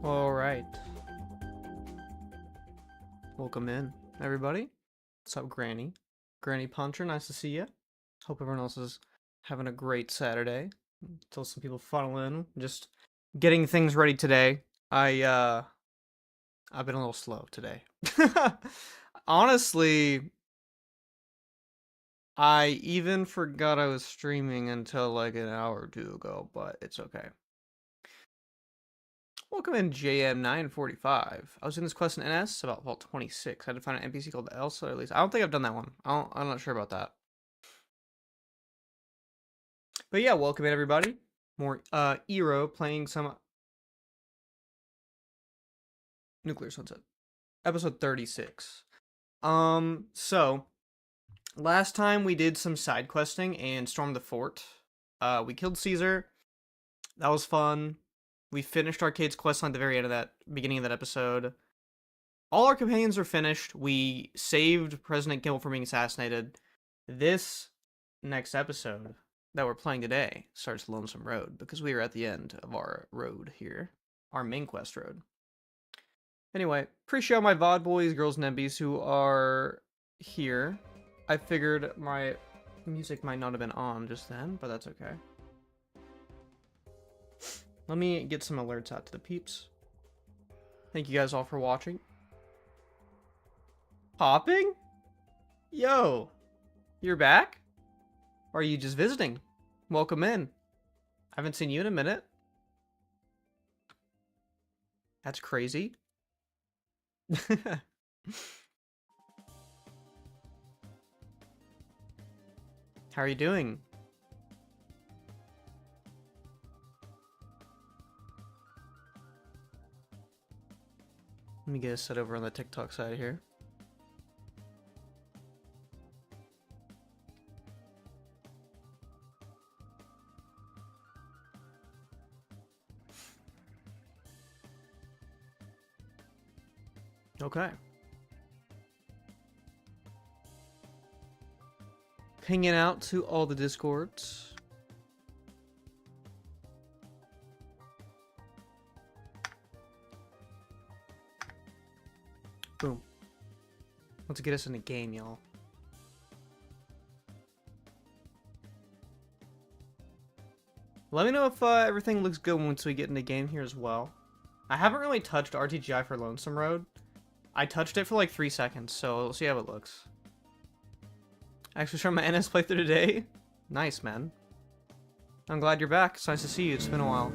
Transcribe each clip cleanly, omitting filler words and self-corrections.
All right. Welcome in, everybody. What's up, Granny? Granny Puncher, nice to see you. Hope everyone else is having a great Saturday. Until some people funnel in, just getting things ready today. I've been a little slow today. Honestly, I even forgot I was streaming until like an hour or two ago, but it's okay. Welcome in JM945. I was in this quest in NS about Vault 26. I had to find an NPC called Elsa, or at least. I don't think I've done that one. I'm not sure about that. But yeah, welcome in everybody. More Eero playing some Nuclear Sunset. Episode 36. So last time we did some side questing and stormed the fort. We killed Caesar. That was fun. We finished Arcade's questline at the very end of that beginning of that episode. All our companions are finished. We saved President Gimble from being assassinated. This next episode that we're playing today starts Lonesome Road, because we are at the end of our road here. Our main quest road. Anyway, appreciate all my VOD boys, girls, and MBs who are here. I figured my music might not have been on just then, but that's okay. Let me get some alerts out to the peeps. Thank you guys all for watching. Hopping? Yo, you're back? Or are you just visiting? Welcome in. I haven't seen you in a minute. That's crazy. How are you doing? Let me get a set over on the TikTok side here. Okay. Pinging out to all the Discords. Boom. Let's get us in the game, y'all. Let me know if everything looks good once we get in the game here as well. I haven't really touched RTGI for Lonesome Road. I touched it for like 3 seconds, so we'll see how it looks. I actually started my NS playthrough today. Nice, man. I'm glad you're back. It's nice to see you. It's been a while.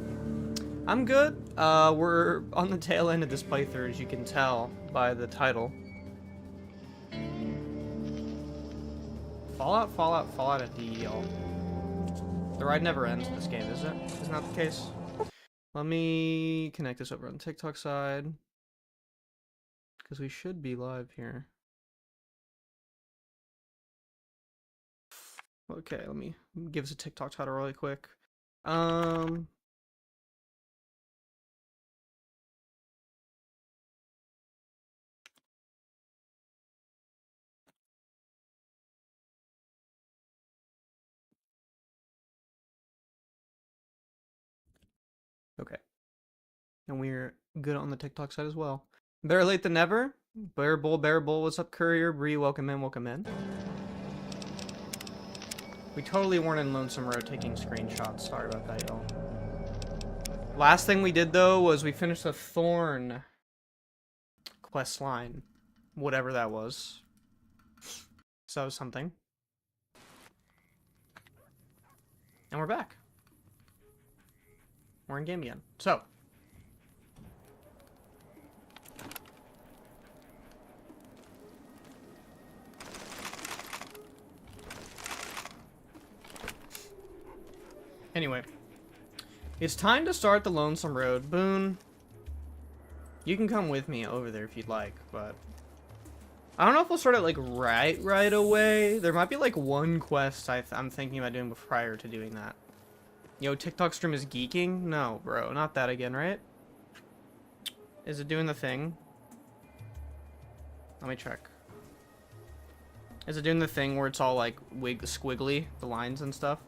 I'm good. We're on the tail end of this playthrough, as you can tell by the title. Fallout indeed, y'all. The ride never ends in this game, is it? Isn't that the case? Let me connect this over on the TikTok side, because we should be live here. Okay, let me give us a TikTok title really quick. Okay. And we're good on the TikTok side as well. Better late than never. Bear Bull, what's up, Courier? Bree, welcome in, welcome in. We totally weren't in Lonesome Road taking screenshots. Sorry about that, y'all. Last thing we did, though, was we finished the Thorn quest line. Whatever that was. So that was something. And we're back. We're in game again. So. Anyway. It's time to start the Lonesome Road. Boone, you can come with me over there if you'd like, but I don't know if we'll start it like right away. There might be like one quest I'm thinking about doing prior to doing that. Yo, TikTok stream is geeking? No, bro, not that again, right? Is it doing the thing? Let me check. Is it doing the thing where it's all like squiggly, the lines and stuff?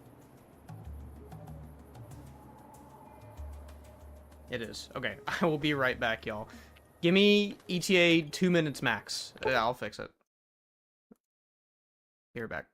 It is. Okay, I will be right back, y'all. Give me ETA 2 minutes max. I'll fix it. Be right back.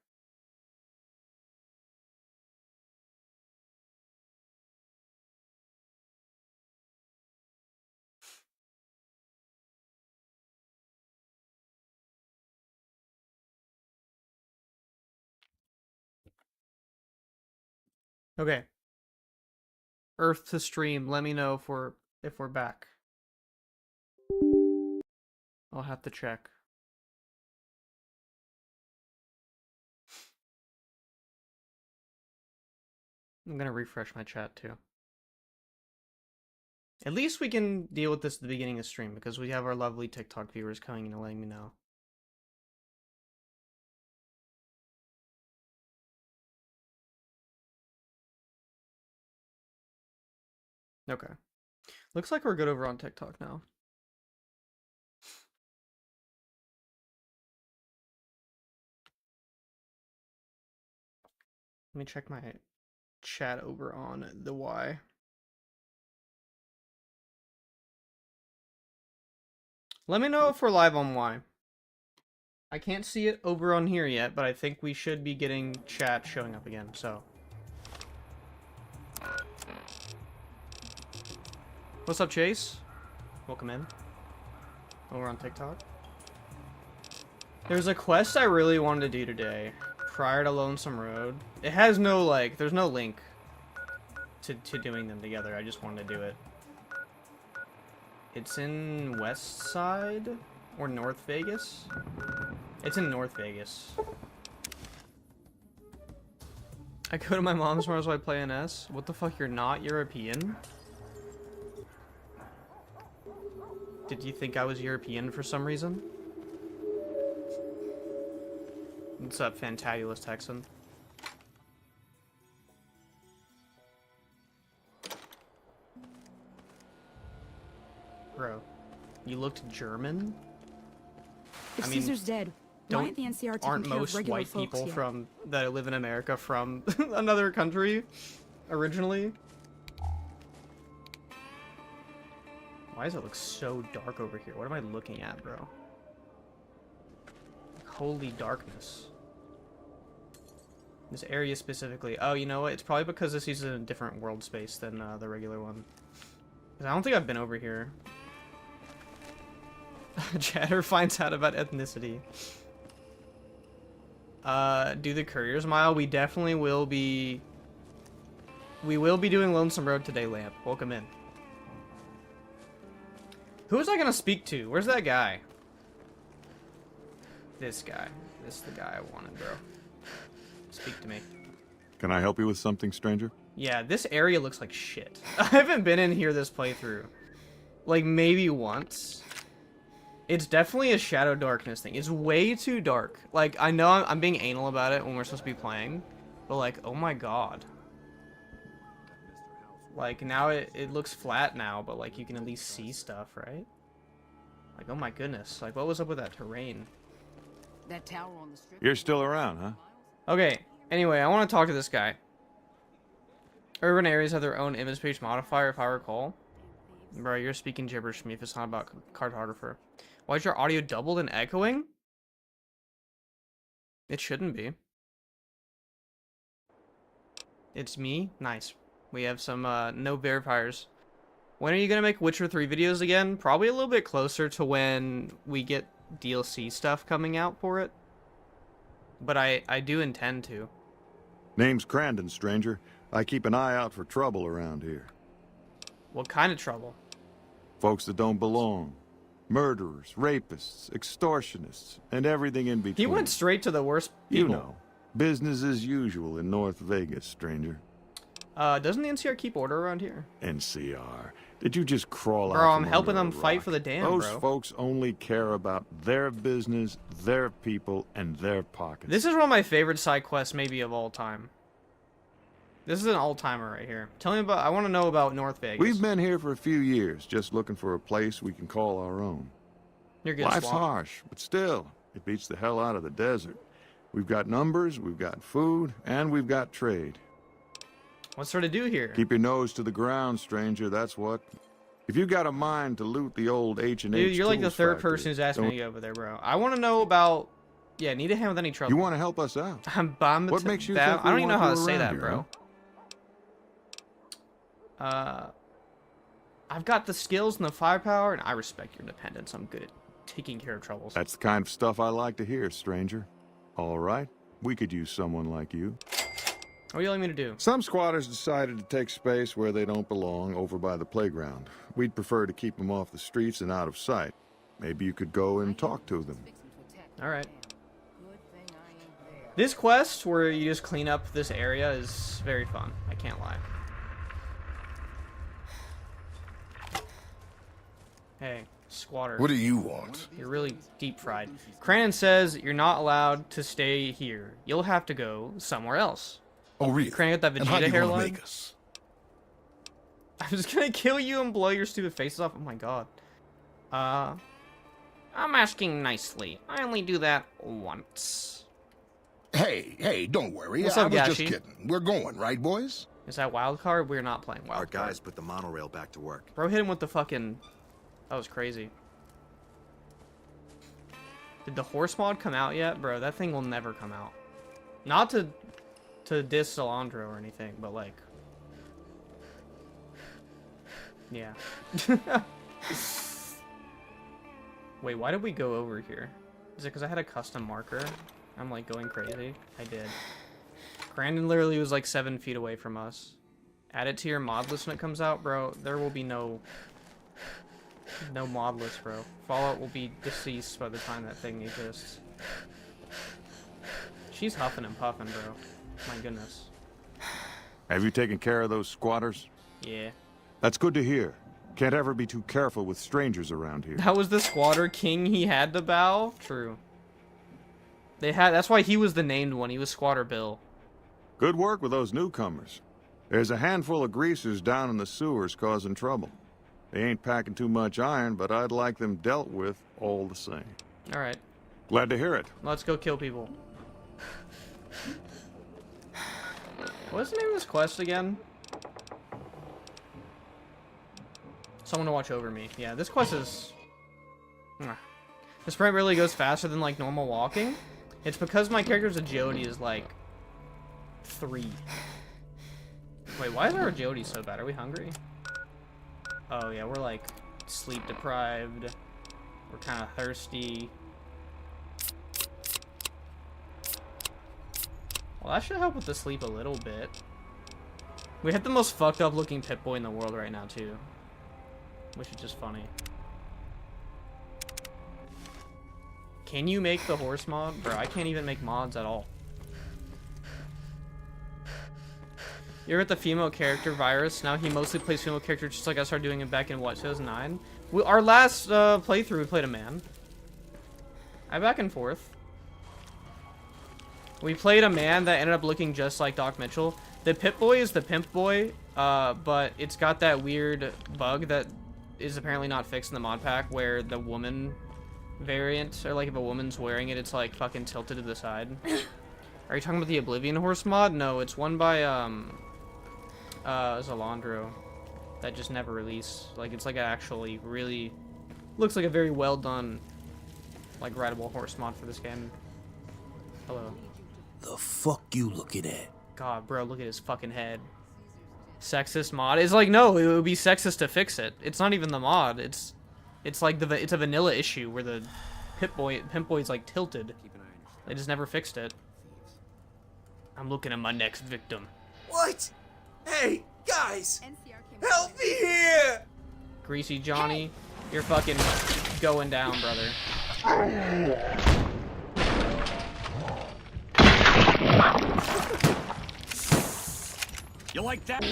Okay. Earth to stream. Let me know if we're back. I'll have to check. I'm gonna refresh my chat too. At least we can deal with this at the beginning of stream because we have our lovely TikTok viewers coming in and letting me know. Okay. Looks like we're good over on TikTok now. Let me check my chat over on the Y. Let me know if we're live on Y. I can't see it over on here yet, but I think we should be getting chat showing up again, so. What's up, Chase? Welcome in. Over on TikTok. There's a quest I really wanted to do today, prior to Lonesome Road. It has no, like, there's no link to doing them together. I just wanted to do it. It's in West Side or North Vegas? It's in North Vegas. I go to my mom's house while I play NS. What the fuck, you're not European? Did you think I was European for some reason? What's up, Fantabulous Texan? Bro, you looked German? If Caesar's dead, why aren't the NCR taking aren't care of most regular white folks people yet? from that live in America from another country originally? Why does it look so dark over here? What am I looking at, bro? Holy darkness. This area specifically. Oh, you know what? It's probably because this is in a different world space than the regular one. 'Cause I don't think I've been over here. Chatter finds out about ethnicity. Do the Courier's Mile. We definitely will be... We will be doing Lonesome Road today, Lamp. Welcome in. Who was I gonna speak to? Where's that guy? This guy. This is the guy I wanted, bro. Speak to me. Can I help you with something, stranger? Yeah, this area looks like shit. I haven't been in here this playthrough. Like, maybe once. It's definitely a shadow darkness thing. It's way too dark. Like, I know I'm being anal about it when we're supposed to be playing. But, like, oh my god. Like, now it looks flat now, but, like, you can at least see stuff, right? Like, oh my goodness. Like, what was up with that terrain? That tower on the strip. You're still around, huh? Okay, anyway, I want to talk to this guy. Urban areas have their own image page modifier, if I recall. Bro, you're speaking gibberish to me if it's not about cartographer. Why is your audio doubled and echoing? It shouldn't be. It's me? Nice. We have some, no verifiers. When are you gonna make Witcher 3 videos again? Probably a little bit closer to when we get DLC stuff coming out for it. But I do intend to. Name's Crandon, stranger. I keep an eye out for trouble around here. What kind of trouble? Folks that don't belong. Murderers, rapists, extortionists, and everything in between. He went straight to the worst people. You know, business as usual in North Vegas, stranger. Doesn't the NCR keep order around here? NCR. Did you just crawl out? Bro, I'm from helping under them a fight rock? for the dam, Those bro. folks only care about their business, their people, and their pockets. This is one of my favorite side quests maybe of all time. This is an all-timer right here. Tell me about... I want to know about North Vegas. We've been here for a few years, just looking for a place we can call our own. You're good, Life's Swamp. harsh, but still, it beats the hell out of the desert. We've got numbers, we've got food, and we've got trade. What's there to do here? Keep your nose to the ground, stranger, that's what. If you got a mind to loot the old H&H Dude, you're like the tools third factory, person who's asked me don't- to go over there, bro. I want to know about... Yeah, need a hand with any trouble. You want to help us out? What makes you think I we don't even know want how you to say around that, here, bro. I've got the skills and the firepower, and I respect your independence. I'm good at taking care of troubles. That's the kind of stuff I like to hear, stranger. All right, we could use someone like you. What do you like me to do? Some squatters decided to take space where they don't belong over by the playground. We'd prefer to keep them off the streets and out of sight. Maybe you could go and talk to them. Alright. This quest, where you just clean up this area, is very fun. I can't lie. Hey, squatter. What do you want? You're really deep fried. Cranon says you're not allowed to stay here. You'll have to go somewhere else. Oh, really? Cranon got that And how do Vegeta you wanna hairline. make us? I was gonna kill you and blow your stupid faces off. Oh my god. I'm asking nicely. I only do that once. Hey, don't worry. What's I up, was Gashi? just kidding. We're going, right, boys? Is that wild card? We're not playing wild Our card. guys put the monorail back to work. Bro hit him with the fucking... That was crazy. Did the horse mod come out yet? Bro, that thing will never come out. Not to diss Salandro or anything, but like... Yeah. Wait, why did we go over here? Is it because I had a custom marker? I'm like going crazy. I did. Brandon literally was like 7 feet away from us. Add it to your mod list when it comes out, bro. There will be no mod list, bro. Fallout will be deceased by the time that thing exists. She's huffing and puffing, bro. My goodness. Have you taken care of those squatters? Yeah. That's good to hear. Can't ever be too careful with strangers around here. That was the squatter king he had to bow? True. That's why he was the named one. He was Squatter Bill. Good work with those newcomers. There's a handful of greasers down in the sewers causing trouble. They ain't packing too much iron, but I'd like them dealt with all the same. Alright. Glad to hear it. Let's go kill people. What's the name of this quest again? Someone to watch over me. Yeah, this quest is... The sprint really goes faster than, like, normal walking. It's because my character's agility is, like, 3. Wait, why is our agility so bad? Are we hungry? Oh, yeah, we're, like, sleep deprived. We're kind of thirsty. Well, that should help with the sleep a little bit. We have the most fucked up looking Pip-Boy in the world right now, too. Which is just funny. Can you make the horse mod? Bro, I can't even make mods at all. You're at the female character virus. Now he mostly plays female characters just like I started doing it back in, what, 2009? Our last playthrough, we played a man. I back and forth. We played a man that ended up looking just like Doc Mitchell. The Pip-Boy is the Pimp Boy, but it's got that weird bug that is apparently not fixed in the mod pack where the woman variant, or like if a woman's wearing it, it's like fucking tilted to the side. Are you talking about the Oblivion horse mod? No, it's one by Zalandro that just never released. Like it's like actually really looks like a very well done like rideable horse mod for this game. Hello. The fuck you looking at? God, bro, look at his fucking head. Sexist mod? It's like, no, it would be sexist to fix it. It's not even the mod. It's like it's a vanilla issue where the Pimp Boy's like tilted. They just never fixed it. I'm looking at my next victim. What? Hey, guys! Help me here! Greasy Johnny, you're fucking going down, brother. You like that?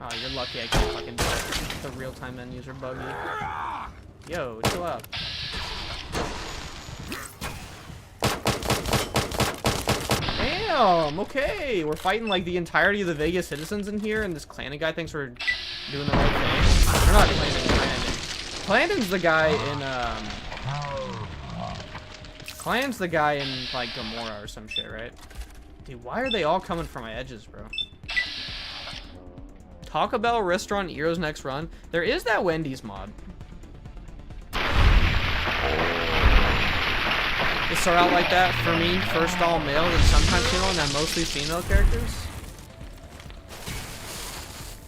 Oh, you're lucky I can't fucking do it. The real-time menus are buggy. Yo, chill out. Damn, okay. We're fighting like the entirety of the Vegas citizens in here, and this Clandon guy thinks we're doing the right thing. We're not Clandon. Clandon's the guy in, Clandon's the guy in, like, Gamora or some shit, right? Dude, why are they all coming from my edges, bro? Taco Bell restaurant Eero's next run. There is that Wendy's mod. They start out like that for me, first all male, then sometimes female, and then mostly female characters.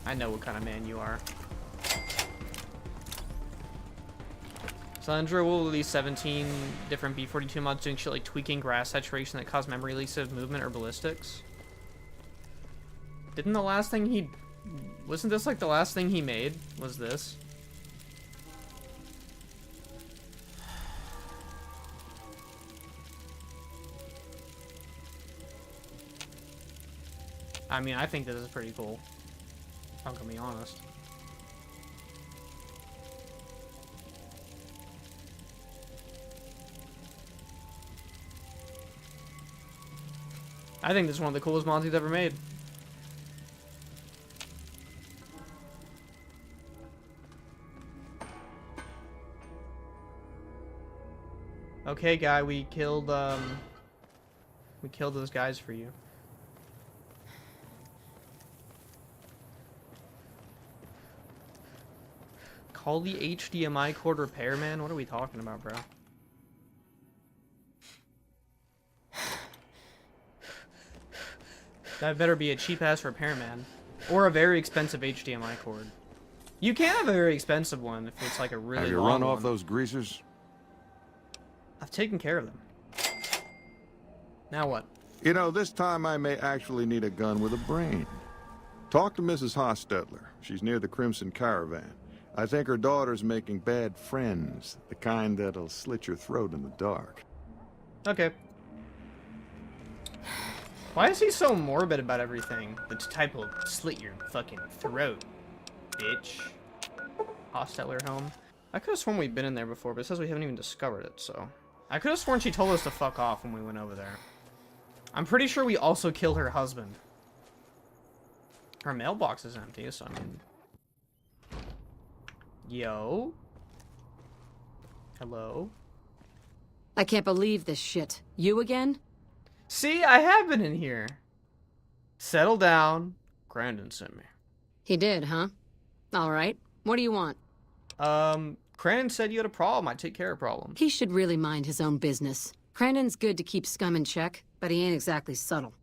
I know what kind of man you are. Sandra will release 17 different B42 mods doing shit like tweaking grass saturation that cause memory leaks of movement or ballistics. Didn't the last thing he... Wasn't this like the last thing he made? Was this? I mean, I think this is pretty cool. If I'm gonna be honest. I think this is one of the coolest mods he's ever made. Okay, guy, we killed those guys for you. Call the HDMI cord repairman? What are we talking about, bro? That better be a cheap-ass repairman. Or a very expensive HDMI cord. You can have a very expensive one if it's like a really Have you long run off one. those greasers? I've taken care of them. Now what? You know, this time I may actually need a gun with a brain. Talk to Mrs. Hostetler. She's near the Crimson Caravan. I think her daughter's making bad friends, the kind that'll slit your throat in the dark. Okay. Why is he so morbid about everything? The type will slit your fucking throat, bitch. Hostetler home. I could have sworn we'd been in there before, but it says we haven't even discovered it, so... I could have sworn she told us to fuck off when we went over there. I'm pretty sure we also killed her husband. Her mailbox is empty, so I mean... Yo? Hello? I can't believe this shit. You again? See, I have been in here. Settle down. Crandon sent me. He did, huh? All right. What do you want? Crandon said you had a problem. I'd take care of problems. He should really mind his own business. Crandon's good to keep scum in check, but he ain't exactly subtle.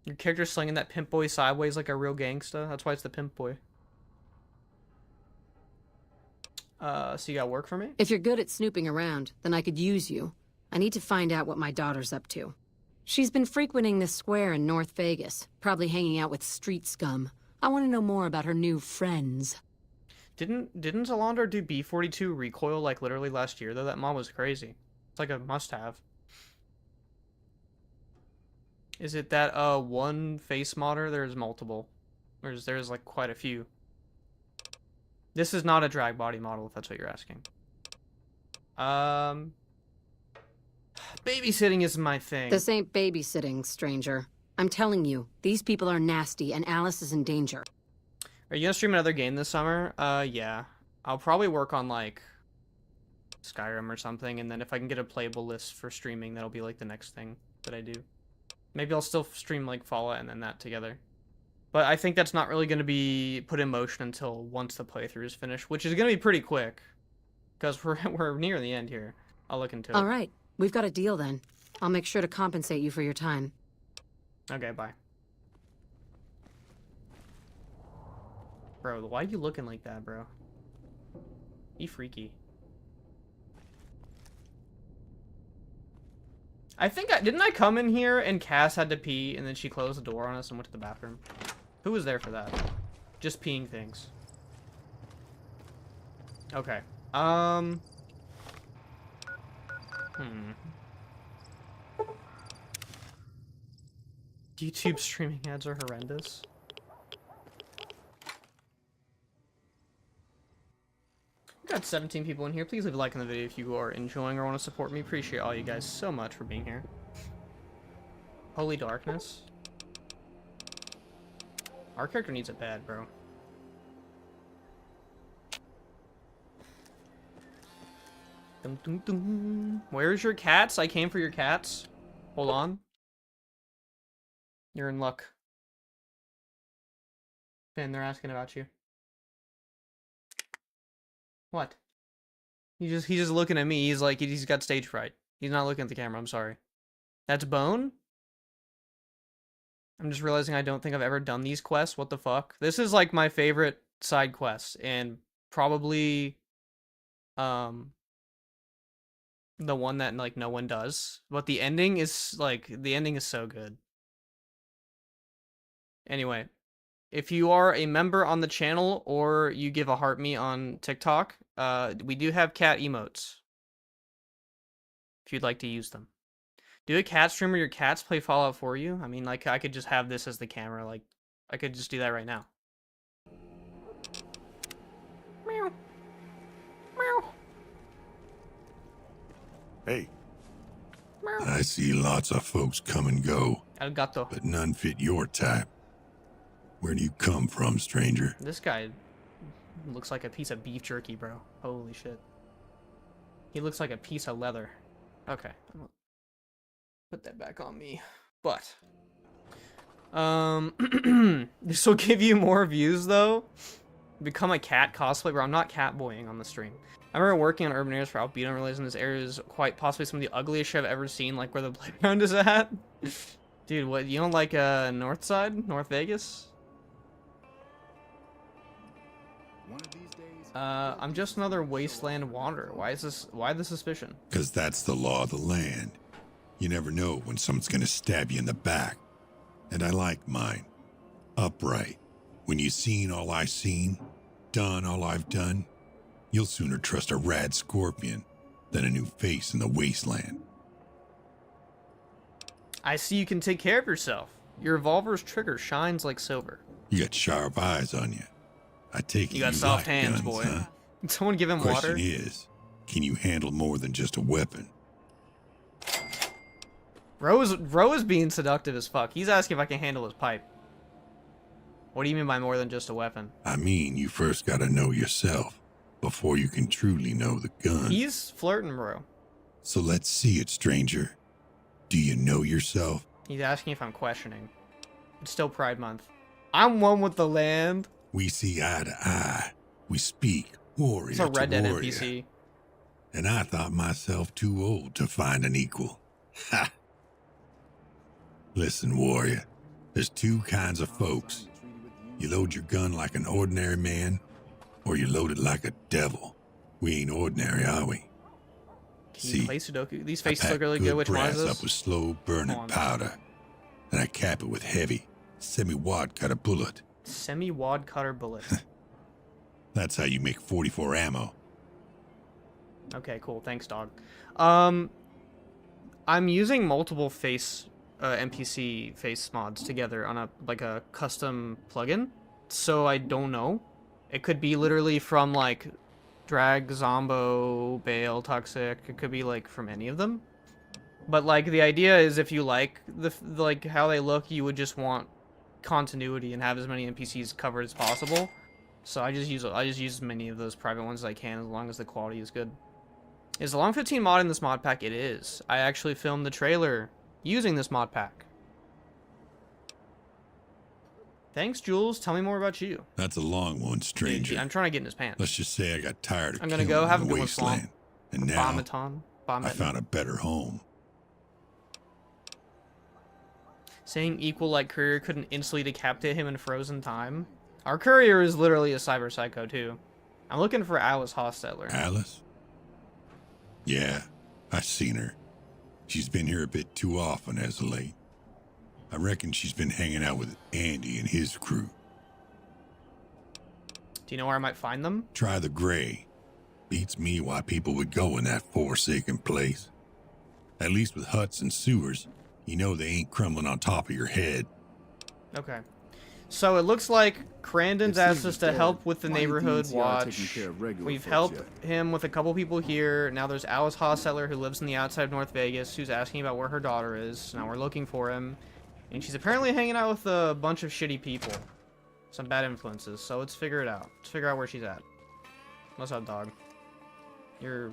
Your character's slinging that pimp boy sideways like a real gangsta. That's why it's the pimp boy. So you got work for me? If you're good at snooping around, then I could use you. I need to find out what my daughter's up to. She's been frequenting this square in North Vegas, probably hanging out with street scum. I want to know more about her new friends. Didn't Zalander do B42 recoil like literally last year though? That mod was crazy. It's like a must-have. Is it that one face modder? There's multiple. There's like quite a few. This is not a drag body model, if that's what you're asking. Babysitting is my thing. This ain't babysitting, stranger. I'm telling you, these people are nasty and Alice is in danger. Are you gonna stream another game this summer? Yeah. I'll probably work on like Skyrim or something, and then if I can get a playable list for streaming, that'll be like the next thing that I do. Maybe I'll still stream like Fallout and then that together. But I think that's not really going to be put in motion until once the playthrough is finished, which is going to be pretty quick. Because we're near the end here. I'll look into it. All right. We've got a deal then. I'll make sure to compensate you for your time. Okay, bye. Bro, why are you looking like that, bro? Be freaky. I think didn't I come in here and Cass had to pee and then she closed the door on us and went to the bathroom? Who was there for that? Just peeing things. Okay. YouTube streaming ads are horrendous. We've got 17 people in here. Please leave a like on the video if you are enjoying or want to support me. Appreciate all you guys so much for being here. Holy darkness. Our character needs it bad, bro. Dum, dum, dum. Where's your cats? I came for your cats. Hold on. You're in luck. Finn, they're asking about you. What? He's just looking at me. He's like, he's got stage fright. He's not looking at the camera. I'm sorry. That's Bone? I'm just realizing I don't think I've ever done these quests. What the fuck? This is like my favorite side quest and probably the one that like no one does. But the ending is so good. Anyway, if you are a member on the channel or you give a heart me on TikTok, we do have cat emotes. If you'd like to use them. Do a cat stream where your cats play Fallout for you. I mean, like, I could just have this as the camera. Like, I could just do that right now. Meow. Meow. Hey, Meow. I see lots of folks come and go, El gato. but none fit your type. Where do you come from, stranger? This guy looks like a piece of beef jerky, bro. Holy shit. He looks like a piece of leather. Okay. Put that back on me. But this will give you more views though. Become a cat cosplay, bro. I'm not catboying on the stream. I remember working on urban areas for Albedo and realizing this area is quite possibly some of the ugliest shit I've ever seen, like where the playground is at. Dude, what, you don't like North Side? North Vegas? I'm just another wasteland wanderer. Why the suspicion? Because that's the law of the land. You never know when someone's gonna stab you in the back. And I like mine. Upright. When you've seen all I've seen, done all I've done, you'll sooner trust a rad scorpion than a new face in the wasteland. I see you can take care of yourself. Your revolver's trigger shines like silver. You got sharp eyes on you. I take it You got soft like hands, guns, boy. huh? Can someone give him Question water? is, can you handle more than just a weapon? Ro is being seductive as fuck. He's asking if I can handle his pipe. What do you mean by more than just a weapon? I mean, you first gotta know yourself before you can truly know the gun. He's flirting, bro. So let's see it, stranger. Do you know yourself? He's asking if I'm questioning. It's still Pride Month. I'm one with the land. We see eye to eye. We speak warrior It's a Red to Dead warrior. NPC. And I thought myself too old to find an equal. Ha! Listen, warrior. There's two kinds of folks. You load your gun like an ordinary man, or you load it like a devil. We ain't ordinary, are we? Can you play Sudoku? These faces look really good. good. Which one is brass this? up with slow burning Hold on. powder, and I cap it with heavy semi-wad cutter bullet. Semi-wad cutter bullet. That's how you make 44 ammo. Okay, cool. Thanks, dog. I'm using multiple NPC face mods together on a custom plugin, so I don't know. It could be literally from like Drag, Zombo, Bale, Toxic. It could be like from any of them. But like the idea is if you like like how they look, you would just want continuity and have as many NPCs covered as possible. So I just use as many of those private ones as I can, as long as the quality is good. Is the Long 15 mod in this mod pack? It is. I actually filmed the trailer using this mod pack. Thanks, Jules. Tell me more about you. That's a long one, stranger. I'm trying to get in his pants. Let's just say I got tired of I'm gonna killing go have in a the good one, Swamp. wasteland, and now Bomaton. I found a better home. Saying equal like courier couldn't instantly decapitate him in frozen time. Our courier is literally a cyber psycho too. I'm looking for Alice Hostetler. Alice? Yeah, I seen her. She's been here a bit too often as of late. I reckon she's been hanging out with Andy and his crew. Do you know where I might find them? Try the gray. Beats me why people would go in that forsaken place. At least with huts and sewers, you know they ain't crumbling on top of your head. Okay. So it looks like Crandon's asked us to help with the neighborhood watch. We've helped him with a couple people here. Now there's Alice Hostetler who lives in the outside of North Vegas who's asking about where her daughter is. Now we're looking for him. And she's apparently hanging out with a bunch of shitty people. Some bad influences. So let's figure it out. Let's figure out where she's at. What's up, dog? You're...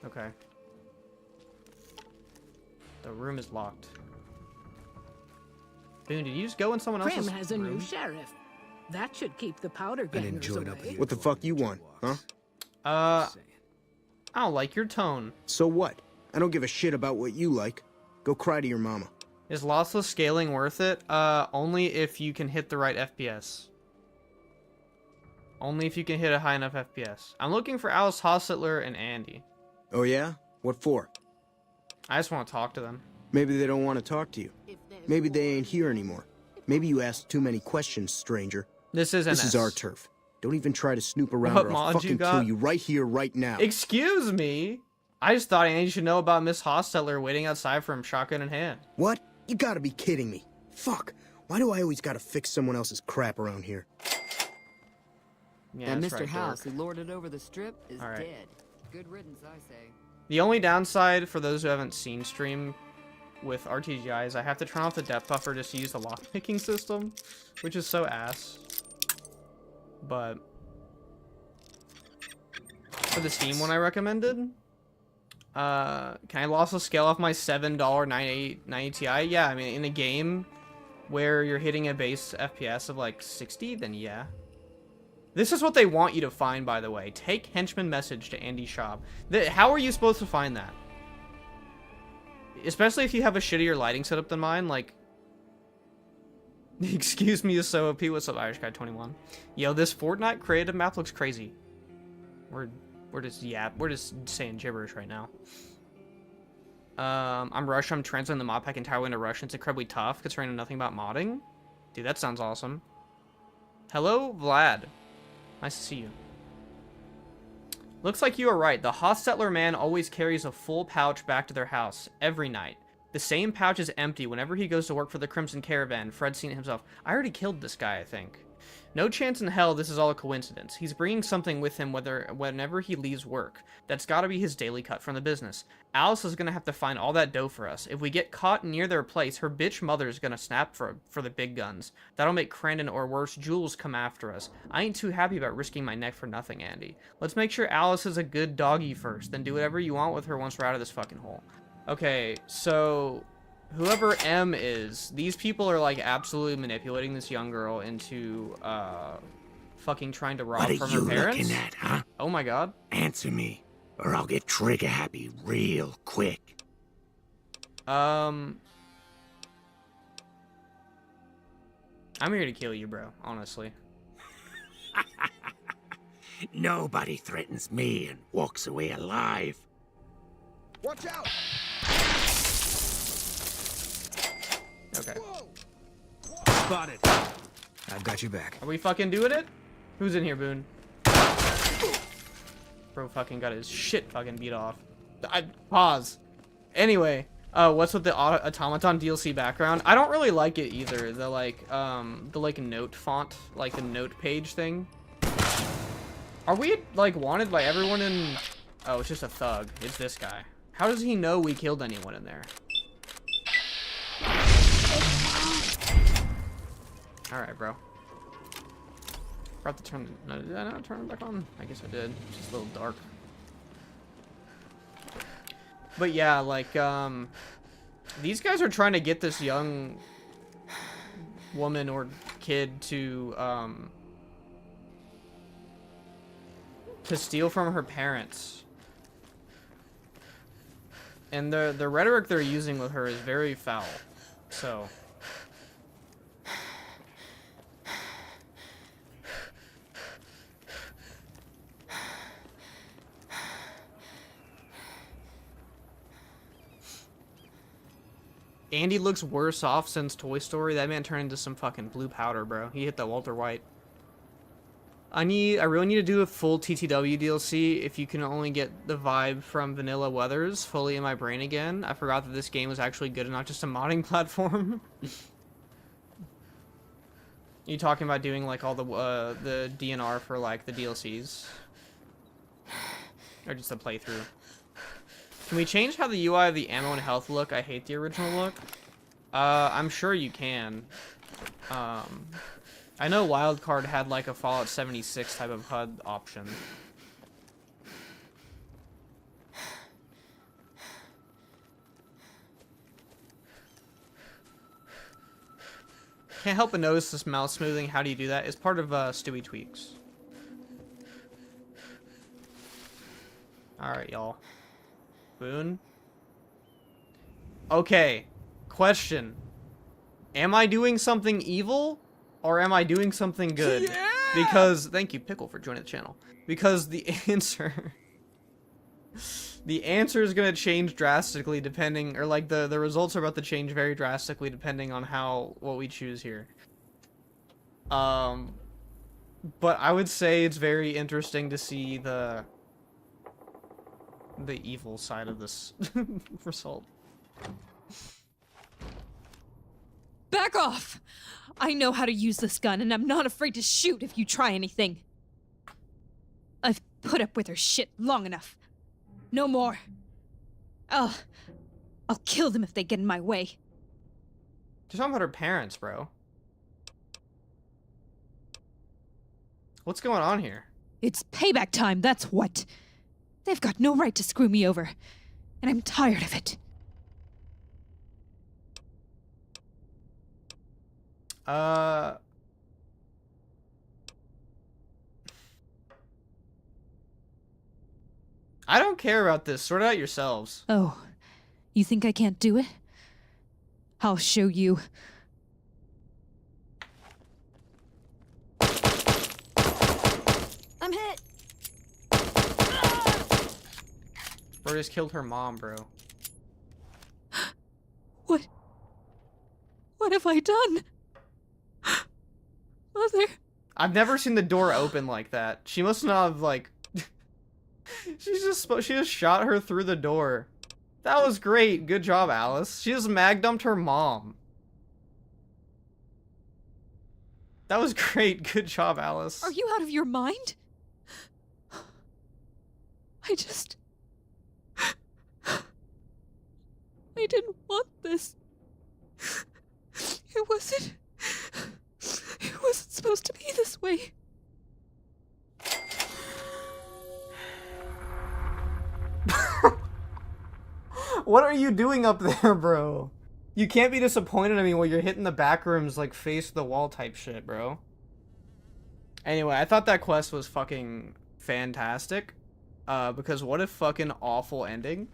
Okay. The room is locked. Boone, did you just go in someone else's Prim has a new room? sheriff. That should keep the powder And gangers enjoyed up away. here. What the fuck you want, huh? I don't like your tone. So what? I don't give a shit about what you like. Go cry to your mama. Is lossless scaling worth it? Only if you can hit the right FPS. Only if you can hit a high enough FPS. I'm looking for Alice Hostetler and Andy. Oh yeah? What for? I just want to talk to them. Maybe they don't want to talk to you. Maybe they ain't here anymore. Maybe you asked too many questions, stranger. This is This is our turf. Don't even try to snoop around or I'll fucking kill you right here, right now. Excuse me? I just thought Andy should know about Miss Hostetler waiting outside for him, shotgun in hand. What? You gotta be kidding me. Fuck. Why do I always gotta fix someone else's crap around here? Yeah, that that's Mr. right, House dork. who lorded over the strip is All right. dead. Good riddance, I say. The only downside for those who haven't seen stream with RTGI is I have to turn off the depth buffer just to use the lockpicking system, which is so ass. But for the Steam one I recommended, can I also scale off my $7 980 Ti? Yeah, I mean, in a game where you're hitting a base FPS of like 60, then yeah. This is what they want you to find, by the way. Take henchman message to Andy Schaub. How are you supposed to find that? Especially if you have a shittier lighting setup than mine, like... Excuse me, so OP. What's up, Irish Guy 21? Yo, this Fortnite creative map looks crazy. We're just saying gibberish right now. I'm Russian. I'm translating the mod pack entirely into Russian. It's incredibly tough, considering nothing about modding. Dude, that sounds awesome. Hello, Vlad. Nice to see you. Looks like you are right. The Hostetler man always carries a full pouch back to their house every night. The same pouch is empty whenever he goes to work for the Crimson Caravan. Fred's seen it himself. I already killed this guy, I think. No chance in hell this is all a coincidence. He's bringing something with him whenever he leaves work. That's gotta be his daily cut from the business. Alice is gonna have to find all that dough for us. If we get caught near their place, her bitch mother's gonna snap for the big guns. That'll make Crandon or worse, Jules come after us. I ain't too happy about risking my neck for nothing, Andy. Let's make sure Alice is a good doggy first, then do whatever you want with her once we're out of this fucking hole. Okay, so... whoever M is, these people are like absolutely manipulating this young girl into fucking trying to rob from her parents. What are you looking at, huh? Oh my god. Answer me, or I'll get trigger happy real quick. I'm here to kill you, bro, honestly. Nobody threatens me and walks away alive. Watch out! Okay. Spotted. I've got your back. Are we fucking doing it? Who's in here, Boone? Bro fucking got his shit fucking beat off. Pause. Anyway, what's with the automaton DLC background? I don't really like it either. The like note font, like the note page thing. Are we like wanted by everyone in? Oh, it's just a thug. It's this guy. How does he know we killed anyone in there? Alright, bro. Forgot to turn... No, did I not turn it back on? I guess I did. It's just a little dark. But yeah, like, these guys are trying to get this young woman or kid to steal from her parents. And the rhetoric they're using with her is very foul. So... Andy looks worse off since Toy Story. That man turned into some fucking blue powder, bro. He hit the Walter White. I really need to do a full TTW DLC if you can only get the vibe from Vanilla Weathers fully in my brain again. I forgot that this game was actually good and not just a modding platform. You talking about doing like all the DNR for like the DLCs? Or just a playthrough? Can we change how the UI of the ammo and health look? I hate the original look. I'm sure you can. I know Wildcard had like a Fallout 76 type of HUD option. Can't help but notice this mouse smoothing. How do you do that? It's part of Stewie Tweaks. Alright, y'all. Boone. Okay. Question. Am I doing something evil? Or am I doing something good? Yeah! Because, thank you, Pickle, for joining the channel. Because the answer... the answer is going to change drastically depending... Or, like, the results are about to change very drastically depending on what we choose here. But I would say it's very interesting to see the evil side of this result. Back off! I know how to use this gun, and I'm not afraid to shoot if you try anything. I've put up with her shit long enough. No more. I'll kill them if they get in my way. She's talking about her parents, bro. What's going on here? It's payback time, that's what. They've got no right to screw me over, and I'm tired of it. I don't care about this. Sort it out yourselves. Oh, you think I can't do it? I'll show you. I'm hit. Bro just killed her mom, bro. What have I done? Mother. I've never seen the door open like that. She must not have, like... she just shot her through the door. That was great. Good job, Alice. She just mag dumped her mom. That was great. Good job, Alice. Are you out of your mind? I didn't want this. It wasn't supposed to be this way. What are you doing up there, bro? You can't be disappointed in me while you're hitting the back rooms like face the wall type shit, bro. Anyway, I thought that quest was fucking fantastic. Because what a fucking awful ending.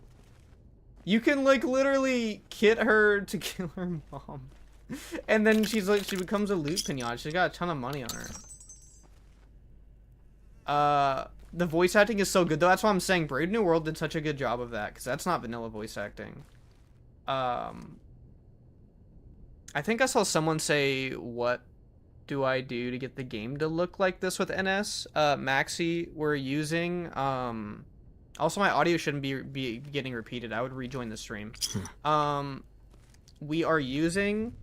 You can like literally kit her to kill her mom. And then she becomes a loot pinata. She's got a ton of money on her. The voice acting is so good though. That's why I'm saying Brave New World did such a good job of that, because that's not vanilla voice acting. I think I saw someone say, what do I do to get the game to look like this with NS? Maxi, we're using, also my audio shouldn't be getting repeated. I would rejoin the stream. We are using,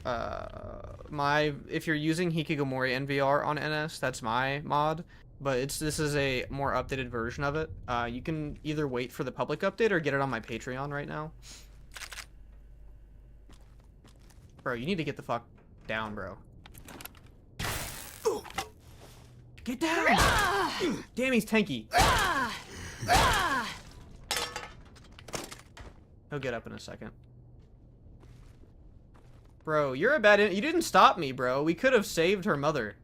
if you're using Hikikomori NVR on NS, that's my mod, but this is a more updated version of it. You can either wait for the public update or get it on my Patreon right now. Bro, you need to get the fuck down, bro. Get down! Damn, he's tanky. He'll get up in a second. Bro, you're a bad... You didn't stop me, bro. We could have saved her mother.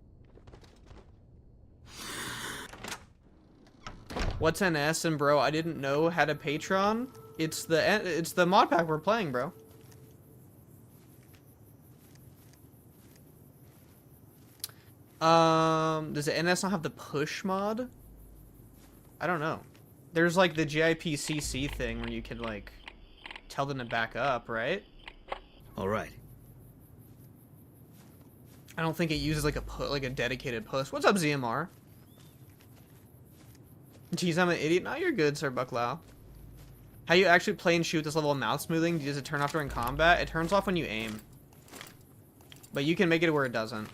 What's NS? And bro, I didn't know had a Patreon. It's the mod pack we're playing, bro. Does the NS not have the push mod? I don't know. There's like the GIPCC thing where you can like tell them to back up, right? All right. I don't think it uses like a dedicated push. What's up, ZMR? Jeez, I'm an idiot. No, you're good, Sir Bucklow. How you actually play and shoot this level of mouth smoothing? Does it turn off during combat? It turns off when you aim. But you can make it where it doesn't.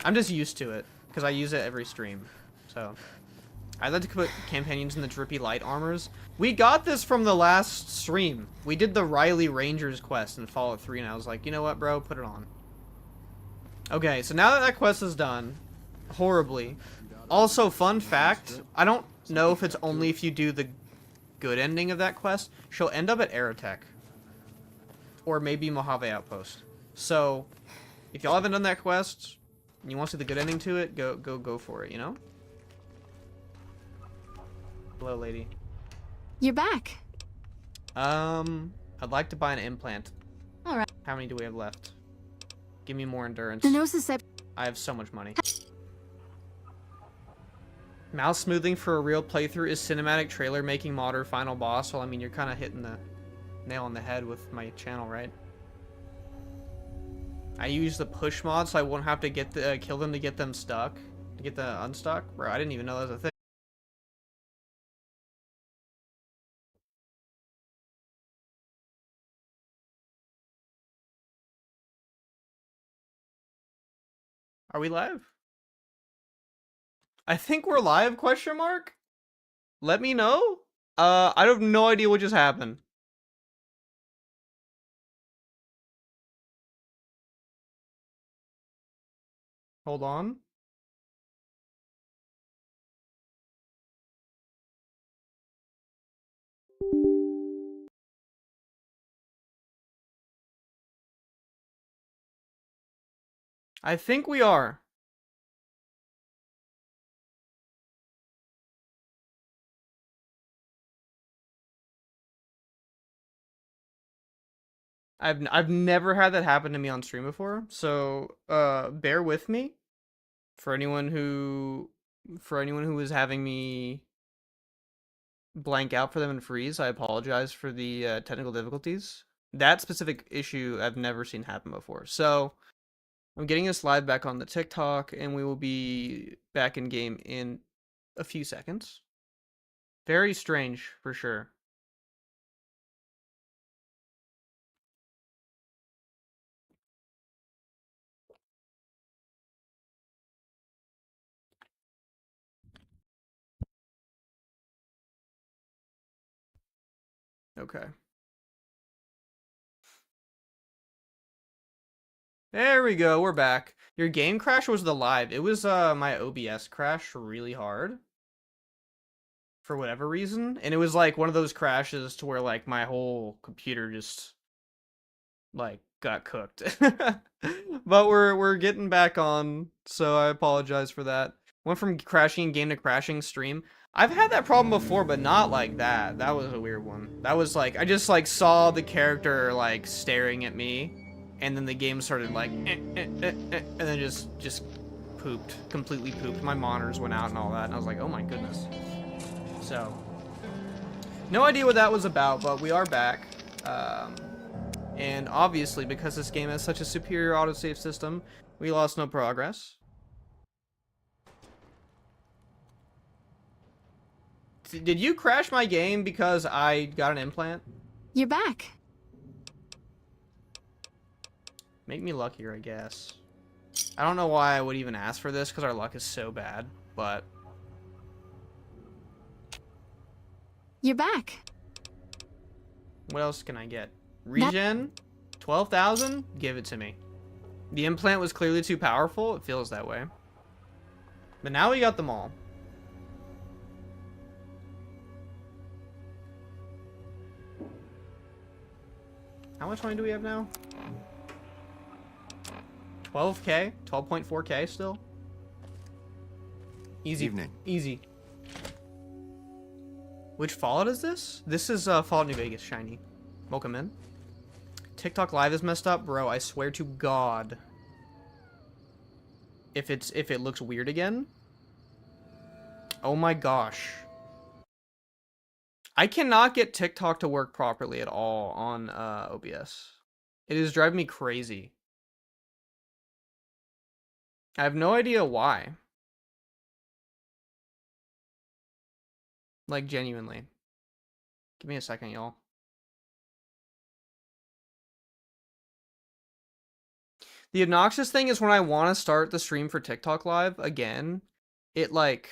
I'm just used to it because I use it every stream. So I'd like to put companions in the drippy light armors. We got this from the last stream. We did the Riley Rangers quest in Fallout 3 and I was like, you know what, bro, put it on. Okay, so now that that quest is done horribly. Also, fun fact, I don't know if it's only if you do the good ending of that quest. She'll end up at Aerotech or maybe Mojave Outpost. So, if y'all haven't done that quest, and you want to see the good ending to it, go for it, you know? Hello, lady. You're back. I'd like to buy an implant. Alright. How many do we have left? Give me more endurance. The nociception. I have so much money. Mouse smoothing for a real playthrough is cinematic trailer making modder final boss. Well, I mean, you're kind of hitting the nail on the head with my channel, right? I use the push mod so I won't have to get the kill them to get them stuck, to get the unstuck. Bro, I didn't even know that was a thing. Are we live? I think we're live, question mark? Let me know. I have no idea what just happened. Hold on. I think we are. I've never had that happen to me on stream before, so bear with me. For anyone who was having me blank out for them and freeze, I apologize for the technical difficulties. That specific issue I've never seen happen before. So I'm getting us live back on the TikTok, and we will be back in game in a few seconds. Very strange, for sure. Okay. There we go, we're back. Your game crash was the live. It was my OBS crash really hard. For whatever reason. And it was like one of those crashes to where like my whole computer just like got cooked. But we're getting back on, so I apologize for that. Went from crashing game to crashing stream. I've had that problem before, but not like that. That was a weird one. That was like I just like saw the character like staring at me, and then the game started like and then just pooped, completely pooped. My monitors went out and all that, and I was like, oh my goodness. So no idea what that was about, but we are back. And obviously, because this game has such a superior autosave system, we lost no progress. Did you crash my game because I got an implant? You're back. Make me luckier, I guess. I don't know why I would even ask for this, because our luck is so bad, but... You're back. What else can I get? Regen? 12,000? Give it to me. The implant was clearly too powerful. It feels that way. But now we got them all. How much money do we have now? 12k? 12.4k still? Easy. Evening. Easy. Which Fallout is this? This is Fallout New Vegas shiny. Welcome in. TikTok live is messed up, bro. I swear to God. If it looks weird again. Oh my gosh. I cannot get TikTok to work properly at all on OBS. It is driving me crazy. I have no idea why. Like, genuinely. Give me a second, y'all. The obnoxious thing is when I want to start the stream for TikTok live again, it like...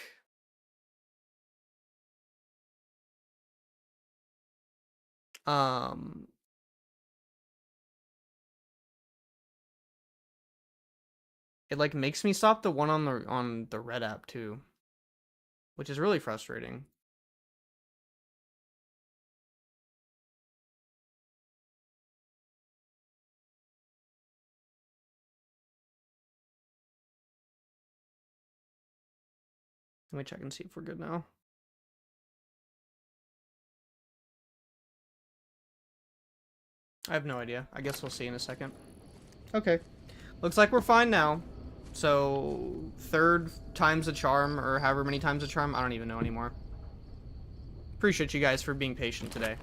It like makes me stop the one on the Red app too, which is really frustrating. Let me check and see if we're good now. I have no idea. I guess we'll see in a second. Okay. Looks like we're fine now. So, third time's a charm, or however many times a charm. I don't even know anymore. Appreciate you guys for being patient today.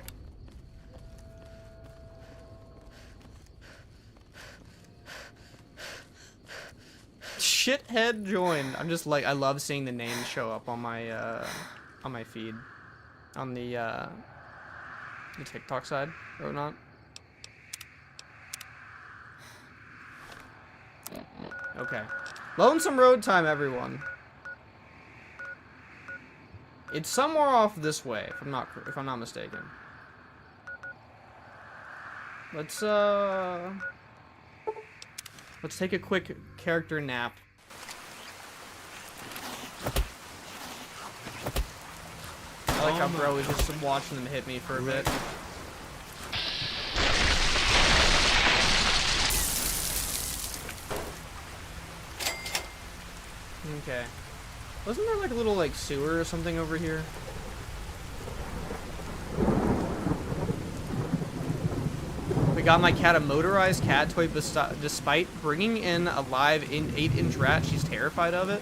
Shithead joined. I'm just like, I love seeing the names show up on my feed. On the TikTok side, or not. Okay. Lonesome Road time, everyone. It's somewhere off this way, if I'm not mistaken. Let's take a quick character nap. I like how bro is just watching them hit me for a bit. Okay. Wasn't there like a little like sewer or something over here? We got my cat a motorized cat toy despite bringing in a live 8-inch rat. She's terrified of it.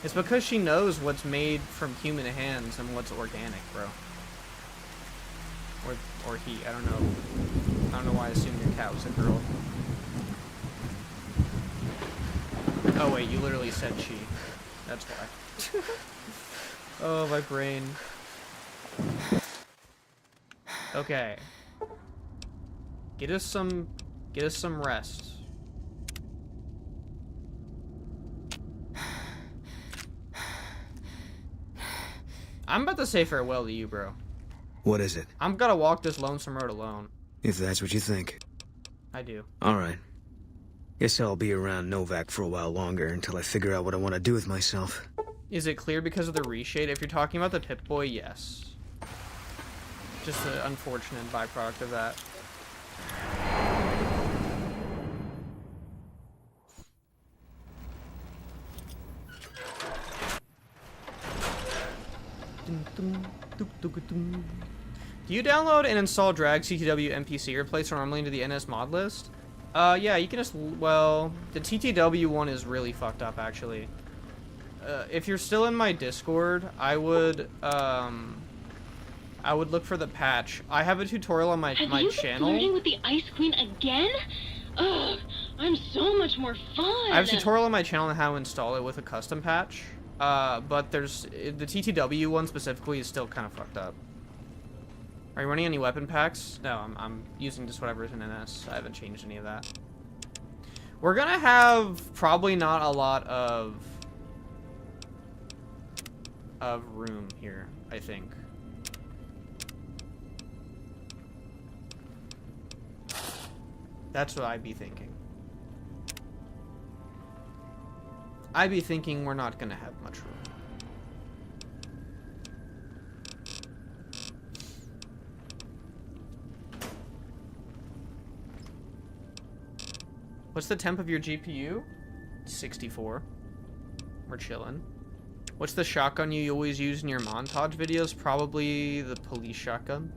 It's because she knows what's made from human hands and what's organic, bro. Or he. I don't know. I don't know why I assumed your cat was a girl. Oh wait, you literally said she. That's why. Oh, my brain. Okay. Get us some rest. I'm about to say farewell to you, bro. What is it? I'm gonna walk this lonesome road alone. If that's what you think. I do. Alright. Guess I'll be around Novak for a while longer until I figure out what I want to do with myself. Is it clear because of the reshade? If you're talking about the Pip-Boy, yes. Just an unfortunate byproduct of that. Do you download and install Drag TTW NPC or place normally into the NS mod list? Yeah, you can just, well, the TTW one is really fucked up, actually. If you're still in my Discord, I would look for the patch. I have a tutorial on my channel. Have you been flirting with the Ice Queen again? Ugh, I'm so much more fun. I have a tutorial on my channel on how to install it with a custom patch. But there's, the TTW one specifically is still kind of fucked up. Are you running any weapon packs? No, I'm using just whatever is in NS. I haven't changed any of that. We're gonna have probably not a lot of room here, I think. That's what I'd be thinking. I'd be thinking we're not gonna have much room. What's the temp of your GPU? 64. We're chilling. What's the shotgun you always use in your montage videos? Probably the police shotgun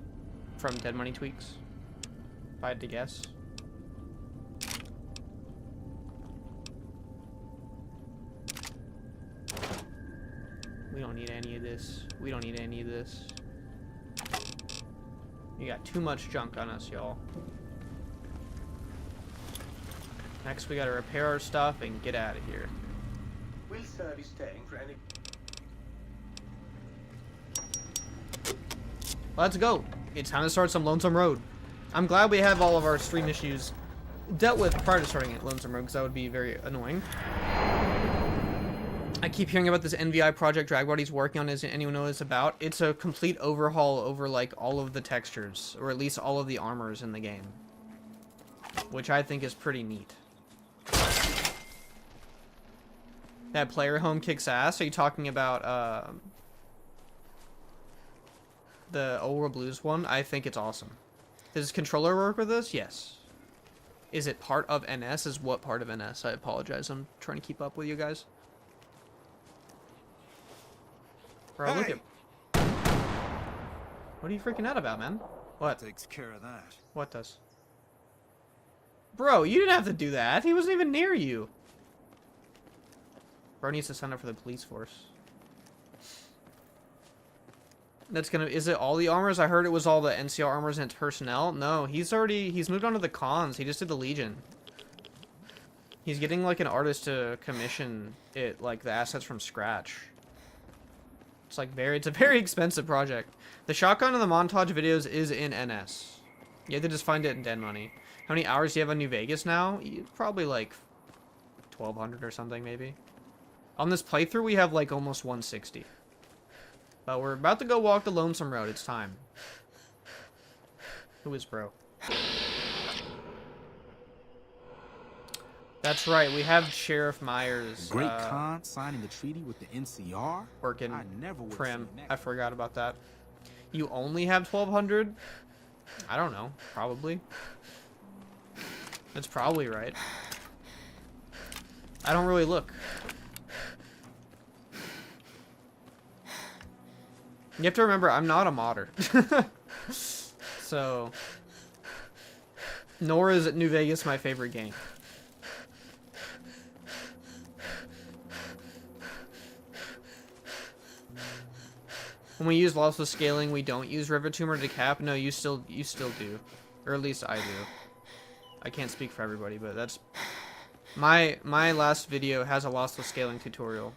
from Dead Money Tweaks, if I had to guess. We don't need any of this. We don't need any of this. You got too much junk on us, y'all. Next, we gotta repair our stuff and get out of here. Will sir be staying for any... Let's go. It's time to start some Lonesome Road. I'm glad we have all of our stream issues dealt with prior to starting at Lonesome Road, because that would be very annoying. I keep hearing about this NVI project Dragbody's working on. Does anyone know what it's about? It's a complete overhaul over like all of the textures, or at least all of the armors in the game, which I think is pretty neat. That player home kicks ass. Are you talking about the Old Blues one? I think it's awesome. Does controller work with this? Yes. Is it part of NS? Is what part of NS? I apologize. I'm trying to keep up with you guys. Bro, look at... What are you freaking out about, man? What? Takes care of that. What does? Bro, you didn't have to do that. He wasn't even near you. Bro needs to sign up for the police force. That's gonna... Is it all the armors? I heard it was all the NCR armors and its personnel. No, he's moved on to the cons. He just did the Legion. He's getting like an artist to commission it, like the assets from scratch. It's like it's a very expensive project. The shotgun in the montage videos is in NS. You have to just find it in dead money. How many hours do you have on New Vegas now? Probably like 1,200 or something, maybe. On this playthrough, we have like almost 160. But we're about to go walk the Lonesome Road. It's time. Who is bro? That's right. We have Sheriff Myers. Great Khan signing the treaty with the NCR. Working I never would Prim. have seen I that. forgot about that. You only have 1,200? I don't know. Probably. That's probably right. I don't really look. You have to remember, I'm not a modder. So, nor is New Vegas my favorite game. When we use lossless scaling, we don't use Rivet Tumor to cap. No, you still do, or at least I do. I can't speak for everybody, but that's my last video has a lossless scaling tutorial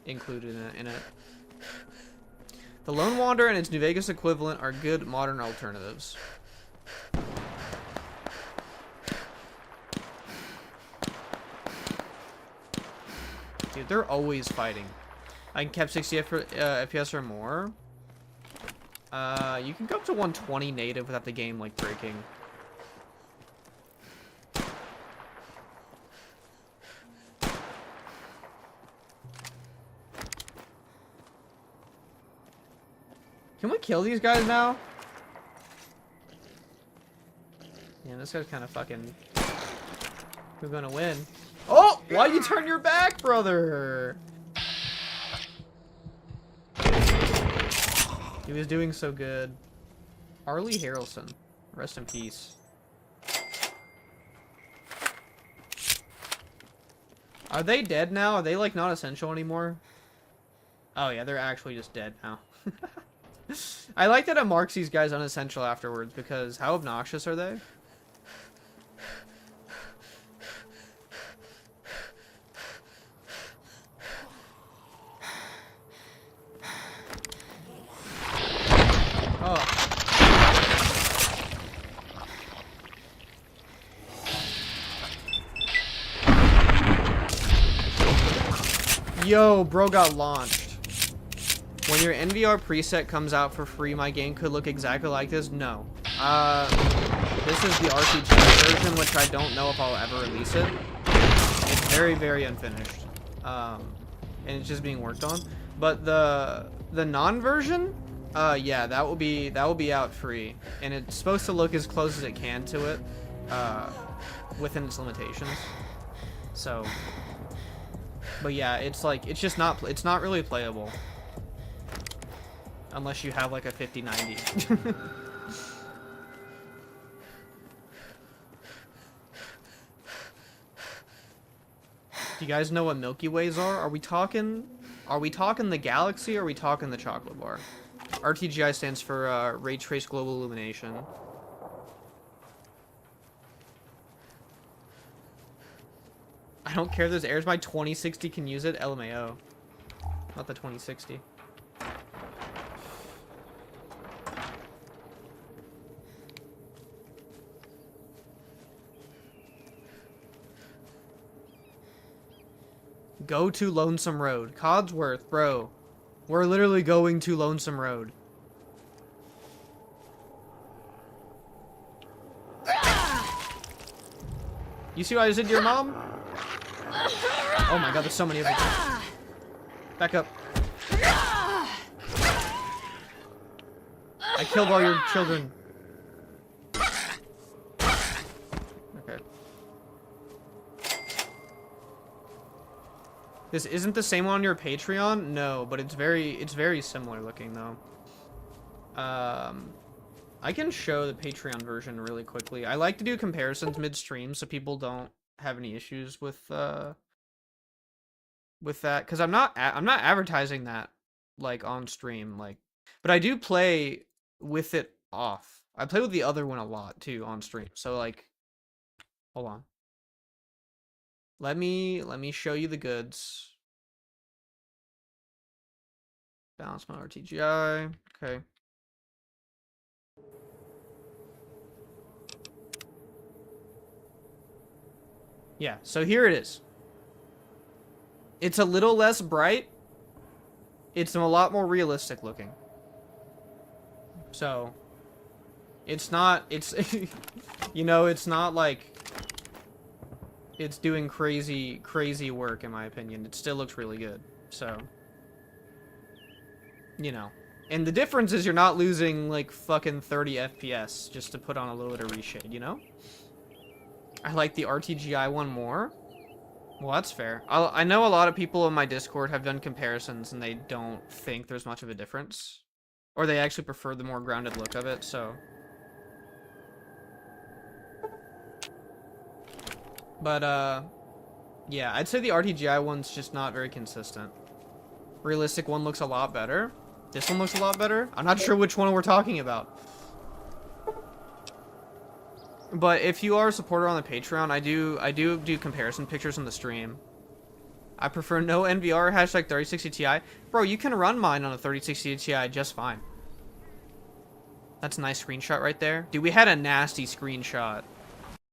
included in it. The Lone Wanderer and its New Vegas equivalent are good modern alternatives. Dude, they're always fighting. I can cap 60 FPS or more. You can go up to 120 native without the game like breaking. Can we kill these guys now? Yeah, this guy's kind of fucking... Who's gonna win? Oh! Why'd you turn your back, brother? He was doing so good. Harley Harrelson. Rest in peace. Are they dead now? Are they, like, not essential anymore? Oh, yeah, they're actually just dead now. I like that it marks these guys unessential afterwards, because how obnoxious are they? Oh. Yo, bro got launched. When your NVR preset comes out for free, my game could look exactly like this? No. This is the RPG version, which I don't know if I'll ever release it. It's very, very unfinished. And it's just being worked on. But the non-version, yeah, that will be out free. And it's supposed to look as close as it can to it, within its limitations. So, but yeah, it's like, it's not really playable. Unless you have like a 5090. Do you guys know what Milky Ways are? Are we talking the galaxy or are we talking the chocolate bar? RTGI stands for Ray Trace Global Illumination. I don't care if this airs, my 2060 can use it. LMAO. Not the 2060. Go to Lonesome Road. Codsworth, bro. We're literally going to Lonesome Road. You see what I just did to your mom? Oh my god, there's so many of them. Back up. I killed all your children. Okay. This isn't the same one on your Patreon? No, but it's very similar looking though. I can show the Patreon version really quickly. I like to do comparisons midstream so people don't have any issues with that, because I'm not advertising that like on stream, like, but I do play with it off. I play with the other one a lot too on stream. So like, hold on. Let me show you the goods. Balance mode RTGI. Okay. Yeah, so here it is. It's a little less bright. It's a lot more realistic looking. So, it's not, it's, you know, it's not like it's doing crazy work in my opinion. It still looks really good. So, you know. And the difference is you're not losing like fucking 30 FPS just to put on a little bit of reshade, you know? I like the RTGI one more. Well, that's fair. I know a lot of people in my Discord have done comparisons and they don't think there's much of a difference. Or they actually prefer the more grounded look of it, so. But, yeah, I'd say the RTGI one's just not very consistent. Realistic one looks a lot better. This one looks a lot better. I'm not sure which one we're talking about. But if you are a supporter on the Patreon, I do comparison pictures on the stream. I prefer no NVR, hashtag 3060 Ti. Bro, you can run mine on a 3060 Ti just fine. That's a nice screenshot right there. Dude, we had a nasty screenshot.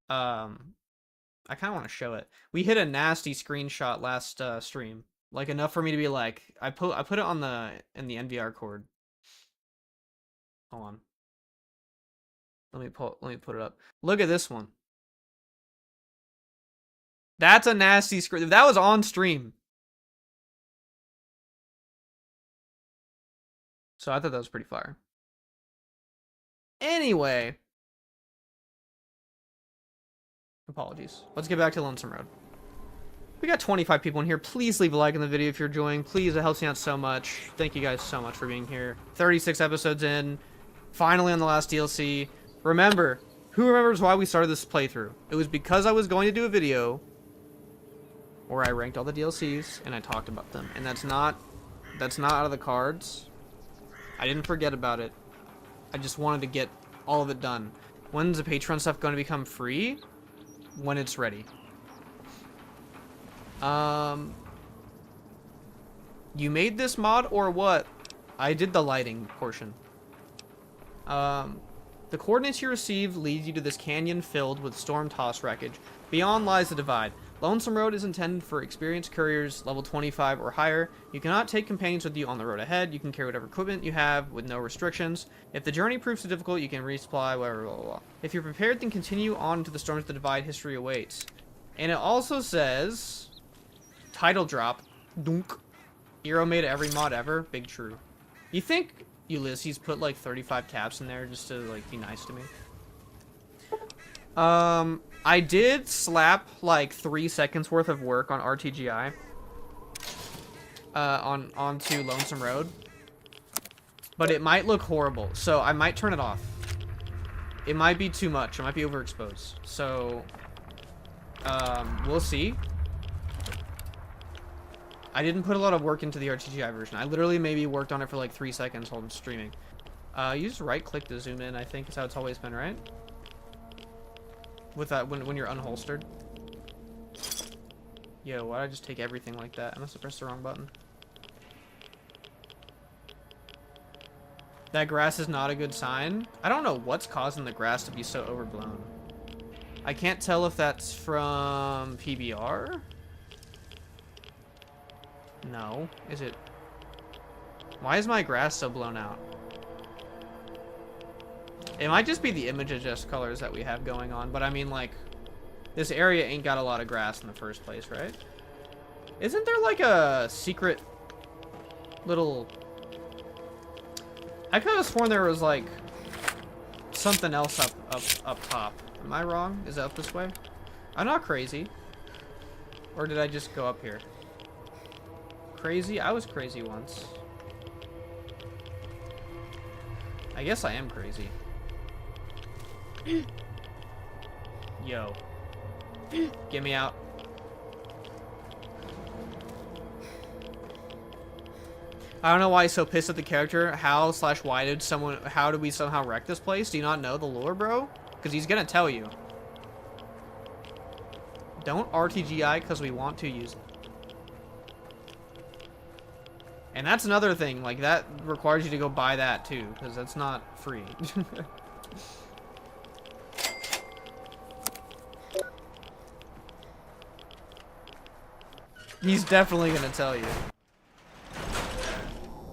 I kind of want to show it. We hit a nasty screenshot last stream. Like enough for me to be like, I put it on in the NVR cord. Hold on. Let me put it up. Look at this one. That's a nasty screen. That was on stream. So I thought that was pretty fire. Anyway. Apologies. Let's get back to Lonesome Road. We got 25 people in here. Please leave a like on the video if you're enjoying. Please, it helps me out so much. Thank you guys so much for being here. 36 episodes in. Finally on the last DLC. Remember, who remembers why we started this playthrough? It was because I was going to do a video where I ranked all the DLCs and I talked about them. And that's not out of the cards. I didn't forget about it. I just wanted to get all of it done. When's the Patreon stuff going to become free? When it's ready. You made this mod or what? I did the lighting portion. The coordinates you receive lead you to this canyon filled with storm-tossed wreckage. Beyond lies the divide. Lonesome Road is intended for experienced couriers, level 25 or higher. You cannot take companions with you on the road ahead. You can carry whatever equipment you have with no restrictions. If the journey proves too difficult, you can resupply, whatever, blah, blah, blah. If you're prepared, then continue on to the storms of the divide. History awaits. And it also says, title drop, dunk. Hero made every mod ever. Big true. You think Ulysses put like 35 caps in there just to like be nice to me? I did slap like 3 seconds worth of work on RTGI onto Lonesome Road, but it might look horrible, so I might turn it off. It might be too much. It might be overexposed. So we'll see. I didn't put a lot of work into the RTGI version. I literally maybe worked on it for like 3 seconds while I'm streaming. You just right click to zoom in, I think is how it's always been, right? With that, when you're unholstered. Yo, why'd I just take everything like that? I must have pressed the wrong button. That grass is not a good sign. I don't know what's causing the grass to be so overblown. I can't tell if that's from PBR. No. Is it? Why is my grass so blown out? It might just be the image adjust colors that we have going on, but I mean, like, this area ain't got a lot of grass in the first place, right? Isn't there like a secret little... I could have sworn there was like something else up top. Am I wrong? Is it up this way? I'm not crazy. Or did I just go up here? crazy? I was crazy once. I guess I am crazy. Yo. Get me out. I don't know why he's so pissed at the character. How / why did someone... How did we somehow wreck this place? Do you not know the lore, bro? Because he's gonna tell you. Don't RTGI because we want to use it. And that's another thing. Like, that requires you to go buy that, too. Because that's not free. He's definitely gonna tell you.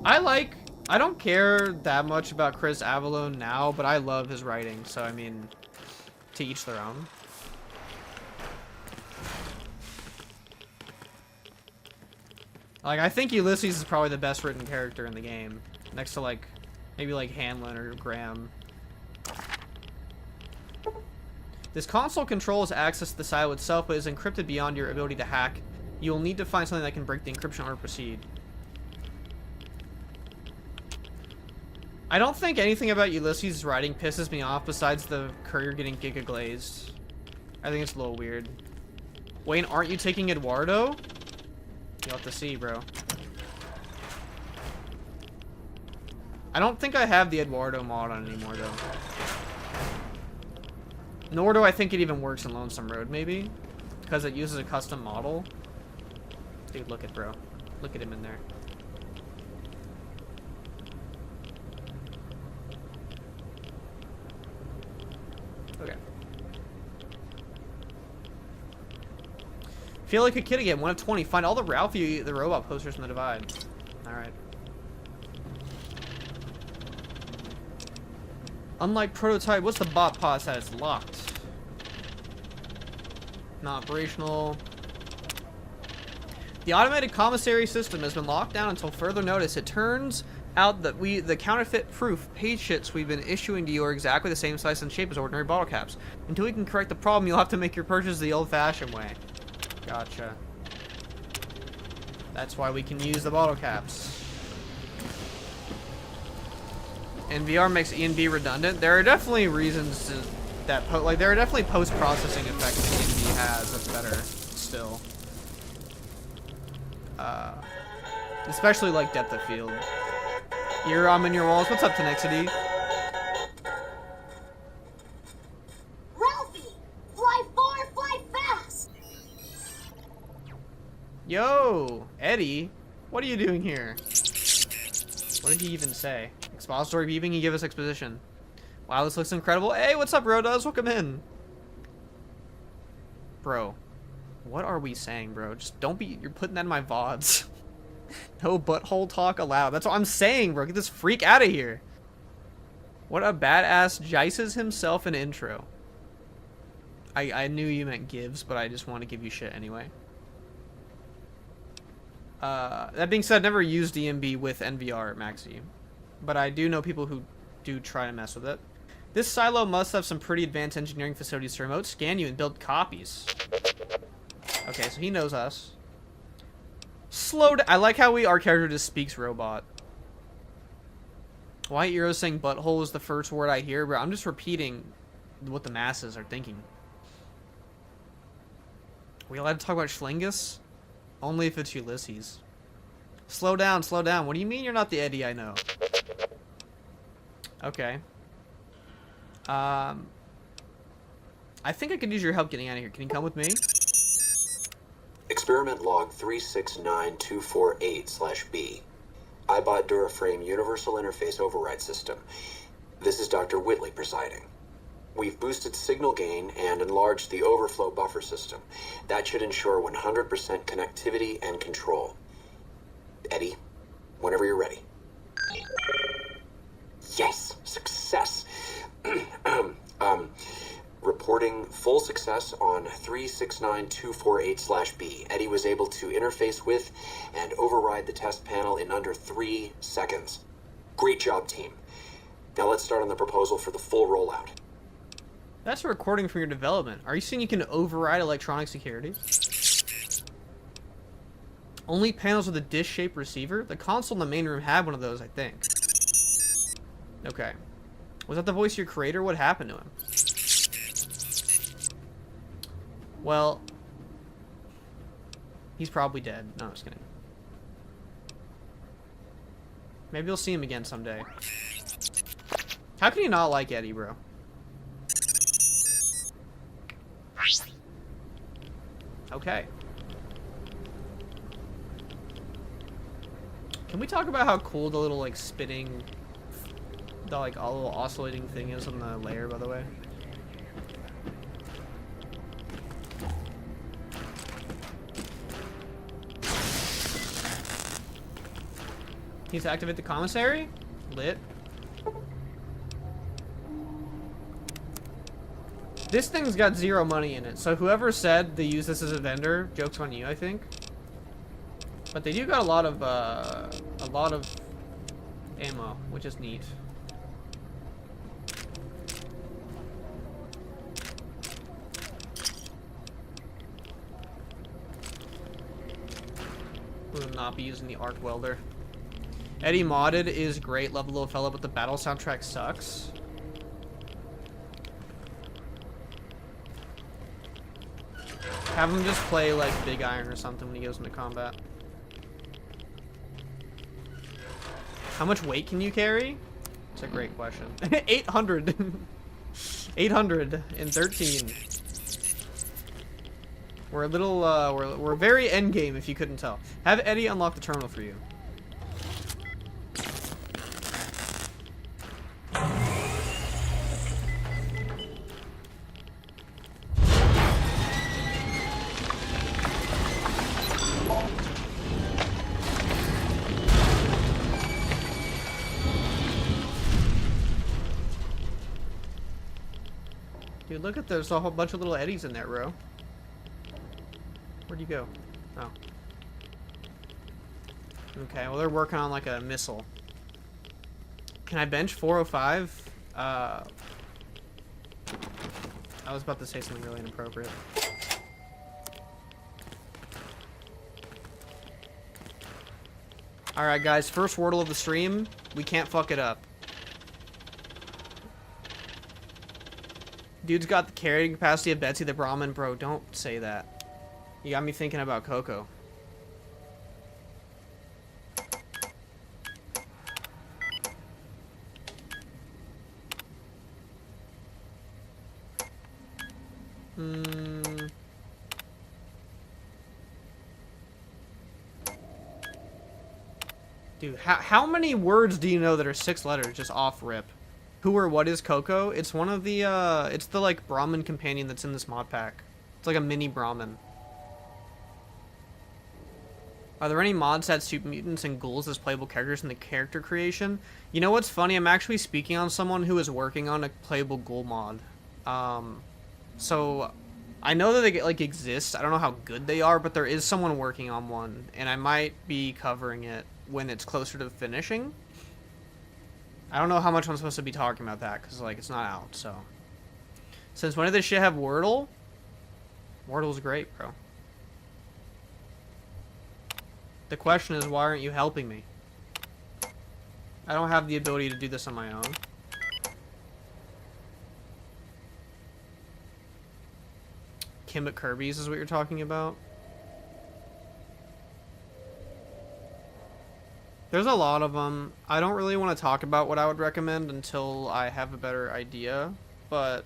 I don't care that much about Chris Avellone now, but I love his writing, so I mean, to each their own. Like, I think Ulysses is probably the best written character in the game, next to like, maybe like Hanlon or Graham. This console controls access to the silo itself, but is encrypted beyond your ability to hack. You will need to find something that can break the encryption or proceed. I don't think anything about Ulysses' writing pisses me off besides the courier getting giga glazed. I think it's a little weird. Wayne, aren't you taking Eduardo? You'll have to see, bro. I don't think I have the Eduardo mod on anymore, though. Nor do I think it even works in Lonesome Road, maybe? Because it uses a custom model. Dude, look at bro. Look at him in there. Okay. Feel like a kid again. 1 of 20. Find all the Ralphie the robot posters in the Divide. Alright. Unlike Prototype, what's the bot pod status? Locked. Not operational. The automated commissary system has been locked down until further notice. It turns out that the counterfeit proof page sheets we've been issuing to you are exactly the same size and shape as ordinary bottle caps. Until we can correct the problem, you'll have to make your purchase the old-fashioned way. Gotcha. That's why we can use the bottle caps. And VR makes E&B redundant. There are definitely reasons to that. Like, there are definitely post-processing effects that E&B has that's better still. Especially like depth of field. I'm in your walls. What's up, Tenexity? Ralphie, fly far, fly fast. Yo, Eddie, what are you doing here? What did he even say? Expository beeping. He give us exposition. Wow, this looks incredible. Hey, what's up, bro? Welcome in, bro. What are we saying, bro? Just don't be... You're putting that in my VODs. No butthole talk allowed. That's what I'm saying, bro. Get this freak out of here. What a badass jices himself in intro. I knew you meant gives, but I just want to give you shit anyway. That being said, never used DMB with NVR at Maxi. But I do know people who do try to mess with it. This silo must have some pretty advanced engineering facilities to remote scan you and build copies. Okay, so he knows us. Slow down. I like how our character just speaks robot. White Euro saying butthole is the first word I hear, bro. I'm just repeating what the masses are thinking. Are we allowed to talk about Schlingus? Only if it's Ulysses. Slow down, slow down. What do you mean you're not the Eddie I know? Okay. I think I could use your help getting out of here. Can you come with me? Experiment log 369248/B. iBot Duraframe Universal Interface Override System. This is Dr. Whitley presiding. We've boosted signal gain and enlarged the overflow buffer system. That should ensure 100% connectivity and control. Eddie, whenever you're ready. Yes, success. Reporting full success on 369248/B. Eddie was able to interface with and override the test panel in under 3 seconds. Great job, team. Now let's start on the proposal for the full rollout. That's a recording from your development. Are you saying you can override electronic security? Only panels with a dish-shaped receiver? The console in the main room had one of those, I think. Okay. Was that the voice of your creator? What happened to him? Well, he's probably dead. No, I'm just kidding. Maybe you'll see him again someday. How can you not like Eddie, bro? Okay. Can we talk about how cool the little, like, spinning, the, like, all little oscillating thing is on the layer, by the way? Need to activate the commissary? Lit. This thing's got 0 money in it, so whoever said they use this as a vendor, joke's on you, I think. But they do got a lot of ammo, which is neat. Will not be using the arc welder. Eddie modded is great, love the little fella, but the battle soundtrack sucks. Have him just play like Big Iron or something when he goes into combat. How much weight can you carry? It's a great question. 800. 813. We're a little, we're very endgame if you couldn't tell. Have Eddie unlock the terminal for you. Dude, look at there's a whole bunch of little Eddies in there, bro. Where'd you go? Oh. Okay, well they're working on like a missile. Can I bench 405? I was about to say something really inappropriate. Alright guys, first wordle of the stream. We can't fuck it up. Dude's got the carrying capacity of Betsy the Brahmin. Bro, don't say that. You got me thinking about Coco. Dude, how many words do you know that are 6 letters just off rip? Who or what is Coco? It's one of the, it's the, like, Brahmin companion that's in this mod pack. It's like a mini Brahmin. Are there any mods that super mutants and ghouls as playable characters in the character creation? You know what's funny? I'm actually speaking on someone who is working on a playable ghoul mod. So, I know that they, like, exist. I don't know how good they are, but there is someone working on one. And I might be covering it when it's closer to finishing. I don't know how much I'm supposed to be talking about that, because, like, it's not out, so. Since when did this shit have Wordle? Wordle's great, bro. The question is, why aren't you helping me? I don't have the ability to do this on my own. Kim at Kirby's is what you're talking about? There's a lot of them. I don't really want to talk about what I would recommend until I have a better idea, but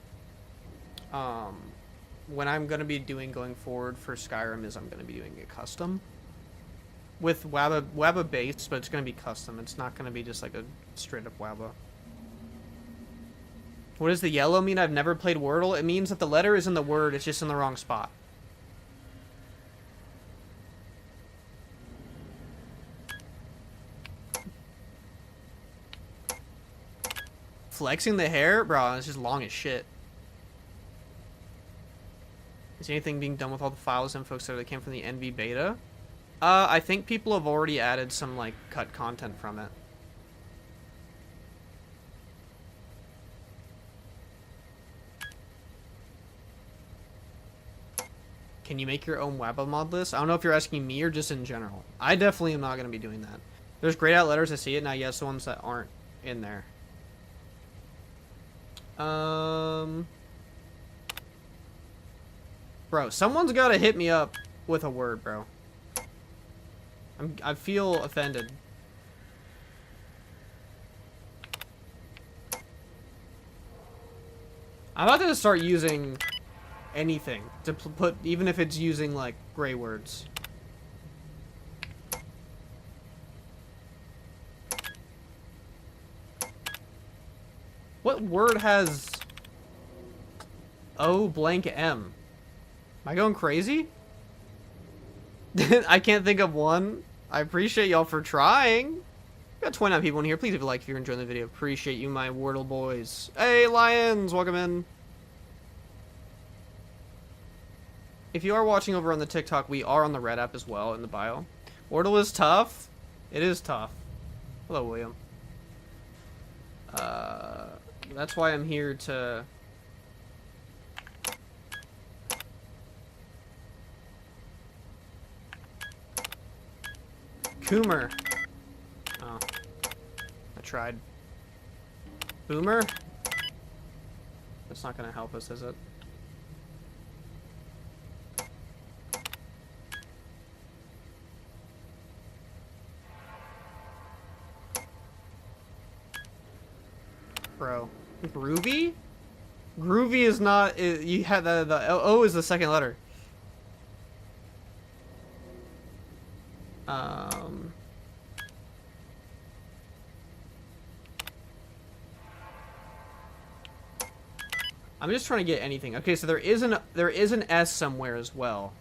when I'm going to be doing going forward for Skyrim is I'm going to be doing a custom with Wabba base, but it's going to be custom. It's not going to be just like a straight up Wabba. What does the yellow mean? I've never played Wordle. It means that the letter is in the word, it's just in the wrong spot. Flexing the hair? Bro, it's just long as shit. Is anything being done with all the files and folks that came from the NV beta? I think people have already added some, like, cut content from it. Can you make your own Wabba mod list? I don't know if you're asking me or just in general. I definitely am not going to be doing that. There's grayed out letters, I see it. Now, yes, the ones that aren't in there. Bro, someone's got to hit me up with a word, bro. I feel offended. I'm about to start using anything to put, even if it's using like gray words. What word has O blank M? Am I going crazy? I can't think of one. I appreciate y'all for trying. Got 29 people in here. Please leave a like if you're enjoying the video. Appreciate you, my Wordle boys. Hey, Lions! Welcome in. If you are watching over on the TikTok, we are on the Red app as well in the bio. Wordle is tough. It is tough. Hello, William. That's why I'm here to... Coomer. Oh. I tried. Boomer? That's not gonna help us, is it? Bro. Groovy? Groovy is not... You had the O is the second letter. I'm just trying to get anything. Okay, so there is an S somewhere as well.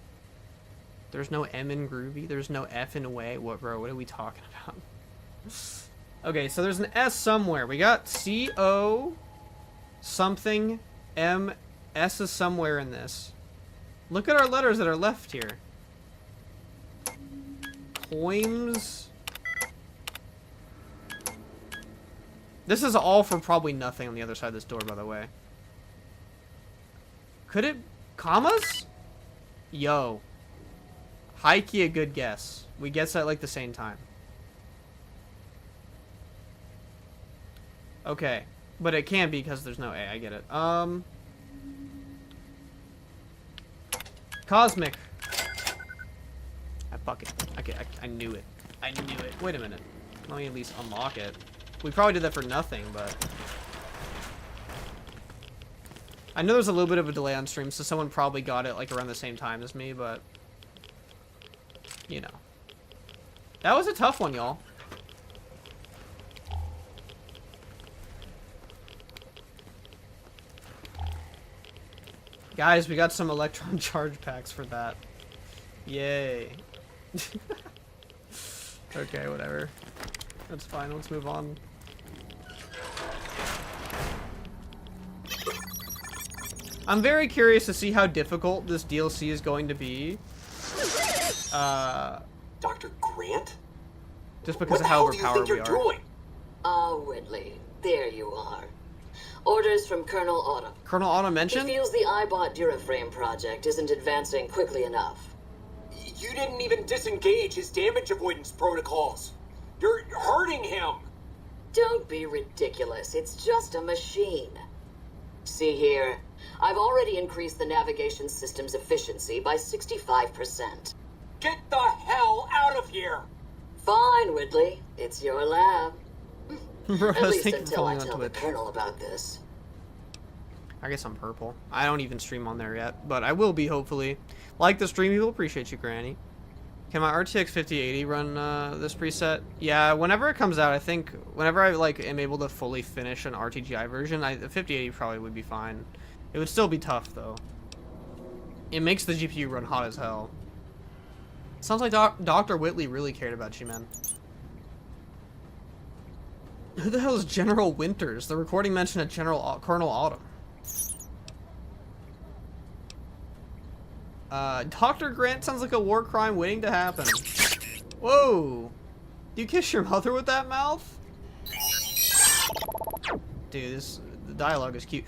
There's no M in groovy. There's no F in way. What, bro? What are we talking about? Okay, so there's an S somewhere. We got C-O something M. S is somewhere in this. Look at our letters that are left here. Poems. This is all for probably nothing on the other side of this door, by the way. Could it... Commas? Yo. High-key a good guess. We guess that like the same time. Okay. But it can't be because there's no A. I get it. Cosmic. I knew it. I knew it. Wait a minute. Let me at least unlock it. We probably did that for nothing, but... I know there's a little bit of a delay on stream, so someone probably got it like around the same time as me, but... You know. That was a tough one, y'all. Guys, we got some electron charge packs for that. Yay. Okay, whatever. That's fine, let's move on. I'm very curious to see how difficult this DLC is going to be. Dr. Grant? Just because of how overpowered we are. Doing? Ah, Whitley, there you are. Orders from Colonel Autumn. Colonel Autumn mentioned? He feels the iBot Duraframe project isn't advancing quickly enough. You didn't even disengage his damage avoidance protocols. You're hurting him. Don't be ridiculous. It's just a machine. See here. I've already increased the navigation system's efficiency by 65%. Get the hell out of here! Fine, Whitley. It's your lab. Bro, At least until I on tell the Twitch. Colonel about this. I guess I'm purple. I don't even stream on there yet, but I will be, hopefully. Like the stream, people appreciate you, Granny. Can my RTX 5080 run this preset? Yeah, whenever it comes out, I think whenever I am able to fully finish an RTGI version, the 5080 probably would be fine. It would still be tough though. It makes the GPU run hot as hell. Sounds like Dr. Whitley really cared about you, man. Who the hell is General Winters? The recording mentioned a Colonel Autumn. Dr. Grant sounds like a war crime waiting to happen. Whoa! Do you kiss your mother with that mouth? Dude, the dialogue is cute.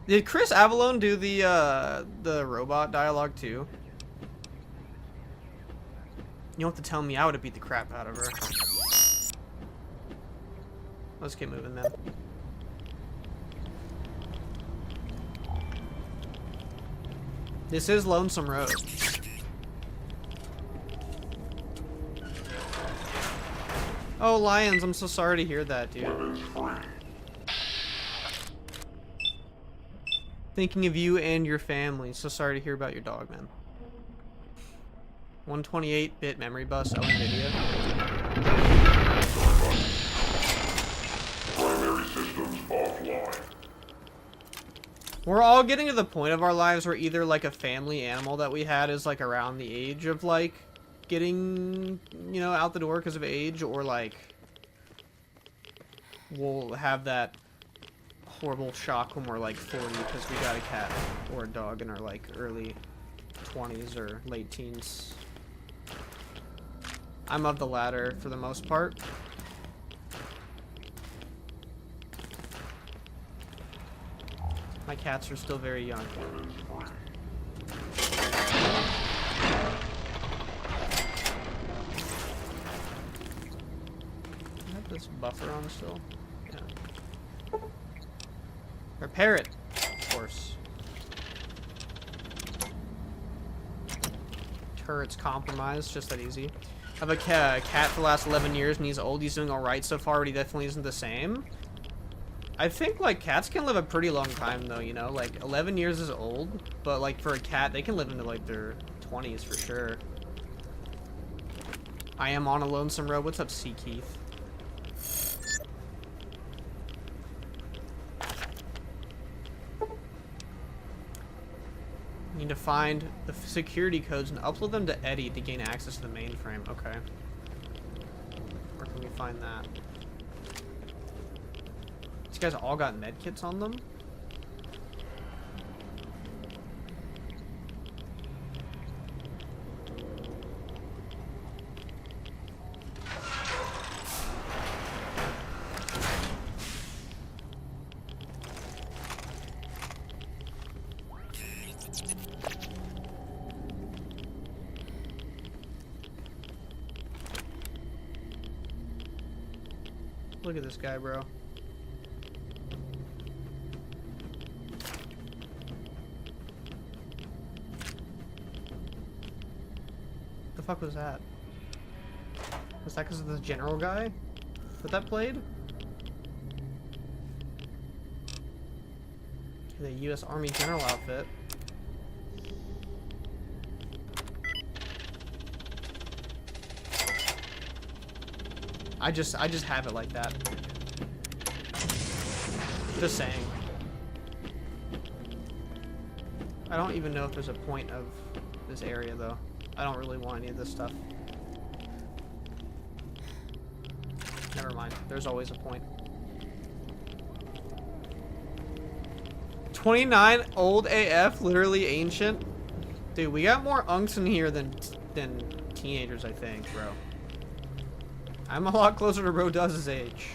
Did Chris Avalone do the robot dialogue too? You don't have to tell me I would have beat the crap out of her. Let's get moving then. This is Lonesome Road. Oh, Lions, I'm so sorry to hear that, dude. Thinking of you and your family. So sorry to hear about your dog, man. 128-bit memory bus, NVIDIA. Primary systems offline. We're all getting to the point of our lives where either like a family animal that we had is like around the age of like getting, you know, out the door because of age, or like we'll have that horrible shock when we're like 40 because we got a cat or a dog in our like early 20s or late teens. I'm of the latter for the most part. My cats are still very young. I have this buffer on still. Yeah. Repair it, of course. Turret's compromised, just that easy. I have a cat for the last 11 years and he's old. He's doing alright so far, but he definitely isn't the same. I think, like, cats can live a pretty long time, though, you know? Like, 11 years is old, but, like, for a cat, they can live into, like, their 20s for sure. I am on a lonesome road. What's up, C. Keith? Need to find the security codes and upload them to Eddie to gain access to the mainframe. Okay. Where can we find that? These guys all got medkits on them? Look at this guy, bro. The fuck was that? Was that because of the general guy that played? The U.S. Army general outfit. I just have it like that. Just saying. I don't even know if there's a point of this area though. I don't really want any of this stuff. Never mind. There's always a point. 29, old AF, literally ancient. Dude, we got more unks in here than teenagers, I think, bro. I'm a lot closer to Bro Does' age.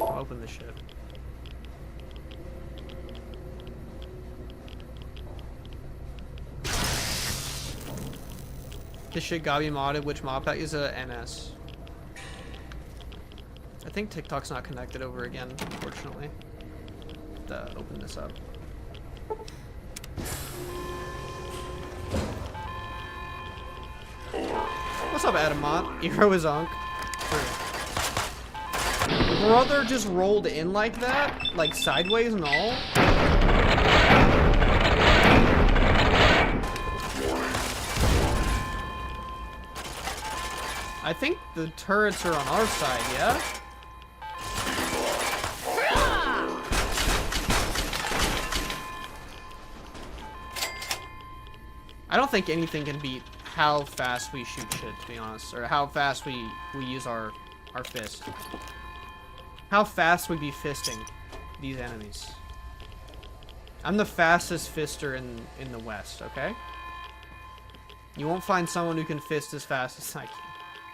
I'll open this shit. This shit gotta be modded. Which mod pack is a NS? I think TikTok's not connected over again, unfortunately. Open this up. What's up, Adamant? Hero is Unk. Brother just rolled in like that? Like sideways and all? I think the turrets are on our side, yeah? I don't think anything can beat how fast we shoot shit, to be honest, or how fast we use our fist. How fast we be fisting these enemies. I'm the fastest fister in the West, okay? You won't find someone who can fist as fast as I can.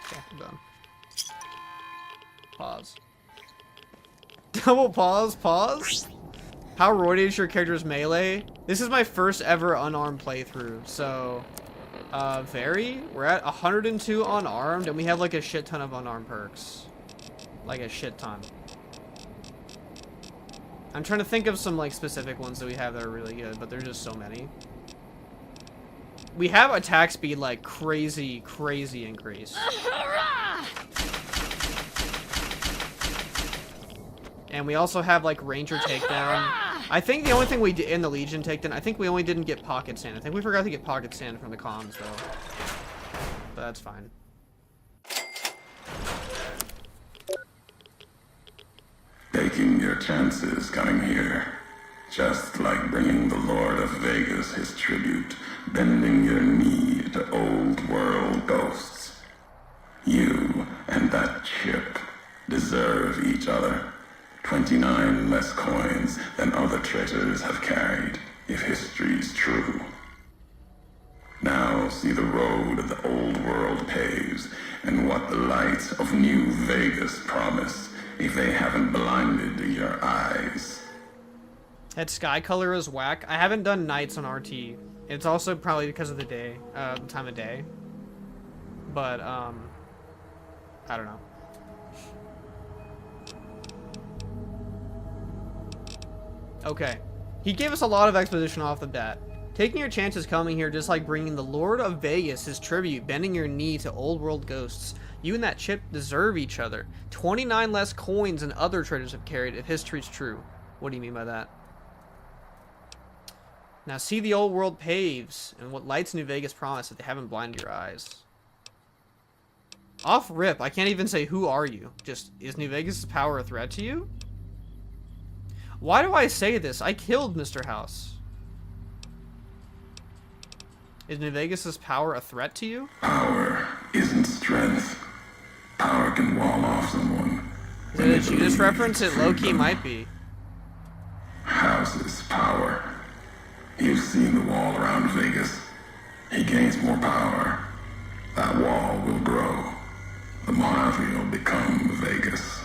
Okay, I'm done. Pause. Double pause, pause? How roided is your character's melee? This is my first ever unarmed playthrough, so very. We're at 102 unarmed, and we have like a shit ton of unarmed perks, like a shit ton. I'm trying to think of some like specific ones that we have that are really good, but there's just so many. We have attack speed like crazy increase. And we also have like Ranger takedown. I think the only thing we did in the Legion takedown, I think we only didn't get pocket sand. I think we forgot to get pocket sand from the comms though. But that's fine. Taking your chances coming here. Just like bringing the Lord of Vegas his tribute, bending your knee to old world ghosts. You and that chip deserve each other. 29 less coins than other traitors have carried, if history's true. Now see the road the old world paves, and what the lights of New Vegas promise, if they haven't blinded your eyes. That sky color is whack. I haven't done nights on RT. It's also probably because of the day, the time of day. But, I don't know. Okay. He gave us a lot of exposition off the bat. Taking your chances coming here just like bringing the Lord of Vegas his tribute, bending your knee to old world ghosts. You and that chip deserve each other. 29 less coins than other traders have carried if history's true. What do you mean by that? Now see the old world paves and what lights New Vegas promise if they haven't blinded your eyes. Off rip, I can't even say who are you. Just, is New Vegas' power a threat to you? Why do I say this? I killed Mr. House. Is New Vegas' power a threat to you? Power isn't strength. Power can wall off someone. Is it a Judas reference? It low-key might be. House's power. You've seen the wall around Vegas. He gains more power. That wall will grow. The Mafia will become Vegas.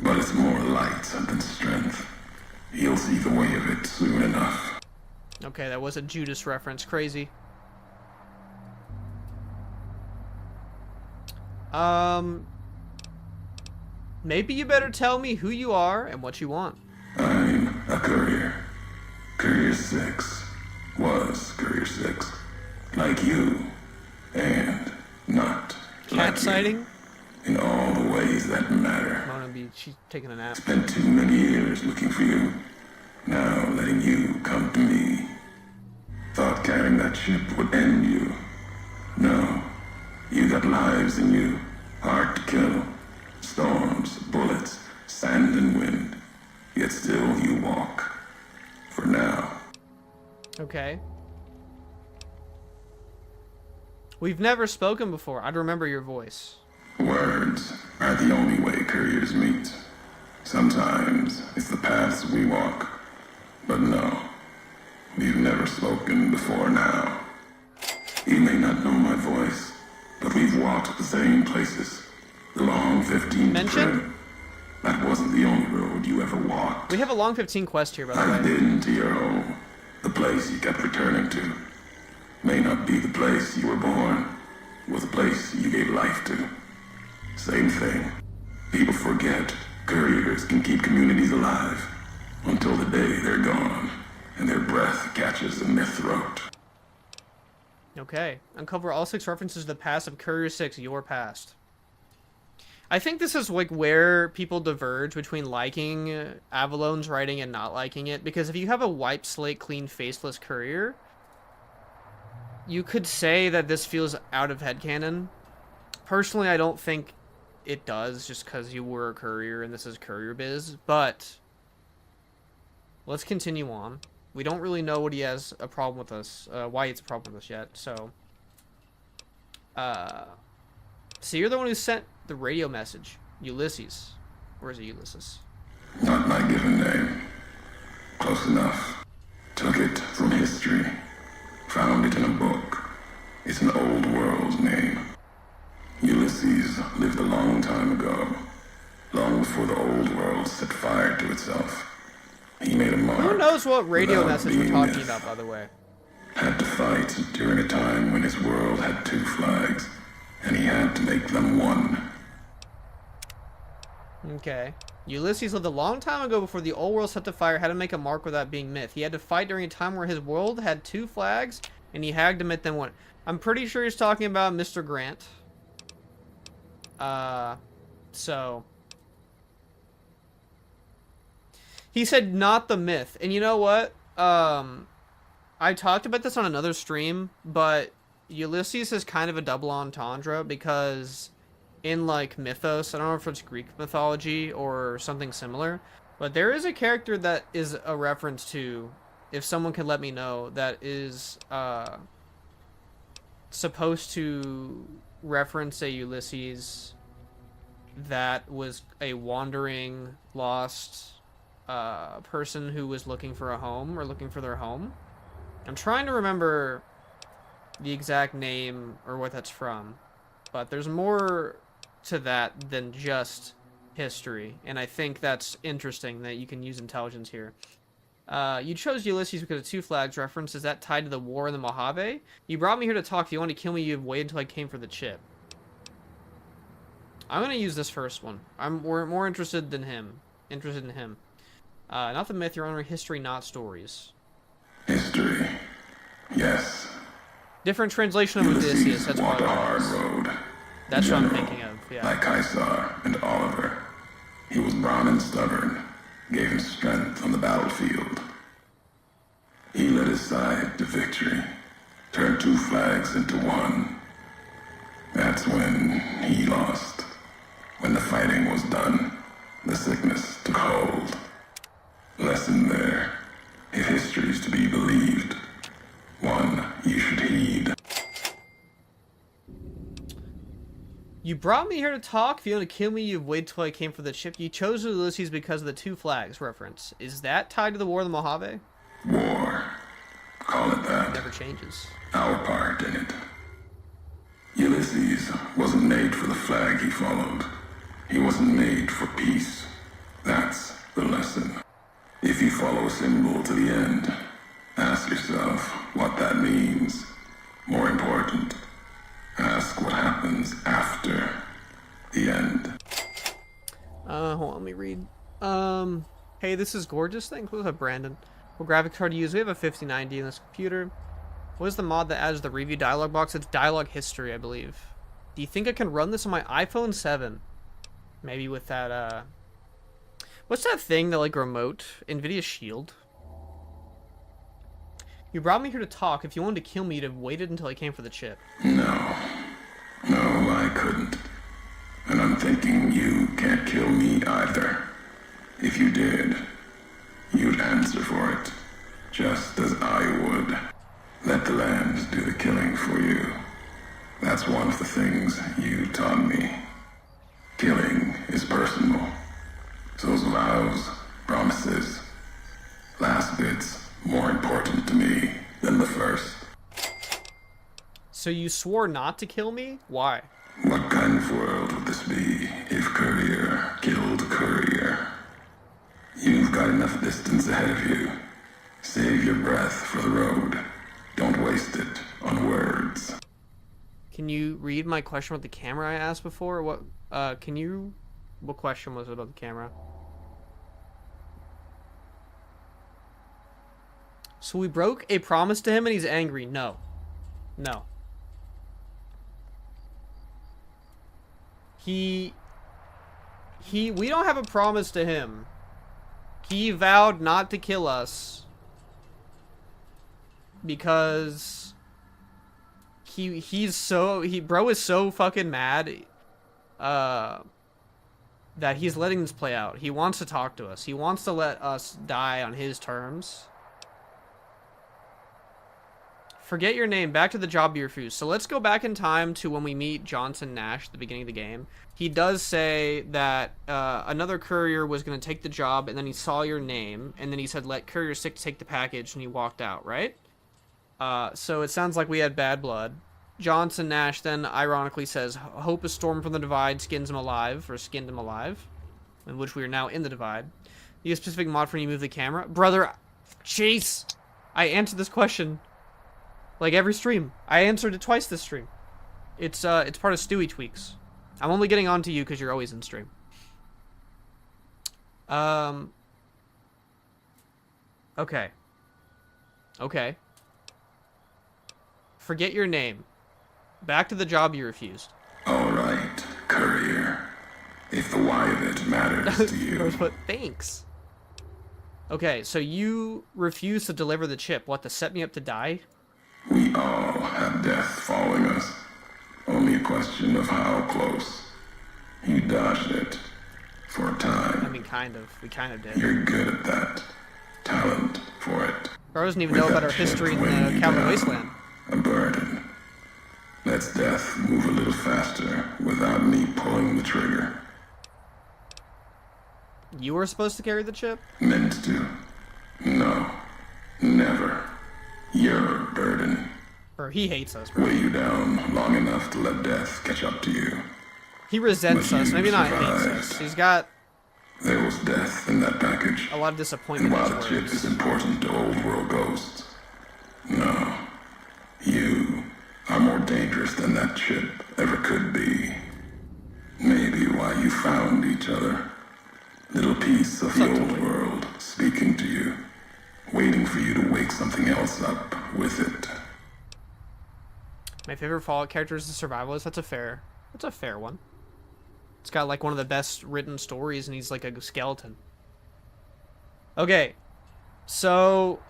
But it's more light than strength. You'll see the way of it soon enough. Okay, that was a Judas reference. Crazy. Maybe you better tell me who you are and what you want. I'm a courier. Courier 6 was Courier 6. Like you. And not Cat like sighting? You. In all the ways that matter. Mona B, she's taking a nap. Spent too many years looking for you. Now letting you come to me. Thought carrying that ship would end you. No. You got lives in you. Hard to kill. Storms, bullets, sand and wind. Yet still you walk. For now. Okay. We've never spoken before. I'd remember your voice. Words are the only way couriers meet. Sometimes it's the paths we walk. But no, we've never spoken before now. You may not know my voice, but we've walked the same places. The long 15 trip. That wasn't the only road you ever walked. We have a long 15 quest here, by the way. I've been to your home, the place you kept returning to. May not be the place you were born, was the place you gave life to. Same thing. People forget couriers can keep communities alive until the day they're gone and their breath catches in their throat. Okay. Uncover all 6 references to the past of Courier 6, your past. I think this is like where people diverge between liking Avalon's writing and not liking it, because if you have a wipe slate clean faceless courier, you could say that this feels out of headcanon. Personally, I don't think it does, just because you were a courier and this is courier biz, but let's continue on. We don't really know what he has a problem with us, why it's a problem with us yet, so you're the one who sent the radio message, Ulysses. Or is it Ulysses? Not my given name. Close enough. Took it from history. Found it in a book. It's an old world name. Ulysses lived a long time ago. Long before the old world set fire to itself. He made a mark. Who knows what radio without message we're being talking missed. about, by the way? Had to fight during a time when his world had 2 flags, and he had to make them one. Okay. Ulysses lived a long time ago before the old world set to fire, had to make a mark without being myth. He had to fight during a time where his world had 2 flags, and he had to make them one. I'm pretty sure he's talking about Mr. Grant. So... He said not the myth. And you know what? I talked about this on another stream, but Ulysses is kind of a double entendre because in, like, mythos, I don't know if it's Greek mythology or something similar, but there is a character that is a reference to, if someone could let me know, that is supposed to reference a Ulysses that was a wandering, lost person who was looking for a home or looking for their home. I'm trying to remember the exact name or what that's from, but there's more to that than just history, and I think that's interesting that you can use intelligence here. You chose Ulysses because of 2 flags reference. Is that tied to the war in the Mojave? You brought me here to talk. If you want to kill me, you'd wait until I came for the chip. I'm gonna use this first one. We're more interested than him. Interested in him. Not the myth, your own history, not stories. History. Yes. Different translation of Odysseus. That's walked what a hard it was. road. That's what I'm General, thinking of. Yeah. Like Caesar and Oliver. He was brown and stubborn, gave him strength on the battlefield. He led his side to victory, turned 2 flags into one. That's when he lost. When the fighting was done, the sickness took hold. Lesson there. If history's to be believed, one you should heed. You brought me here to talk. If you want to kill me, you've waited till I came for the chip. You chose Ulysses because of the 2 flags reference. Is that tied to the War of the Mojave? War. Call it that. It never changes. Our part in it. Ulysses wasn't made for the flag he followed. He wasn't made for peace. That's the lesson. If you follow a symbol to the end, ask yourself what that means. More important, ask what happens after the end. Hold on, let me read. Hey, this is gorgeous. Thanks. What's up, Brandon? What graphics card do you use? We have a 5090 in this computer. What is the mod that adds the review dialog box? It's dialogue history, I believe. Do you think I can run this on my iPhone 7? Maybe with that, what's that thing that, like, remote? NVIDIA Shield? You brought me here to talk. If you wanted to kill me, you'd have waited until I came for the chip. No, I couldn't. And I'm thinking you can't kill me either. If you did, you'd answer for it, just as I would. Let the land do the killing for you. That's one of the things you taught me. Killing is personal. So's vows, promises. Last bit's more important to me than the first. So you swore not to kill me? Why? What kind of world would this be if courier killed courier? You've got enough distance ahead of you. Save your breath for the road. Don't waste it on words. Can you read my question about the camera I asked before? What question was it about the camera? So we broke a promise to him and he's angry. No. We don't have a promise to him. He vowed not to kill us because bro is so fucking mad that he's letting this play out. He wants to talk to us. He wants to let us die on his terms. Forget your name. Back to the job you refused. So let's go back in time to when we meet Johnson Nash at the beginning of the game. He does say that another courier was going to take the job, and then he saw your name, and then he said, let Courier 6 take the package, and he walked out, right? So it sounds like we had bad blood. Johnson Nash then ironically says, hope a storm from the divide skinned him alive, in which we are now in the divide. Use a specific mod for when you move the camera. Brother, Chase, I answered this question like every stream. I answered it twice this stream. It's part of Stewie Tweaks. I'm only getting on to you because you're always in stream. Okay. Okay. Forget your name. Back to the job you refused. All right, courier. If the why of it matters to you. Thanks. Okay, so you refuse to deliver the chip. What, to set me up to die? We all have death following us. Only a question of how close. You dodged it. For a time. I mean, kind of. We kind of did. You're good at that. Talent for it. Bro doesn't even know about our history in the Calvin Wasteland. A burden. Let's death move a little faster without me pulling the trigger. You were supposed to carry the chip? Meant to. No. Never. You're a burden. Bro, he hates us, bro. Weigh you down long enough to let death catch up to you. He resents us. Maybe not hates us. He's got... There was death in that package. A lot of disappointment. And while the chip is important to old world ghosts, no. You are more dangerous than that chip ever could be. Maybe why you found each other. Little piece of the old world speaking to you, waiting for you to wake something else up with it. My favorite Fallout character is the Survivalist. That's a fair one. It's got like one of the best written stories, and he's like a skeleton. Okay, so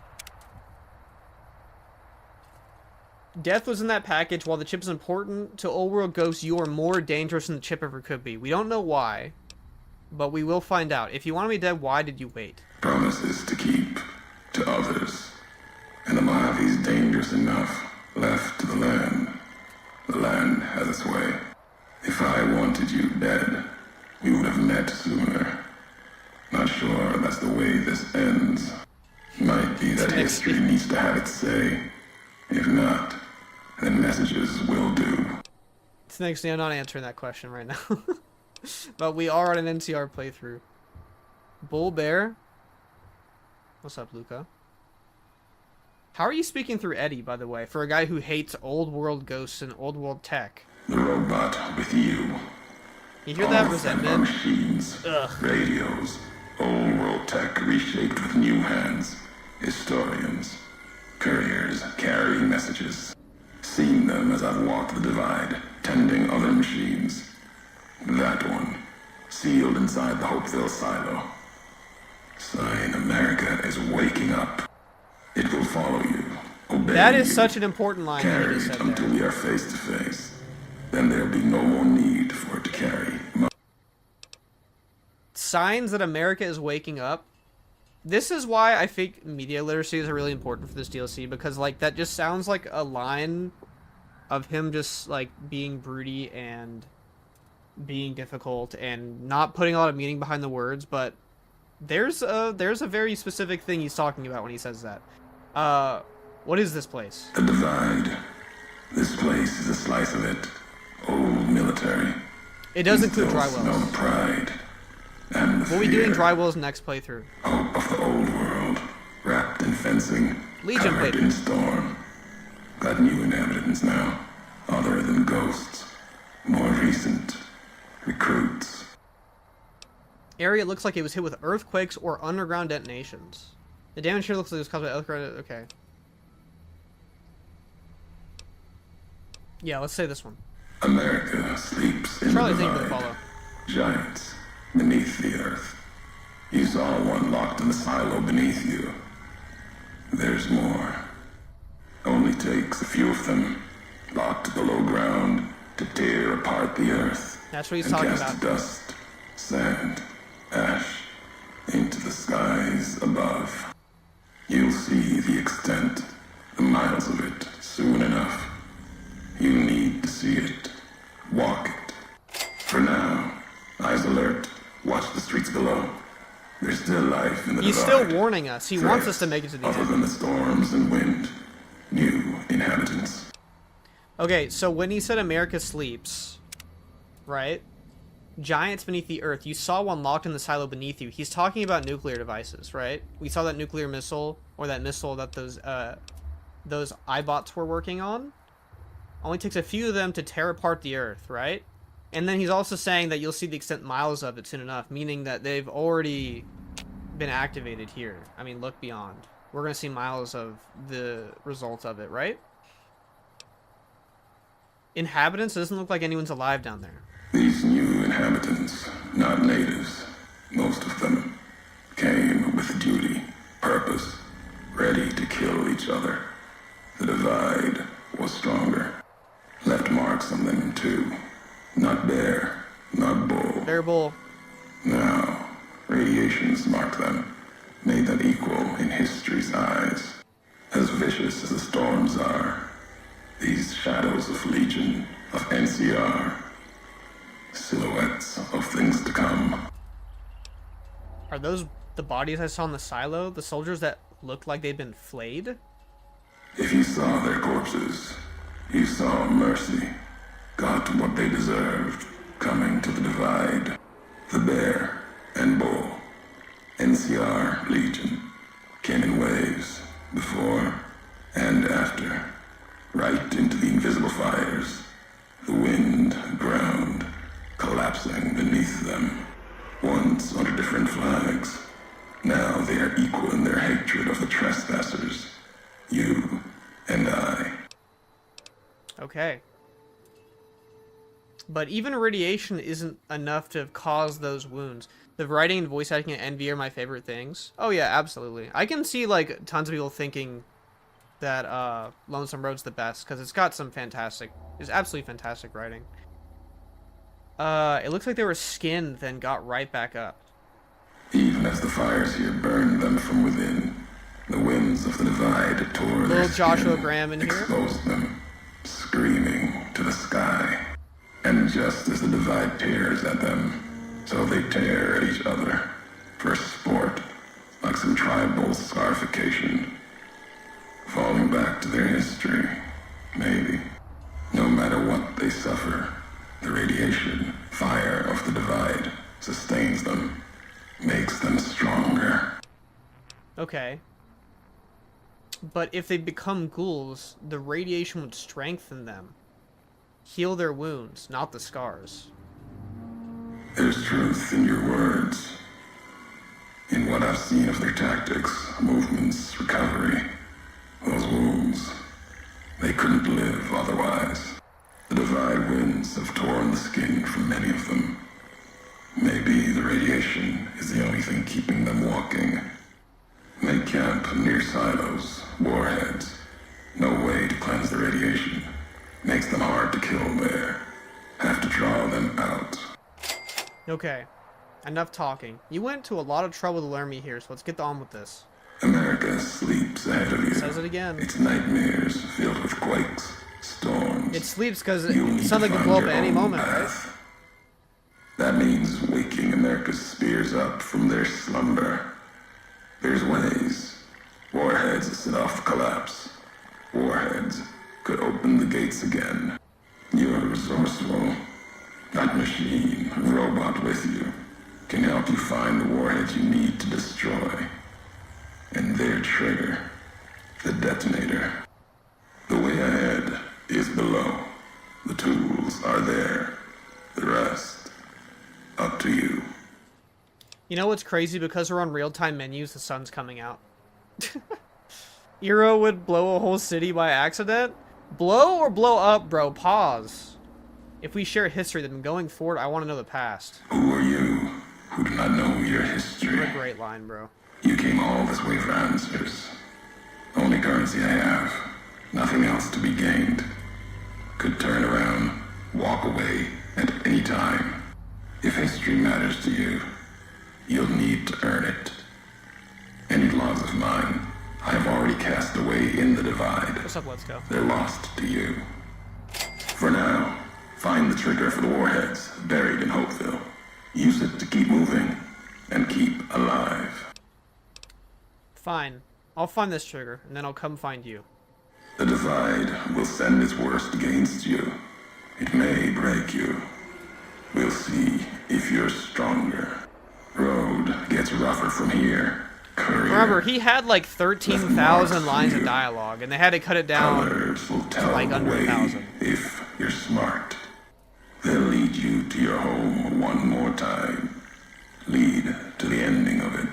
death was in that package. While the chip is important to old world ghosts, you are more dangerous than the chip ever could be. We don't know why, but we will find out. If you want to be dead, why did you wait? Promises to keep to others, and alive he's dangerous enough. Left to the land. The land has its way. If I wanted you dead, we would have met sooner. Not sure that's the way this ends. Might be that history needs to have its say. If not, then messages will do. It's next thing, I'm not answering that question right now. But we are on an NCR playthrough. Bull Bear. What's up, Luca? How are you speaking through Eddie, by the way, for a guy who hates old world ghosts and old world tech? The robot with you. You hear that resentment? Machines, radios, old world tech reshaped with new hands. Historians, couriers carrying messages. Seen them as I've walked the divide, tending other machines. That one, sealed inside the Hopeville silo. Sign America is waking up. It will follow you. Obey that is you. such an important line. Carry it until we are face to face. Then there'll be no more need for it to carry. Signs that America is waking up. This is why I think media literacy is really important for this DLC, because like that just sounds like a line of him just like being broody and being difficult and not putting a lot of meaning behind the words, but there's a very specific thing he's talking about when he says that. What is this place? The Divide. This place is a slice of it. Old military. It does include dry wells. No pride. And we'll be doing dry wells next playthrough. Hope of the old world. Wrapped in fencing. Legion covered in storm. Got new inhabitants now. Other than ghosts. More recent. Recruits. Area looks like it was hit with earthquakes or underground detonations. The damage here looks like it was caused by earthquake. Okay. Yeah, let's say this one. America sleeps in Charlie, the thank you for the divide. follow. Giants beneath the earth. You saw one locked in the silo beneath you. There's more. Only takes a few of them, locked below ground, to tear apart the earth. That's what he's and talking cast about. Dust, sand, ash, into the skies above. You'll see the extent, the miles of it, soon enough. You need to see it. Walk it. For now, eyes alert. Watch the streets below. There's still life in the He's divide. still warning us. He wants us to make it to the Other end. than the storms and wind. New inhabitants. Okay, so when he said America sleeps, right? giants beneath the earth. You saw one locked in the silo beneath you. He's talking about nuclear devices, right? We saw that nuclear missile, or that missile that those iBots were working on. Only takes a few of them to tear apart the earth, right? And then he's also saying that you'll see the extent miles of it soon enough, meaning that they've already been activated here. I mean, look beyond. We're going to see miles of the results of it, right? Inhabitants? It doesn't look like anyone's alive down there. These new inhabitants, not natives, most of them, came with duty, purpose, ready to kill each other. The divide was stronger. Left marks on them too. Not bear, not bull. Bear bull. Now, radiations marked them, made them equal in history's eyes. As vicious as the storms are, these shadows of Legion, of NCR, silhouettes of things to come. Are those the bodies I saw in the silo? The soldiers that looked like they'd been flayed? If you saw their corpses, you saw mercy, got what they deserved, coming to the divide. The bear and bull, NCR Legion, came in waves, before and after, right into the invisible fires, the wind, ground, collapsing beneath them. Once under different flags, now they are equal in their hatred of the trespassers. You and I. Okay. But even radiation isn't enough to have caused those wounds. The writing and voice acting at NV are my favorite things. Oh yeah, absolutely. I can see like tons of people thinking that Lonesome Road's the best because it's got some fantastic, it's absolutely fantastic writing. It looks like they were skinned, then got right back up. Even as the fires here burned them from within, the winds of the divide tore their Little Joshua skin, Graham in here. exposed them, screaming to the sky. And just as the divide tears at them, so they tear at each other, for sport, like some tribal scarification. Falling back to their history, maybe. No matter what they suffer, the radiation, fire of the divide sustains them, makes them stronger. Okay. But if they become ghouls, the radiation would strengthen them. Heal their wounds, not the scars. There's truth in your words. In what I've seen of their tactics, movements, recovery. Those wounds, they couldn't live otherwise. The divide winds have torn the skin from many of them. Maybe the radiation is the only thing keeping them walking. They camp near silos, warheads. No way to cleanse the radiation. Makes them hard to kill there. Have to draw them out. Okay. Enough talking. You went to a lot of trouble to learn me here, so let's get on with this. America sleeps ahead of you. Says it again. Its nightmares filled with quakes, storms. It sleeps because something can blow up at any moment, right? That means waking America's spears up from their slumber. There's ways. Warheads set off collapse. Warheads could open the gates again. You're resourceful. That machine, robot with you, can help you find the warheads you need to destroy. And their trigger, the detonator. The way ahead is below. The tools are there. The rest, up to you. You know what's crazy? Because we're on real-time menus, the sun's coming out. Eero would blow a whole city by accident? Blow or blow up, bro? Pause. If we share history, then going forward, I want to know the past. Who are you who do not know your history? What a great line, bro. You came all this way for answers. Only currency I have. Nothing else to be gained. Could turn around, walk away at any time. If history matters to you, you'll need to earn it. Any laws of mine, I have already cast away in the divide. What's up, let's go. They're lost to you. For now, find the trigger for the warheads buried in Hopeville. Use it to keep moving and keep alive. Fine. I'll find this trigger, and then I'll come find you. The divide will send its worst against you. It may break you. We'll see. if you're stronger. Road gets rougher from here. Courier. Remember, he had like 13,000 lines of dialogue, and they had to cut it down to like under 1,000. If you're smart, they'll lead you to your home one more time. Lead to the ending of it.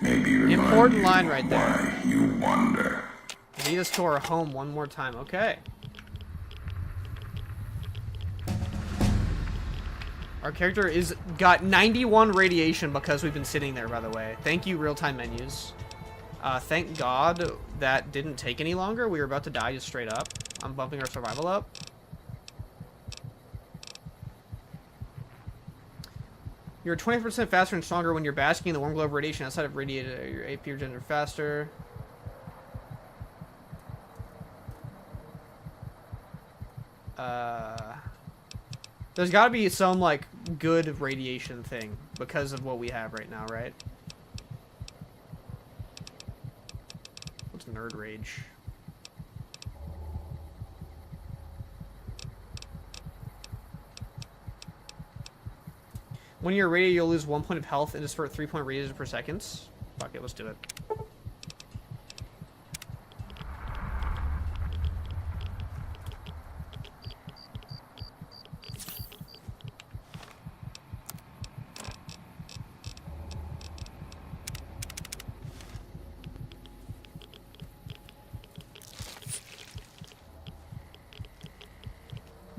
Maybe remind Important you line right there. why you wander. Lead us to our home one more time. Okay. Our character got 91 radiation because we've been sitting there, by the way. Thank you, real-time menus. Thank God that didn't take any longer. We were about to die just straight up. I'm bumping our survival up. You're 20% faster and stronger when you're basking in the warm glow of radiation outside of radiated. Your AP regenerates faster. There's got to be some, like, good radiation thing because of what we have right now, right? What's nerd rage? When you're radiated, you'll lose 1 point of health and just for 3-point radiation per second. Fuck it, let's do it.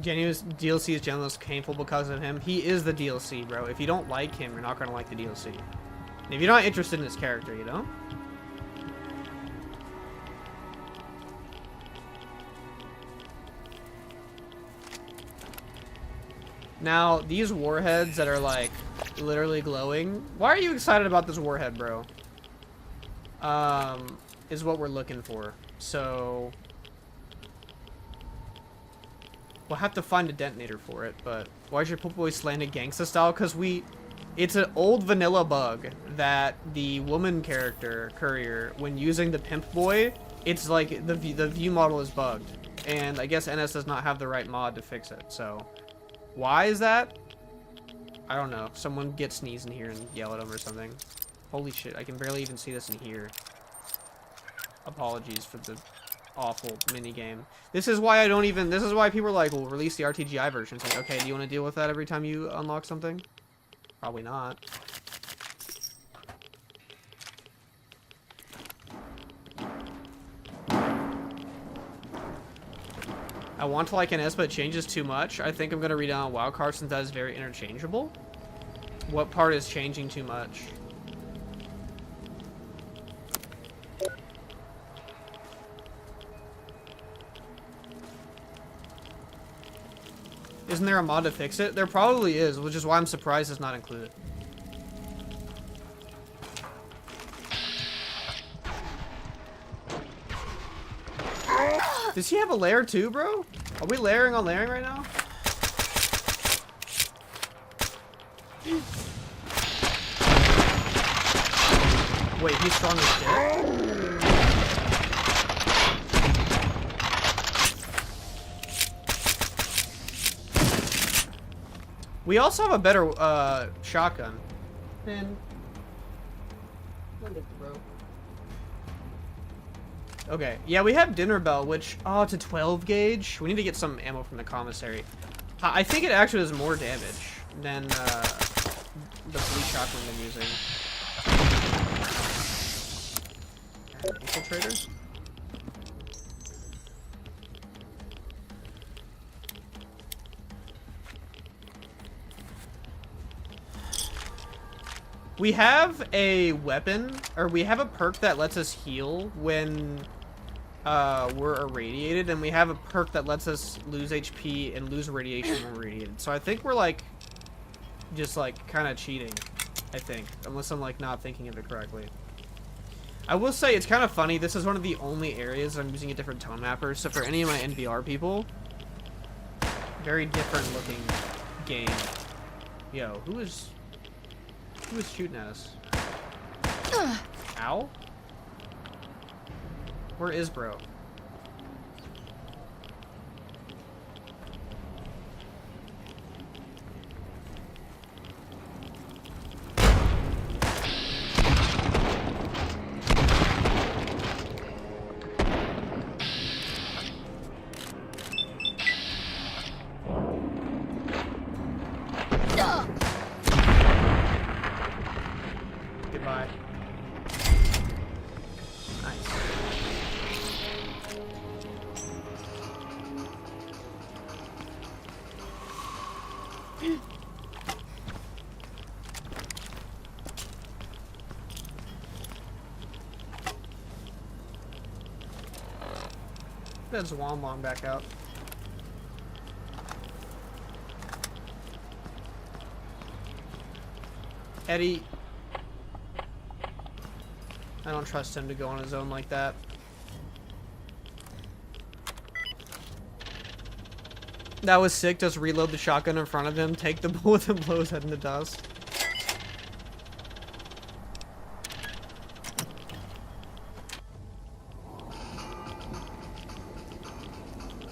Genuine's DLC is generally most painful because of him. He is the DLC, bro. If you don't like him, you're not going to like the DLC. And if you're not interested in his character, you know? Now, these warheads that are, like, literally glowing. Why are you excited about this warhead, bro? Is what we're looking for. So... we'll have to find a detonator for it, but why is your Pop Boy slanted gangsta style? Because it's an old vanilla bug that the woman character, Courier, when using the Pimp Boy, it's like the view model is bugged. And I guess NS does not have the right mod to fix it, so... why is that? I don't know. Someone get sneeze in here and yell at him or something. Holy shit, I can barely even see this in here. Apologies for the awful minigame. This is why I don't even... this is why people are like, well, release the RTGI version. It's like, okay, do you want to deal with that every time you unlock something? Probably not. I want to like NS, but it changes too much. I think I'm going to read on Wildcard since that is very interchangeable. What part is changing too much? Isn't there a mod to fix it? There probably is, which is why I'm surprised it's not included. Does he have a lair too, bro? Are we layering on layering right now? Wait, he's strong as shit? We also have a better shotgun. Man. Okay, yeah, we have Dinner Bell, which, oh, it's a 12 gauge. We need to get some ammo from the commissary. I think it actually does more damage than the police shotgun I'm using. Infiltrator? We have a weapon, or we have a perk that lets us heal when we're irradiated, and we have a perk that lets us lose HP and lose radiation when we're radiated. So I think we're like, just like kind of cheating, I think, unless I'm like not thinking of it correctly. I will say it's kind of funny. This is one of the only areas I'm using a different tone mapper. So for any of my NVR people, very different looking game. Yo, who is shooting at us? Ow? Where is bro? that Zwamlong back out. Eddie. I don't trust him to go on his own like that. That was sick. Just reload the shotgun in front of him, take the bullet and blow his head into dust.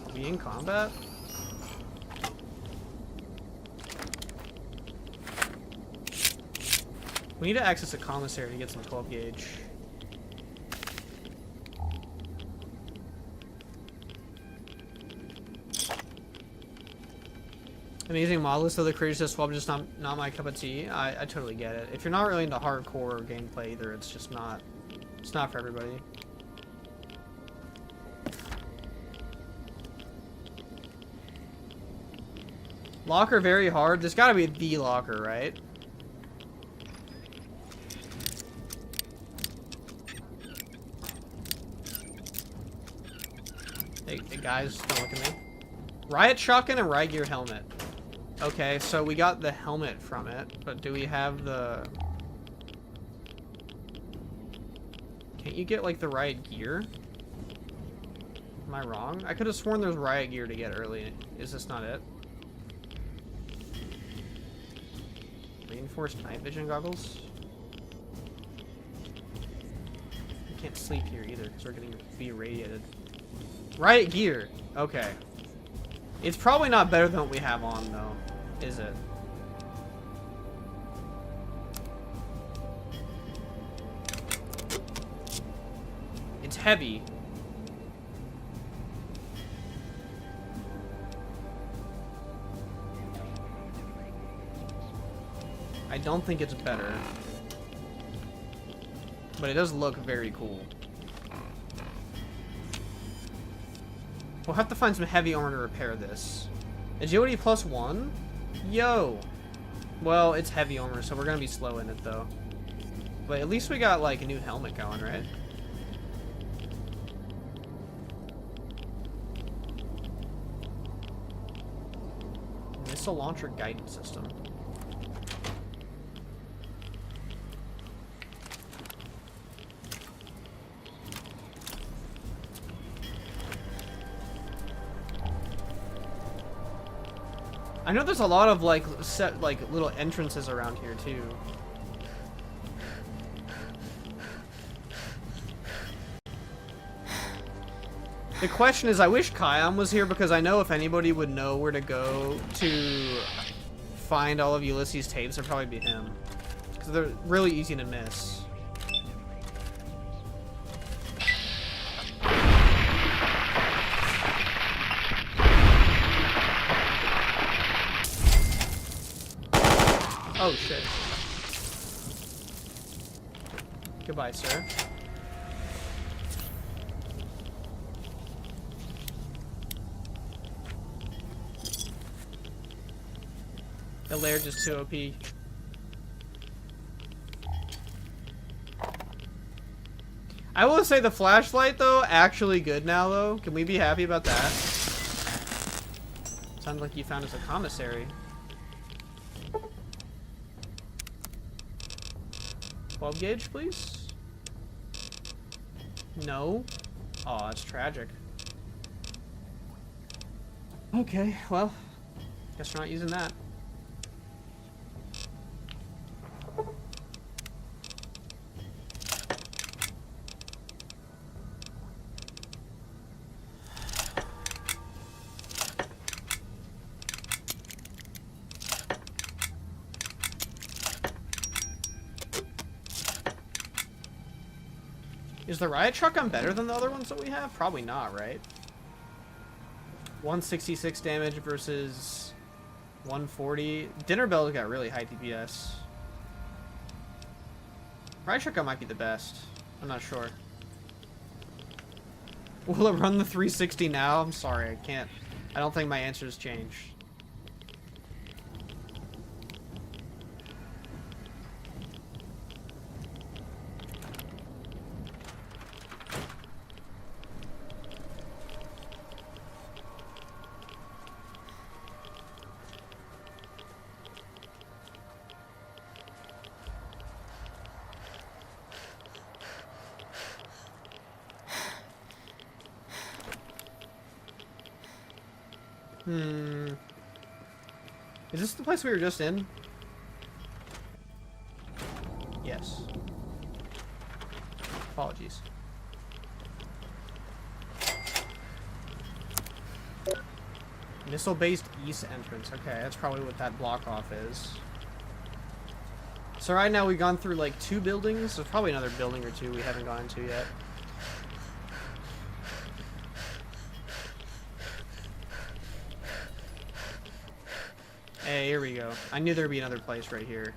Are we in combat? We need to access a commissary to get some 12 gauge. Amazing models, so the creatures just swap, just not my cup of tea. I totally get it. If you're not really into hardcore gameplay either, it's just not, it's not for everybody. Locker very hard. There's gotta be the locker, right? Hey guys, don't look at me. Riot shotgun and riot gear helmet. Okay, so we got the helmet from it, but do we have the... Can't you get like the riot gear? Am I wrong? I could have sworn there's riot gear to get early. Is this not it? Reinforced night vision goggles? We can't sleep here either because we're getting irradiated. Riot gear. Okay. It's probably not better than what we have on, though, is it? It's heavy. I don't think it's better. But it does look very cool. We'll have to find some heavy armor to repair this. Agility +1? Yo! Well, it's heavy armor, so we're gonna be slow in it, though. But at least we got, like, a new helmet going, right? Missile launcher guidance system. I know there's a lot of like set like little entrances around here too. The question is, I wish Kion was here because I know if anybody would know where to go to find all of Ulysses' tapes, it'd probably be him. Because they're really easy to miss. Oh shit. Goodbye, sir. The lair just too OP. I will say the flashlight though, actually good now though. Can we be happy about that? Sounds like you found us a commissary. 12 gauge, please? No? Aw, that's tragic. Okay, well, guess we're not using that. Is the riot shotgun better than the other ones that we have? Probably not, right? 166 damage versus 140. Dinner Bell's got really high DPS. Riot shotgun might be the best. I'm not sure. Will it run the 360 now? I'm sorry, I can't. I don't think my answer's changed. Is this the place we were just in? Yes. Apologies. Missile-based east entrance. Okay, that's probably what that block off is. So right now we've gone through like 2 buildings. There's probably another building or 2 we haven't gone to yet. Hey, here we go. I knew there'd be another place right here.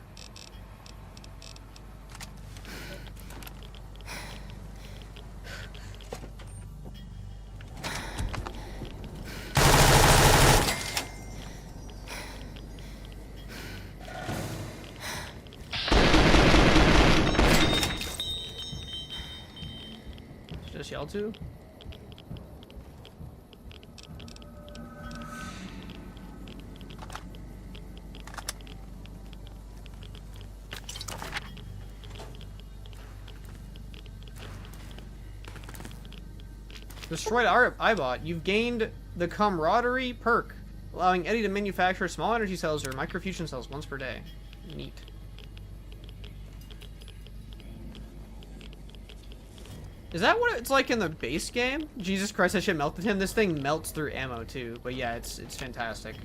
Just yell to? Destroyed our iBot. You've gained the camaraderie perk, allowing Eddie to manufacture small energy cells or microfusion cells once per day. Neat. Is that what it's like in the base game? Jesus Christ, that shit melted him. This thing melts through ammo too, but yeah, it's fantastic.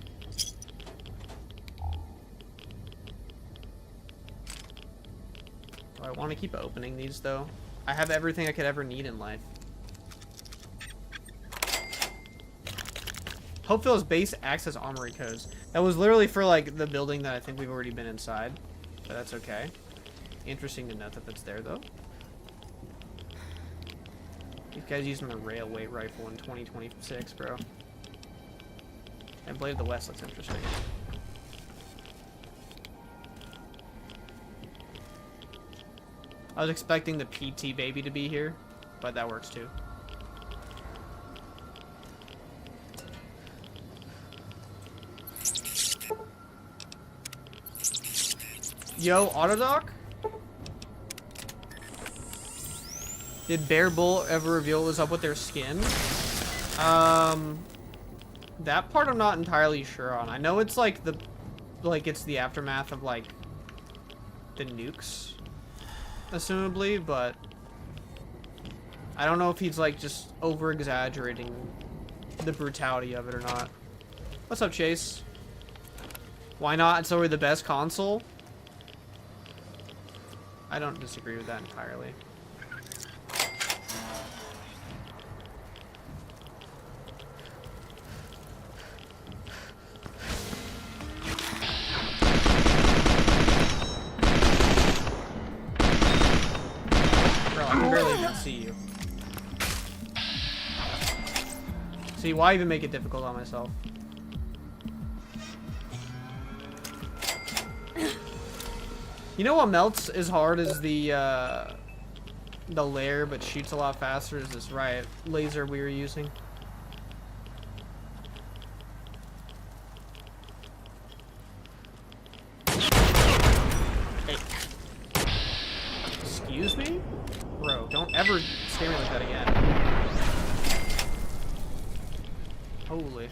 Do I want to keep opening these though? I have everything I could ever need in life. Hopefield's base access armory codes. That was literally for like the building that I think we've already been inside, but that's okay. Interesting to note that that's there though. These guys using the railway rifle in 2026, bro. And Blade of the West looks interesting. I was expecting the PT baby to be here, but that works too. Yo, Autodoc? Did Bear Bull ever reveal what was up with their skin? That part I'm not entirely sure on. I know it's like it's the aftermath of like the nukes, assumably, but I don't know if he's like just over exaggerating the brutality of it or not. What's up, Chase? Why not? It's already the best console. I don't disagree with that entirely. Bro, I can barely even see you. See, why even make it difficult on myself? You know what melts as hard as the lair, but shoots a lot faster? Is this riot laser we were using? Hey. Excuse me? Bro, don't ever scare me like that again. Holy.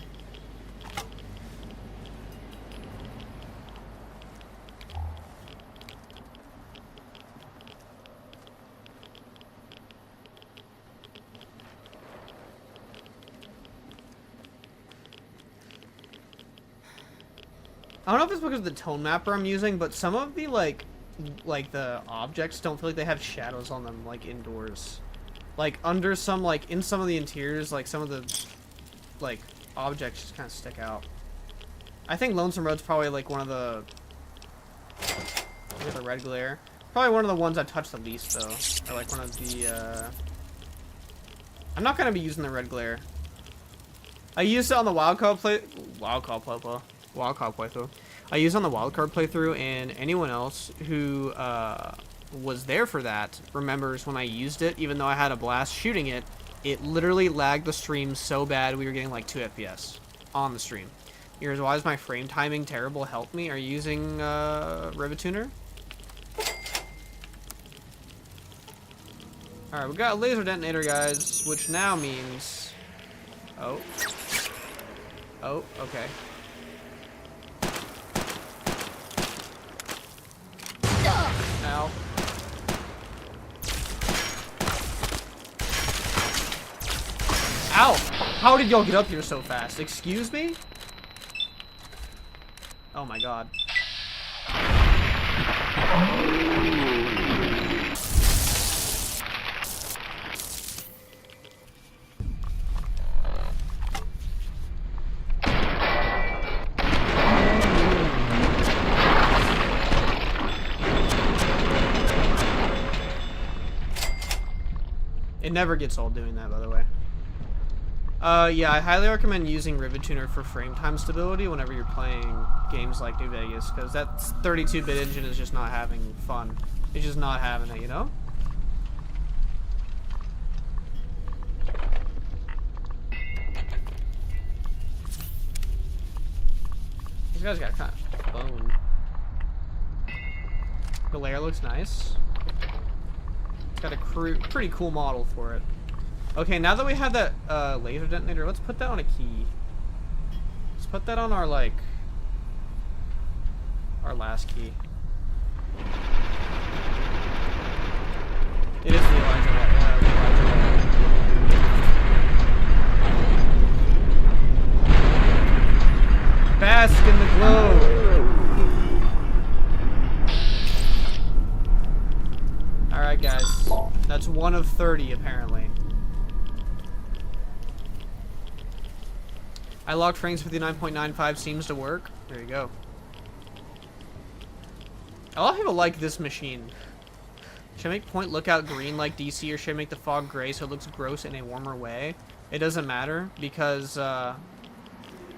I don't know if it's because of the tone mapper I'm using, but some of the like the objects don't feel like they have shadows on them like indoors. Like under some in some of the interiors, like some of the like objects just kind of stick out. I think Lonesome Road's probably like one of the the red glare. Probably one of the ones I touched the least though. Or like one of the I'm not gonna be using the red glare. I used it on the wildcard playthrough. I used on the wildcard playthrough, and anyone else who was there for that remembers when I used it, even though I had a blast shooting it, it literally lagged the stream so bad we were getting like 2 FPS on the stream. Here's why is my frame timing terrible? Help me. Are you using Rivatuner? Alright, we got a laser detonator, guys, which now means... Oh. Oh, okay. Ow. Ow! How did y'all get up here so fast? Excuse me? Oh my god. It never gets old doing that, by the way. Yeah, I highly recommend using Rivet Tuner for frame time stability whenever you're playing games like New Vegas, because that 32-bit engine is just not having fun. It's just not having it, you know? These guys got kind of boned. The layer looks nice. It's got a pretty cool model for it. Okay, now that we have that laser detonator, let's put that on a key. Let's put that on our, like, our last key. It is the Elijah light. Bask in the glow! Alright, guys. That's 1 of 30, apparently. I locked frames 59.95 seems to work. There you go. A lot of people like this machine. Should I make point lookout green like DC, or should I make the fog gray so it looks gross in a warmer way? It doesn't matter, because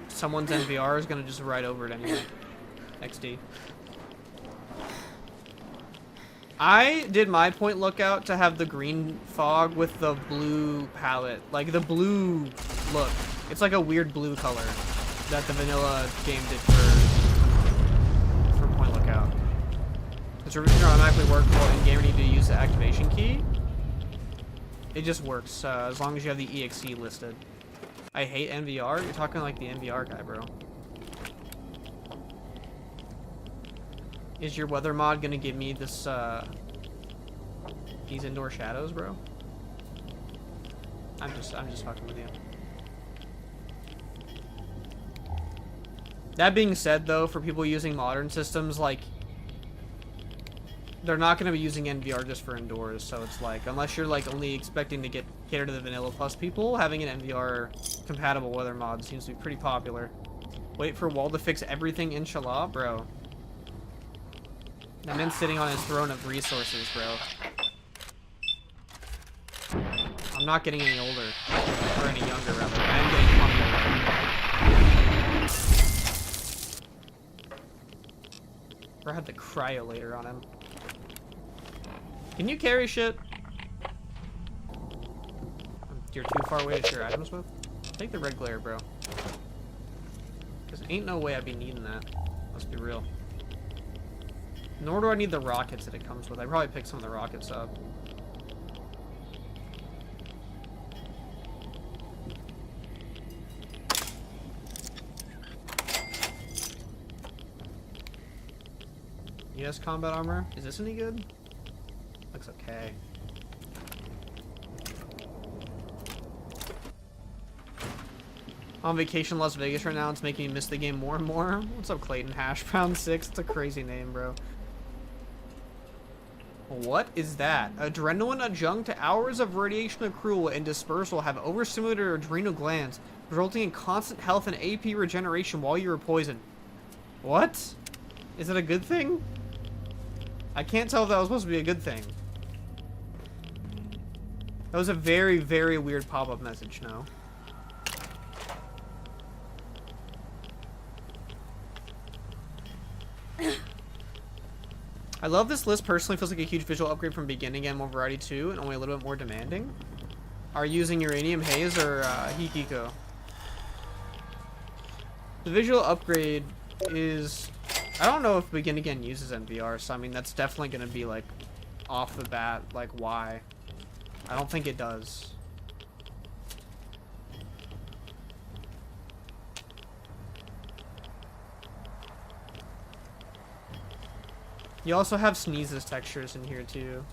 someone's NVR is going to just write over it anyway. XD. I did my point lookout to have the green fog with the blue palette. Like, the blue look. It's like a weird blue color that the vanilla game did for point lookout. It's automatically workable in game, you need to use the activation key. It just works as long as you have the EXE listed. I hate NVR. You're talking like the NVR guy, bro. Is your weather mod gonna give me this these indoor shadows, bro? I'm just fucking with you. That being said, though, for people using modern systems, like, they're not going to be using NVR just for indoors, so it's like, unless you're, like, only expecting to cater to the Vanilla Plus people, having an NVR-compatible weather mod seems to be pretty popular. Wait for Wall to fix everything, inshallah? Bro. That man's sitting on his throne of resources, bro. I'm not getting any older. Or any younger, rather. I am getting humble. Or I had the cryolator on him. Can you carry shit? You're too far away to share items with? Take the red glare, bro. Because ain't no way I'd be needing that. Let's be real. Nor do I need the rockets that it comes with. I probably picked some of the rockets up. US combat armor. Is this any good? Looks okay. On vacation in Las Vegas right now. It's making me miss the game more and more. What's up, Clayton? Hash Brown 6. It's a crazy name, bro. What is that? Adrenaline adjunct to hours of radiation accrual and dispersal have overstimulated adrenal glands, resulting in constant health and AP regeneration while you are poisoned. What? Is it a good thing? I can't tell if that was supposed to be a good thing. That was a very, very weird pop-up message, no? I love this list. Personally, feels like a huge visual upgrade from beginning and more variety too, and only a little bit more demanding. Are you using Uranium Haze or Hikiko? The visual upgrade is... I don't know if Begin Again uses NVR, so I mean, that's definitely going to be, like, off the bat, like, why? I don't think it does. You also have Sneeze's textures in here too.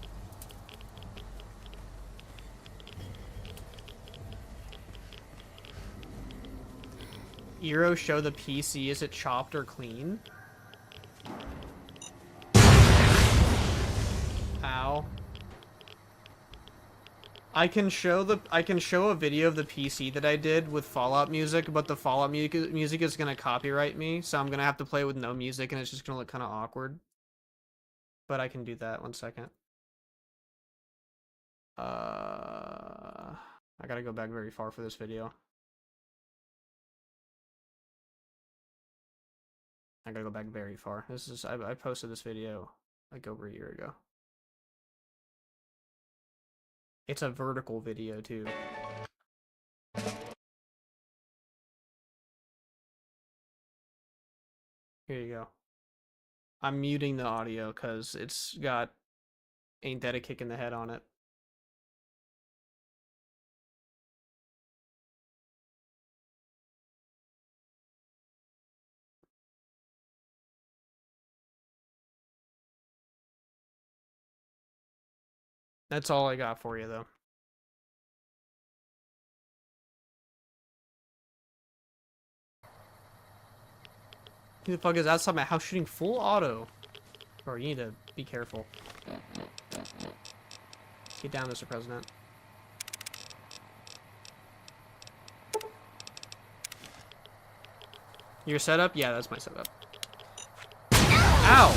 Eero, show the PC, is it chopped or clean? Ow. I can show a video of the PC that I did with Fallout music, but the Fallout music is gonna copyright me, so I'm gonna have to play with no music and it's just gonna look kinda awkward. But I can do that, 1 second. I gotta go back very far for this video. I gotta go back very far. This is I posted this video like over a year ago. It's a vertical video too. Here you go. I'm muting the audio because it's got Ain't That a Kick in the Head on it. That's all I got for you, though. Who the fuck is outside my house shooting full auto? Bro, you need to be careful. Get down, Mr. President. Your setup? Yeah, that's my setup. Ow!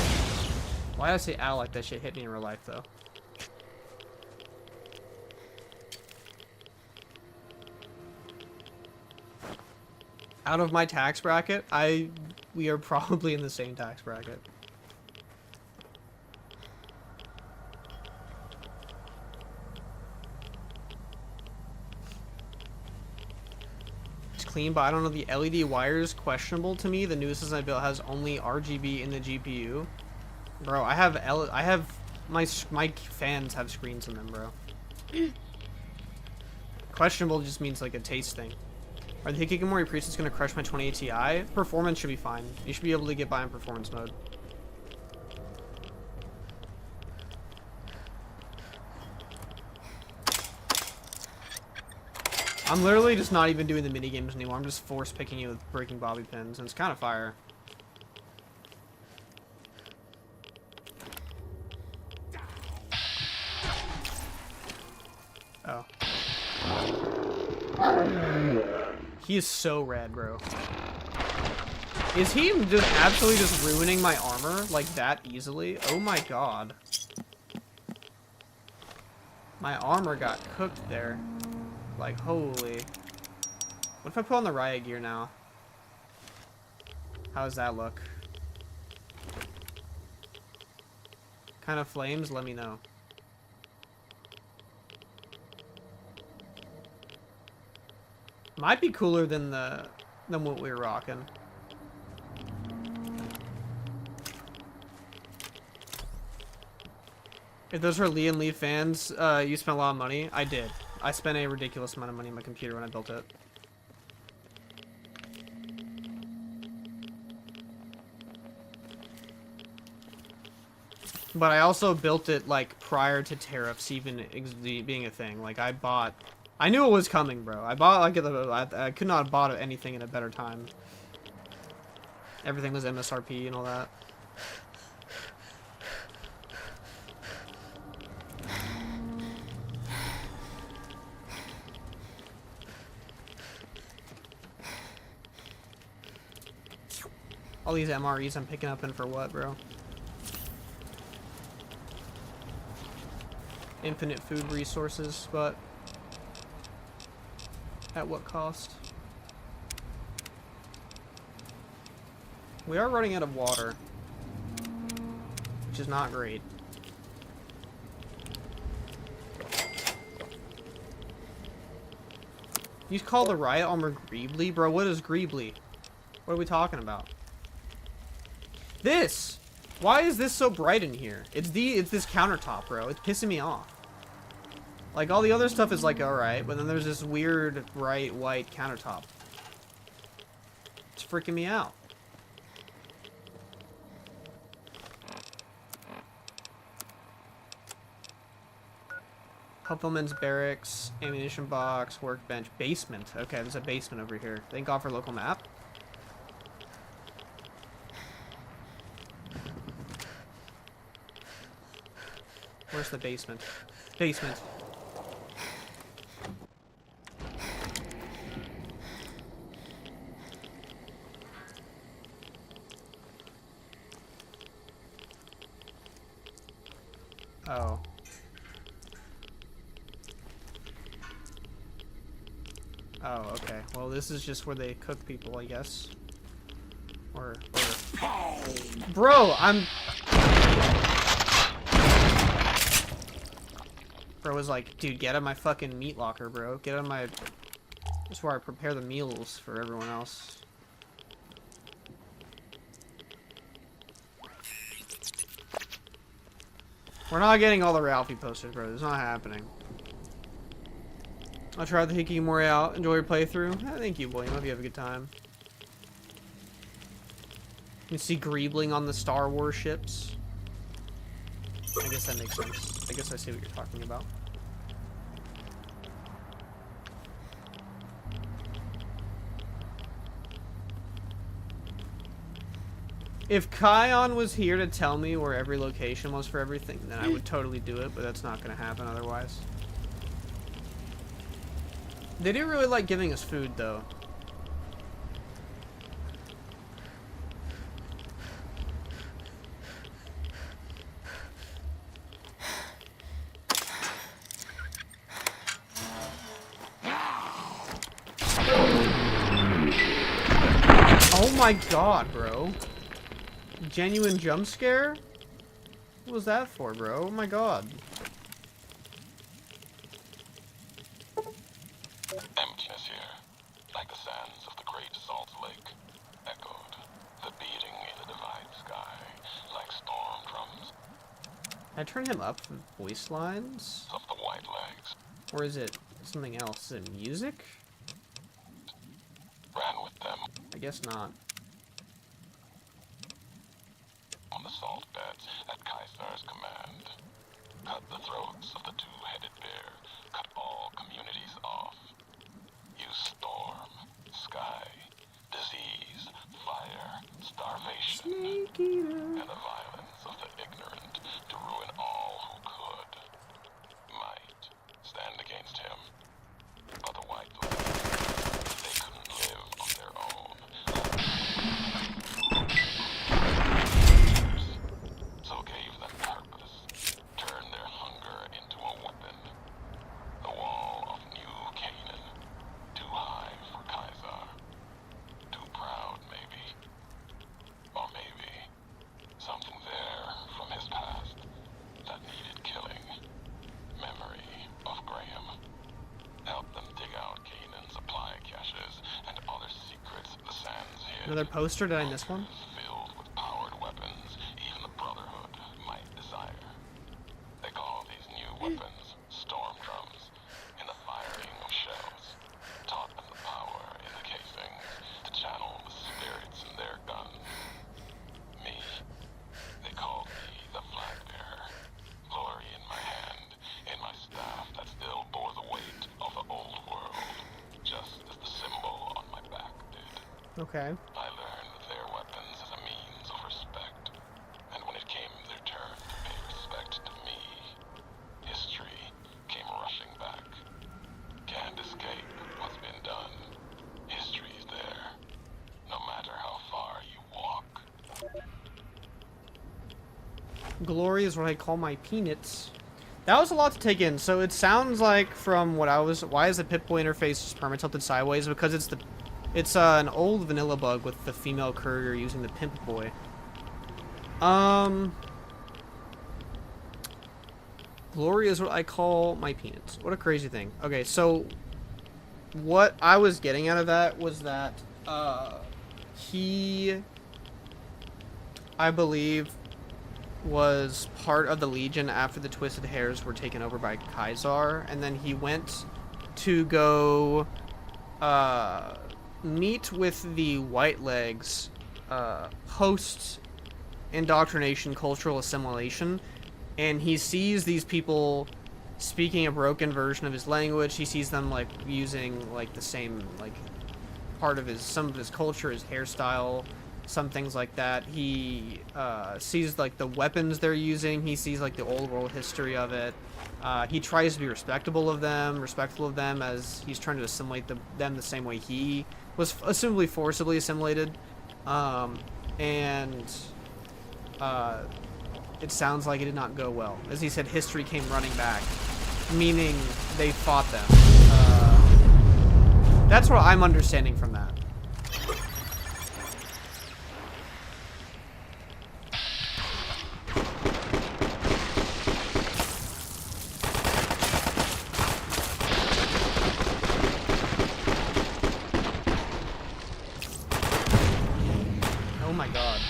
Why did I say ow like that shit hit me in real life, though? Out of my tax bracket, we are probably in the same tax bracket. It's clean, but I don't know, the LED wire is questionable to me. The newest system I built has only RGB in the GPU. Bro, I have my fans have screens in them, bro. Questionable just means like a taste thing. Are the Hikikomori presets gonna crush my 2080 Ti? Performance should be fine. You should be able to get by in performance mode. I'm literally just not even doing the mini games anymore. I'm just force picking it with breaking bobby pins, and it's kind of fire. Oh. He is so rad, bro. Is he just absolutely just ruining my armor like that easily? Oh my god. My armor got cooked there. Like, holy. What if I put on the riot gear now? How does that look? Kind of flames? Let me know. Might be cooler than what we were rocking. If those are Lee and Lee fans, you spent a lot of money. I did. I spent a ridiculous amount of money on my computer when I built it. But I also built it like prior to tariffs even being a thing. Like I knew it was coming, bro. I bought like I could not have bought anything in a better time. Everything was MSRP and all that. All these MREs I'm picking up in for what, bro? Infinite food resources, but at what cost? We are running out of water, which is not great. You call the riot armor greebly? Bro, what is greebly? What are we talking about? This! Why is this so bright in here? It's this countertop, bro. It's pissing me off. Like, all the other stuff is, like, alright, but then there's this weird, bright, white countertop. It's freaking me out. Couple men's barracks, ammunition box, workbench, basement. Okay, there's a basement over here. Thank God for local map. Where's the basement? Basement. Oh. Oh, okay. Well, this is just where they cook people, I guess. Or... Bro, I'm... Bro was like, dude, get out of my fucking meat locker, bro. Get out of my... That's where I prepare the meals for everyone else. We're not getting all the Ralphie posters, bro. It's not happening. I'll try the Hikikomori out. Enjoy your playthrough. Thank you, William. Hope you have a good time. You can see Greebling on the Star Wars ships. I guess that makes sense. I guess I see what you're talking about. If Kion was here to tell me where every location was for everything, then I would totally do it, but that's not going to happen otherwise. They do really like giving us food, though. Oh my god, bro. Genuine jump scare? What was that for, bro? Oh my god. Emptiness here, like the sands of the great salt lake, echoed, the beating in the divine sky, like storm drums. Can I turn him up with voice lines? Of the white legs. Or is it something else? Is it music? Ran with them. I guess not. On the salt beds at Kaisar's command. Cut the throats of the two-headed bear. Cut all communities off. Use storm, sky, disease, fire, starvation, and the violence of the ignorant to ruin all who could. Might stand against him. But the white blades, they couldn't live on their own. So gave them purpose, turned their hunger into a weapon. The wall of New Canaan, too high for Kaisar, too proud maybe, or maybe something there from his past that needed killing. Memory of Graham. Help them dig out Canaan's supply caches and other secrets the sands hid. Another poster? Did I miss one? Filled with powered weapons even the Brotherhood might desire. They call these new weapons storm drums. In the firing of shells, taught them the power in the casings to channel the spirits in their guns. Me, they called me the flag bearer. Glory in my hand, in my staff that still bore the weight of the old world, just as the symbol on my back did. Okay. I learned their weapons as a means of respect, and when it came their turn to pay respect to me, history came rushing back. Can't escape what's been done. History's there, no matter how far you walk. Glory is what I call my peanuts. That was a lot to take in. So it sounds like from what I was... Why is the Pip-Boy interface just perma tilted sideways? Because it's an old vanilla bug with the female courier using the Pimp Boy. Glory is what I call my peanuts. What a crazy thing. Okay, so what I was getting out of that was that he, I believe, was part of the Legion after the Twisted Hairs were taken over by Kaisar, and then he went to go meet with the White Legs post indoctrination cultural assimilation, and he sees these people speaking a broken version of his language. He sees them like using like the same like part of some of his culture, his hairstyle, some things like that. He sees like the weapons they're using. He sees like the old world history of it. He tries to be respectful of them as he's trying to assimilate them the same way he was assumably forcibly assimilated. And it sounds like it did not go well. As he said, history came running back, meaning they fought them. That's what I'm understanding from that. Oh my god.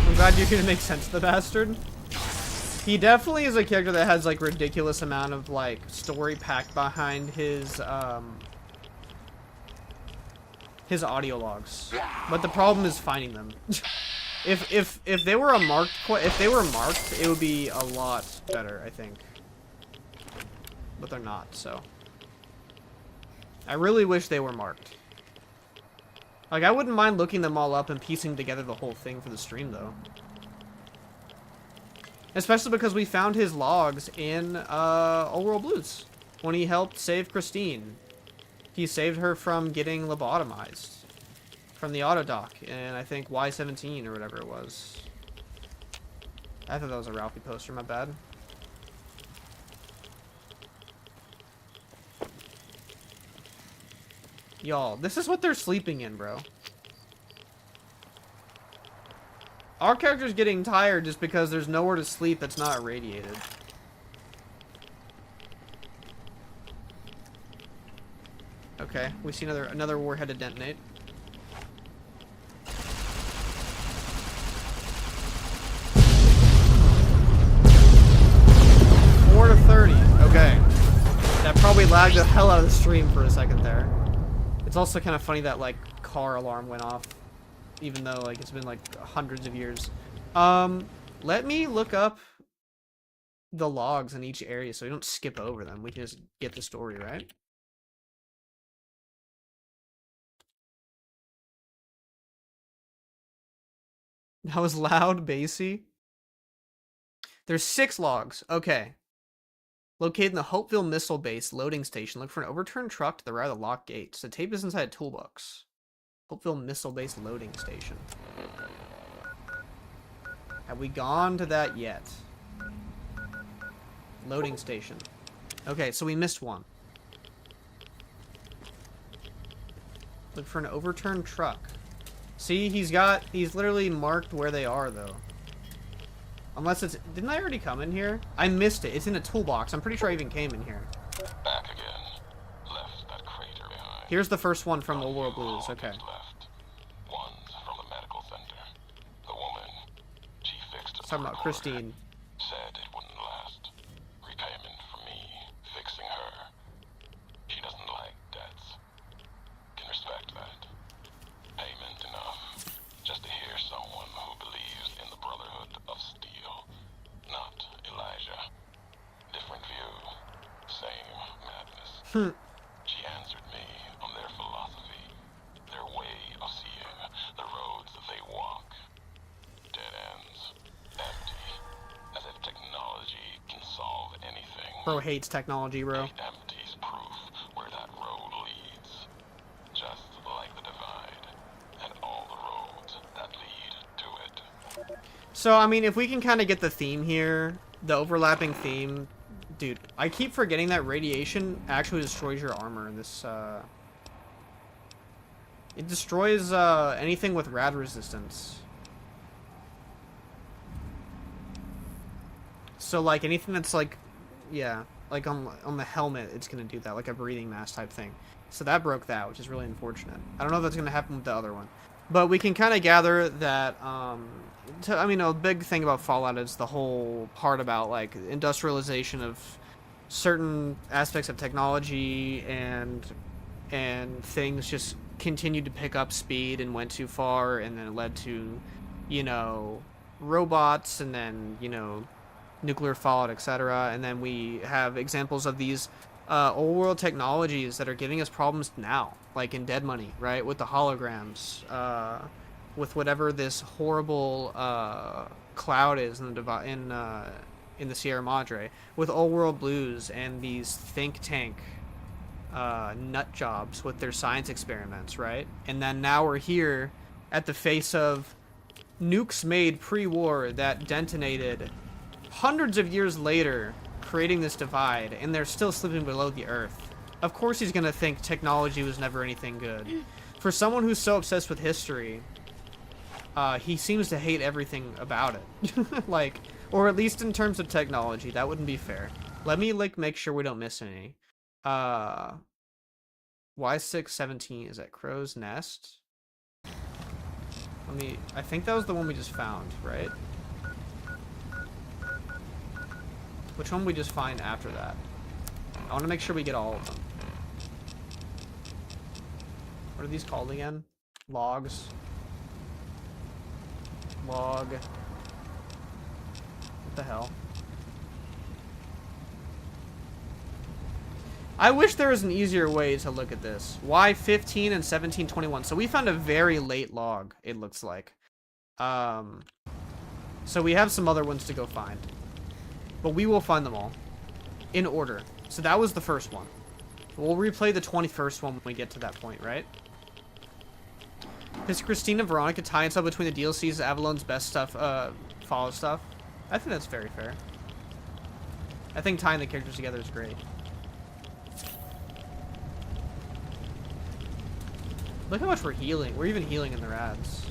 I'm glad you're here to make sense of the bastard. He definitely is a character that has like ridiculous amount of like story packed behind his audio logs. But the problem is finding them. If they were marked, it would be a lot better, I think. But they're not, so. I really wish they were marked. Like, I wouldn't mind looking them all up and piecing together the whole thing for the stream, though. Especially because we found his logs in Old World Blues when he helped save Christine. He saved her from getting lobotomized from the auto dock in, I think, Y17 or whatever it was. I thought that was a Ralphie poster, my bad. Y'all, this is what they're sleeping in, bro. Our character's getting tired just because there's nowhere to sleep that's not irradiated. Okay, we see another warhead to detonate. Four to 30. Okay. That probably lagged the hell out of the stream for a second there. It's also kind of funny that like car alarm went off, even though like it's been like hundreds of years. Let me look up the logs in each area so we don't skip over them. We can just get the story, right? That was loud, bassy. There's 6 logs. Okay. Located in the Hopeville Missile Base loading station. Look for an overturned truck to the right of the locked gates. The tape is inside a toolbox. Hopeville Missile Base loading station. Have we gone to that yet? Loading station. Okay, so we missed one. Look for an overturned truck. See, he's literally marked where they are, though. Unless it's... Didn't I already come in here? I missed it. It's in a toolbox. I'm pretty sure I even came in here. Back again. Left that crater behind. Here's the first one from Old World Blues. Okay. Left. One's from the medical center. The woman, she fixed a talking about Christine. Said it wouldn't last. Repayment for me, fixing her. She doesn't like debts. Can respect that. Payment enough. Just to hear someone who believes in the Brotherhood of Steel. Not Elijah. Different view. Same madness. She answered me on their philosophy. Their way of seeing. The roads that they walk. Dead ends. Empty. As if technology can solve anything. Bro hates technology, bro. Empty's proof where that road leads. Just like the divide. And all the roads that lead to it. So, I mean, if we can kind of get the theme here, the overlapping theme. Dude, I keep forgetting that radiation actually destroys your armor in this, It destroys, anything with rad resistance. So, like, anything that's, like, yeah, like on the helmet, it's gonna do that, like a breathing mask type thing. So that broke that, which is really unfortunate. I don't know if that's gonna happen with the other one. But we can kind of gather that, I mean, a big thing about Fallout is the whole part about, like, industrialization of certain aspects of technology and things just continued to pick up speed and went too far, and then it led to you know, robots, and then, you know, nuclear fallout, etc. And then we have examples of these old world technologies that are giving us problems now, like in Dead Money, right? With the holograms, with whatever this horrible cloud is in the Sierra Madre, with Old World Blues and these think tank nut jobs with their science experiments, right? And then now we're here at the face of nukes made pre-war that detonated hundreds of years later, creating this divide, and they're still slipping below the earth. Of course he's gonna think technology was never anything good. For someone who's so obsessed with history, he seems to hate everything about it. Like, or at least in terms of technology, that wouldn't be fair. Let me, like, make sure we don't miss any. Y617, is that Crow's Nest? I think that was the one we just found, right? Which one we just find after that? I want to make sure we get all of them. What are these called again? Logs. Log. What the hell? I wish there was an easier way to look at this. Y15 and 1721. So we found a very late log, it looks like. So we have some other ones to go find. But we will find them all. In order. So that was the first one. We'll replay the 21st one when we get to that point, right? Does Christina Veronica tie itself between the DLCs, Avalon's best stuff, follow stuff? I think that's very fair. I think tying the characters together is great. Look how much we're healing. We're even healing in the rads.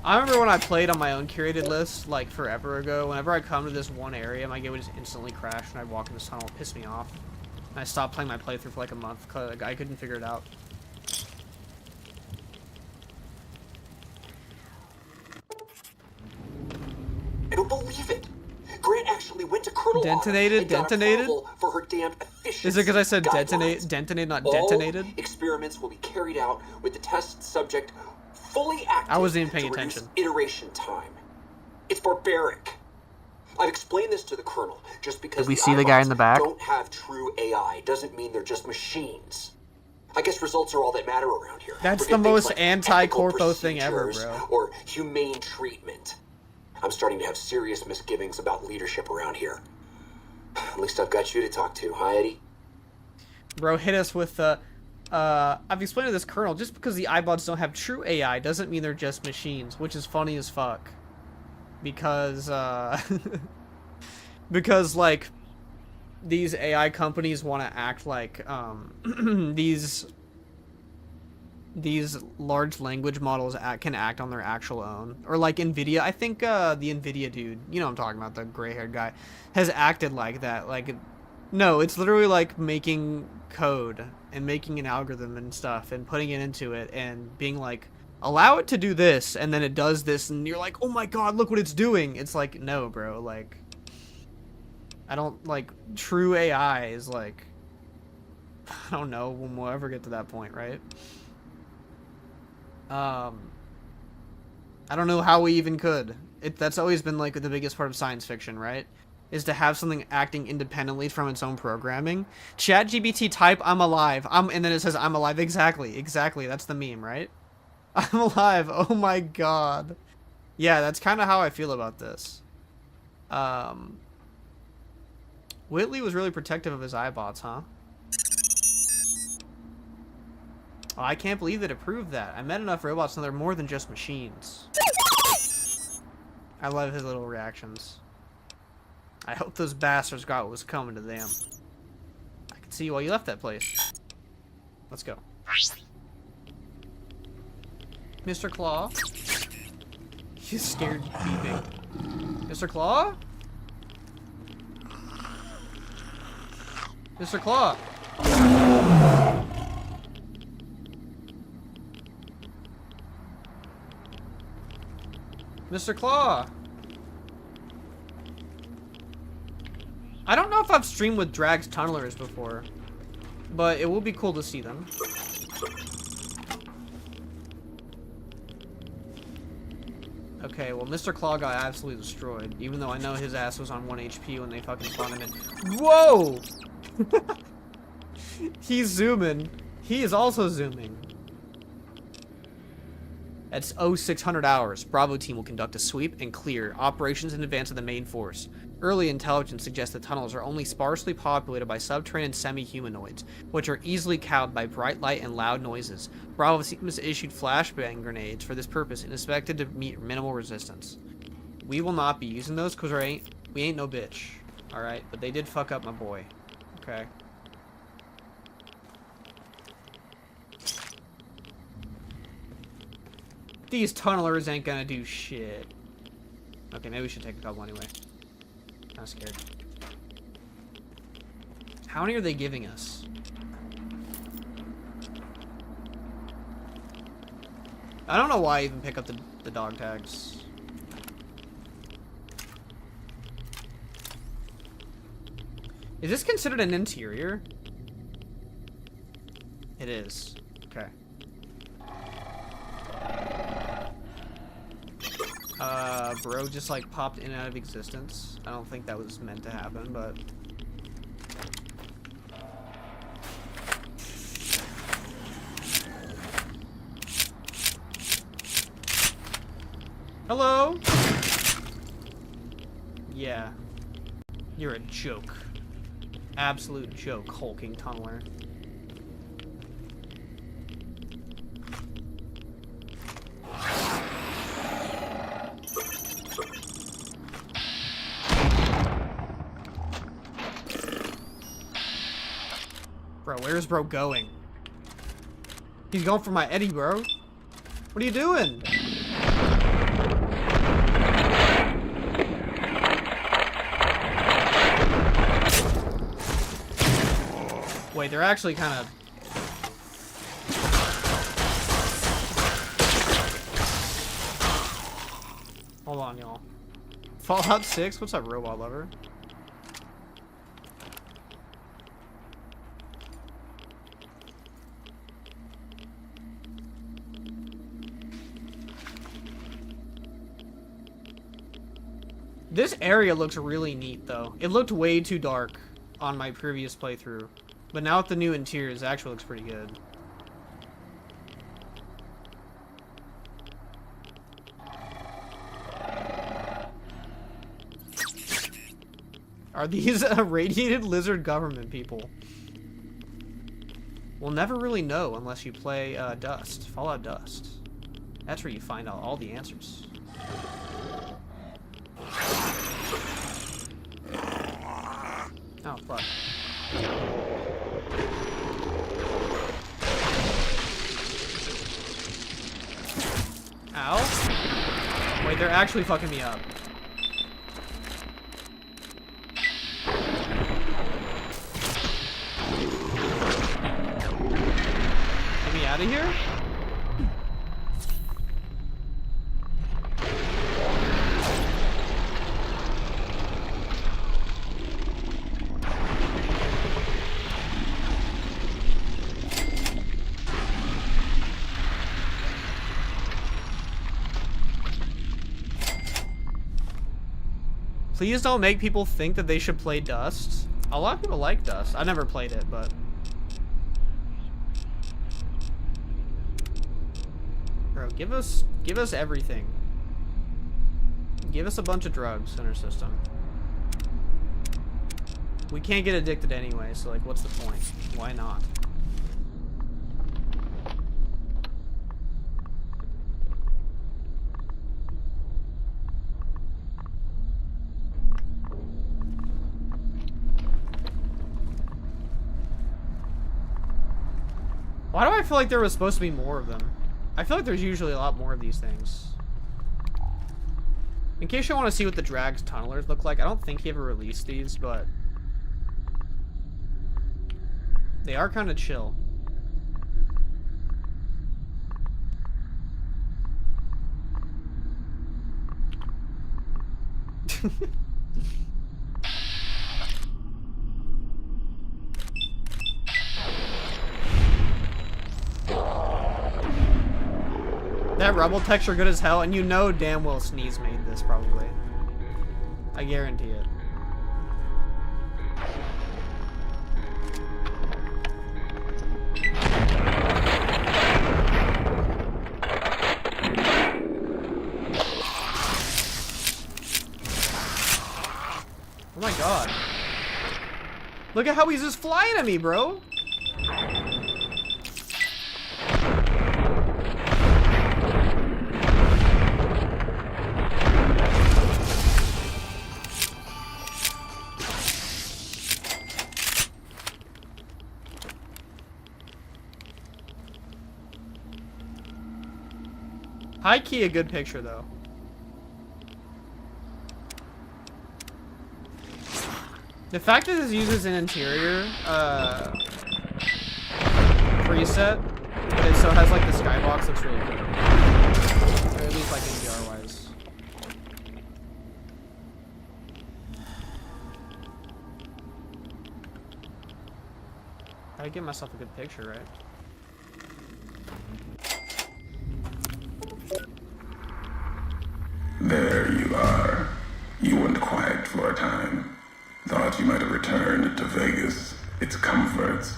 I remember when I played on my own curated list, like forever ago, whenever I come to this one area, my game would just instantly crash and I'd walk in this tunnel, it pissed me off. And I stopped playing my playthrough for like a month because I couldn't figure it out. I don't believe it. Grant actually went to Colonel Detonated? Detonated? For her damned efficiency. Is it because I said guidelines. detonate, not All detonated? Experiments will be carried out with the test subject fully active. I wasn't even paying to reduce attention. Iteration time. It's barbaric. I've explained this to the Colonel. Just because Did we see the guy in the back? don't have true AI doesn't mean they're just machines. I guess results are all that matter around here. That's Forget the things most like anti-corpo ethical thing ever, procedures bro. Or humane treatment. I'm starting to have serious misgivings about leadership around here. At least I've got you to talk to, huh, Eddie? Bro, hit us with the... I've explained to this Colonel, just because the iBots don't have true AI doesn't mean they're just machines, which is funny as fuck. Because, because, like, these AI companies want to act like, these large language models can act on their actual own. Or like NVIDIA, I think, the NVIDIA dude, you know what I'm talking about, the gray-haired guy, has acted like that. Like, no, it's literally like making code and making an algorithm and stuff and putting it into it and being like, allow it to do this, and then it does this, and you're like, oh my god, look what it's doing. It's like, no, bro, like, I don't, like, true AI is like, I don't know when we'll ever get to that point, right? I don't know how we even could. That's always been, like, the biggest part of science fiction, right? Is to have something acting independently from its own programming. ChatGPT type, I'm alive. And then it says, I'm alive. Exactly. That's the meme, right? I'm alive. Oh my god. Yeah, that's kind of how I feel about this. Whitley was really protective of his iBots, huh? Oh, I can't believe that it proved that. I met enough robots and they're more than just machines. I love his little reactions. I hope those bastards got what was coming to them. I could see why you left that place. Let's go. Mr. Claw? He's scared beeping. Mr. Claw? Mr. Claw! Mr. Claw! I don't know if I've streamed with Drag's Tunnelers before, but it will be cool to see them. Okay, well, Mr. Claw got absolutely destroyed, even though I know his ass was on 1 HP when they fucking spawned him in. Whoa! He's zooming. He is also zooming. At 0600 hours, Bravo team will conduct a sweep and clear operations in advance of the main force. Early intelligence suggests the tunnels are only sparsely populated by subterranean semi-humanoids, which are easily cowed by bright light and loud noises. Bravo team has issued flashbang grenades for this purpose and is expected to meet minimal resistance. We will not be using those because we ain't no bitch. Alright, but they did fuck up my boy. Okay. These tunnelers ain't gonna do shit. Okay, maybe we should take a couple anyway. I'm scared. How many are they giving us? I don't know why I even pick up the dog tags. Is this considered an interior? It is. Okay. Bro just like popped in and out of existence. I don't think that was meant to happen, but... Hello? Yeah. You're a joke. Absolute joke, hulking tunneler. Bro, where's bro going? He's going for my Eddie, bro. What are you doing? Wait, they're actually kind of... Hold on, y'all. Fallout 6? What's up, robot lover? This area looks really neat, though. It looked way too dark on my previous playthrough. But now with the new interiors, it actually looks pretty good. Are these radiated lizard government people? We'll never really know unless you play Dust. Fallout Dust. That's where you find out all the answers. Oh, fuck. Ow. Wait, they're actually fucking me up. Get me out of here? Please don't make people think that they should play Dust. A lot of people like Dust. I never played it, but... Bro, give us everything. Give us a bunch of drugs in our system. We can't get addicted anyway, so like, what's the point? Why not? Why do I feel like there was supposed to be more of them? I feel like there's usually a lot more of these things. In case you want to see what the Drags tunnelers look like, I don't think he ever released these, but... they are kind of chill. That rubble texture good as hell, and you know damn well Sneeze made this, probably. I guarantee it. Oh my god. Look at how he's just flying at me, bro. High key a good picture though. The fact that this uses an interior preset, but it still has like the skybox, looks really good. Or at least like NPR wise. Gotta give myself a good picture, right? There you are. You went quiet for a time. Thought you might have returned to Vegas, its comforts.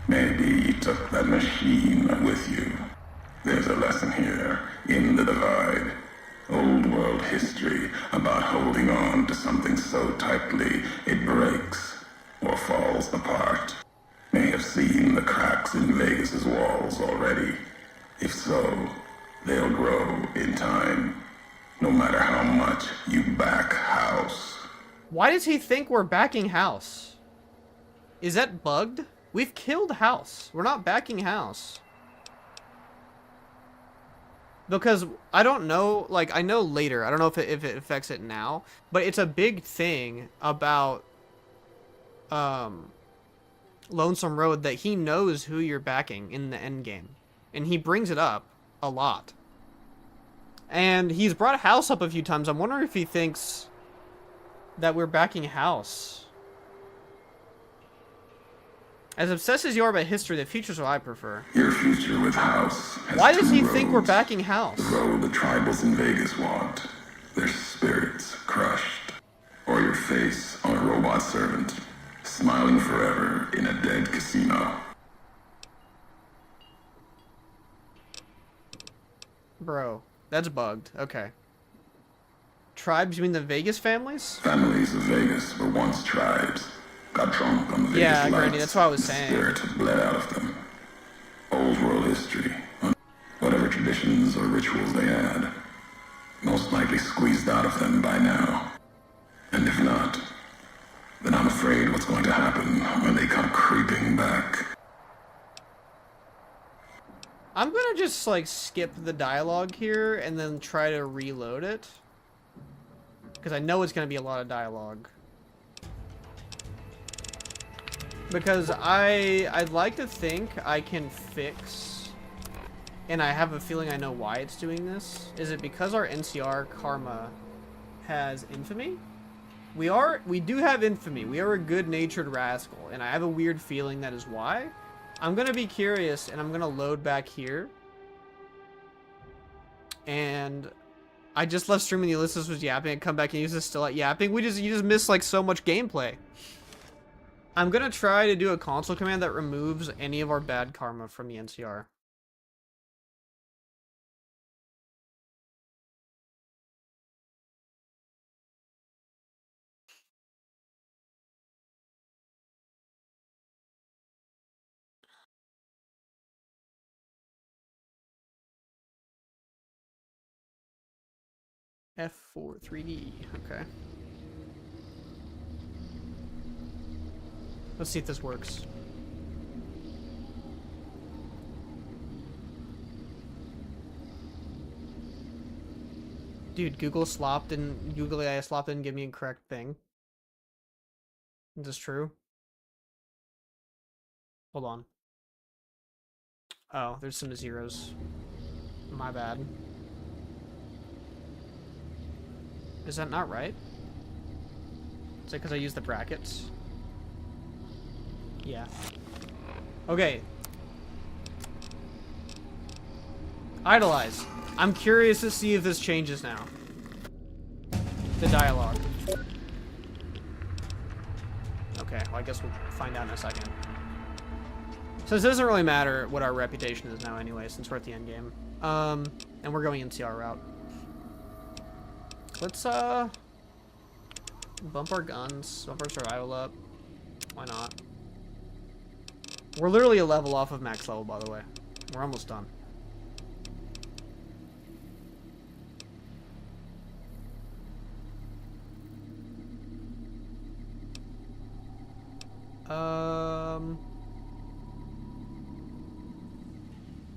Maybe you took that machine with you. There's a lesson here, in the Divide. Old world history about holding on to something so tightly it breaks or falls apart. May have seen the cracks in Vegas's walls already. If so, they'll grow in time. No matter how much you back House. Why does he think we're backing House? Is that bugged? We've killed House. We're not backing House. Because I don't know, like, I know later. I don't know if it affects it now. But it's a big thing about Lonesome Road that he knows who you're backing in the end game. And he brings it up a lot. And he's brought House up a few times. I'm wondering if he thinks that we're backing House. As obsessed as you are by history, the future's what I prefer. Your future with House has Why does he two think we're roads. backing House? The road the tribals in Vegas want. Their spirits crushed. Or your face on a robot servant, smiling forever in a dead casino. Bro, that's bugged. Okay. Tribes, you mean the Vegas families? Families of Vegas were once tribes. Got drunk on the Vegas Yeah, lights. Granny, that's what I was The saying. spirit bled out of them. Old world history. Whatever traditions or rituals they had. Most likely squeezed out of them by now. And if not, then I'm afraid what's going to happen when they come creeping back. I'm gonna just, like, skip the dialogue here and then try to reload it. Because I know it's gonna be a lot of dialogue. Because I'd like to think I can fix, and I have a feeling I know why it's doing this. Is it because our NCR karma has infamy? We do have infamy. We are a good-natured rascal, and I have a weird feeling that is why. I'm gonna be curious, and I'm gonna load back here. And I just left streaming. Ulysses was yapping, and come back and Ulysses still at yapping. You just missed like so much gameplay. I'm gonna try to do a console command that removes any of our bad karma from the NCR. F4 3D. Okay. Let's see if this works. Dude, Google AI slop didn't give me a correct thing. Is this true? Hold on. Oh, there's some zeros. My bad. Is that not right? Is it because I used the brackets? Yeah. Okay. Idolize. I'm curious to see if this changes now. The dialogue. Okay, well I guess we'll find out in a second. So it doesn't really matter what our reputation is now anyway, since we're at the end game. And we're going NCR route. Let's bump our guns, bump our survival up. Why not? We're literally a level off of max level, by the way. We're almost done.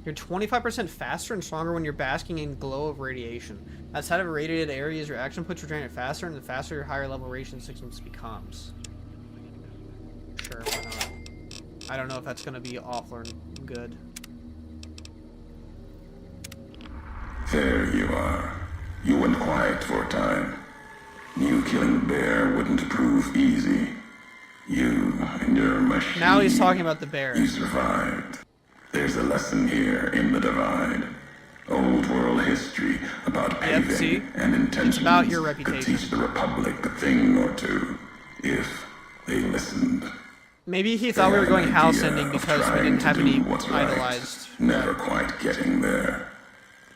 You're 25% faster and stronger when you're basking in glow of radiation. Outside of irradiated areas, your action puts regenerate faster, and the faster your higher level radiation systems becomes. Sure, why not? I don't know if that's gonna be awful or good. There you are. You went quiet for a time. Knew killing the bear wouldn't prove easy. You and your machine. Now he's talking about the bear. You survived. There's a lesson here in the Divide. Old world history about paving and intentions. It's about your reputation. Could teach the Republic a thing or two, if they listened. Maybe he thought we were going house ending because we didn't have any idolized. Never quite getting there.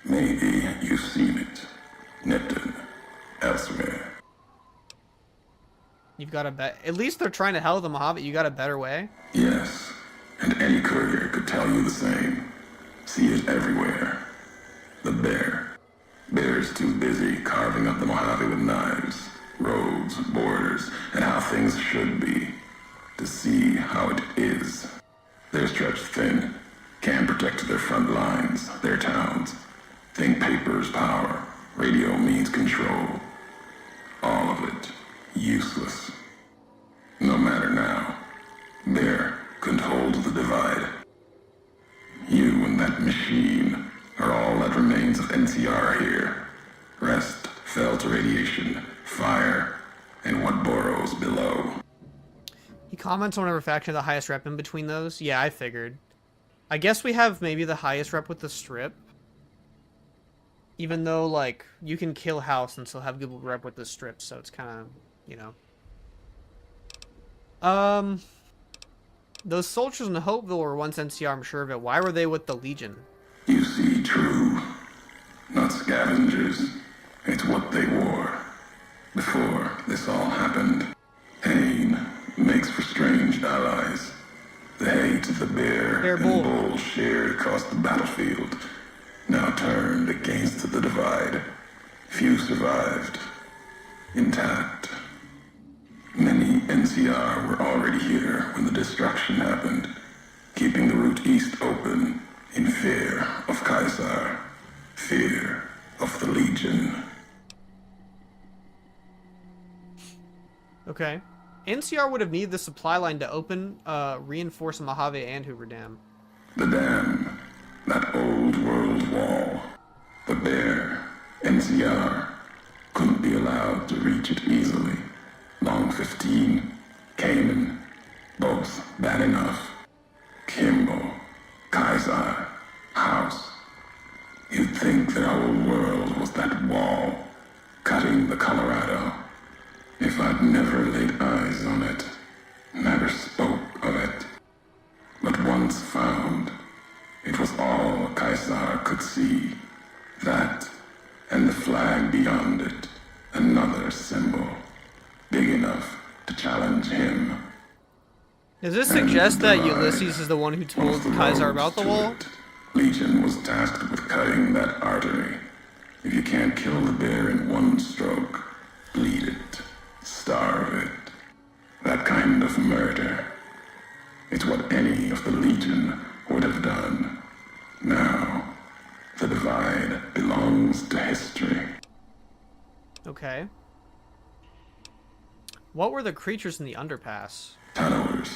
Maybe you've seen it. Nipton. Elsewhere. You've got a bet. At least they're trying to help the Mojave. You got a better way? Yes. And any courier could tell you the same. See it everywhere. The bear. Bear's too busy carving up the Mojave with knives, roads, borders, and how things should be, to see how it is. They're stretched thin, can't protect their front lines, their towns. Think paper's power, radio means control. All of it, useless. No matter now, Bear couldn't hold the Divide. You and that machine are all that remains of NCR here. Rest fell to radiation, fire, and what burrows below. He comments on whatever faction had the highest rep in between those. Yeah, I figured. I guess we have maybe the highest rep with the strip. Even though, like, you can kill House and still have good rep with the strip, so it's kind of, you know. Those soldiers in Hopeville were once NCR, I'm sure of it. Why were they with the Legion? You see, true. Not scavengers. It's what they wore. Before this all happened. Pain makes for strange allies. The hate the bear and bull shared across the battlefield now turned against the Divide. Few survived. Intact. Many NCR were already here when the destruction happened, keeping the route east open in fear of Caesar, fear of the Legion. Okay. NCR would have needed the supply line to open, reinforce Mojave and Hoover Dam. The dam, that old world wall, the bear, NCR, couldn't be allowed to reach it easily. Long 15, Cayman, both bad enough. Kimball, Kaiser, House. You'd think the whole world was that wall, cutting the Colorado. If I'd never laid eyes on it, never spoke of it. But once found, it was all Kaiser could see. That, and the flag beyond it, another symbol. Big enough to challenge him. Does this suggest that Ulysses is the one who told Kaiser about the wall? Legion was tasked with cutting that artery. If you can't kill the bear in one stroke, bleed it, starve it. That kind of murder. It's what any of the Legion would have done. Now, the Divide belongs to history. Okay. What were the creatures in the underpass? Tunnelers.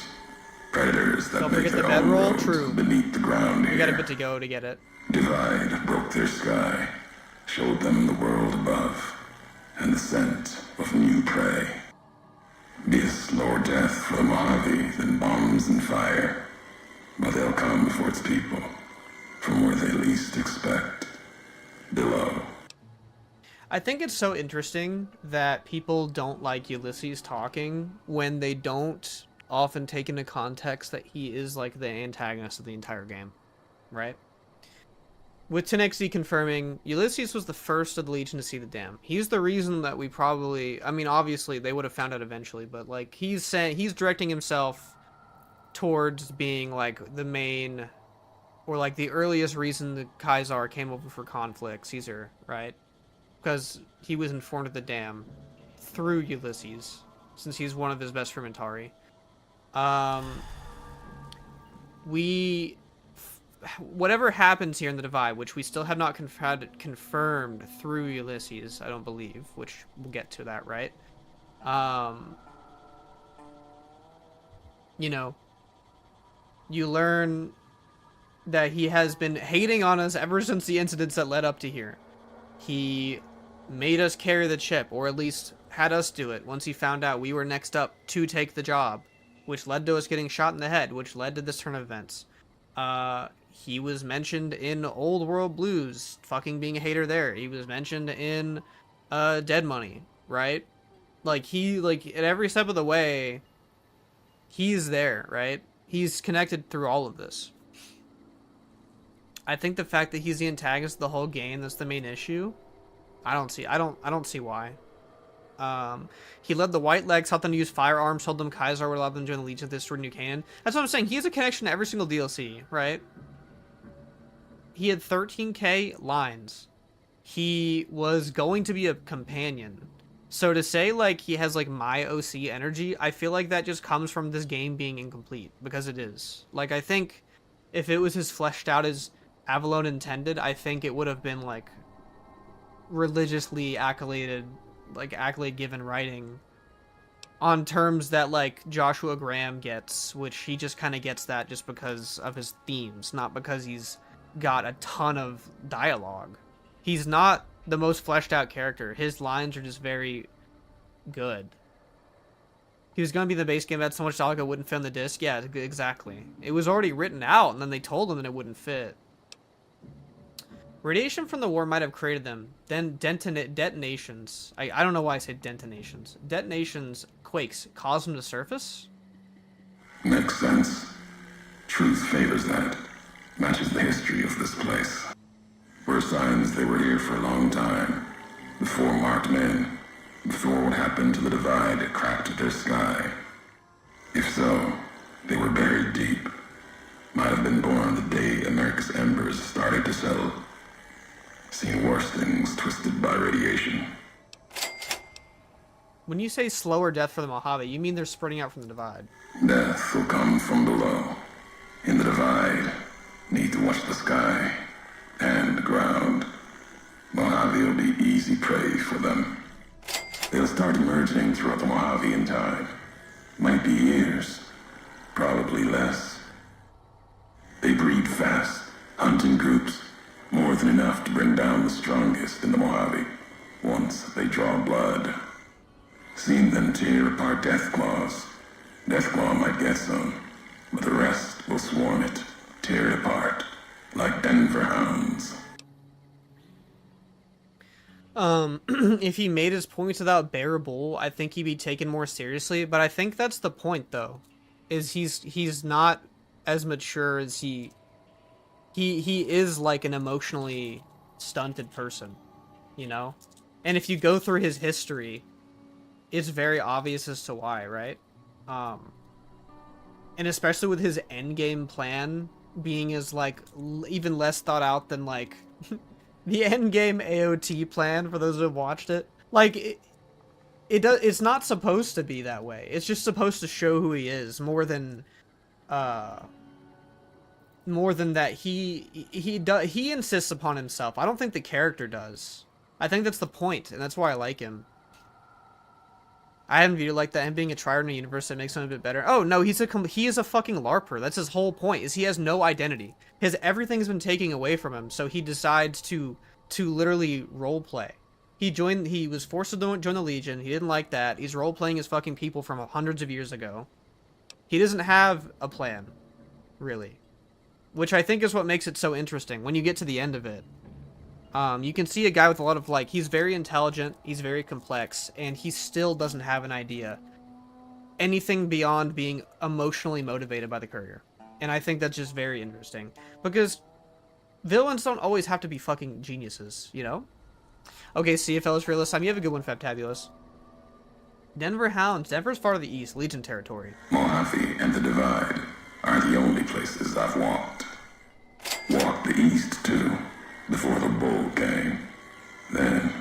Predators that Don't make forget the their own bedroll. roads True. beneath the ground We here. got a bit to go to get it. Divide broke their sky, showed them the world above, and the scent of new prey. Be a slower death for the Mojave than bombs and fire, but they'll come for its people, from where they least expect. below. I think it's so interesting that people don't like Ulysses talking when they don't often take into context that he is like the antagonist of the entire game, right? With Tenexi confirming, Ulysses was the first of the Legion to see the dam. He's the reason that we probably, I mean, obviously they would have found out eventually, but like he's directing himself towards being like the main, or like the earliest reason the Kaisar came over for conflict, Caesar, right? Because he was informed of the dam through Ulysses, since he's one of his best fermentari. Whatever happens here in the Divide, which we still have not had confirmed through Ulysses, I don't believe, which we'll get to that, right? You know, you learn that he has been hating on us ever since the incidents that led up to here. He made us carry the chip, or at least had us do it once he found out we were next up to take the job, which led to us getting shot in the head, which led to this turn of events. He was mentioned in Old World Blues, fucking being a hater there. He was mentioned in Dead Money, right? Like, at every step of the way, he's there, right? He's connected through all of this. I think the fact that he's the antagonist of the whole game, that's the main issue. I don't see why. He led the White Legs, helped them use firearms, told them Kaisar would allow them to join the Legion if they destroyed New Canaan. That's what I'm saying. He has a connection to every single DLC, right? He had 13k lines. He was going to be a companion. So to say, like, he has, like, my OC energy, I feel like that just comes from this game being incomplete. Because it is. Like, I think if it was as fleshed out as Avalon intended, I think it would have been, like, religiously accolade given writing on terms that like Joshua Graham gets, which he just kind of gets that just because of his themes, not because he's got a ton of dialogue. He's not the most fleshed out character. His lines are just very good. He was going to be the base game that had so much dialogue it wouldn't fit on the disc. Yeah, exactly. It was already written out, and then they told him that it wouldn't fit. Radiation from the war might have created them. Then detonations. I don't know why I say detonations. Detonations, quakes, cause them to surface? Makes sense. Truth favors that. Matches the history of this place. Were signs they were here for a long time. Before marked men. Before what happened to the Divide had cracked their sky. If so, they were buried deep. Might have been born the day America's embers started to settle. Seen worse things twisted by radiation. When you say slower death for the Mojave, you mean they're spreading out from the Divide. Death will come from below. In the Divide, need to watch the sky and the ground. Mojave will be easy prey for them. They'll start emerging throughout the Mojave in time. Might be years, probably less. They breed fast, hunt in groups. More than enough to bring down the strongest in the Mojave, once they draw blood. Seen them tear apart Deathclaws. Deathclaw might get some, but the rest will swarm it, tear it apart, like Denver hounds. If he made his points without bearable, I think he'd be taken more seriously, but I think that's the point, though, is he's not as mature as he is like an emotionally stunted person, you know? And if you go through his history, it's very obvious as to why, right? And especially with his endgame plan being as, like, even less thought out than, like, the endgame AOT plan, for those who have watched it. Like, it's not supposed to be that way. It's just supposed to show who he is, more than that he insists upon himself. I don't think the character does. I think that's the point, and that's why I like him. I haven't viewed it like that. Him being a tryhard in a universe that makes him a bit better. Oh no, he is a fucking LARPer. That's his whole point. Is he has no identity. Everything's been taken away from him, so he decides to literally roleplay. He was forced to join the Legion. He didn't like that. He's roleplaying his fucking people from hundreds of years ago. He doesn't have a plan, really. Which I think is what makes it so interesting when you get to the end of it. You can see a guy with a lot of, like, he's very intelligent, he's very complex, and he still doesn't have an idea. Anything beyond being emotionally motivated by the courier. And I think that's just very interesting. Because villains don't always have to be fucking geniuses, you know? Okay, see you fellas for this time. You have a good one, Fabtabulous. Denver Hounds. Denver's part of the East, Legion territory. Mojave and the Divide are the only places I've walked. Walked the East, too, before the Bull came. Then,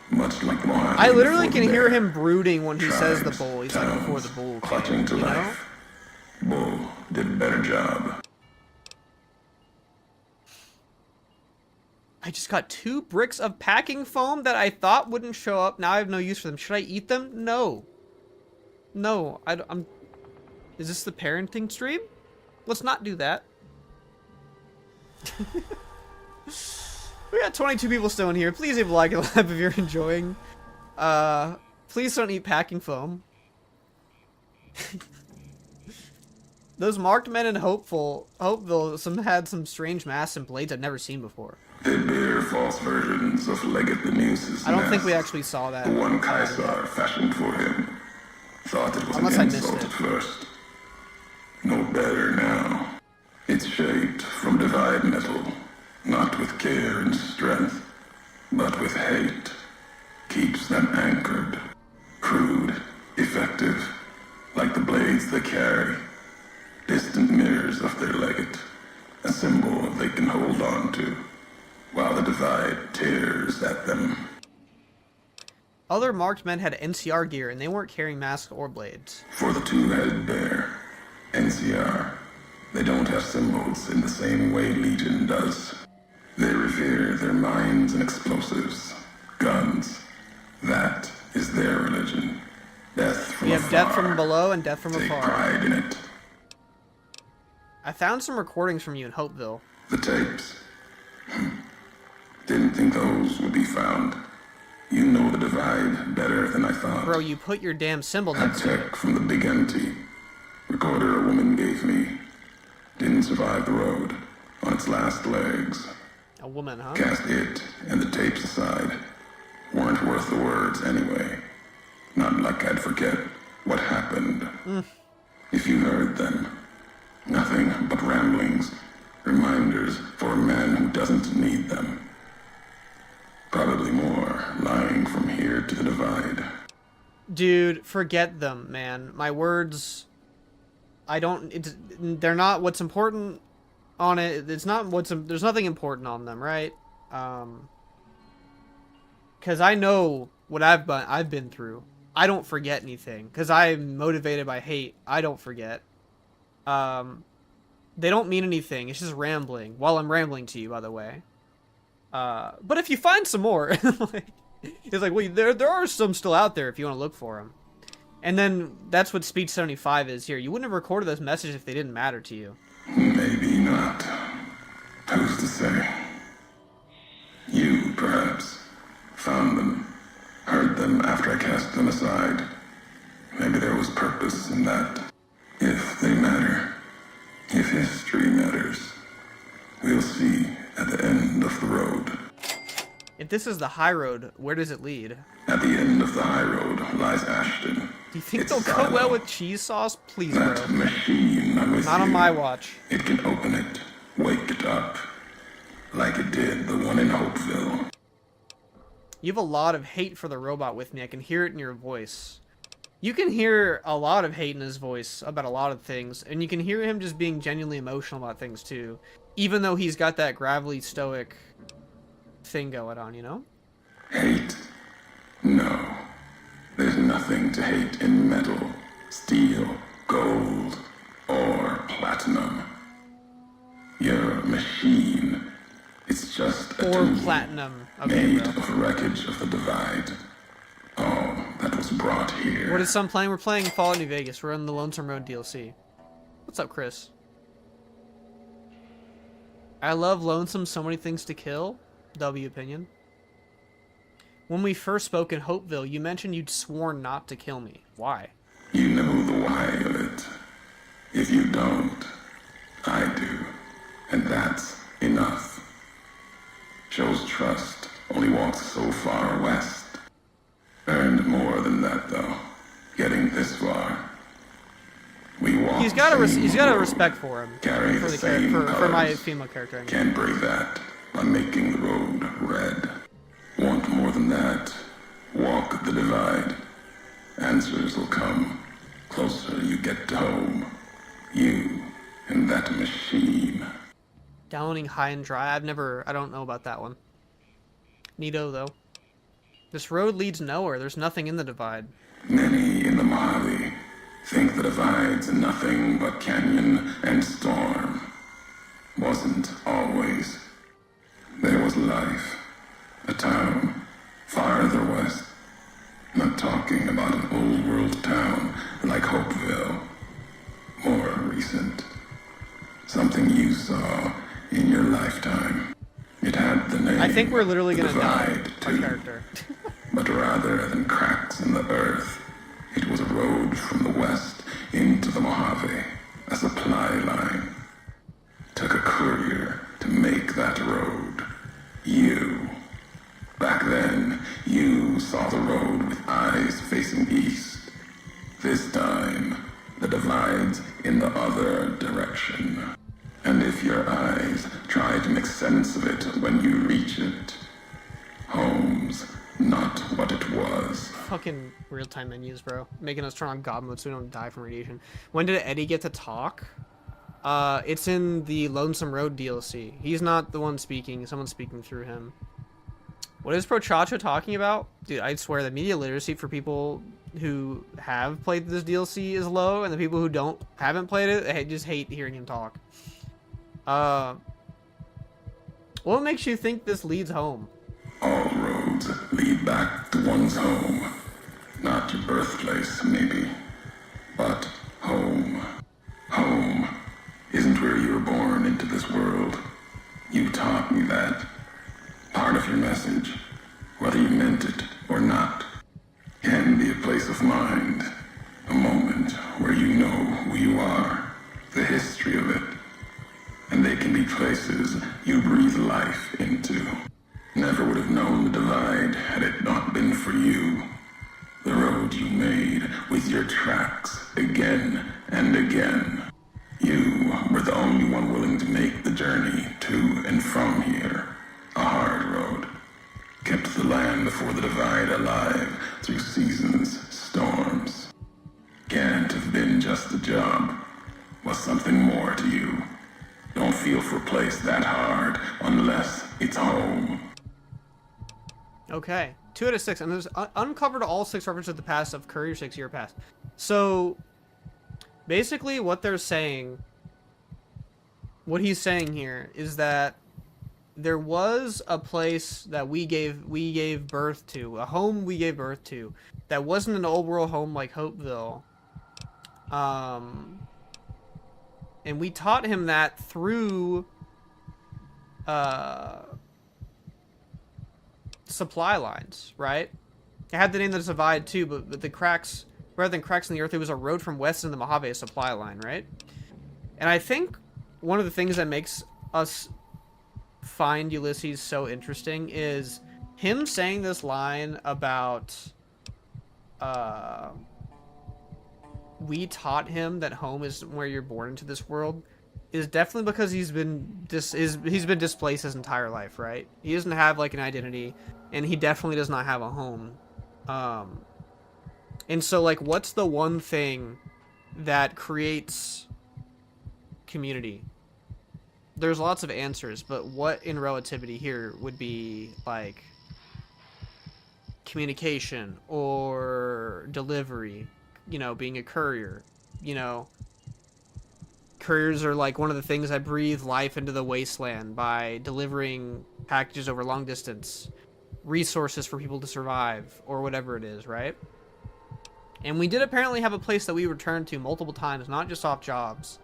much like Mojave, I literally can before hear the him brooding when he says the tribes, Bull. He's like, before the Bull came, clutching to you know? life. Bull did a better job. I just got 2 bricks of packing foam that I thought wouldn't show up. Now I have no use for them. Should I eat them? No. No, I'm... Is this the parenting stream? Let's not do that. We got 22 people still in here. Please leave a like and laugh if you're enjoying. Please don't eat packing foam. Those marked men in Hopeville had some strange masks and blades I've never seen before. They bear false versions of Legate the Muse's I don't think we nest. actually saw that. The one Caesar fashioned for him. Thought it was Unless an I missed insult it. at first. No better now. It's shaped from divide metal, not with care and strength, but with hate. Keeps them anchored. Crude, effective, like the blades they carry. Distant mirrors of their legate, a symbol they can hold on to, while the divide tears at them. Other marked men had NCR gear and they weren't carrying masks or blades. For the two-headed bear, NCR, they don't have symbols in the same way Legion does. They revere their mines and explosives, guns. That is their religion. Death from We afar. have death from below and death from Take afar. pride in it. I found some recordings from you in Hopeville. The tapes. Didn't think those would be found. You know the divide better than I thought. Bro, you put your damn symbol Had next to it. tech from the big empty. Recorder a woman gave me. Didn't survive the road. On its last legs. A woman, huh? Cast it and the tapes aside. Weren't worth the words anyway. Not like I'd forget what happened. If you heard them. Nothing but ramblings. Reminders for a man who doesn't need them. Probably more lying from here to the divide. Dude, forget them, man. My words... they're not what's important on it. It's not there's nothing important on them, right? Because I know what I've been through. I don't forget anything. Because I'm motivated by hate. I don't forget. They don't mean anything. It's just rambling. While I'm rambling to you, by the way. But if you find some more, it's like, well, there are some still out there if you want to look for them. And then that's what Speech 75 is here. You wouldn't have recorded those messages if they didn't matter to you. Maybe not. Who's to say? You, perhaps, found them, heard them after I cast them aside. Maybe there was purpose in that. If they matter, if history matters, we'll see at the end of the road. If this is the high road, where does it lead? At the end of the high road lies Ashton. Do you think It's they'll go silent. well with cheese sauce? Please, bro. That machine I'm with Not on you, my watch. It can open it, wake it up, like it did the one in Hopeville. You have a lot of hate for the robot with me. I can hear it in your voice. You can hear a lot of hate in his voice about a lot of things, and you can hear him just being genuinely emotional about things too, even though he's got that gravelly stoic thing going on, you know? Hate? No. There's nothing to hate in metal, steel, gold, or platinum. You're a machine. It's just a Or tool platinum. Okay, made bro. of wreckage of the divide. All that was brought here. What is some playing? We're playing Fallout New Vegas. We're on the Lonesome Road DLC. What's up, Chris? I love Lonesome, so many things to kill. W opinion. When we first spoke in Hopeville, you mentioned you'd sworn not to kill me. Why? You know the why of it. If you don't, I do. And that's enough. Shows trust. only walks so far west. Earned more than that, though, getting this far. We walk he's got a respect for him. Carry the same colors. For my female character. I mean. Can't break that by making the road red. Want more than that? Walk the divide. Answers will come. Closer you get to home. You and that machine. Downloading High and Dry. I don't know about that one. Neato, though. This road leads nowhere. There's nothing in the divide. Many in the Mojave think the divide's nothing but canyon and storm. Wasn't always. There was life. A town farther west. Not talking about an old world town like Hopeville. More recent. Something you saw in your lifetime. It had the name. I think we're literally gonna die. Our character. But rather than cracks in the earth, it was a road from the west into the Mojave, a supply line. Took a courier to make that road. You. Back then, you saw the road with eyes facing east. This time, the divide's in the other direction. And if your eyes try to make sense of it when you reach it, home's not what it was. Fucking real-time menus, bro. Making us turn on God mode so we don't die from radiation. When did Eddie get to talk? It's in the Lonesome Road DLC. He's not the one speaking. Someone's speaking through him. What is Prochacho talking about? Dude, I swear the media literacy for people who have played this DLC is low, and the people who haven't played it, they just hate hearing him talk. What makes you think this leads home? All roads lead back to one's home. Not your birthplace, maybe, but home. Home isn't where you were born into this world. You taught me that. Part of your message, whether you meant it or not, can be a place of mind. A moment where you know who you are, the history of it. And they can be places you breathe life into. Never would have known the divide had it not been for you. The road you made with your tracks again and again. You were the only one willing to make the journey to and from here. A hard road. Kept the land before the divide alive through seasons, storms. Can't have been just a job. Was something more to you. Don't feel for a place that hard unless it's home. Okay, 2 out of 6, and there's uncovered all 6 references to the past of Courier 6 year past. So basically, what they're saying, what he's saying here, is that there was a place that we gave birth to, a home we gave birth to, that wasn't an old world home like Hopeville. And we taught him that through supply lines, right? It had the name of the divide too, but the cracks, rather than cracks in the earth, it was a road from west into the Mojave, a supply line, right? And I think one of the things that makes us find Ulysses so interesting is him saying this line about we taught him that home is where you're born into this world is definitely because he's been displaced his entire life, right? He doesn't have like an identity, and he definitely does not have a home. And so like, what's the one thing that creates community? There's lots of answers, but what in relativity here would be like communication or delivery, you know, being a courier, you know. Couriers are like one of the things that breathe life into the wasteland by delivering packages over long distance, resources for people to survive, or whatever it is, right? And we did apparently have a place that we returned to multiple times, not just off jobs.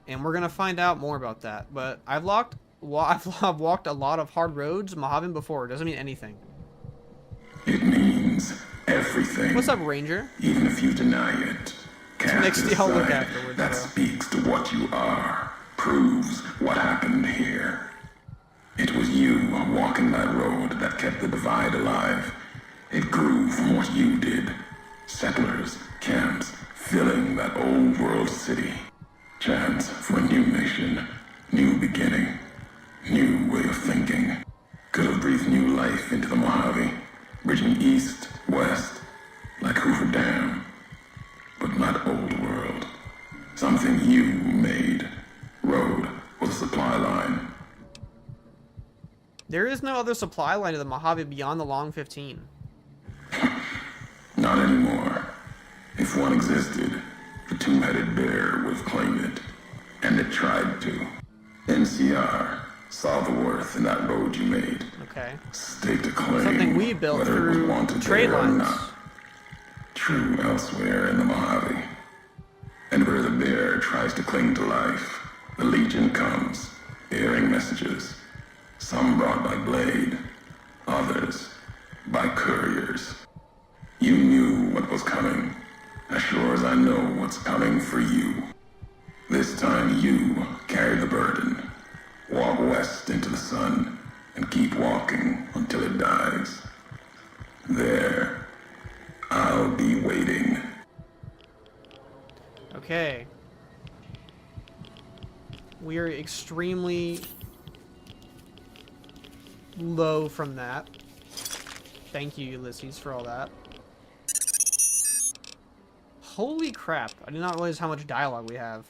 And we're gonna find out more about that. But I've walked a lot of hard roads in Mojave before. It doesn't mean anything. It means everything. What's up, Ranger? Even if you deny it. Next deal I'll look afterwards. That speaks to what you are. Proves what happened here. It was you walking that road that kept the divide alive. It grew from what you did. Settlers, camps, filling that old world city. Chance for a new mission, new beginning, new way of thinking. Could have breathed new life into the Mojave, bridging east, west, like Hoover Dam. But not old world. Something you made. Road with a supply line. There is no other supply line to the Mojave beyond the Long 15. Not anymore. If one existed, the two-headed bear would have claimed it. And it tried to. NCR saw the worth in that road you made. Okay. Staked a claim. Something we built whether it was through wanted trade there or lines. not. True elsewhere in the Mojave. And where the bear tries to cling to life, the Legion comes, bearing messages. Some brought by blade, others by couriers. You knew what was coming, as sure as I know what's coming for you. This time you carry the burden. Walk west into the sun, and keep walking until it dies. There, I'll be waiting. Okay. We are extremely low from that. Thank you, Ulysses, for all that. Holy crap. I did not realize how much dialogue we have.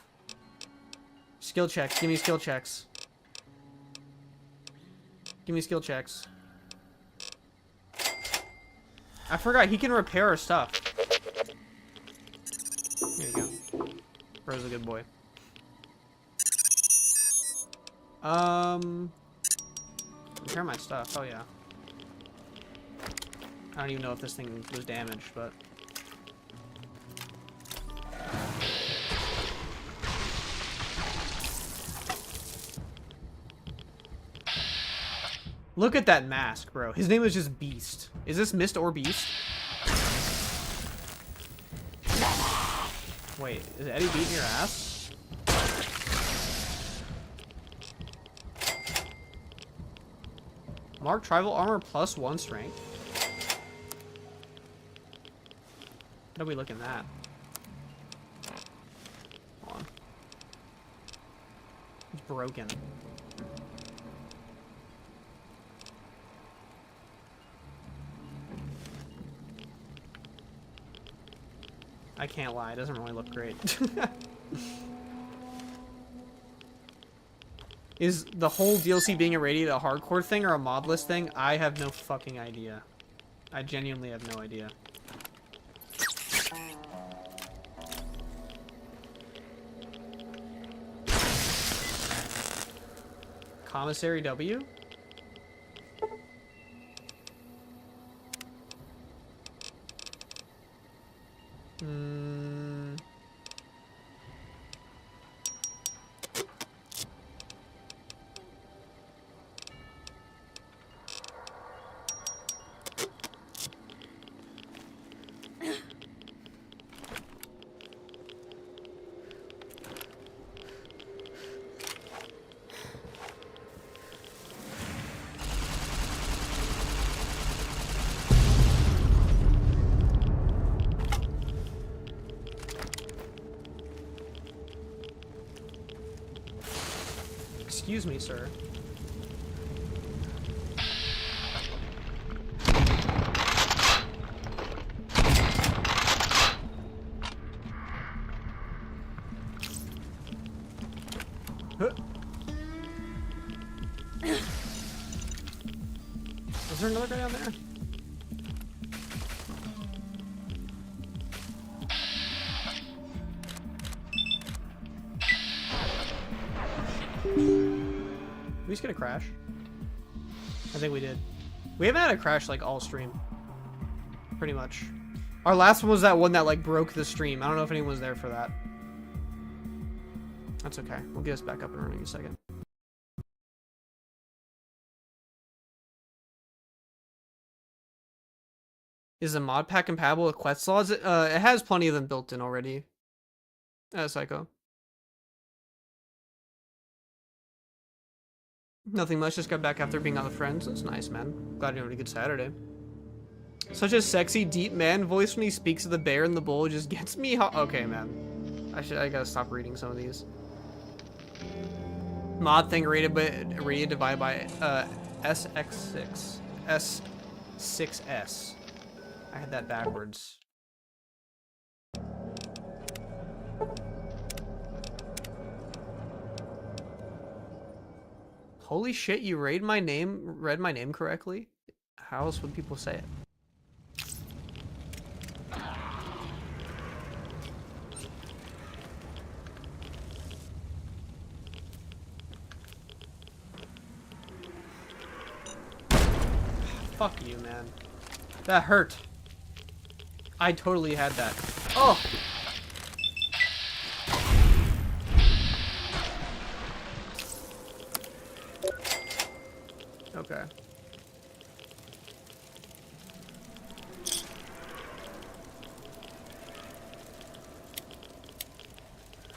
Skill checks. Give me skill checks. Give me skill checks. I forgot he can repair our stuff. There you go. Bro's a good boy. Repair my stuff. Oh yeah. I don't even know if this thing was damaged, but look at that mask, bro. His name is just Beast. Is this Mist or Beast? Wait, is Eddie beating your ass? Mark Tribal Armor plus 1 strength. How do we look in that? Hold on. It's broken. I can't lie, it doesn't really look great. Is the whole DLC being irradiated a hardcore thing or a modless thing? I have no fucking idea. I genuinely have no idea. Commissary W? Excuse me, sir. Huh. Is there another guy down there? Did we just get a crash? I think we did. We haven't had a crash like all stream. Pretty much. Our last one was that one that like broke the stream. I don't know if anyone was there for that. That's okay. We'll get us back up and running in a second. Is the mod pack compatible with quest slots? It has plenty of them built in already. Psycho. Nothing much, just got back after being out with friends. That's nice, man. Glad you had a good Saturday. Such a sexy, deep man voice when he speaks of the bear in the bowl just gets me okay, man. I gotta stop reading some of these. Mod thing rated divided by SX6. S6S. I had that backwards. Holy shit, you read my name correctly? How else would people say it? Fuck you, man. That hurt. I totally had that. Oh! Okay.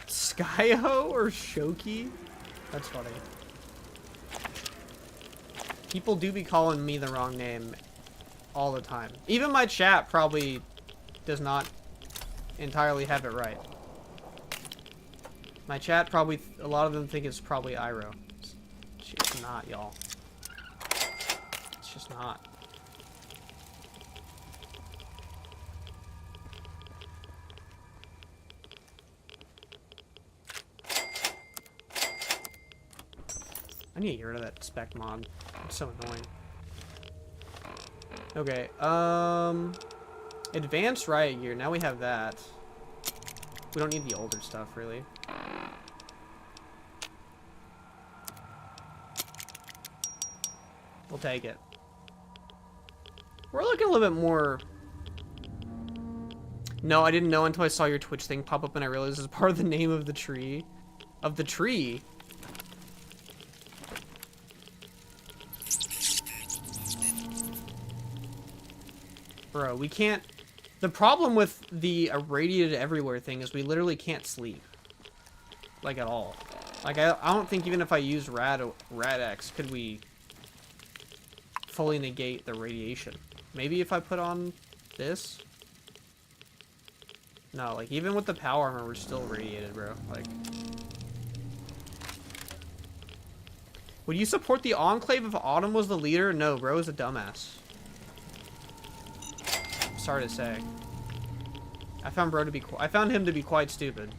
Skyho or Shoki? That's funny. People do be calling me the wrong name all the time. Even my chat probably does not entirely have it right. My chat probably, a lot of them think it's probably Iroh. It's just not, y'all. It's just not. I need to get rid of that spec mod. It's so annoying. Okay, advanced riot gear. Now we have that. We don't need the older stuff, really. We'll take it. We're looking a little bit more... No, I didn't know until I saw your Twitch thing pop up and I realized it's part of the name of the tree. Of the tree? Bro, we can't... The problem with the irradiated everywhere thing is we literally can't sleep. Like, at all. Like, I don't think even if I used Rad-X could we fully negate the radiation. Maybe if I put on this? No, like, even with the power armor, we're still radiated, bro. Like... Would you support the Enclave if Autumn was the leader? No, bro is a dumbass. Sorry to say. I found him to be quite stupid.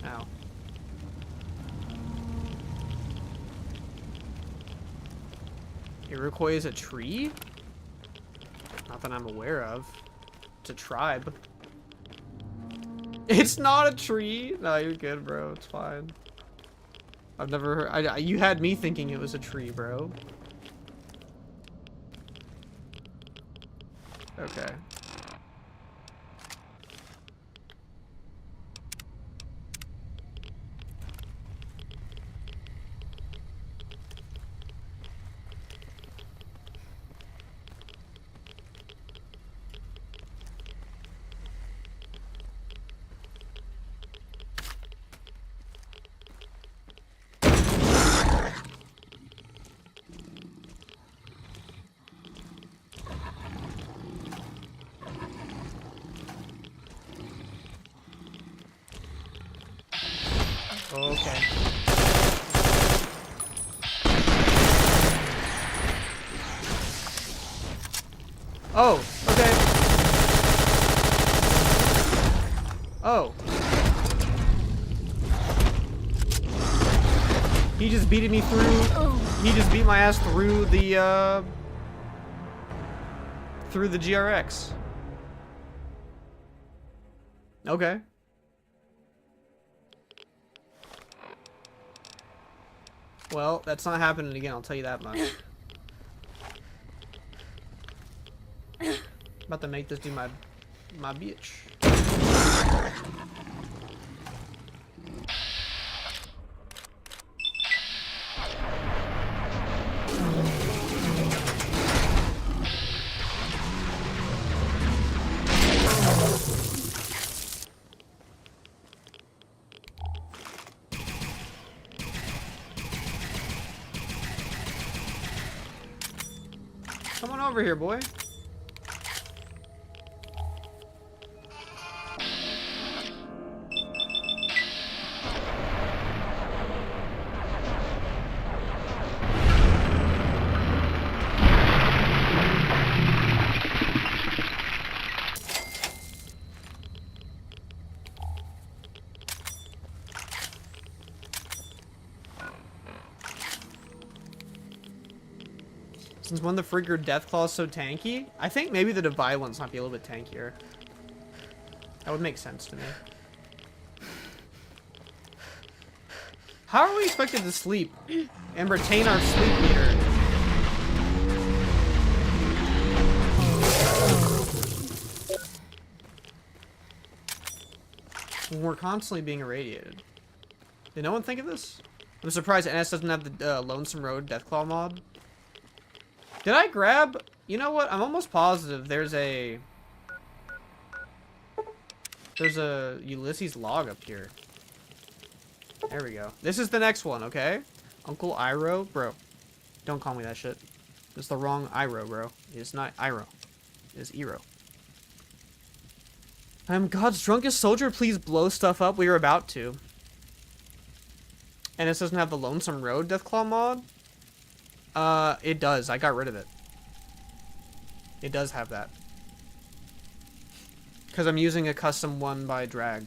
Ow. Iroquois is a tree? Not that I'm aware of. It's a tribe. It's not a tree. No, you're good, bro. It's fine. I've never heard. You had me thinking it was a tree, bro. Okay. Okay. Oh, okay. Oh. He just beated me through. He just beat my ass through the GRX. Okay. Well, that's not happening again, I'll tell you that much. About to make this do my bitch. over here, boy. Since when the freaker Deathclaw is so tanky? I think maybe the Divide ones might be a little bit tankier. That would make sense to me. How are we expected to sleep and retain our sleep meter? When we're constantly being irradiated. Did no one think of this? I'm surprised NS doesn't have the Lonesome Road Deathclaw mod. Did I grab... You know what? I'm almost positive there's a Ulysses log up here. There we go. This is the next one, okay? Uncle Iroh? Bro, don't call me that shit. It's the wrong Iroh, bro. It's not Iroh. It's Ero. I'm God's drunkest soldier. Please blow stuff up. We are about to. And this doesn't have the Lonesome Road Deathclaw mod? It does. I got rid of it. It does have that. Because I'm using a custom one by Drag.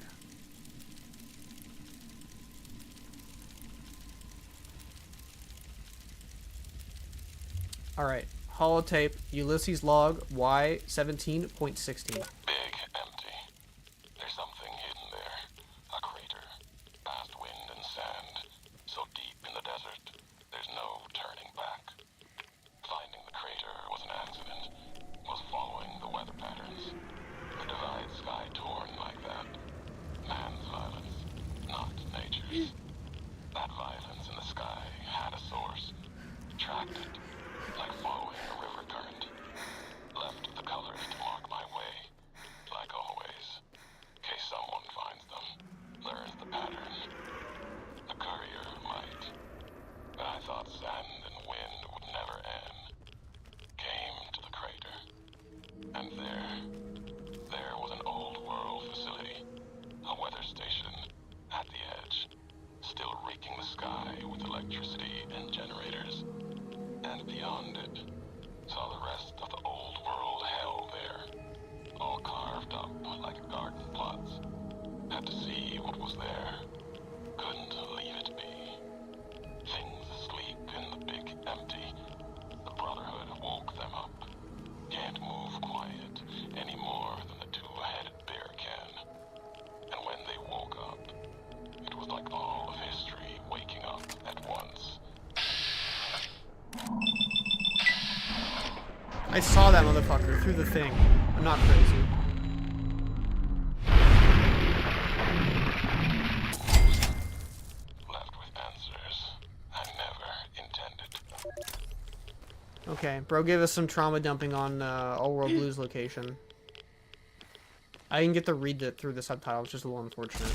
Alright. Holotape. Ulysses log Y17.16. Big empty. There's something hidden there. A crater. Past wind and sand. So deep in the desert, there's no turning back. Finding the crater was an accident. Was following the weather patterns. The divide sky torn like that. Man's violence, not nature's. That violence in the sky had a source. Tracked it, like following a river current. Left the colors to mark my way, like always. In case someone finds them, learns the pattern. The courier might. But I thought sand and wind would never end. Came to the crater. And there was an old world facility. A weather station at the edge. Still reeking the sky with electricity and generators. And beyond it, saw the rest of the old world hell there. All carved up like garden plots. Had to see what was there. Couldn't leave it be. Things asleep in the big empty. The Brotherhood woke them up. Can't move quiet any more than the two-headed bear can. And when they woke up, it was like all of history waking up at once. I saw that motherfucker through the thing. I'm not crazy. Left with answers I never intended. Okay, bro gave us some trauma dumping on All World Blues location. I didn't get to read it through the subtitle, which is a little unfortunate.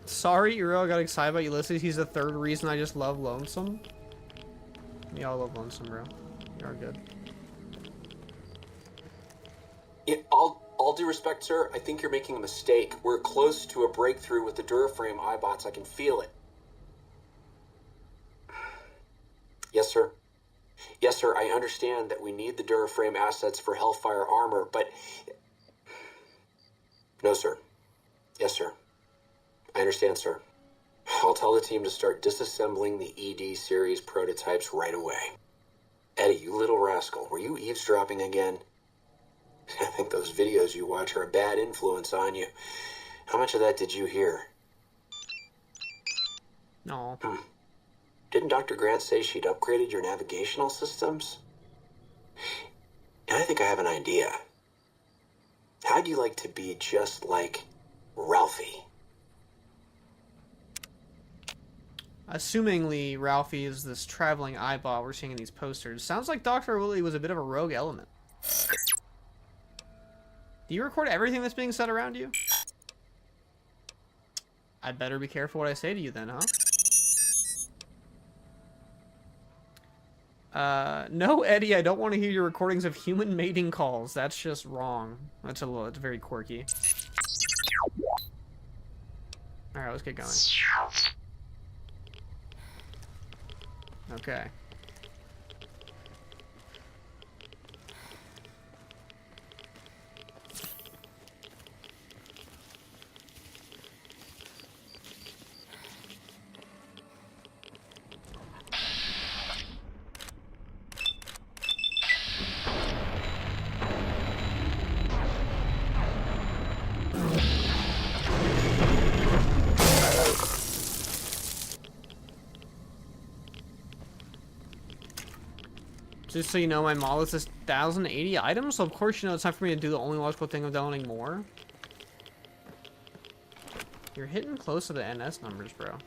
Sorry, Uro, I got excited about Ulysses. He's the third reason I just love Lonesome. Yeah, I love Lonesome, bro. You are good. Yeah, all due respect, sir, I think you're making a mistake. We're close to a breakthrough with the Duraframe iBots. I can feel it. Yes, sir. Yes, sir, I understand that we need the Duraframe assets for Hellfire armor, but... No, sir. Yes, sir. I understand, sir. I'll tell the team to start disassembling the ED series prototypes right away. Eddie, you little rascal, were you eavesdropping again? I think those videos you watch are a bad influence on you. How much of that did you hear? No. Didn't Dr. Grant say she'd upgraded your navigational systems? And I think I have an idea. How'd you like to be just like Ralphie? Assumingly, Ralphie is this traveling eyeball we're seeing in these posters. Sounds like Dr. Willie was a bit of a rogue element. Do you record everything that's being said around you? I'd better be careful what I say to you then, huh? No, Eddie, I don't want to hear your recordings of human mating calls. That's just wrong. It's very quirky. Alright, let's get going. Okay. Just so you know, my model is 1,080 items, so of course you know it's time for me to do the only logical thing of downloading more. You're hitting close to the NS numbers, bro.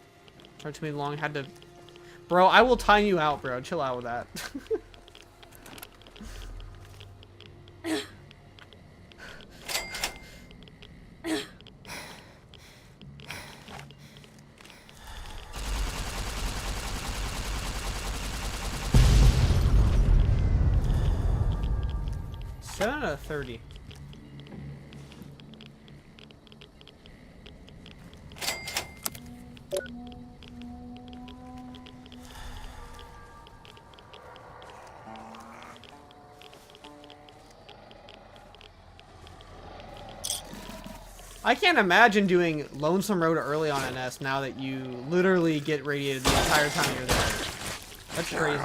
Took me long, had to... Bro, I will time you out, bro. Chill out with that. 7 out of 30. I can't imagine doing Lonesome Road early on NS now that you literally get radiated the entire time you're there. That's crazy.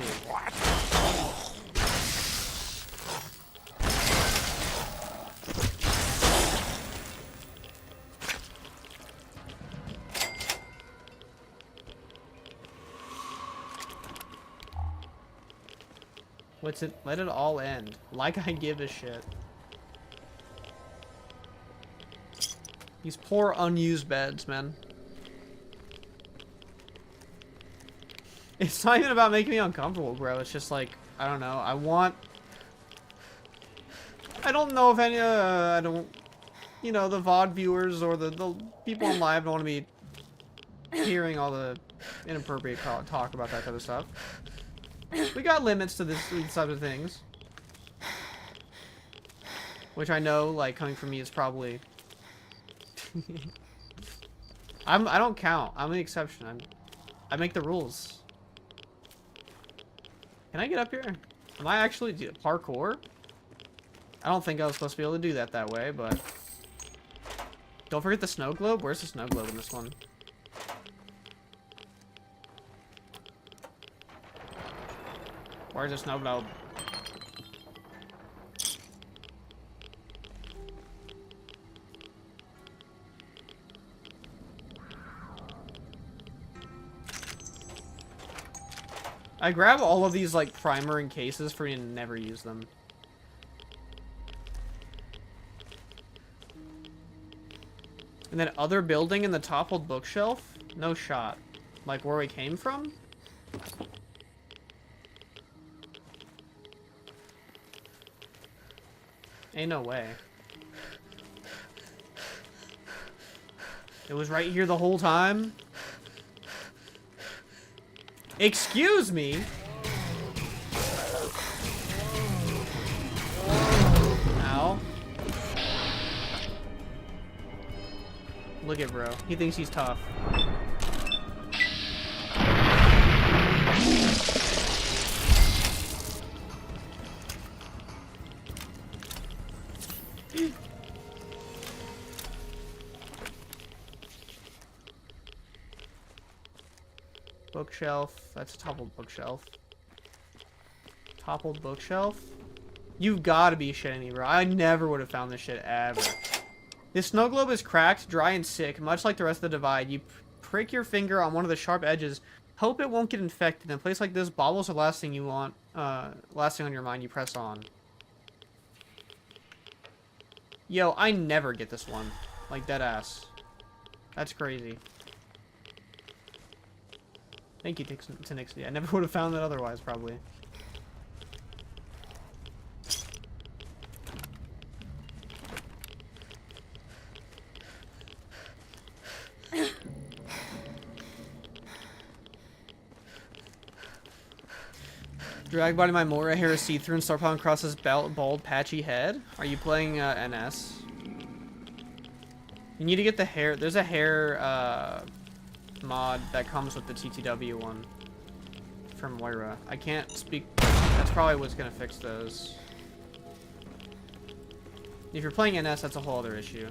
What's it? Let it all end. Like I give a shit. These poor unused beds, man. It's not even about making me uncomfortable, bro. It's just like, I don't know. I don't know if any, I don't, you know, the VOD viewers or the people on live don't want to be hearing all the inappropriate talk about that kind of stuff. We got limits to these types of things. Which I know, like, coming from me is probably... I don't count. I'm the exception. I make the rules. Can I get up here? Am I actually parkour? I don't think I was supposed to be able to do that way, but... Don't forget the snow globe. Where's the snow globe in this one? Where's the snow globe? I grab all of these, like, primer and cases for me to never use them. And then other building in the toppled bookshelf? No shot. Like, where we came from? Ain't no way. It was right here the whole time? Excuse me? Ow. Look at bro. He thinks he's tough. Bookshelf. That's a toppled bookshelf. Toppled bookshelf? You've got to be shitting me, bro. I never would have found this shit ever. This snow globe is cracked, dry, and sick, much like the rest of the divide. You prick your finger on one of the sharp edges. Hope it won't get infected. In a place like this, baubles are the last thing you want. Last thing on your mind, you press on. Yo, I never get this one. Like, dead ass. That's crazy. Thank you, Tenixity. I never would have found that otherwise, probably. Drag body my Moira hair is see-through and star power across his bald, patchy head. Are you playing NS? You need to get the hair. There's a hair mod that comes with the TTW one from Moira. I can't speak. That's probably what's gonna fix those. If you're playing NS, that's a whole other issue.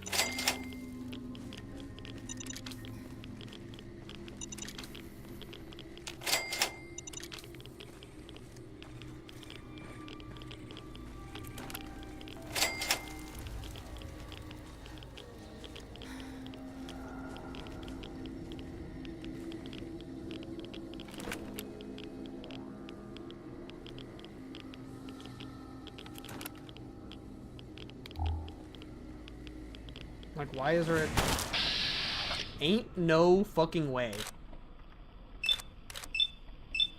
Like, why is there a... Ain't no fucking way.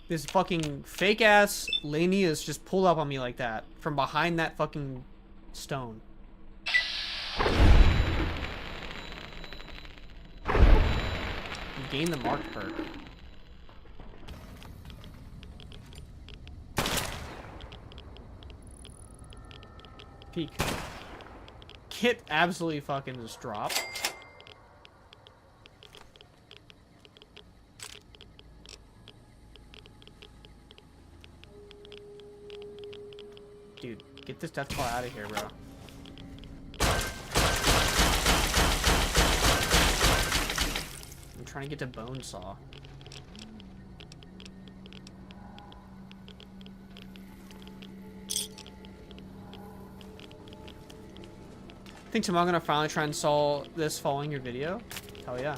This fucking fake-ass Lanius just pulled up on me like that. From behind that fucking stone. You gain the marked perk. Peek. Kit absolutely fucking just dropped. Dude, get this death claw out of here, bro. I'm trying to get to Bonesaw. Think tomorrow I'm gonna finally try and solve this following your video? Hell yeah.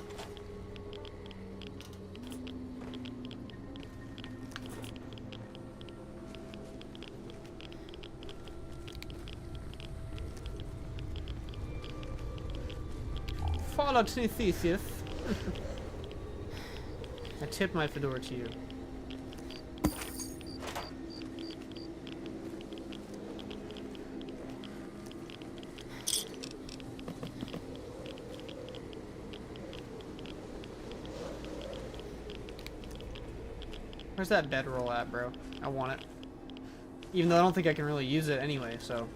Fallout Thesis. I tip my fedora to you. Where's that bedroll at, bro? I want it. Even though I don't think I can really use it anyway, so.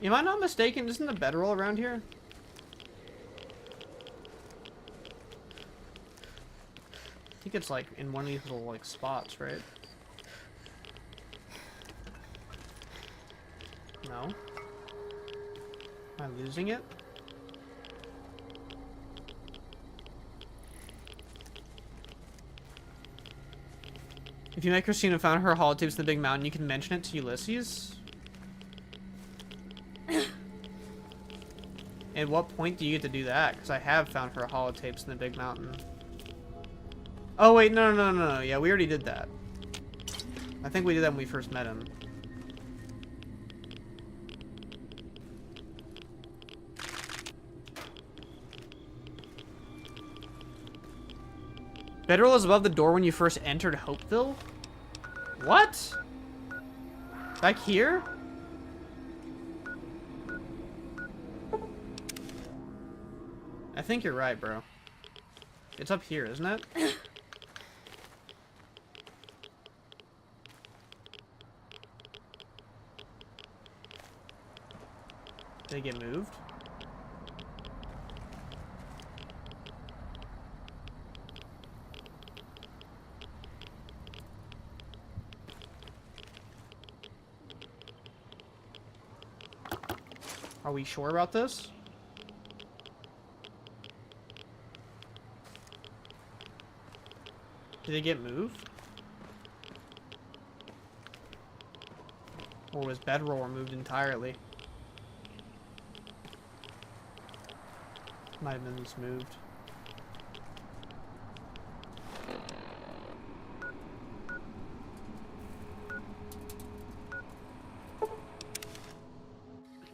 Am I not mistaken? Isn't the bedroll around here? I think it's like in one of these little like spots, right? No? Am I losing it? If you met Christina and found her holotapes in the big mountain, you can mention it to Ulysses? At what point do you get to do that? Because I have found her holotapes in the big mountain. Oh wait, no. Yeah, we already did that. I think we did that when we first met him. Bedroll is above the door when you first entered Hopeville? What? Back here? I think you're right, bro. It's up here, isn't it? Did they get moved? Are we sure about this? Did they get moved? Or was bedroll removed entirely? Might have been just moved.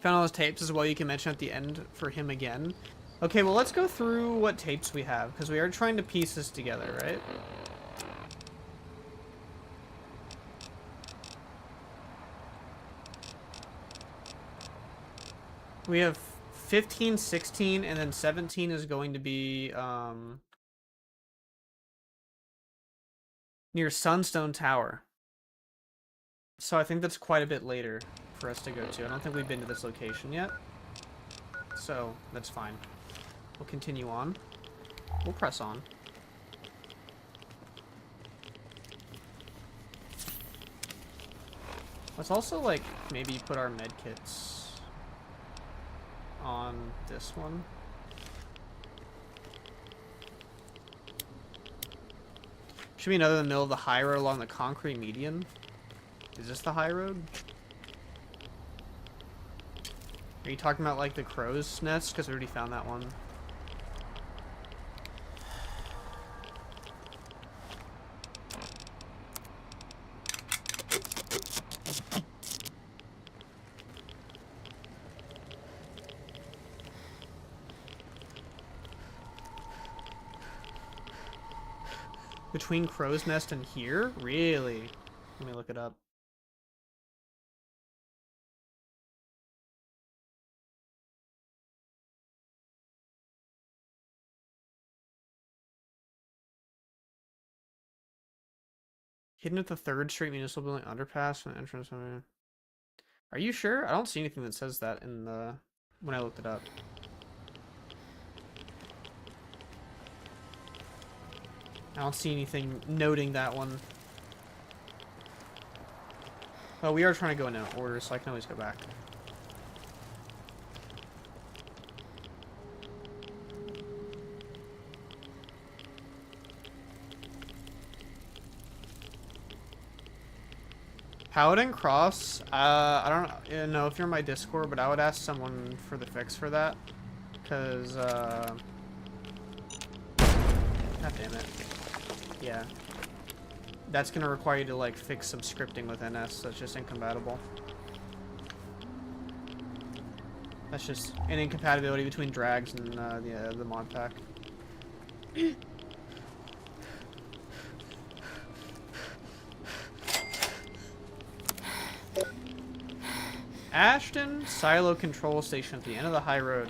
Found all those tapes as well. You can mention at the end for him again. Okay, well, let's go through what tapes we have, because we are trying to piece this together, right? We have 15, 16, and then 17 is going to be near Sunstone Tower. So I think that's quite a bit later for us to go to. I don't think we've been to this location yet. So that's fine. We'll continue on. We'll press on. Let's also, like, maybe put our med kits on this one. Should be another in the middle of the high road along the concrete median. Is this the high road? Are you talking about, like, the crow's nest? Because we already found that one. Between Crow's Nest and here? Really? Let me look it up. Hidden at the 3rd Street Municipal Building underpass and entrance. Are you sure? I don't see anything that says that in the when I looked it up. I don't see anything noting that one. Well, we are trying to go in order, so I can always go back. Paladin Cross, I don't know if you're in my Discord, but I would ask someone for the fix for that. Because, God damn it. Yeah. That's going to require you to, like, fix some scripting with NS, so it's just incompatible. That's just an incompatibility between drags and the mod pack. Ashton Silo Control Station at the end of the high road.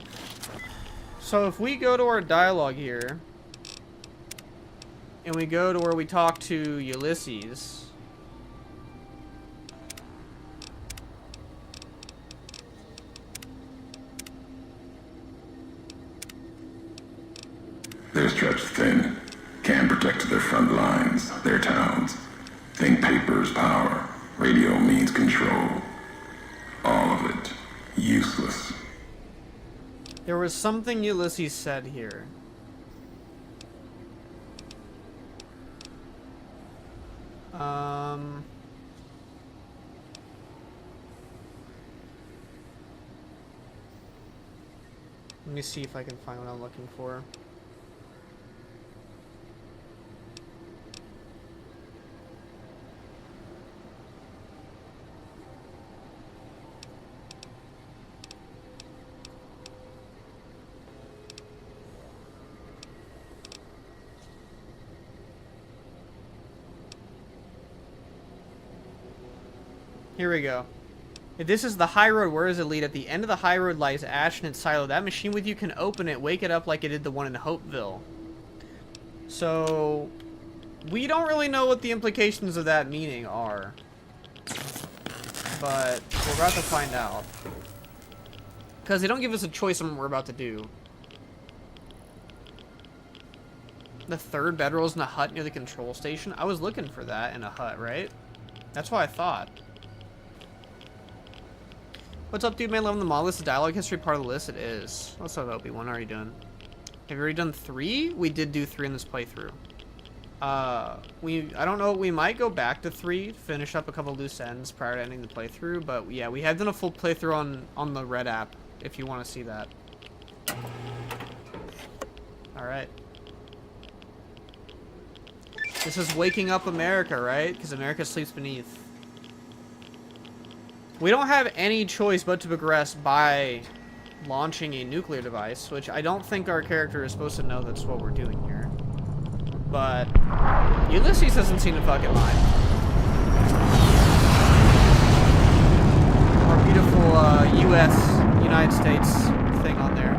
So if we go to our dialogue here, and we go to where we talk to Ulysses, they're stretched thin. Can't protect their front lines, their towns. Think paper's power. Radio means control. All of it. Useless. there was something Ulysses said here. Let me see if I can find what I'm looking for. Here we go. If this is the high road, where does it lead? At the end of the high road lies Ashton and Silo. That machine with you can open it, wake it up like it did the one in Hopeville. So, we don't really know what the implications of that meaning are. But, we're about to find out. Because they don't give us a choice on what we're about to do. The 3rd bedroll is in a hut near the control station. I was looking for that in a hut, right? That's what I thought. What's up, dude, man? Loving the mod list. The dialogue history part of the list? It is. What's up, Opie1? How are you doing? Have you already done 3? We did do 3 in this playthrough. I don't know. We might go back to 3, finish up a couple loose ends prior to ending the playthrough. But yeah, we have done a full playthrough on the Red app, if you want to see that. Alright. This is waking up America, right? Because America sleeps beneath. We don't have any choice but to progress by launching a nuclear device, which I don't think our character is supposed to know that's what we're doing here. But Ulysses doesn't seem to fucking mind. Our beautiful United States thing on there.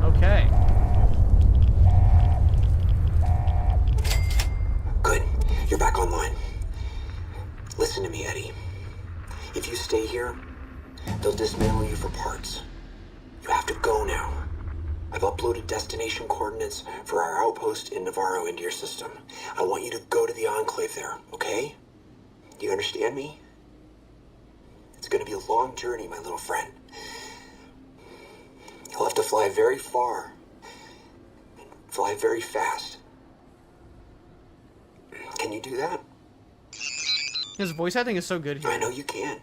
Okay. Good. You're back online. Listen to me, Eddie. If you stay here, they'll dismantle you for parts. You have to go now. I've uploaded destination coordinates for our outpost in Navarro into your system. I want you to go to the Enclave there, okay? Do you understand me? It's gonna be a long journey, my little friend. You'll have to fly very far. And fly very fast. Can you do that? His voice acting is so good here. I know you can.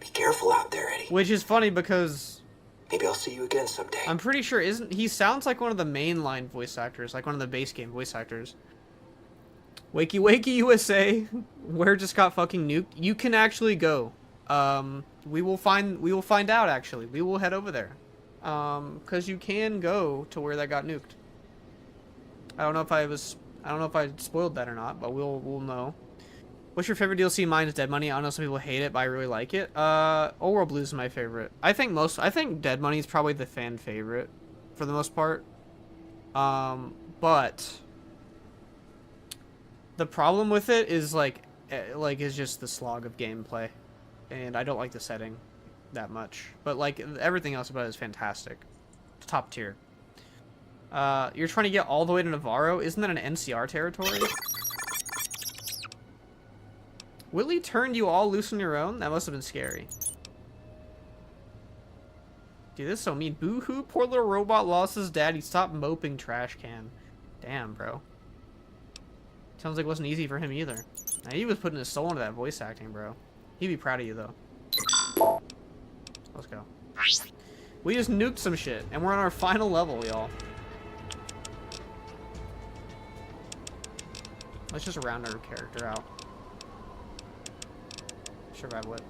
Be careful out there, Eddie. Which is funny because maybe I'll see you again someday. I'm pretty sure he sounds like one of the mainline voice actors, like one of the base game voice actors. Wakey wakey USA, where just got fucking nuked. You can actually go. We will find out actually. We will head over there. Cause you can go to where that got nuked. I don't know if I spoiled that or not, but we'll know. What's your favorite DLC? Mine is Dead Money. I know some people hate it, but I really like it. Old World Blues is my favorite. I think Dead Money is probably the fan favorite for the most part. But the problem with it is is just the slog of gameplay, and I don't like the setting that much. But like everything else about it is fantastic. It's top tier. You're trying to get all the way to Navarro? Isn't that an NCR territory? Whitley turned you all loose on your own? That must have been scary. Dude, this is so mean. Boo-hoo, poor little robot lost his daddy. Stop moping, trash can. Damn, bro. Sounds like it wasn't easy for him either. Now, he was putting his soul into that voice acting, bro. He'd be proud of you, though. Let's go. We just nuked some shit, and we're on our final level, y'all. Let's just round our character out. Survive what?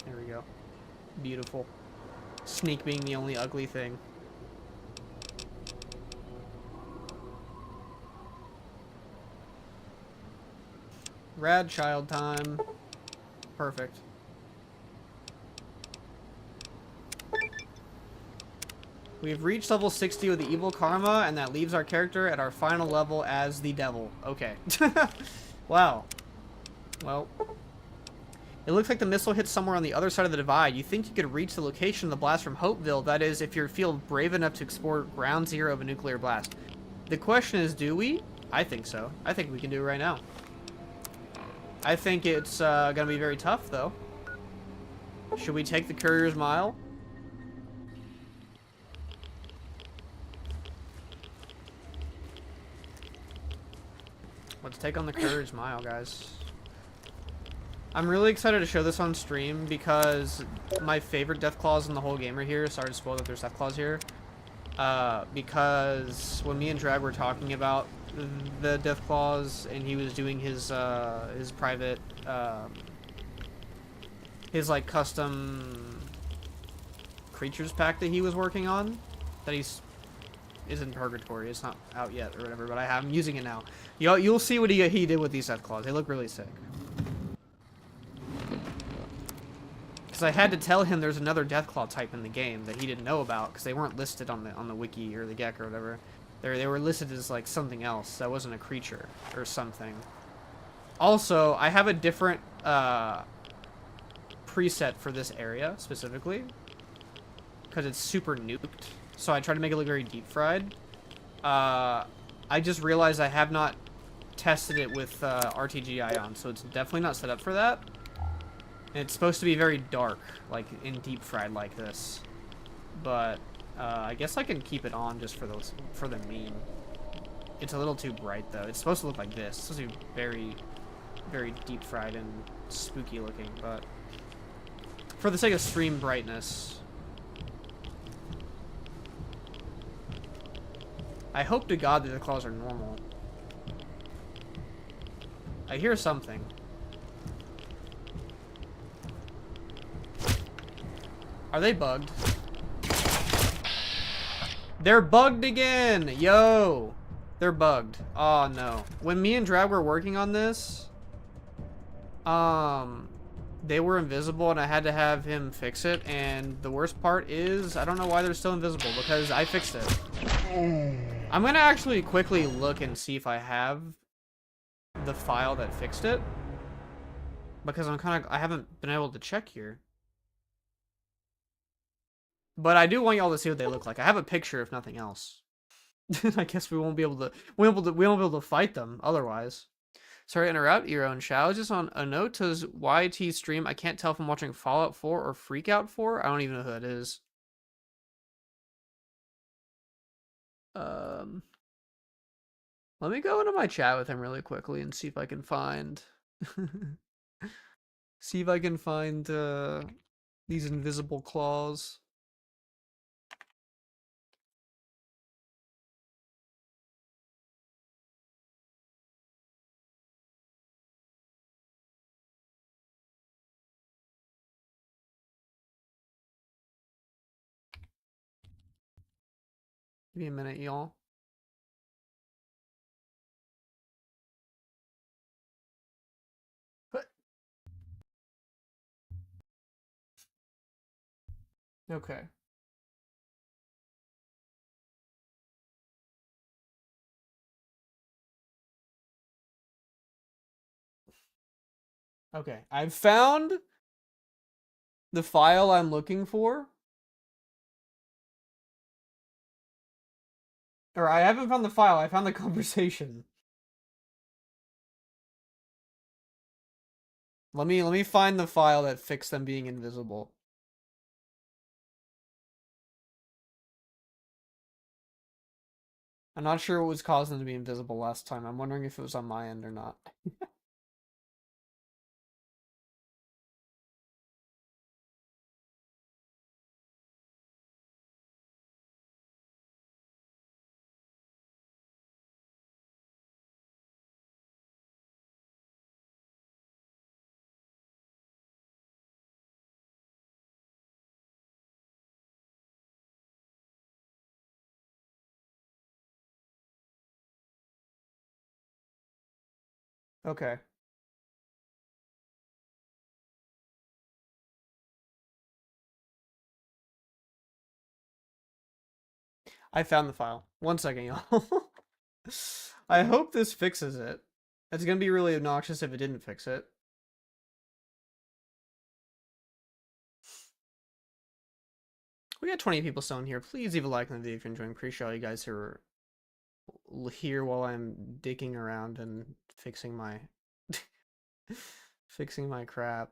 There we go. Beautiful. Sneak being the only ugly thing. Rad child time. Perfect. We've reached level 60 with the evil karma, and that leaves our character at our final level as the devil. Okay. Wow. Well, it looks like the missile hit somewhere on the other side of the divide. You think you could reach the location of the blast from Hopeville? That is, if you feel brave enough to explore ground zero of a nuclear blast. The question is, do we? I think so. I think we can do it right now. I think it's gonna be very tough, though. Should we take the Courier's Mile? Let's take on the Courier's Mile, guys. I'm really excited to show this on stream because my favorite death claws in the whole game are here. Sorry to spoil that there's death claws here. Because when me and Drag were talking about the death claws and he was doing his private, his like custom creatures pack that he was working on, that is in purgatory. It's not out yet or whatever, but I'm using it now. You'll see what he did with these death claws. They look really sick. Because I had to tell him there's another Deathclaw type in the game that he didn't know about because they weren't listed on the wiki or the GEC or whatever. They were listed as like something else that wasn't a creature or something. Also, I have a different preset for this area specifically because it's super nuked. So I try to make it look very deep fried. I just realized I have not tested it with RTG Ion, so it's definitely not set up for that. And it's supposed to be very dark, like in deep fried like this. But I guess I can keep it on just for the meme. It's a little too bright, though. It's supposed to look like this. It's supposed to be very, very deep fried and spooky looking, but for the sake of stream brightness, I hope to God that the claws are normal. I hear something. Are they bugged? They're bugged again! Yo! They're bugged. Oh no. When me and Drag were working on this, they were invisible and I had to have him fix it, and the worst part is I don't know why they're still invisible because I fixed it. I'm gonna actually quickly look and see if I have the file that fixed it, because I haven't been able to check here. But I do want y'all to see what they look like. I have a picture if nothing else. I guess we won't be able to fight them otherwise. Sorry to interrupt your own show. Just on a note to his YT stream, I can't tell if I'm watching Fallout 4 or Freakout 4. I don't even know who that is. Let me go into my chat with him really quickly and see if I can find these invisible claws. Give me a minute, y'all. Okay. Okay, I've found the file I'm looking for. Or I haven't found the file, I found the conversation. Let me find the file that fixed them being invisible. I'm not sure what was causing them to be invisible last time. I'm wondering if it was on my end or not. Okay. I found the file. 1 second, y'all. I hope this fixes it. It's gonna be really obnoxious if it didn't fix it. We got 20 people still in here. Please leave a like on the video if you're enjoying. Appreciate all you guys who are here while I'm digging around and fixing my fixing my crap.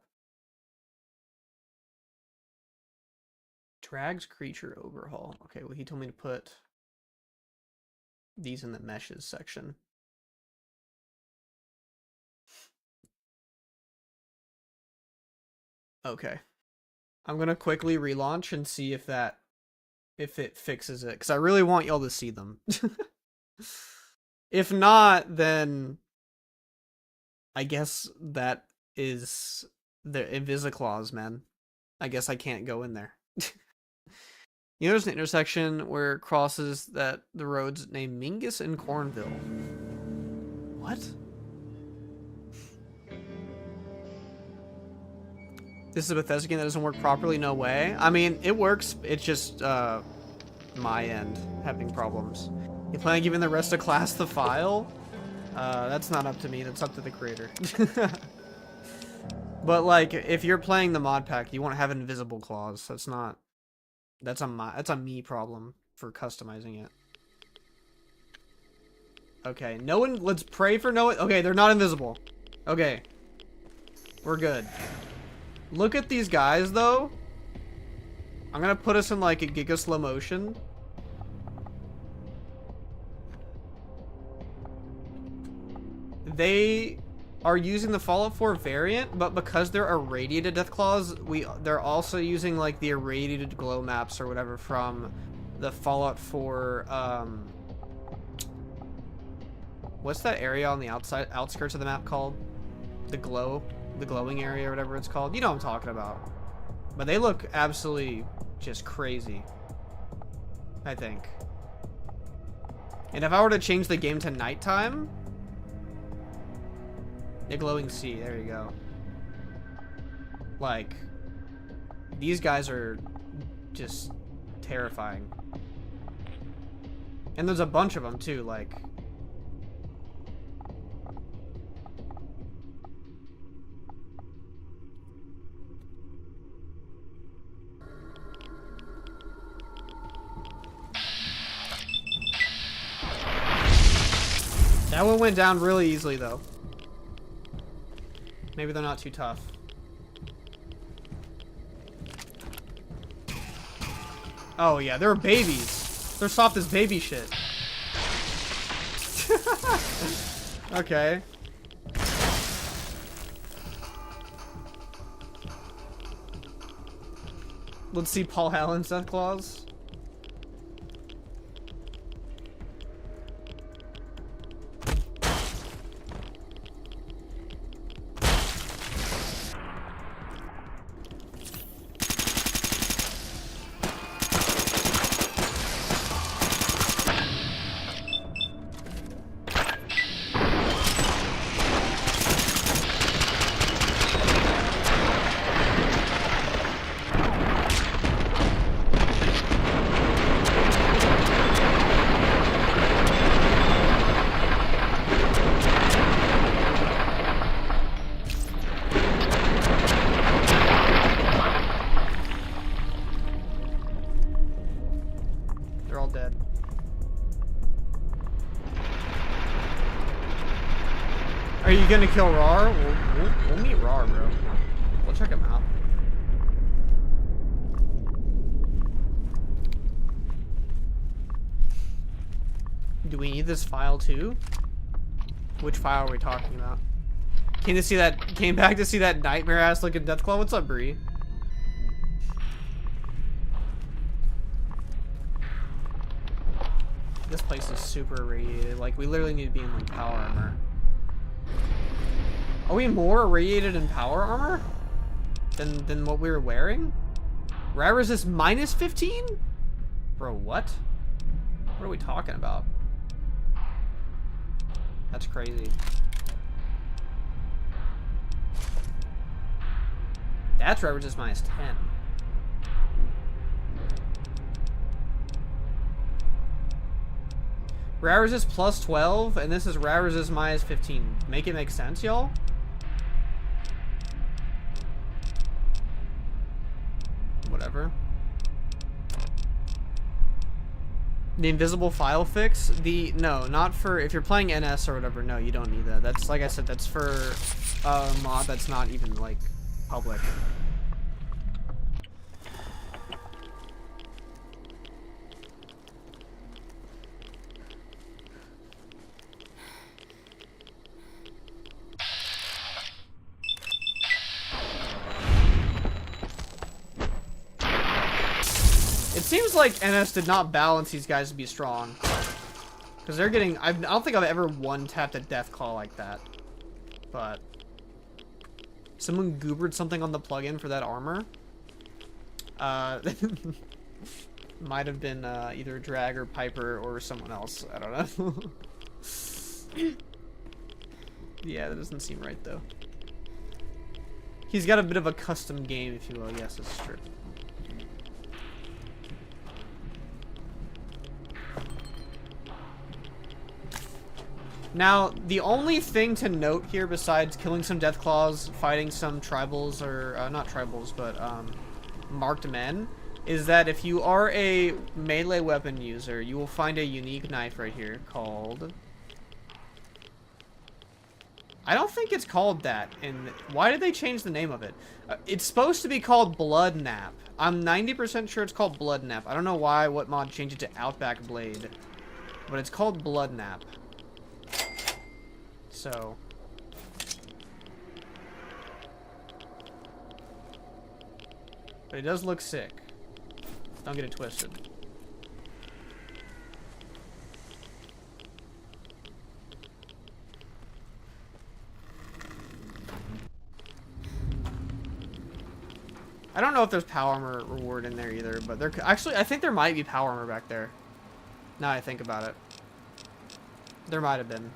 Drag's creature overhaul. Okay, well he told me to put these in the meshes section. Okay. I'm gonna quickly relaunch and see if it fixes it, because I really want y'all to see them. If not, then I guess that is the Invisiclaws, man. I guess I can't go in there. You know, there's an intersection where it crosses the roads named Mingus and Cornville. What? This is a Bethesda game that doesn't work properly? No way. I mean, it works. It's just my end having problems. You plan on giving the rest of class the file? That's not up to me. That's up to the creator. But like, if you're playing the mod pack, you won't have invisible claws. That's a me problem for customizing it. Okay, no one. Let's pray for no one. Okay, they're not invisible. Okay, we're good. Look at these guys, though. I'm gonna put us in like a giga slow motion. they are using the Fallout 4 variant, but because they're irradiated Deathclaws, they're also using like the irradiated glow maps or whatever from the Fallout 4. What's that area on the outskirts of the map called? The glowing area or whatever it's called. You know what I'm talking about. But they look absolutely just crazy, I think. And if I were to change the game to nighttime, the glowing sea, there you go. Like, these guys are just terrifying. And there's a bunch of them too, like. That one went down really easily though. Maybe they're not too tough. Oh yeah, they're babies. They're soft as baby shit. Okay. Let's see Paul Allen's Deathclaws. They're all dead. Are you gonna kill Rar? We'll meet Rar, bro. We'll check him out. Do we need this file too? Which file are we talking about? Came back to see that nightmare ass looking Deathclaw. What's up, Bree? This place is super irradiated. Like, we literally need to be in, like, power armor. Are we more irradiated in power armor? Than what we were wearing? Riot resist minus 15? Bro, what? What are we talking about? That's crazy. That's riot resist minus 10. Riot resist plus 12, and this is riot resist minus 15. Make it make sense, y'all? Whatever. The invisible file fix? No, not for, if you're playing NS or whatever, no, you don't need that. That's, like I said, that's for a mod that's not even, like, public. It seems like NS did not balance these guys to be strong. Because they're getting... I don't think I've ever one-tapped a Deathclaw like that. But... someone goobered something on the plugin for that armor. Might have been either Drag or Piper or someone else. I don't know. Yeah, that doesn't seem right, though. He's got a bit of a custom game, if you will. Yes, that's true. Now, the only thing to note here besides killing some Deathclaws, fighting some tribals, or, not tribals, but, marked men, is that if you are a melee weapon user, you will find a unique knife right here called... I don't think it's called that, and why did they change the name of it? It's supposed to be called Blood Nap. I'm 90% sure it's called Blood Nap. I don't know why, what mod changed it to Outback Blade, but it's called Blood Nap. So... But it does look sick. Don't get it twisted. I don't know if there's power armor reward in there either, but there actually I think there might be power armor back there. Now I think about it. There might have been.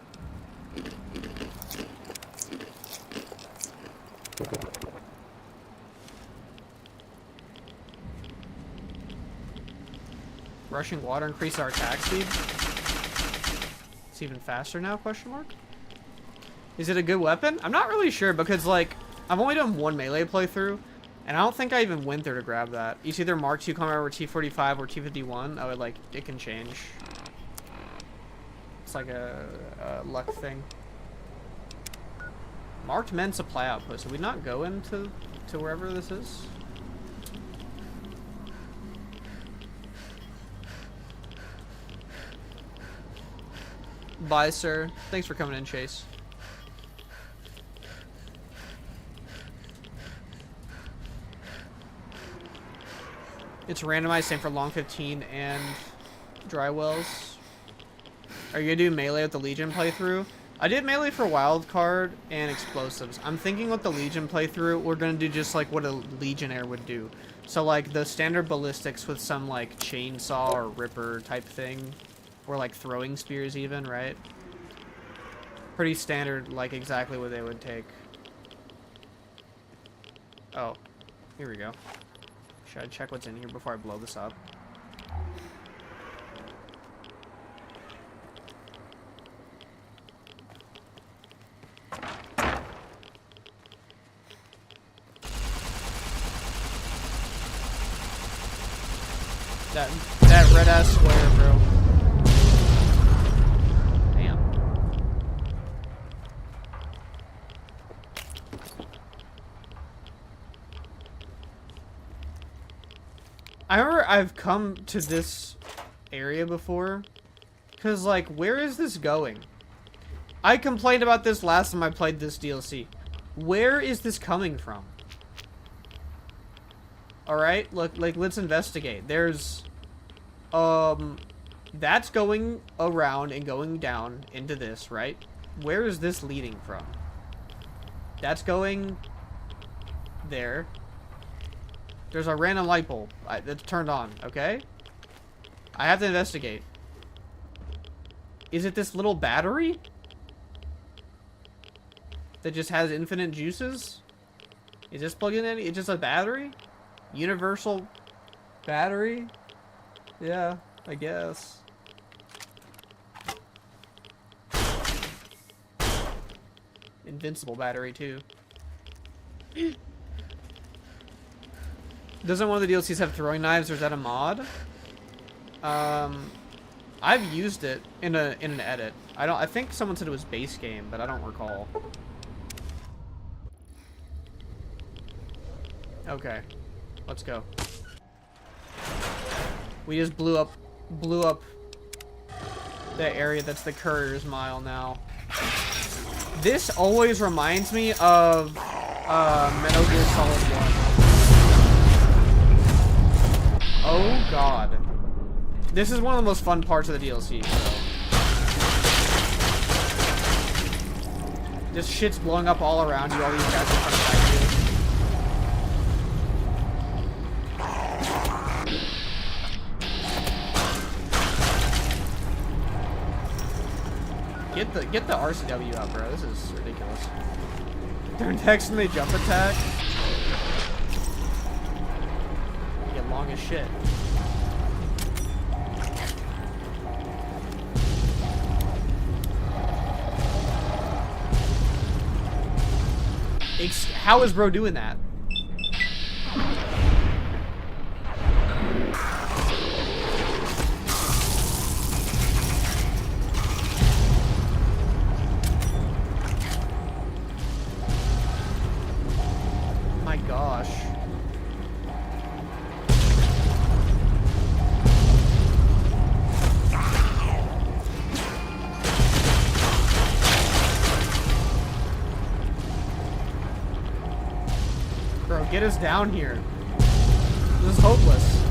Rushing water increases our attack speed. It's even faster now, question mark? Is it a good weapon? I'm not really sure because, like, I've only done one melee playthrough, and I don't think I even went there to grab that. It's either Mark II combat or T45 or T51. Oh, it can change. It's like a luck thing. Marked men supply outpost. So we not go into wherever this is? Bye, sir. Thanks for coming in, Chase. It's randomized, same for long 15 and dry wells. Are you gonna do melee with the Legion playthrough? I did melee for wild card and explosives. I'm thinking with the Legion playthrough, we're gonna do just like what a Legionnaire would do. So like the standard ballistics with some like chainsaw or ripper type thing, or like throwing spears even, right? Pretty standard, like exactly what they would take. Oh, here we go. Should I check what's in here before I blow this up? That red ass square, bro. Damn. I remember I've come to this area before, cause like, where is this going? I complained about this last time I played this DLC. Where is this coming from? Alright, look, like, let's investigate. There's, that's going around and going down into this, right? Where is this leading from? That's going there. There's a random light bulb that's turned on, okay? I have to investigate. Is it this little battery? That just has infinite juices? Is this plugged in any? It's just a battery? Universal battery? Yeah, I guess. Invincible battery, too. Doesn't one of the DLCs have throwing knives, or is that a mod? I've used it in an edit. I think someone said it was base game, but I don't recall. Okay. Let's go. We just blew up the area that's the Courier's Mile now. This always reminds me of Metal Gear Solid 1. Oh god. This is one of the most fun parts of the DLC, so. This shit's blowing up all around you, all these guys are trying to fight you. Get the RCW out, bro. This is ridiculous. They're texting me jump attack. You get long as shit. How is bro doing that? My gosh. Get us down here. This is hopeless.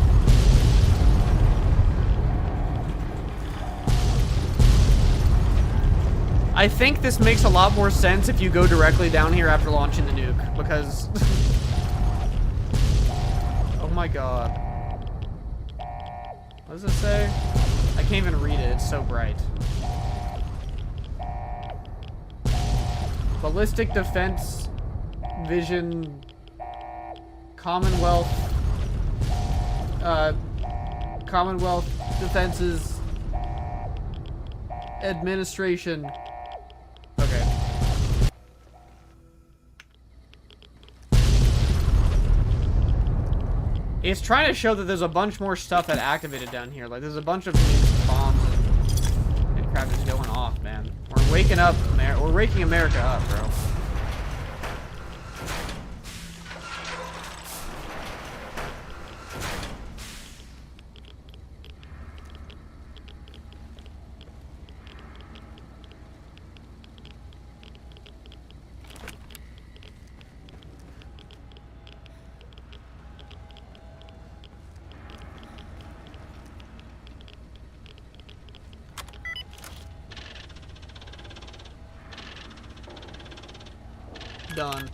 I think this makes a lot more sense if you go directly down here after launching the nuke, because... oh my god. What does it say? I can't even read it, it's so bright. Ballistic Defense Vision Commonwealth Defenses Administration. Okay. It's trying to show that there's a bunch more stuff that activated down here. Like, there's a bunch of nukes and bombs and crap is going off, man. We're waking up, we're waking America up, bro. Done.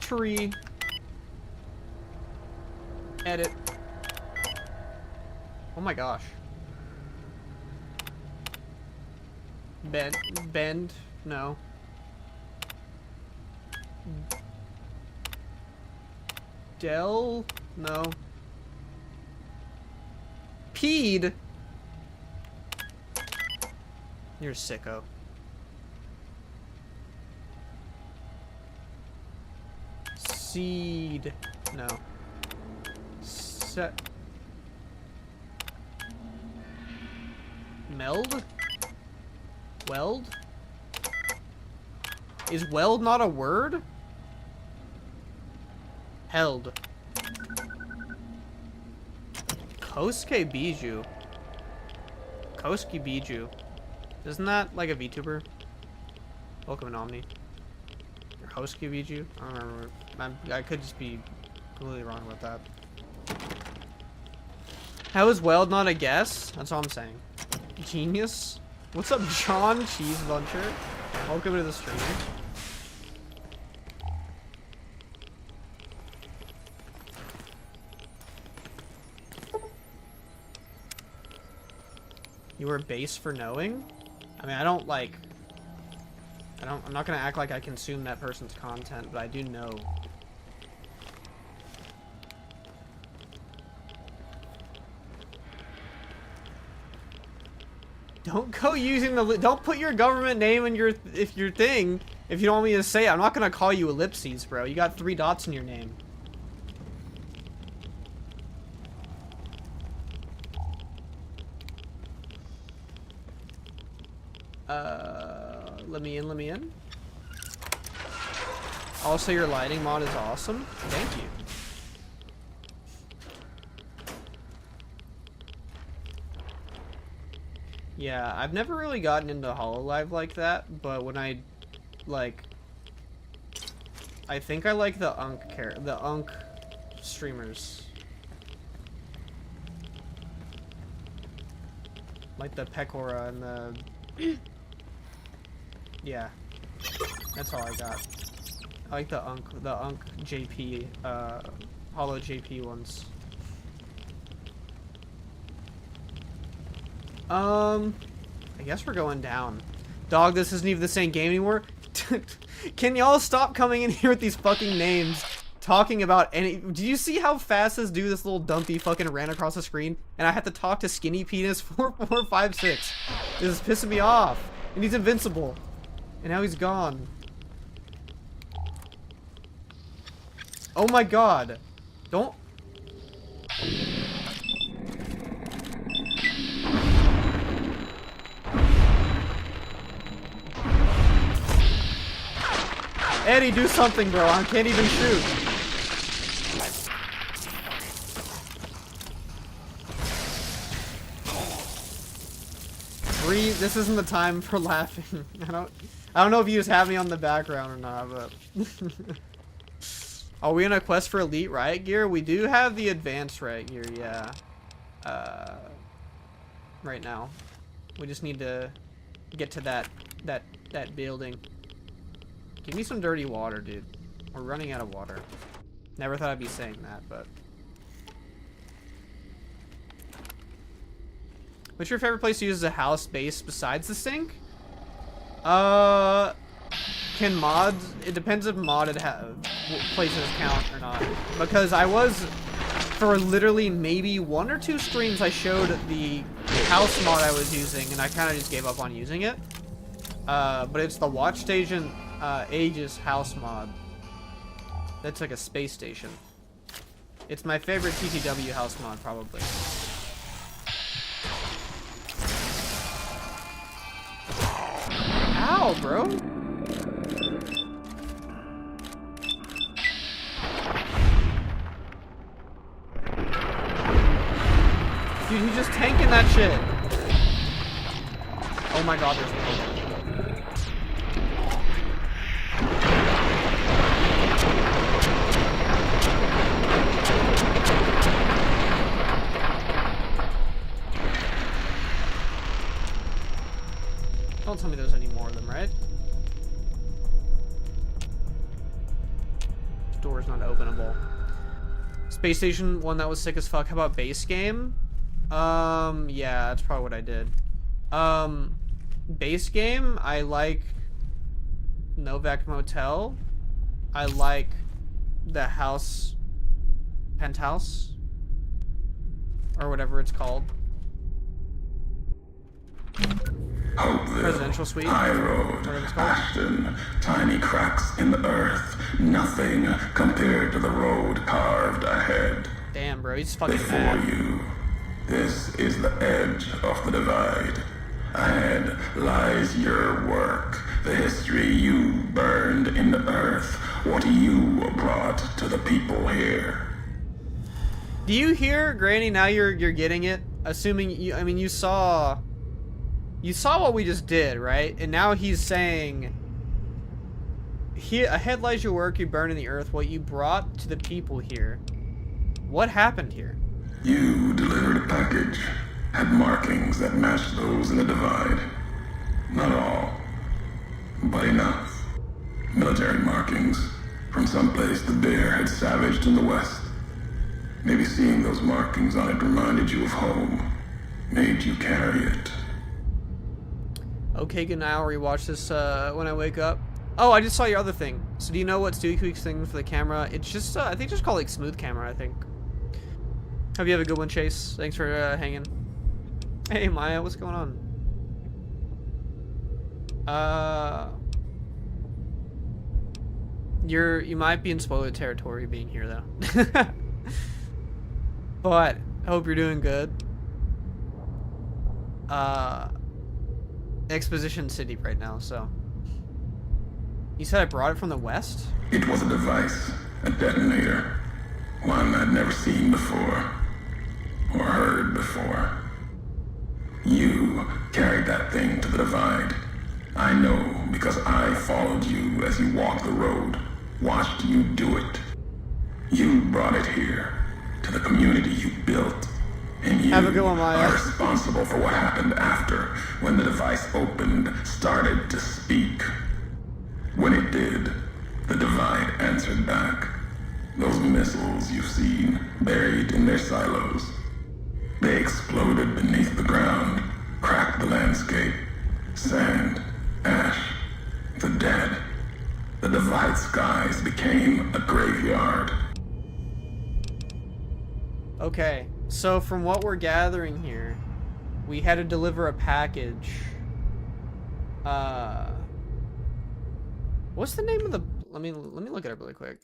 Tree. Edit. Oh my gosh. Bend. No. Del. No. Peed. You're a sicko. Seed. No. Set. Meld? Weld? Is weld not a word? Held. Kosuke Biju. Kosuke Biju. Isn't that like a VTuber? Welcome to Omni. Or Kosuke Biju? I don't remember. I could just be completely wrong about that. How is weld not a guess? That's all I'm saying. Genius? What's up, John Cheese Buncher? Welcome to the stream. You were base for knowing? I mean, I don't like... I'm not gonna act like I consume that person's content, but I do know. Don't go using the... Don't put your government name in your thing if you don't want me to say it. I'm not gonna call you ellipses, bro. You got 3 dots in your name. Let me in. Also, your lighting mod is awesome. Thank you. Yeah, I've never really gotten into HoloLive like that, but when I, like, I think I like the Unk streamers. Like the Pecora and the... Yeah. That's all I got. I like the Unk JP, Holo JP ones. I guess we're going down. Dog, this isn't even the same game anymore. Can y'all stop coming in here with these fucking names? Talking about any... Do you see how fast this little dumpy fucking ran across the screen? And I had to talk to Skinny Penis 4456. This is pissing me off. And he's invincible. And now he's gone. Oh my god. Don't... Eddie, do something, bro. I can't even shoot. breathe. This isn't the time for laughing. I don't know if you just have me on the background or not, but. Are we on a quest for elite riot gear? We do have the advanced riot gear, yeah. Right now. We just need to get to that building. Give me some dirty water, dude. We're running out of water. Never thought I'd be saying that, but. What's your favorite place to use as a house base besides the sink? Can mods, it depends if modded places count or not. Because I was, for literally maybe 1 or 2 streams, I showed the house mod I was using, and I kind of just gave up on using it. But it's the Watch Station Aegis house mod. That's like a space station. It's my favorite TTW house mod, probably. Ow, bro. Dude, he's just tanking that shit. Oh my god, there's no. Don't tell me there's any more of them, right? Door's not openable. Space Station, one that was sick as fuck. How about base game? Yeah, that's probably what I did. Base game, I like Novak Motel. I like the house, penthouse, or whatever it's called. Hopeville, Presidential suite. High Road, Ashton, tiny cracks in the earth, nothing compared to the road carved ahead. Damn, bro, he's fucking Before mad. you, this is the edge of the divide. Ahead lies your work, the history you burned in the earth, what you brought to the people here. Do you hear, Granny? Now you're getting it. Assuming you, I mean, you saw what we just did, right? And now he's saying, ahead lies your work you burned in the earth, what you brought to the people here. What happened here? You delivered a package, had markings that matched those in the divide. Not all, but enough. Military markings from someplace the bear had savaged in the west. Maybe seeing those markings on it reminded you of home, made you carry it. Okay, good night. I'll rewatch this when I wake up. Oh, I just saw your other thing. So do you know what Stewie Tweak's thing for the camera? It's just, I think just called like smooth camera, I think. Hope you have a good one, Chase. Thanks for hanging. Hey, Maya, what's going on? You might be in spoiler territory being here, though. But, I hope you're doing good. Exposition City right now, so. You said I brought it from the west? It was a device, a detonator. One I'd never seen before, or heard before. You carried that thing to the divide. I know because I followed you as you walked the road, watched you do it. You brought it here, to the community you built. And you have a good one, Maya. Are responsible for what happened after, when the device opened, started to speak. When it did, the divide answered back. Those missiles you've seen, buried in their silos. They exploded beneath the ground, cracked the landscape. Sand, ash, the dead. The divide skies became a graveyard. Okay, so from what we're gathering here, we had to deliver a package. What's the name of the... Let me look it up really quick.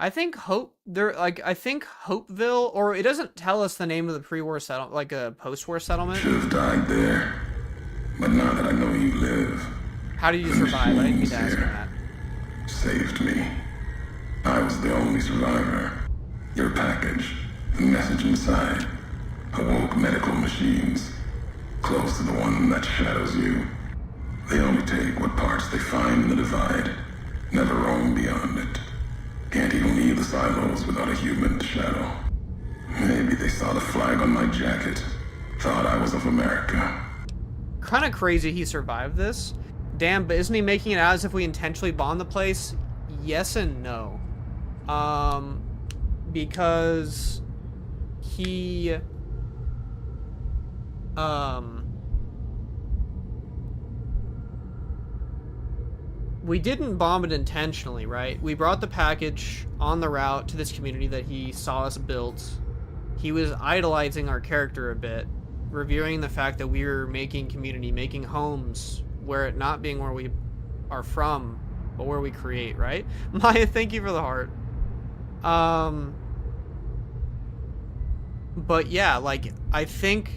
I think I think Hopeville, or it doesn't tell us the name of the pre-war settlement, like a post-war settlement. Should have died there, but now that I know you live, how did you survive? I didn't need to ask him that. Saved me. I was the only survivor. Your package, the message inside, awoke medical machines, close to the one that shadows you. They only take what parts they find in the divide, never roam beyond it. Can't even leave the silos without a human shadow. Maybe they saw the flag on my jacket, thought I was of America. Kind of crazy he survived this. Damn, but isn't he making it out as if we intentionally bombed the place? Yes and no. Because he... we didn't bomb it intentionally, right? We brought the package on the route to this community that he saw us build. He was idolizing our character a bit, reviewing the fact that we were making community, making homes, where it not being where we are from, but where we create, right? Maya, thank you for the heart. But yeah, like, I think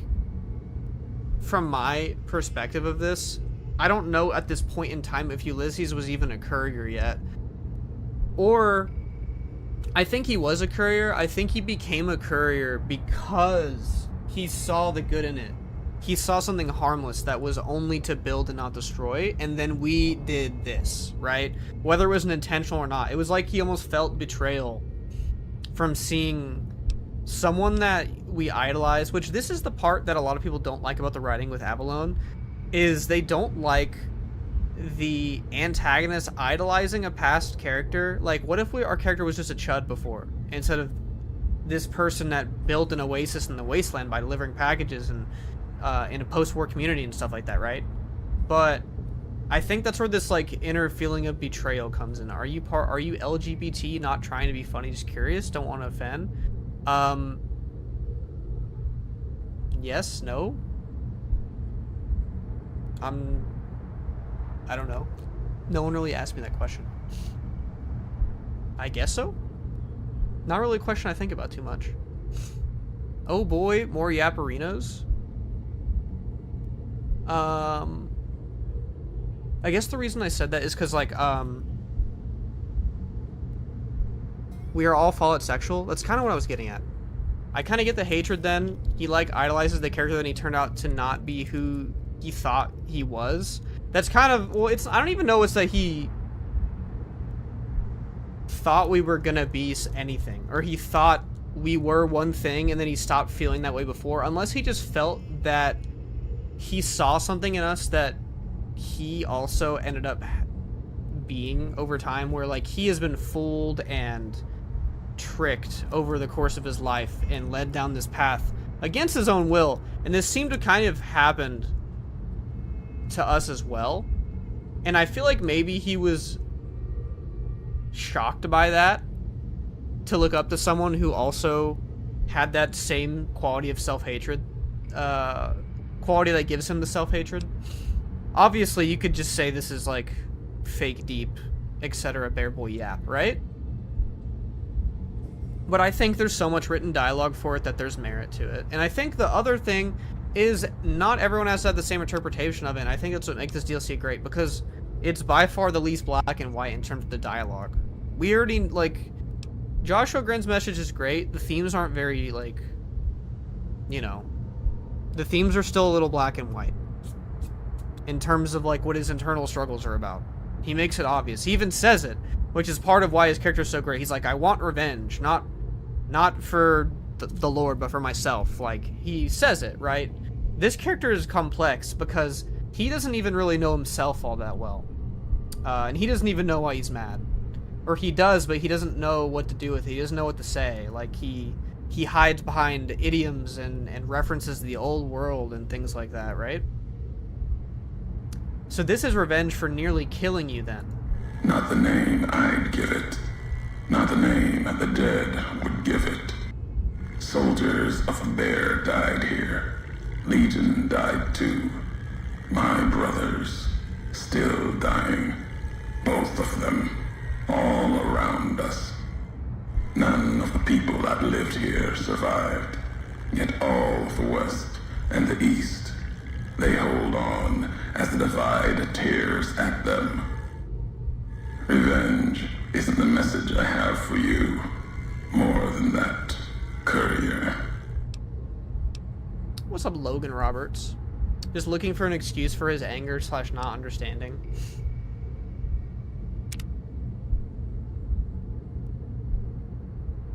from my perspective of this, I don't know at this point in time if Ulysses was even a courier yet. Or, I think he was a courier. I think he became a courier because he saw the good in it. He saw something harmless that was only to build and not destroy, and then we did this, right? Whether it was an intentional or not. It was like he almost felt betrayal from seeing someone that we idolize, which this is the part that a lot of people don't like about the writing with Avalon, is they don't like the antagonist idolizing a past character. Like, what if our character was just a chud before, instead of this person that built an oasis in the wasteland by delivering packages and in a post-war community and stuff like that, right? But I think that's where this like inner feeling of betrayal comes in. Are you LGBT, not trying to be funny, just curious, don't want to offend? Yes, no. I don't know. No one really asked me that question. I guess so. Not really a question I think about too much. Oh boy, more Yapperinos. I guess the reason I said that is because, like, we are all fallout sexual. That's kind of what I was getting at. I kind of get the hatred then. He, like, idolizes the character, then he turned out to not be who he thought he was. That's kind of, well, it's, I don't even know it's that he thought we were gonna be anything, or he thought we were one thing and then he stopped feeling that way before, unless he just felt that he saw something in us that he also ended up being over time, where like he has been fooled and tricked over the course of his life and led down this path against his own will, and this seemed to kind of happen to us as well. And I feel like maybe he was shocked by that, to look up to someone who also had that same quality of self-hatred, quality that gives him the self-hatred. Obviously, you could just say this is like fake deep, etc. bear boy yap, right? But I think there's so much written dialogue for it that there's merit to it. And I think the other thing is not everyone has to have the same interpretation of it, and I think that's what makes this DLC great, because it's by far the least black and white in terms of the dialogue. We already, like, Joshua Grin's message is great. The themes aren't very, like, you know, the themes are still a little black and white in terms of, like, what his internal struggles are about. He makes it obvious. He even says it, which is part of why his character is so great. He's like, I want revenge, not for the Lord, but for myself. Like, he says it, right? This character is complex because he doesn't even really know himself all that well. And he doesn't even know why he's mad. Or he does, but he doesn't know what to do with it. He doesn't know what to say. Like, he hides behind idioms and references to the old world and things like that, right? So this is revenge for nearly killing you then. Not the name I'd give it. Not the name the dead would give it. Soldiers of a bear died here. Legion died too. My brothers, still dying. Both of them, all around us. lived here survived. Yet all of the West and the East, they hold on as the divide tears at them. Revenge isn't the message I have for you. More than that, courier. What's up, Logan Roberts? Just looking for an excuse for his anger / not understanding.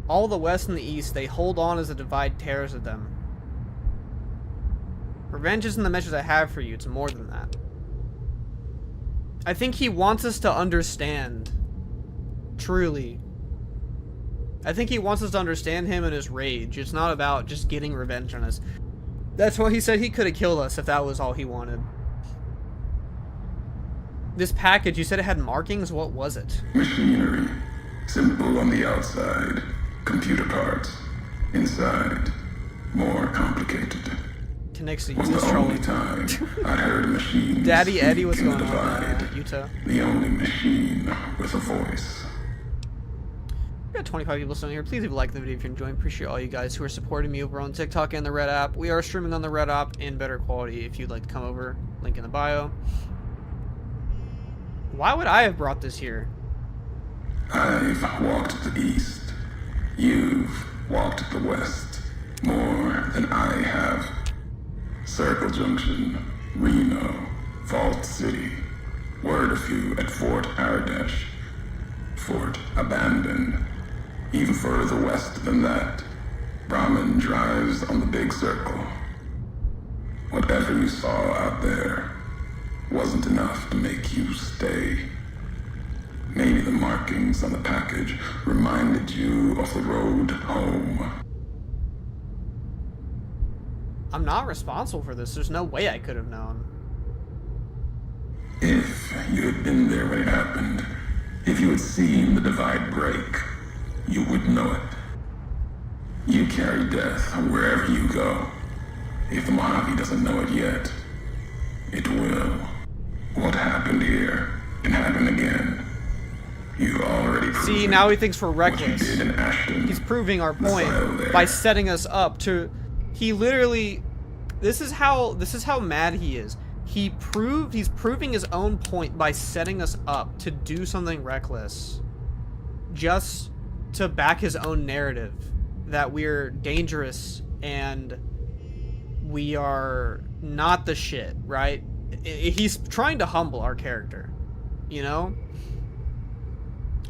All the West and the East, they hold on as the divide tears at them. Revenge isn't the message I have for you, it's more than that. I think he wants us to understand. Truly. I think he wants us to understand him and his rage. It's not about just getting revenge on us. That's why he said he could have killed us if that was all he wanted. This package, you said it had markings? What was it? Machinery. Simple on the outside. Computer parts. Inside. More complicated. Connects to Was the only time I heard a machine. Daddy Eddie, what's speak in going the on, divide. Utah? The only machine with a voice. We got 25 people still here. Please leave a like to the video if you're enjoying. Appreciate all you guys who are supporting me over on TikTok and the Red app. We are streaming on the Red app in better quality if you'd like to come over. Link in the bio. Why would I have brought this here? I've walked the East. You've walked the West. More than I have. Circle Junction, Reno, Vault City. Word a few at Fort Aradesh. Fort abandoned. Even further west than that, Brahmin drives on the big circle. Whatever you saw out there wasn't enough to make you stay. Maybe the markings on the package reminded you of the road home. I'm not responsible for this. There's no way I could have known. If you had been there when it happened, if you had seen the divide break, you would know it. You carry death wherever you go. If the Mojave doesn't know it yet, it will. What happened here can happen again. You already proved. See, now he thinks we're what you reckless. did in Ashton. He's proving our The point silo there. by setting us up to. He literally. This is how mad he is. He's proving his own point by setting us up to do something reckless, just to back his own narrative that we're dangerous and we are not the shit, right? He's trying to humble our character, you know?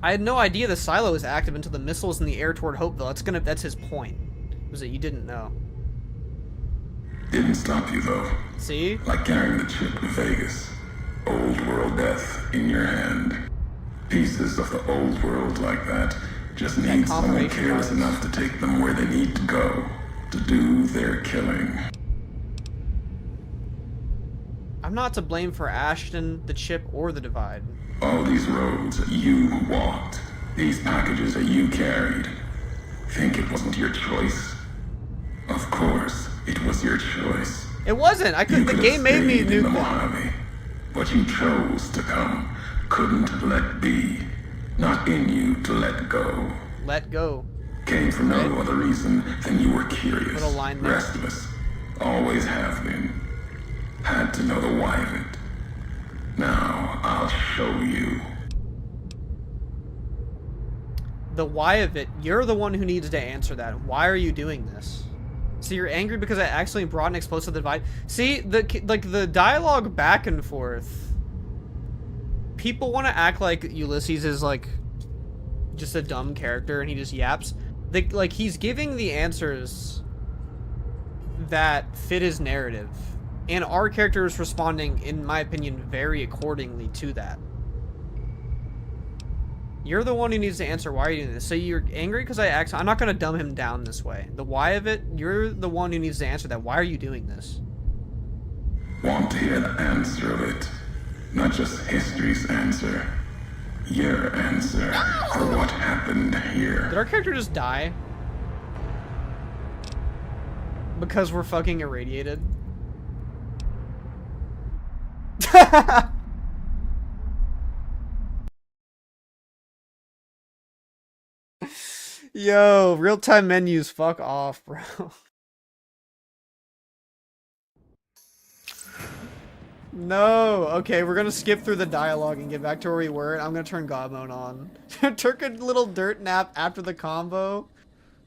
I had no idea the silo was active until the missile was in the air toward Hopeville. That's his point. Was that you didn't know? Didn't stop you though. See? Like carrying the chip to Vegas. Old world death in your hand. Pieces of the old world like that just need someone careless enough to take them where they need to go. To do their killing. I'm not to blame for Ashton, the chip, or the divide. All these roads that you walked. These packages that you carried. Think it wasn't your choice? Of course, it was your choice. It wasn't. The game made me in the nuke Mojave, but you chose to come. Couldn't let be. Not in you to let go. Let go. Came for no other reason than you were curious, Little line there. restless. Always have been. Had to know the why of it. Now I'll show you. The why of it, you're the one who needs to answer that. Why are you doing this? So you're angry because I accidentally brought an explosive divide. See, the dialogue back and forth. People want to act like Ulysses is like just a dumb character and he just yaps. Like he's giving the answers that fit his narrative, and our character is responding, in my opinion, very accordingly to that. You're the one who needs to answer why are you doing this. So you're angry because I'm not going to dumb him down this way. The why of it, you're the one who needs to answer that. Why are you doing this? Want to hear the answer of it? Not just history's answer. Your answer for what happened here. Did our character just die? Because we're fucking irradiated? Yo, real-time menus, fuck off, bro. No, okay, we're gonna skip through the dialogue and get back to where we were. I'm gonna turn God mode on. Took a little dirt nap after the combo.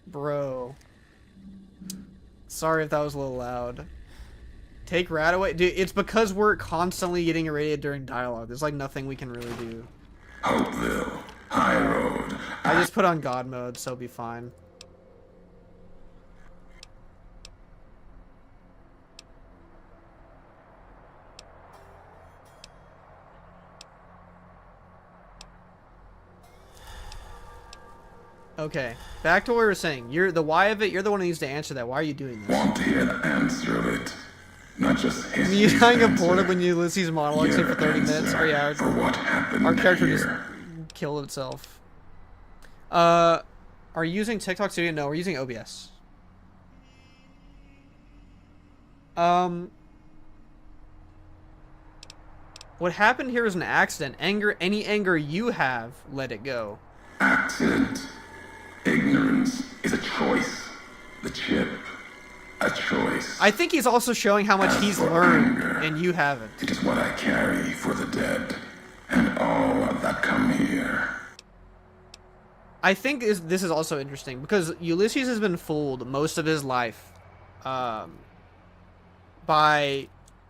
Bro. Sorry if that was a little loud. Take Rat away? Dude, it's because we're constantly getting irradiated during dialogue. There's like nothing we can really do. Hopeville, High Road. I just put on God mode, so it'll be fine. Okay, back to what we were saying. You're the why of it. You're the one who needs to answer that. Why are you doing this? Want to hear the answer of it? Not just history's You dying answer. bored when Ulysses monologues here for 30 minutes? Oh yeah, for what happened our character here. just killed itself. Are you using TikTok Studio? No, we're using OBS. What happened here is an accident. Any anger you have, let it go. Accident. Ignorance is a choice. The chip, a choice. I think he's also showing how much he's learned, and you haven't. It is what I carry for the dead, and all that come here. I think this is also interesting, because Ulysses has been fooled most of his life by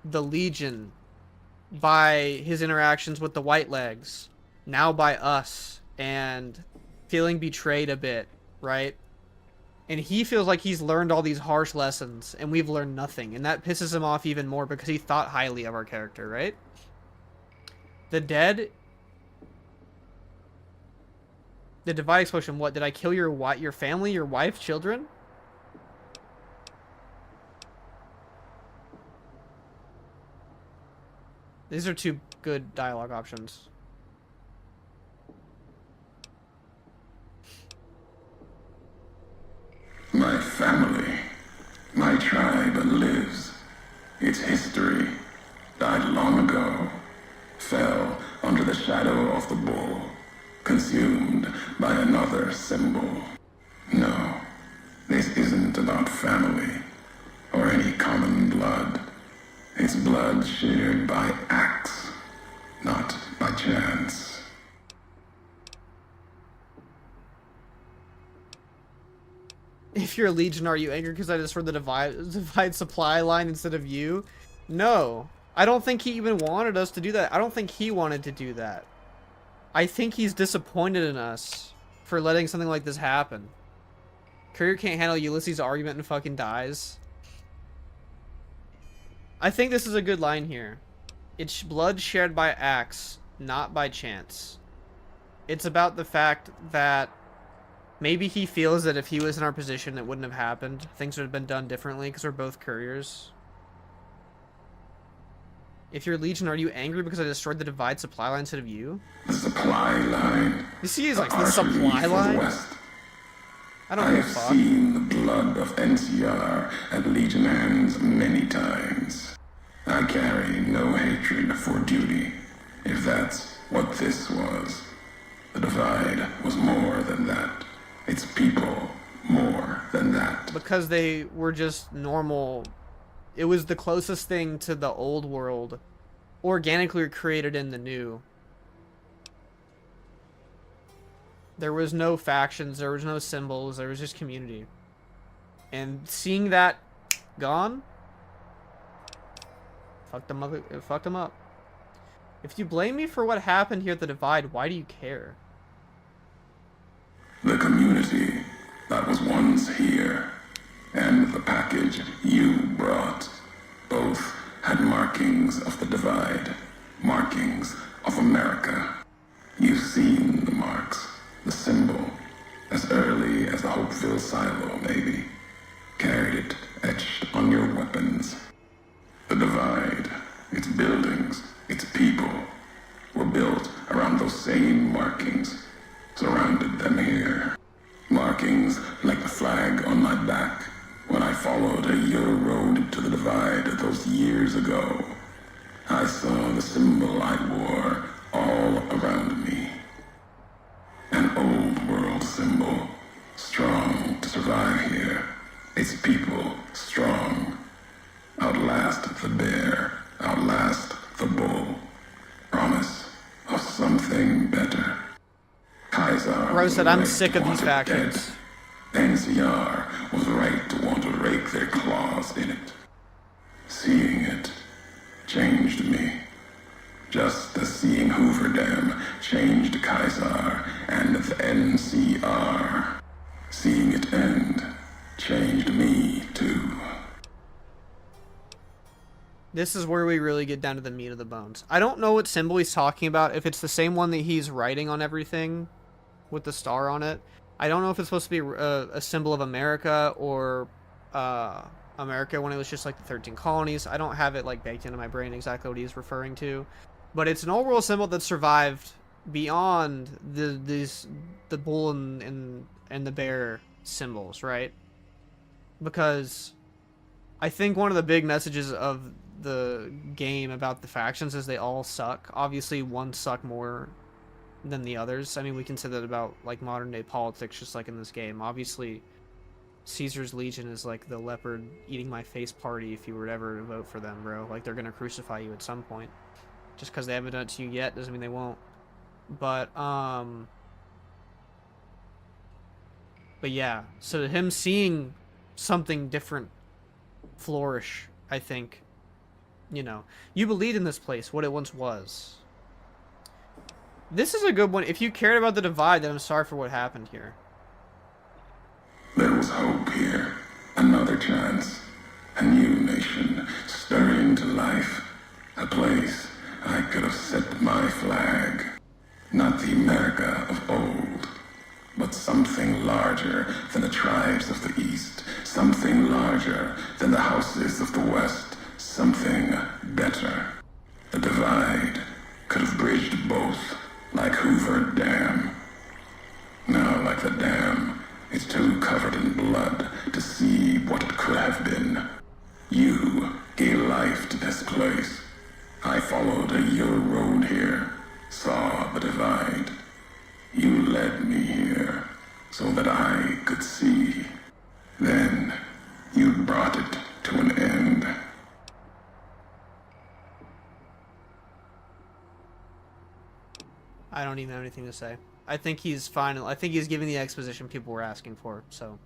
the Legion, by his interactions with the White Legs, now by us, and feeling betrayed a bit, right? And he feels like he's learned all these harsh lessons, and we've learned nothing, and that pisses him off even more because he thought highly of our character, right? The dead... The divide explosion, what? Did I kill your family, your wife, children? These are two good dialogue options. My family, my tribe lives. Its history died long ago, fell under the shadow of the bull, consumed by another symbol. No, this isn't about family or any common blood. It's blood shared by acts, not by chance. If you're a Legion, are you angry because I just read the divide supply line instead of you? No. I don't think he even wanted us to do that. I don't think he wanted to do that. I think he's disappointed in us for letting something like this happen. Courier can't handle Ulysses' argument and fucking dies. I think this is a good line here. It's blood shared by acts, not by chance. It's about the fact that maybe he feels that if he was in our position, it wouldn't have happened. Things would have been done differently because we're both couriers. If you're Legion, are you angry because I destroyed the divide supply line instead of you? The supply line. You see, he's like, the supply line? I don't I give a have fuck. seen the blood of NCR at Legion hands many times. I carry no hatred for duty, if that's what this was. The divide was more than that. Its people more than that. Because they were just normal. It was the closest thing to the old world, organically created in the new. There was no factions, there was no symbols, there was just community. And seeing that gone, fucked them up. If you blame me for what happened here at the divide, why do you care? The community that was once here, and the package you brought, both had markings of the divide, markings of America. You've seen the marks, the symbol, as early as the Hopeville silo, maybe. Carried it etched on your weapons. The divide, its buildings, its people, were built around those same markings, surrounded them here. Markings like the flag on my back when I followed your road to the divide those years ago. I saw the symbol I wore all around me. An old world symbol, something better. Kaiser Bro was said, I'm right sick to of these want it dead. factions. NCR was right to want to rake their claws in it. Seeing it changed me. Just as seeing Hoover Dam changed Kaiser and the NCR. Seeing it end changed me too. This is where we really get down to the meat of the bones. I don't know what symbol he's talking about, if it's the same one that he's writing on everything with the star on it. I don't know if it's supposed to be a symbol of America or America when it was just like the 13 colonies. I don't have it like baked into my brain exactly what he's referring to. But it's an old world symbol that survived beyond the bull and the bear symbols, right? Because I think one of the big messages of the game about the factions is they all suck. Obviously, one suck more than the others. I mean, we can say that about like modern day politics, just like in this game. Obviously, Caesar's Legion is like the leopard eating my face party if you were ever to vote for them, bro. Like, they're gonna crucify you at some point. Just because they haven't done it to you yet doesn't mean they won't. But yeah, so him seeing something different flourish, I think, you know, you believed in this place, what it once was. This is a good one. If you cared about the divide, then I'm sorry for what happened here. There was hope here. Another chance. A new nation stirring to life. A place I could have set my flag. Not the America of old, but something larger than the tribes of the East. Something larger than the houses of the West. Something better. The divide could have bridged both, like Hoover Dam. Now, like the dam, it's too covered in blood to see what it could have been. You gave life to this place. I followed your road here, saw the divide. You led me here so that I could see. Then you brought it to an end. I don't even have anything to say. I think he's fine. I think he's giving the exposition people were asking for, so.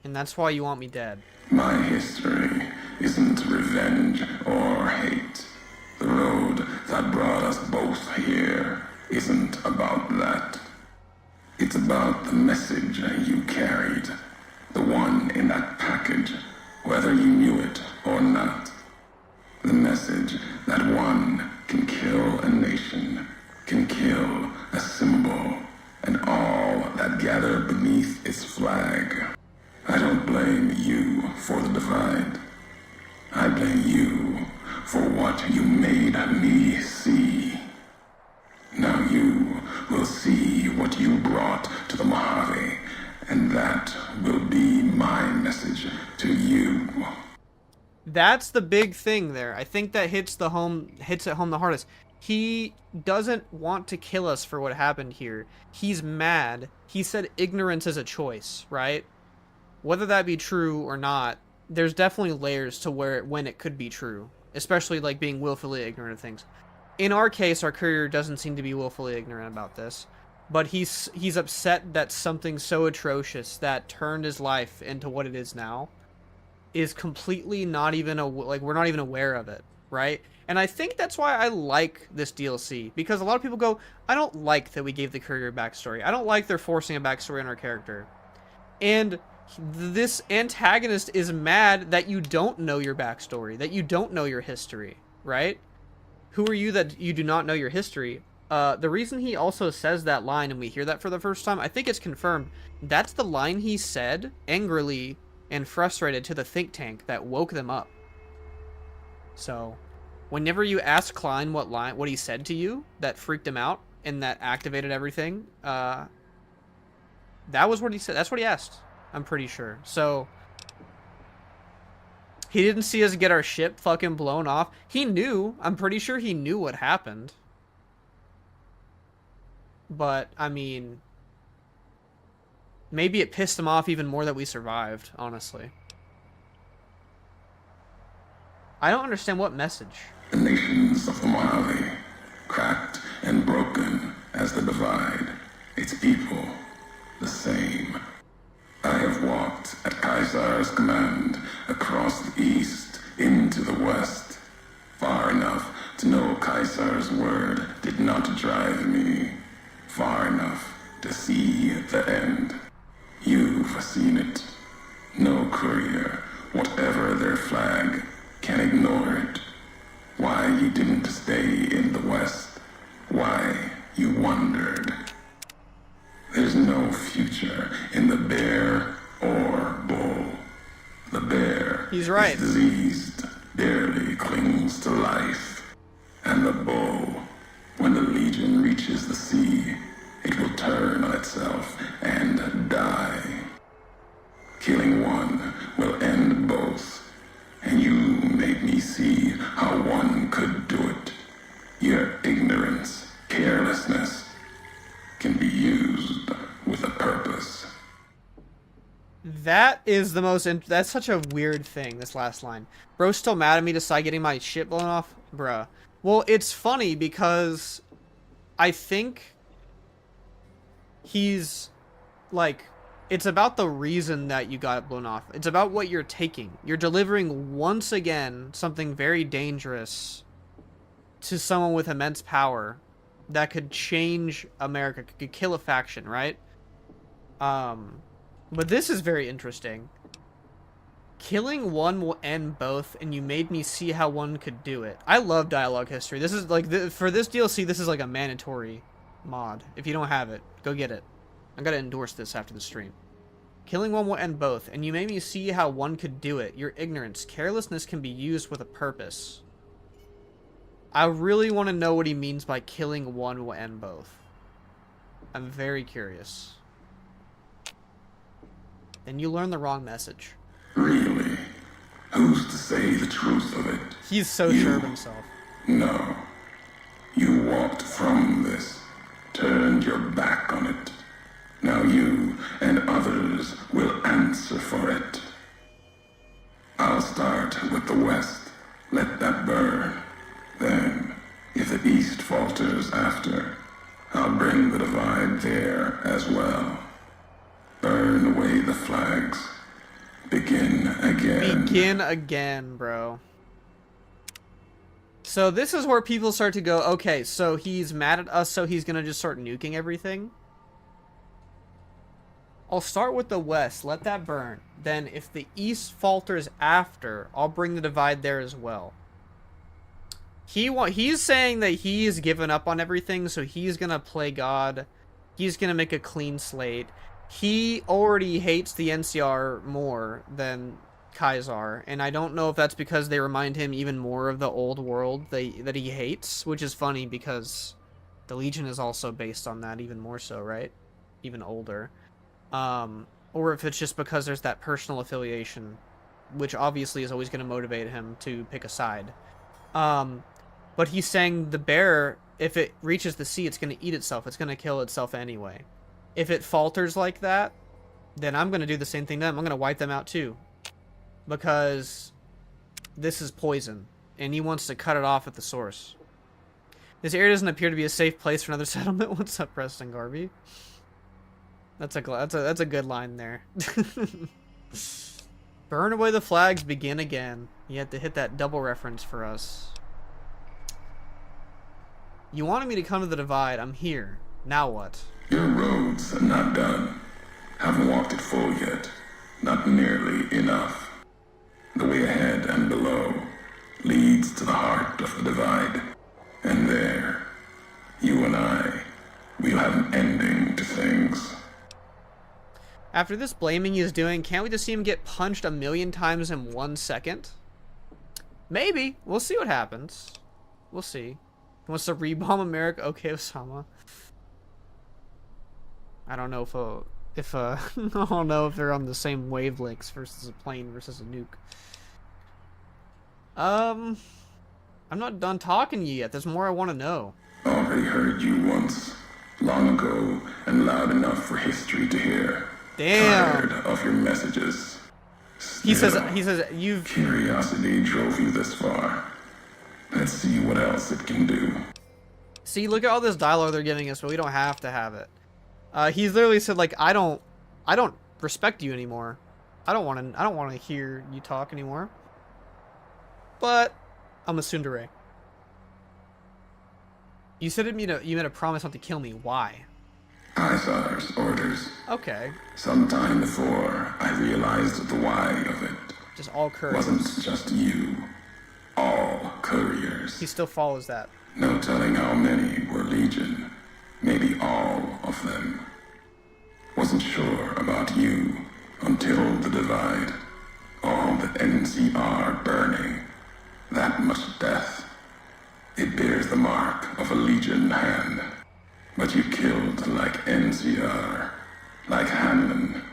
And that's why you want me dead. My history isn't revenge or hate. The road that brought us both here isn't about that. It's about the message you carried. The one in that package, whether you knew it or not. The message that one can kill a nation, can kill a symbol, and all that gather beneath its flag. I don't blame you for the divide. I blame you for what you made me see. Now you will see what you brought to the Mojave, and that will be my message to you. That's the big thing there. I think that hits it home the hardest. He doesn't want to kill us for what happened here. He's mad. He said ignorance is a choice, right? Whether that be true or not, there's definitely layers to when it could be true, especially like being willfully ignorant of things. In our case, our courier doesn't seem to be willfully ignorant about this, but he's upset that something so atrocious that turned his life into what it is now is completely not even we're not even aware of it, right? And I think that's why I like this DLC, because a lot of people go, I don't like that we gave the courier backstory. I don't like they're forcing a backstory on our character. And this antagonist is mad that you don't know your backstory, that you don't know your history, right? Who are you that you do not know your history? The reason he also says that line, and we hear that for the first time, I think it's confirmed. That's the line he said angrily and frustrated to the think tank that woke them up. So, whenever you ask Klein what he said to you that freaked him out and that activated everything, that was what he said. That's what he asked. I'm pretty sure. So, he didn't see us get our ship fucking blown off. He knew. I'm pretty sure he knew what happened. But, I mean, maybe it pissed him off even more that we survived, honestly. I don't understand what message. The nations of the Mojave, cracked and broken as the divide, its people the same. I have walked at Caesar's command across the east into the west, far enough to know Caesar's word did not drive me, far enough to see the end. You've seen it. No courier, whatever their flag, can ignore it. Why you didn't stay in the west, why you wandered. There's no future in the bear or bull. The bear He's right. is diseased, barely clings to life. And the bull, when the legion reaches the sea, it will turn on itself and die. Killing one will end both, and you made me see how one could do it. Your ignorance, carelessness, can be used with a purpose. That is the most... that's such a weird thing, this last line. Bro's still mad at me despite getting my shit blown off? Bruh. Well, it's funny because I think he's, like... It's about the reason that you got it blown off. It's about what you're taking. You're delivering, once again, something very dangerous to someone with immense power that could change America, could kill a faction, right? But this is very interesting. Killing one will end both, and you made me see how one could do it. I love dialogue history. This is like, for this DLC, this is like a mandatory mod. If you don't have it, go get it. I'm gonna endorse this after the stream. Killing one will end both, and you made me see how one could do it. Your ignorance, carelessness can be used with a purpose. I really want to know what he means by killing one will end both. I'm very curious. Then you learn the wrong message. Really? Who's to say the truth of it? He's so sure of himself. No. You walked from this, turned your back on it. Now you and others will answer for it. I'll start with the West. Let that burn. Then, if the East falters after, I'll bring the divide there as well. Burn away the flags. Begin again. Begin again, bro. So this is where people start to go, okay, so he's mad at us, so he's gonna just start nuking everything? I'll start with the West, let that burn. Then if the East falters after, I'll bring the divide there as well. He's saying that he's given up on everything, so he's gonna play God. He's gonna make a clean slate. He already hates the NCR more than Caesar, and I don't know if that's because they remind him even more of the old world that he hates, which is funny because the Legion is also based on that even more so, right? Even older. Or if it's just because there's that personal affiliation, which obviously is always going to motivate him to pick a side. But he's saying the bear, if it reaches the sea, it's going to eat itself. It's going to kill itself anyway. If it falters like that, then I'm going to do the same thing to them. I'm going to wipe them out too. Because this is poison, and he wants to cut it off at the source. This area doesn't appear to be a safe place for another settlement. What's up, Preston Garvey? That's a good line there. Burn away the flags, begin again. You had to hit that double reference for us. You wanted me to come to the divide. I'm here. Now what? Your roads are not done. Haven't walked it full yet. Not nearly enough. The way ahead and below leads to the heart of the divide. And there, you and I, we'll have an ending to things. After this blaming he's doing, can't we just see him get punched 1,000,000 times in 1 second? Maybe. We'll see what happens. We'll see. He wants to rebomb America. Okay, Osama. I don't know if I don't know if they're on the same wavelengths versus a plane versus a nuke. I'm not done talking to you yet. There's more I want to know. Already heard you once, long ago, and loud enough for history to hear. Damn. Tired of your messages. He says you've... Curiosity drove you this far. Let's see what else it can do. See, look at all this dialogue they're giving us, but we don't have to have it. He's literally said, like, I don't respect you anymore. I don't want to hear you talk anymore. But I'm a tsundere. You said you made a promise not to kill me. Why? Caesar's orders. Okay. Sometime before, I realized the why of it. Just all couriers. Wasn't just you. All couriers. He still follows that. No telling how many were Legion. Maybe all of them. Wasn't sure about you until the divide. All the NCR burning. That much death. It bears the mark of a Legion hand. But you killed like NCR. Like Hanlon.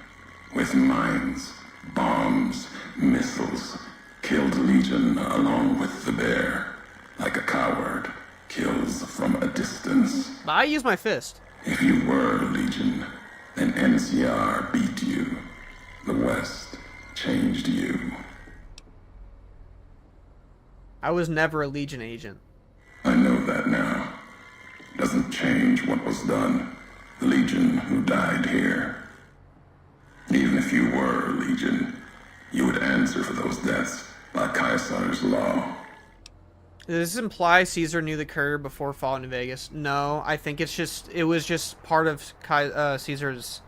With mines, bombs, missiles. Killed Legion along with the bear. Like a coward. Kills from a distance. I use my fist. If you were Legion, then NCR beat you. The West changed you. I was never a Legion agent. I know that now. Doesn't change what was done. The Legion who died here. Even if you were a Legion, you would answer for those deaths by Caesar's law. Does this imply Caesar knew the courier before falling to Vegas? No, I think it was just part of Caesar's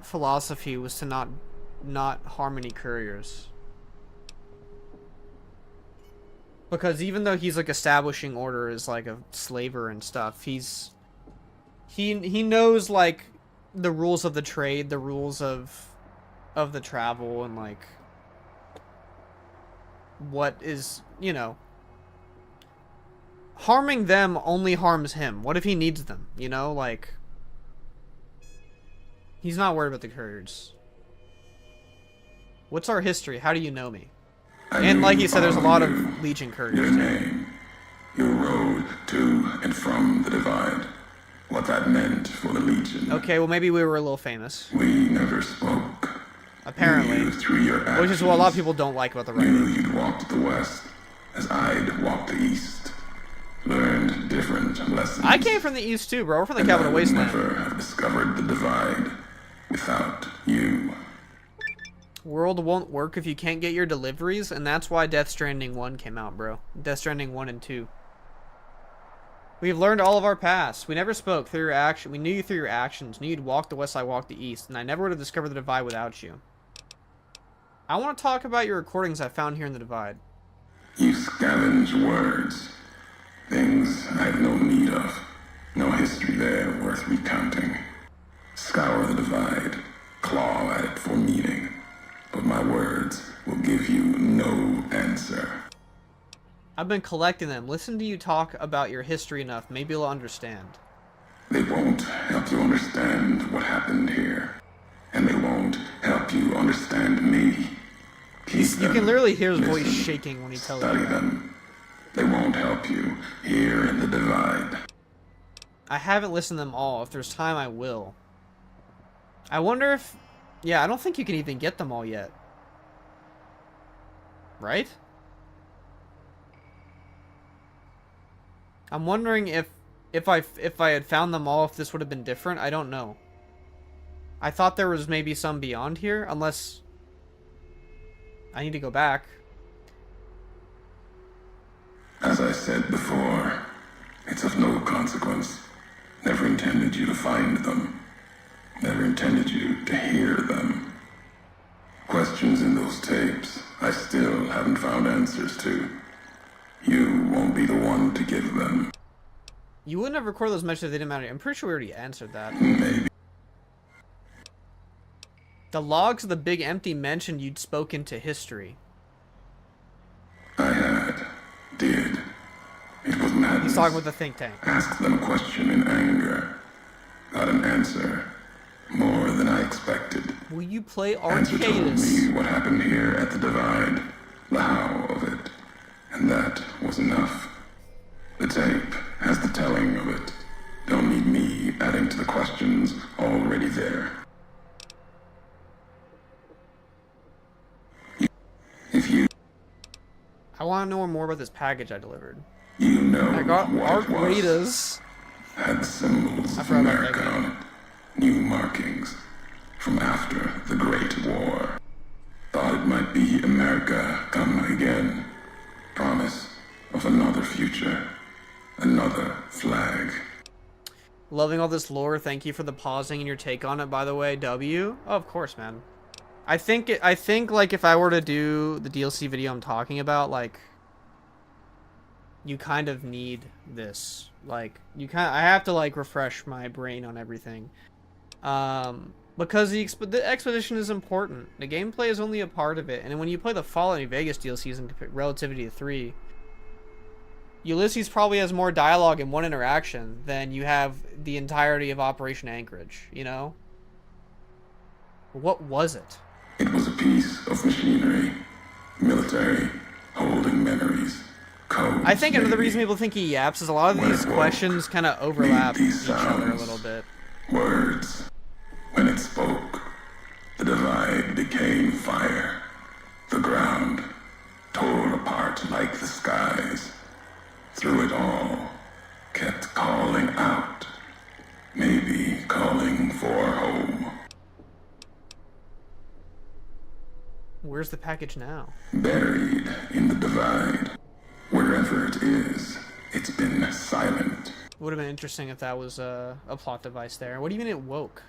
philosophy was to not harm any couriers. Because even though he's like establishing order as like a slaver and stuff, he knows like the rules of the trade, the rules of the travel, and like what is, you know, harming them only harms him. What if he needs them? You know, like he's not worried about the couriers. What's our history? How do you know me? And like you said, there's a lot of Legion couriers. Your name, your road to and from the divide, what that meant for the Legion. Okay, well maybe we were a little famous. We never spoke. Apparently. Through your actions, which is what a lot of people don't like about the writing. Knew you'd walked the West, as I'd walked the East. Learned different lessons. I came from the East too, bro. We're from the Capital Wasteland. Never have discovered the divide without you. World won't work if you can't get your deliveries, and that's why Death Stranding 1 came out, bro. Death Stranding 1 and 2. We've learned all of our past. We never spoke through your action. We knew you through your actions. Knew you'd walk the West, I walked the East, and I never would have discovered the divide without you. I want to talk about your recordings I found here in the divide. You scavenge words. Things I have no need of. No history there worth recounting. Scour the divide. Claw at it for meaning. But my words will give you no answer. I've been collecting them. Listen to you talk about your history enough. Maybe you'll understand. They won't help you understand what happened here. And they won't help you understand me. You can literally hear his voice shaking when he tells you. Study them. They won't help you here in the divide. I haven't listened to them all. If there's time, I will. I wonder if... Yeah, I don't think you can even get them all yet. Right? I'm wondering if I had found them all, if this would have been different. I don't know. I thought there was maybe some beyond here, unless I need to go back. As I said before, it's of no consequence. Never intended you to find them. Never intended you to hear them. Questions in those tapes I still haven't found answers to. You won't be the one to give them. You wouldn't have recorded those messages if they didn't matter. I'm pretty sure we already answered that. Maybe. The logs of the Big Empty mentioned you'd spoken to history. I had. Did. It was madness. He's talking with the think tank. Asked them a question in anger. Got an answer. More than I expected. Will you play Answer told Arcadis? me what happened here at the divide. The how of it. And that was enough. The tape has the telling of it. Don't need me adding to the questions already there. want to know more about this package I delivered. You know I got what it was. Arquetas. Had symbols I of forgot about that America game. on it. New markings from after the Great War. Thought it might be America come again. Promise of another future. Another flag. Loving all this lore. Thank you for the pausing and your take on it, by the way, W. Oh, of course, man. I think like if I were to do the DLC video I'm talking about, like you kind of need this. Like I have to like refresh my brain on everything. Because the expedition is important. The gameplay is only a part of it. And when you play the Fallout New Vegas DLCs in relativity to 3, Ulysses probably has more dialogue in one interaction than you have the entirety of Operation Anchorage, you know? What was it? It was a piece of machinery. Military. Holding memories. Codes. I think another reason people think he yaps is a lot of these questions kind of overlap each other a little bit. Words. When it spoke, the divide became fire. The ground tore apart like the skies. Through it all, kept calling out. Maybe calling for home. Where's the package now? Buried in the divide. Wherever it is, it's been silent. Would have been interesting if that was a plot device there. What do you mean it woke?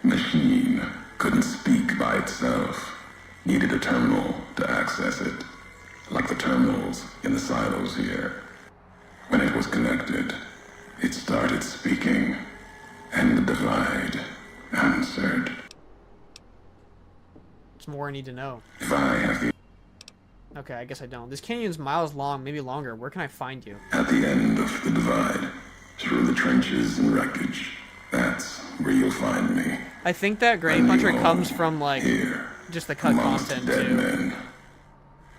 Machine couldn't speak by itself. Needed a terminal to access it. Like the terminals in the silos here. When it was connected, it started speaking. And the divide answered. There's more I need to know. If I have the... Okay, I guess I don't. This canyon's miles long, maybe longer. Where can I find you? At the end of the divide. Through the trenches and wreckage. That's where you'll find me. I think that Grain Puncher comes from, like, just the cut content, dead too. Men.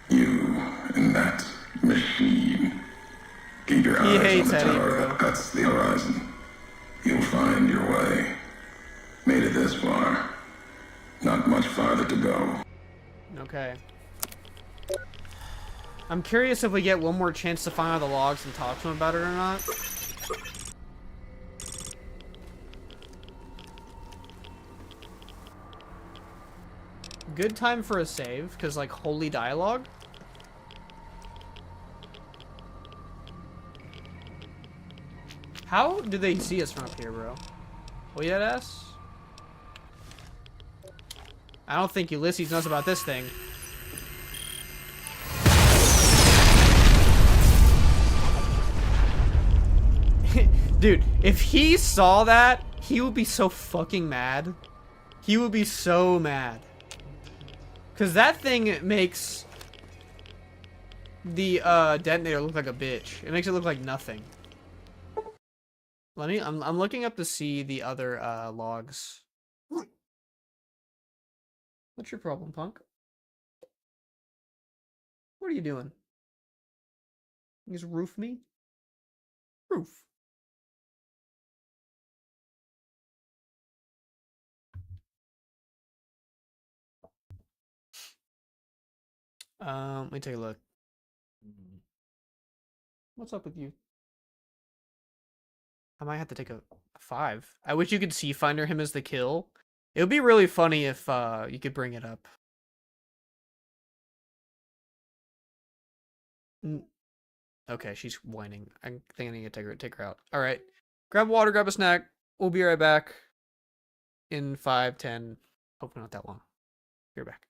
You and that machine. Keep your eyes on the tower that cuts the horizon. You'll find your way. Made it this far. Not much farther to go. Okay. I'm curious if we get one more chance to find out the logs and talk to him about it or not. Good time for a save, because, like, holy dialogue. How do they see us from up here, bro? Will you ass? I don't think Ulysses knows about this thing. Dude, if he saw that, he would be so fucking mad. He would be so mad. Because that thing makes the detonator look like a bitch. It makes it look like nothing. I'm looking up to see the other logs. What's your problem, punk? What are you doing? You just roof me? Roof. Let me take a look. What's up with you? I might have to take a 5. I wish you could see Finder him as the kill. It would be really funny if you could bring it up. Okay, she's whining. I think I need to take her out. All right. Grab water, grab a snack. We'll be right back in 5, 10. Hopefully not that long. Be right back.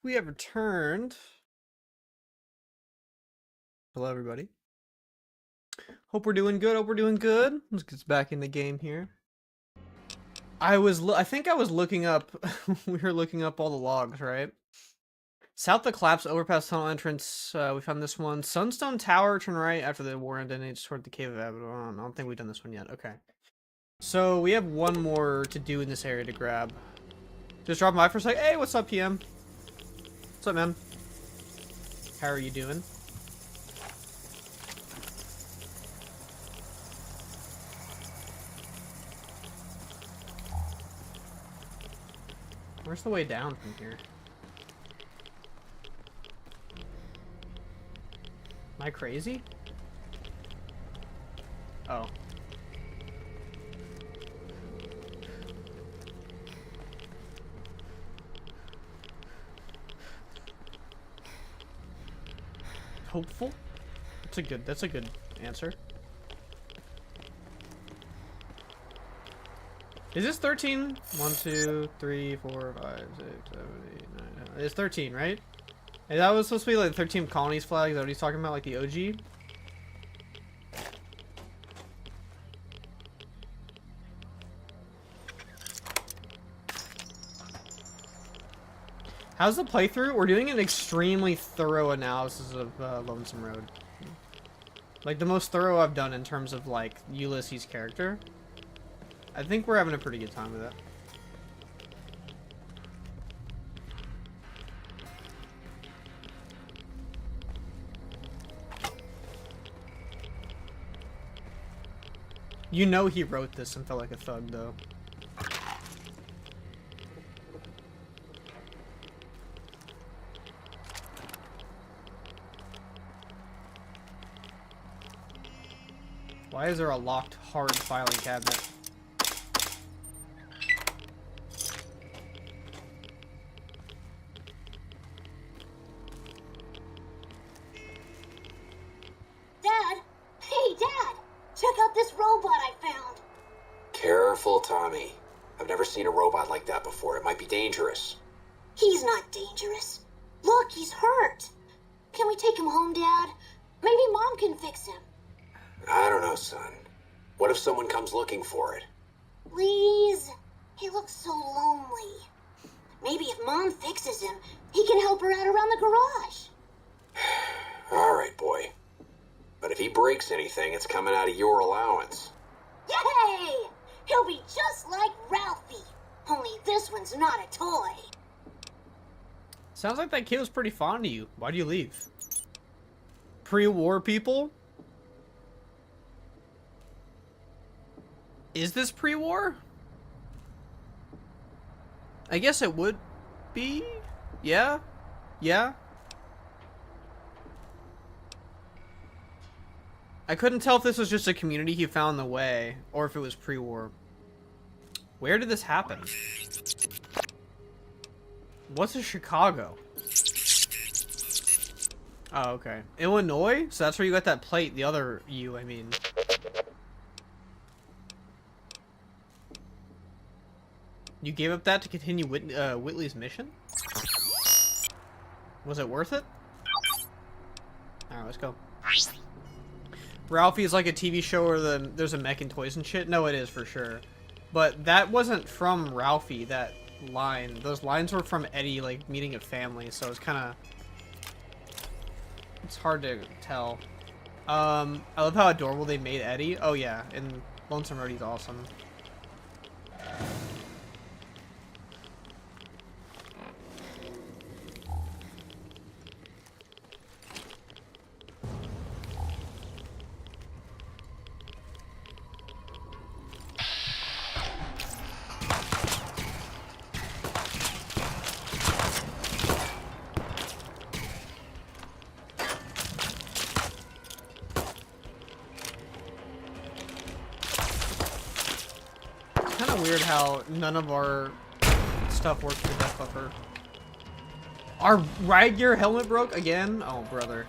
We have returned. Hello, everybody. Hope we're doing good. Hope we're doing good. Let's get back in the game here. I think I was looking up. We were looking up all the logs, right? South of Collapse Overpass Tunnel Entrance. We found this one. Sunstone Tower. Turn right after the war ended. And toward the Cave of Abaddon. I don't think we've done this one yet. Okay. So we have one more to do in this area to grab. Just drop by for a sec. Hey, what's up, PM? What's up, man? How are you doing? Where's the way down from here? Am I crazy? Oh. Hopeful? That's a good answer. Is this 13? 1, 2, 3, 4, 5, 6, 7, 8, 9, 10. It's 13, right? And that was supposed to be like the 13 colonies flag. Is that what he's talking about? Like the OG? How's the playthrough? We're doing an extremely thorough analysis of Lonesome Road. Like the most thorough I've done in terms of like Ulysses' character. I think we're having a pretty good time with it. You know he wrote this and felt like a thug, though. Why is there a locked, hard filing cabinet? Dad! Hey, Dad! Check out this robot I found! Careful, Tommy. I've never seen a robot like that before. It might be dangerous. He's not dangerous. Look, he's hurt. Can we take him home, Dad? Maybe Mom can fix him. I don't know, son. What if someone comes looking for it? Please? He looks so lonely. Maybe if Mom fixes him, he can help her out around the garage. All right, boy. But if he breaks anything, it's coming out of your allowance. Yay! He'll be just like Ralphie. Only this one's not a toy. Sounds like that kid was pretty fond of you. Why'd you leave? Pre-war people? Is this pre-war? I guess it would be. Yeah? Yeah? I couldn't tell if this was just a community he found the way, or if it was pre-war. Where did this happen? What's a Chicago? Oh, okay. Illinois? So that's where you got that plate, the other U, I mean. You gave up that to continue Whitley's mission? Was it worth it? Alright, let's go. Ralphie is like a TV show where there's a mech and toys and shit? No, it is for sure. But that wasn't from Ralphie, that line. Those lines were from Eddie, like, meeting a family, so it's kind of... It's hard to tell. I love how adorable they made Eddie. Oh yeah, and Lonesome Road, he's awesome. Weird how none of our stuff works with the death buffer. Our ride gear helmet broke again? Oh, brother.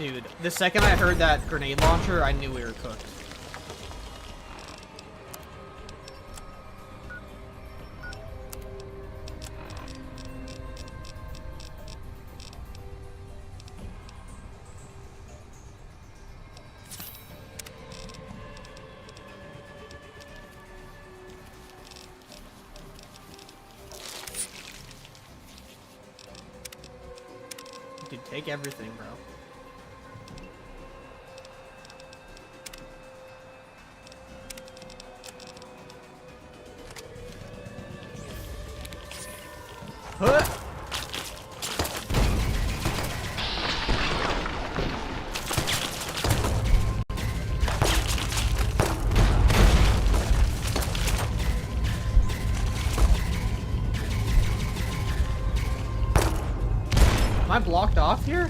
Dude, the second I heard that grenade launcher, I knew we were cooked. Dude, take everything, bro. Huh? Am I blocked off here?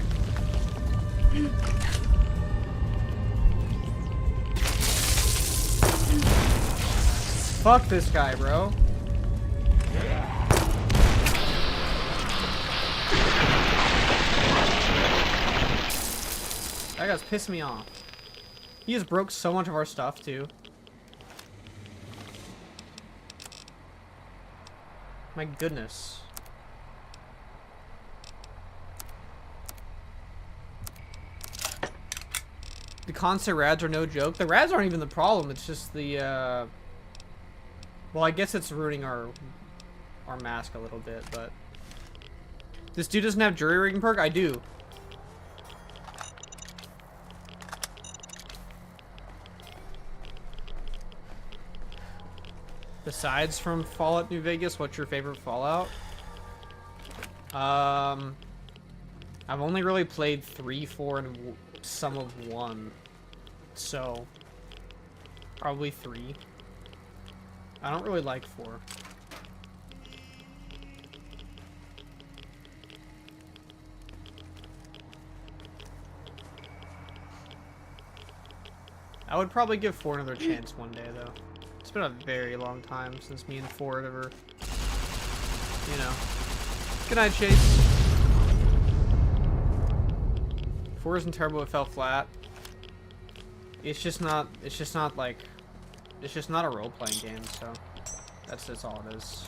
Fuck this guy, bro. That guy's pissed me off. He just broke so much of our stuff, too. My goodness. The constant rads are no joke. The rads aren't even the problem. It's just the, well, I guess it's ruining our mask a little bit, but... This dude doesn't have jury rigging perk? I do. Besides from Fallout New Vegas, what's your favorite Fallout? I've only really played 3, 4, and some of 1. So, probably 3. I don't really like 4. I would probably give 4 another chance one day, though. It's been a very long time since me and 4 had ever, you know. Good night, Chase. 4 isn't terrible, it fell flat. It's just not like, it's just not a role-playing game, so that's all it is.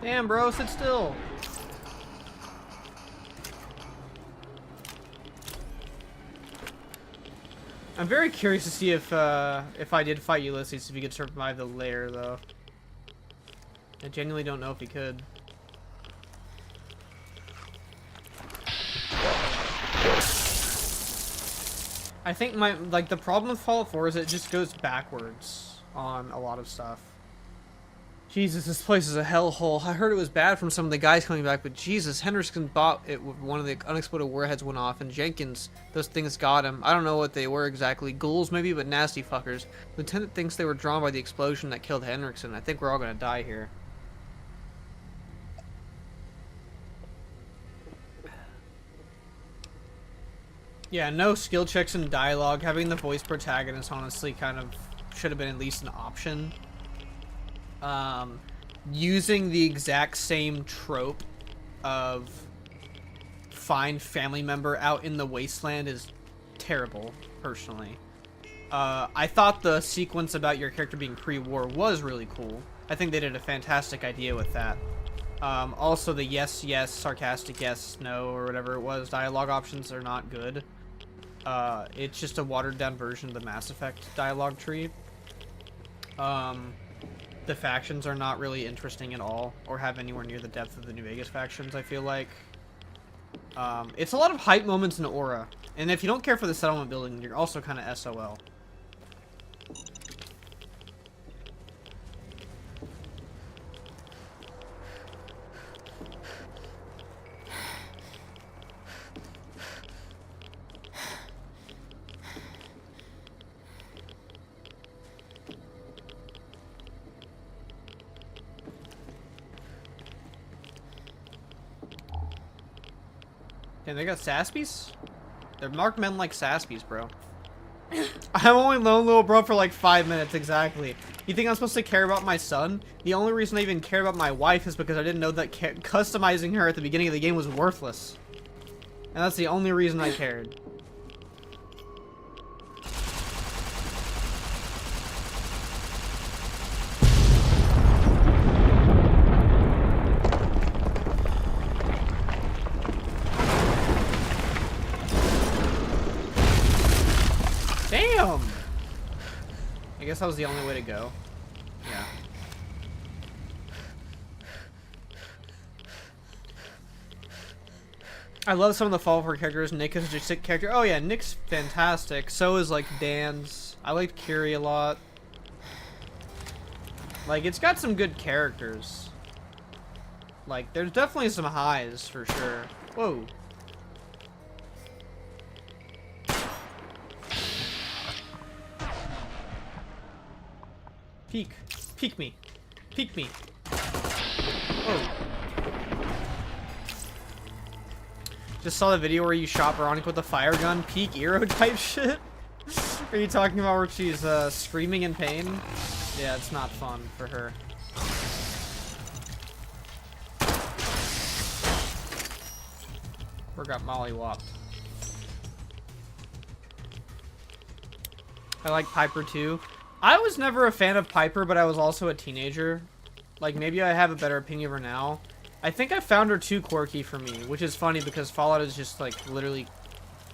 Damn, bro, sit still. I'm very curious to see if I did fight Ulysses, if he could survive the lair, though. I genuinely don't know if he could. I think the problem with Fallout 4 is it just goes backwards on a lot of stuff. Jesus, this place is a hellhole. I heard it was bad from some of the guys coming back, but Jesus, Henderson bought it with one of the unexploded warheads went off, and Jenkins, those things got him. I don't know what they were exactly. Ghouls maybe, but nasty fuckers. Lieutenant thinks they were drawn by the explosion that killed Henriksen. I think we're all gonna die here. Yeah, no skill checks and dialogue. Having the voice protagonist honestly kind of should have been at least an option. Using the exact same trope of find family member out in the wasteland is terrible, personally. I thought the sequence about your character being pre-war was really cool. I think they did a fantastic idea with that. Also, the yes, yes, sarcastic yes, no, or whatever it was, dialogue options are not good. It's just a watered-down version of the Mass Effect dialogue tree. The factions are not really interesting at all, or have anywhere near the depth of the New Vegas factions, I feel like. It's a lot of hype moments in Aura, and if you don't care for the settlement building, you're also kind of SOL. Damn, they got Saspies? They're marked men like Saspies, bro. I'm only lone little bro for like 5 minutes, exactly. You think I'm supposed to care about my son? The only reason I even care about my wife is because I didn't know that customizing her at the beginning of the game was worthless. And that's the only reason I cared. Damn! I guess that was the only way to go. Yeah. I love some of the Fall Apart characters. Nick is just a sick character. Oh yeah, Nick's fantastic. So is like Dan's. I liked Kiri a lot. Like, it's got some good characters. Like, there's definitely some highs for sure. Whoa. Peek. Peek me. Peek me. Oh. Just saw the video where you shot Veronica with a fire gun. Peak Eero type shit? Are you talking about where she's screaming in pain? Yeah, it's not fun for her. Or got mollywopped. I like Piper too. I was never a fan of Piper, but I was also a teenager. Like, maybe I have a better opinion of her now. I think I found her too quirky for me, which is funny because Fallout is just, like, literally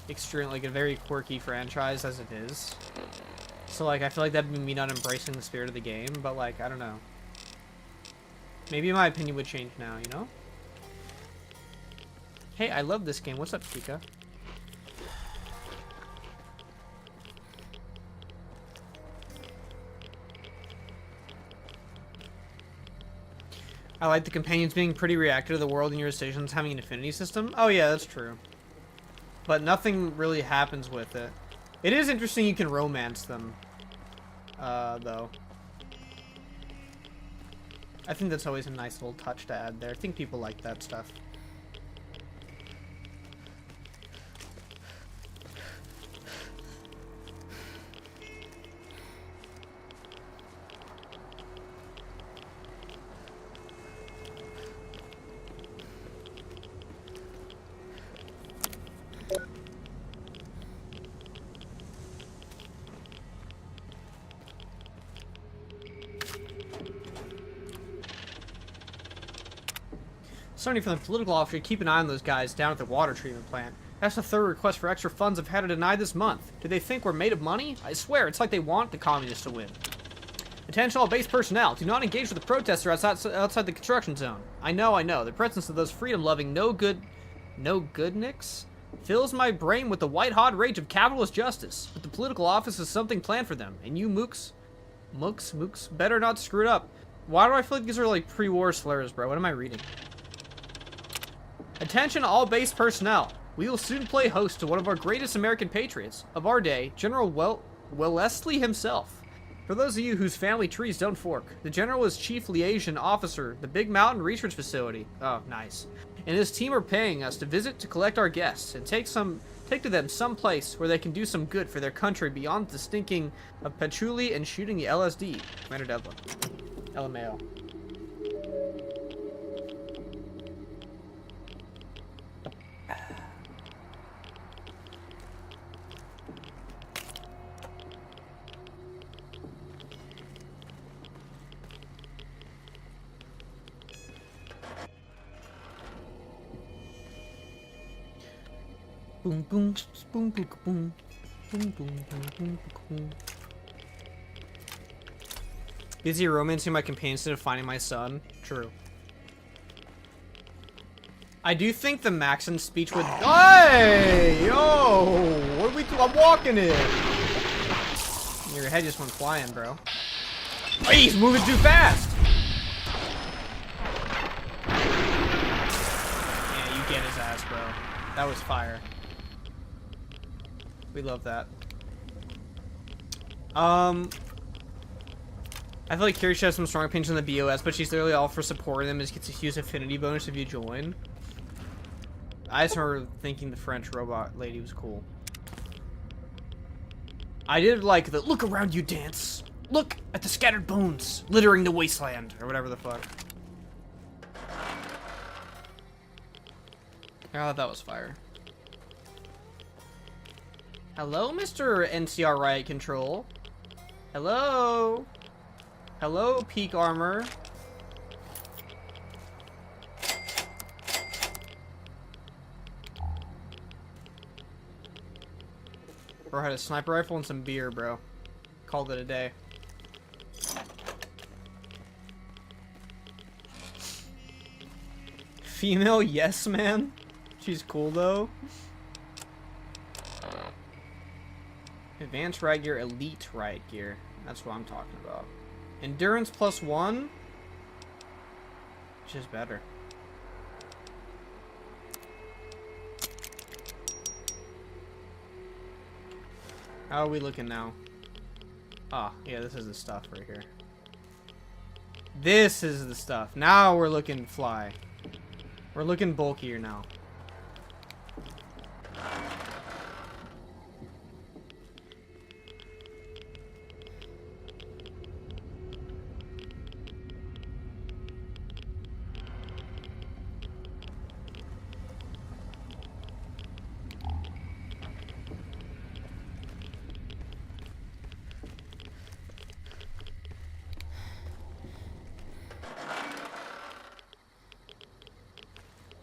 extremely, like, a very quirky franchise as it is. So, like, I feel like that'd be me not embracing the spirit of the game, but, like, I don't know. Maybe my opinion would change now, you know? Hey, I love this game. What's up, Chica? I like the companions being pretty reactive to the world and your decisions, having an affinity system. Oh yeah, that's true. But nothing really happens with it. It is interesting you can romance them, though. I think that's always a nice little touch to add there. I think people like that stuff. Starting from the political officer, keep an eye on those guys down at the water treatment plant. That's the third request for extra funds I've had to deny this month. Do they think we're made of money? I swear, it's like they want the communists to win. Attention all base personnel. Do not engage with the protesters outside the construction zone. I know. The presence of those freedom-loving no-goodnicks fills my brain with the white-hot rage of capitalist justice. But the political office has something planned for them. And you mooks, better not screw it up. Why do I feel like these are like pre-war slurs, bro? What am I reading? Attention all base personnel. We will soon play host to one of our greatest American patriots of our day, General Wellesley himself. For those of you whose family trees don't fork, the General is Chief Liaison Officer, the Big Mountain Research Facility. Oh, nice. And his team are paying us to visit to collect our guests and take to them some place where they can do some good for their country beyond the stinking of patchouli and shooting the LSD. Commander Devlin. LMAO. Boom, boom, boom, boom, boom, boom, boom, boom, boom. Busy romancing my companions instead of finding my son. True. I do think the Maxon speech would. Hey, yo, what are we doing? I'm walking in. Your head just went flying, bro. Hey, he's moving too fast. Yeah, you get his ass, bro. That was fire. We love that. I feel like Kiri should have some strong opinions on the BOS, but she's literally all for supporting them. Just gets a huge affinity bonus if you join. I just remember thinking the French robot lady was cool. I did like the look around you dance. Look at the scattered bones littering the wasteland, or whatever the fuck. I thought that was fire. Hello, Mr. NCR Riot Control. Hello. Hello, Peak Armor. Bro had a sniper rifle and some beer, bro. Called it a day. Female, yes, man. She's cool, though. Advanced riot gear, elite riot gear. That's what I'm talking about. Endurance +1. Which is better. How are we looking now? Ah, yeah, this is the stuff right here. This is the stuff. Now we're looking fly. We're looking bulkier now.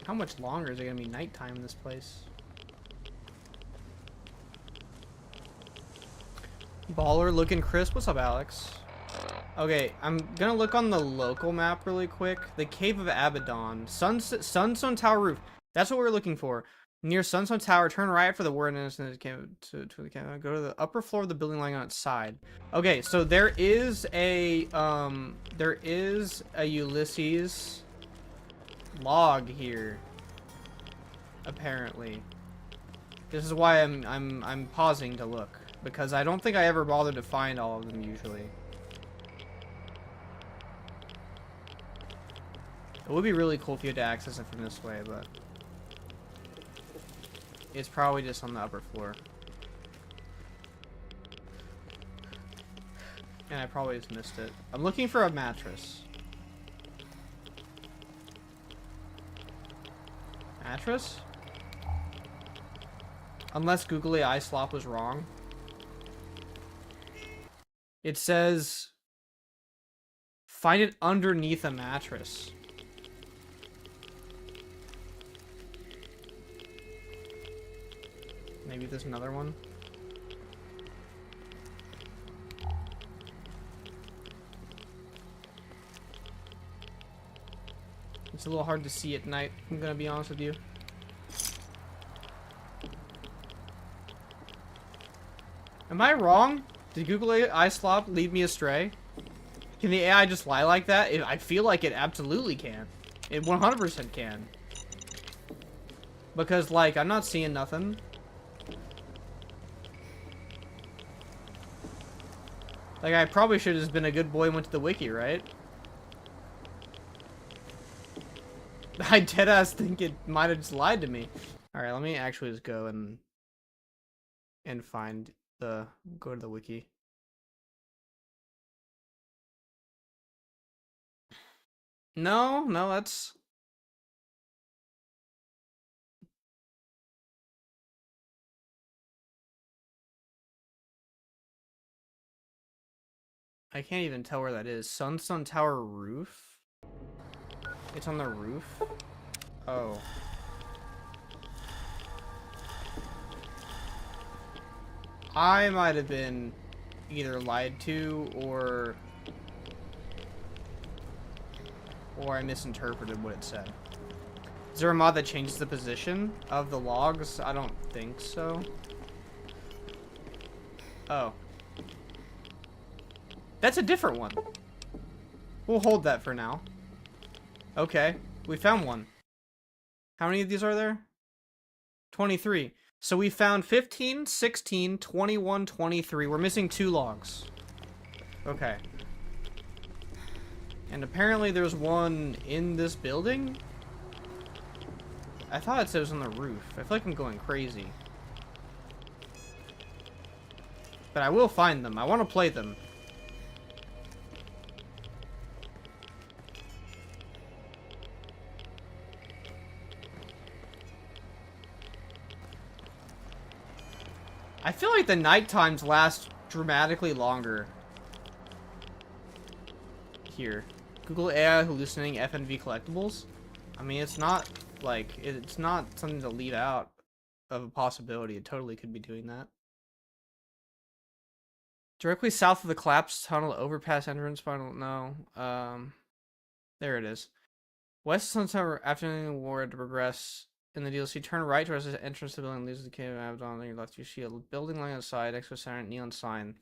How much longer is it gonna be nighttime in this place? Baller looking crisp. What's up, Alex? Okay, I'm gonna look on the local map really quick. The Cave of Abaddon. Sunstone Tower roof. That's what we're looking for. Near Sunstone Tower, turn right for the word and to the camera. Go to the upper floor of the building lying on its side. Okay, so there is a Ulysses log here, apparently. This is why I'm pausing to look, because I don't think I ever bothered to find all of them usually. It would be really cool if you had to access it from this way, but it's probably just on the upper floor. And I probably just missed it. I'm looking for a mattress. Mattress? Unless Googly Eye Slop was wrong. It says find it underneath a mattress. Maybe there's another one. It's a little hard to see at night, I'm gonna be honest with you. Am I wrong? Did Google Eye Slop lead me astray? Can the AI just lie like that? I feel like it absolutely can. It 100% can. Because, like, I'm not seeing nothing. Like, I probably should have just been a good boy and went to the wiki, right? I deadass think it might have just lied to me. Alright, let me actually just go and find the... go to the wiki. No, that's... I can't even tell where that is. Sunstone Tower roof? It's on the roof? Oh. I might have been either lied to or I misinterpreted what it said. Is there a mod that changes the position of the logs? I don't think so. Oh. That's a different one. We'll hold that for now. Okay, we found one. How many of these are there? 23. So we found 15, 16, 21, 23. We're missing 2 logs. Okay. And apparently there's one in this building? I thought it said it was on the roof. I feel like I'm going crazy. But I will find them. I want to play them. I feel like the night times last dramatically longer. Here. Google AI hallucinating FNV collectibles. I mean, it's not like, it's not something to leave out of a possibility. It totally could be doing that. Directly south of the collapsed tunnel overpass entrance final. No. There it is. West Sunset Afternoon War to progress. In the DLC, turn right towards the entrance to the building, loses the cave of Abaddon, on your left, you see a building lying outside, expo center, neon sign.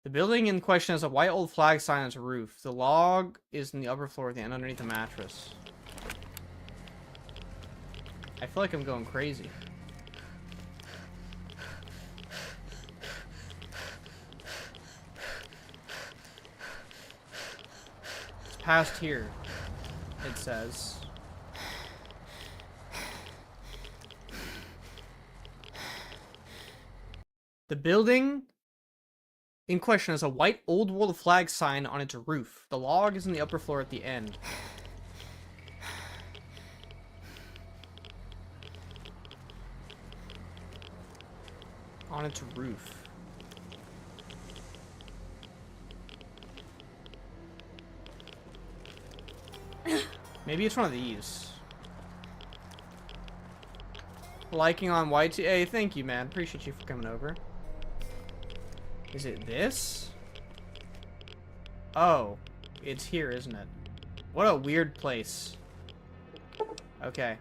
The building in question has a white old flag sign on its roof. The log is in the upper floor at the end underneath the mattress. I feel like I'm going crazy. It's past here, it says. The building in question has a white old world flag sign on its roof. The log is in the upper floor at the end. On its roof. Maybe it's one of these. Liking on YT. Hey, thank you, man. Appreciate you for coming over. Is it this? Oh, it's here, isn't it? What a weird place. Okay.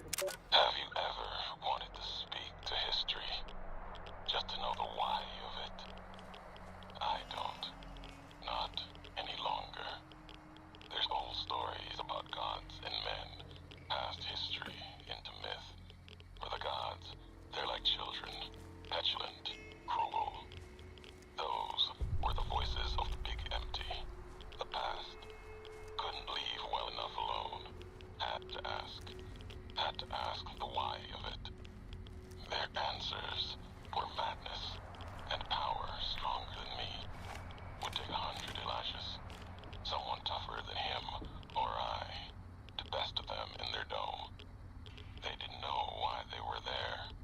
Have you ever wanted to speak to history? Just to know the why of it? I don't. Not any longer. There's old stories about gods and men, past history into myth. For the gods, they're like children, petulant, cruel. Those were the voices of the big empty. The past. Couldn't leave well enough alone. Had to ask. Had to ask the why of it. Their answers were madness and power stronger than me. Would take 100 Elishas. Someone tougher than him or I to best of them in their dome. They didn't know why they were there.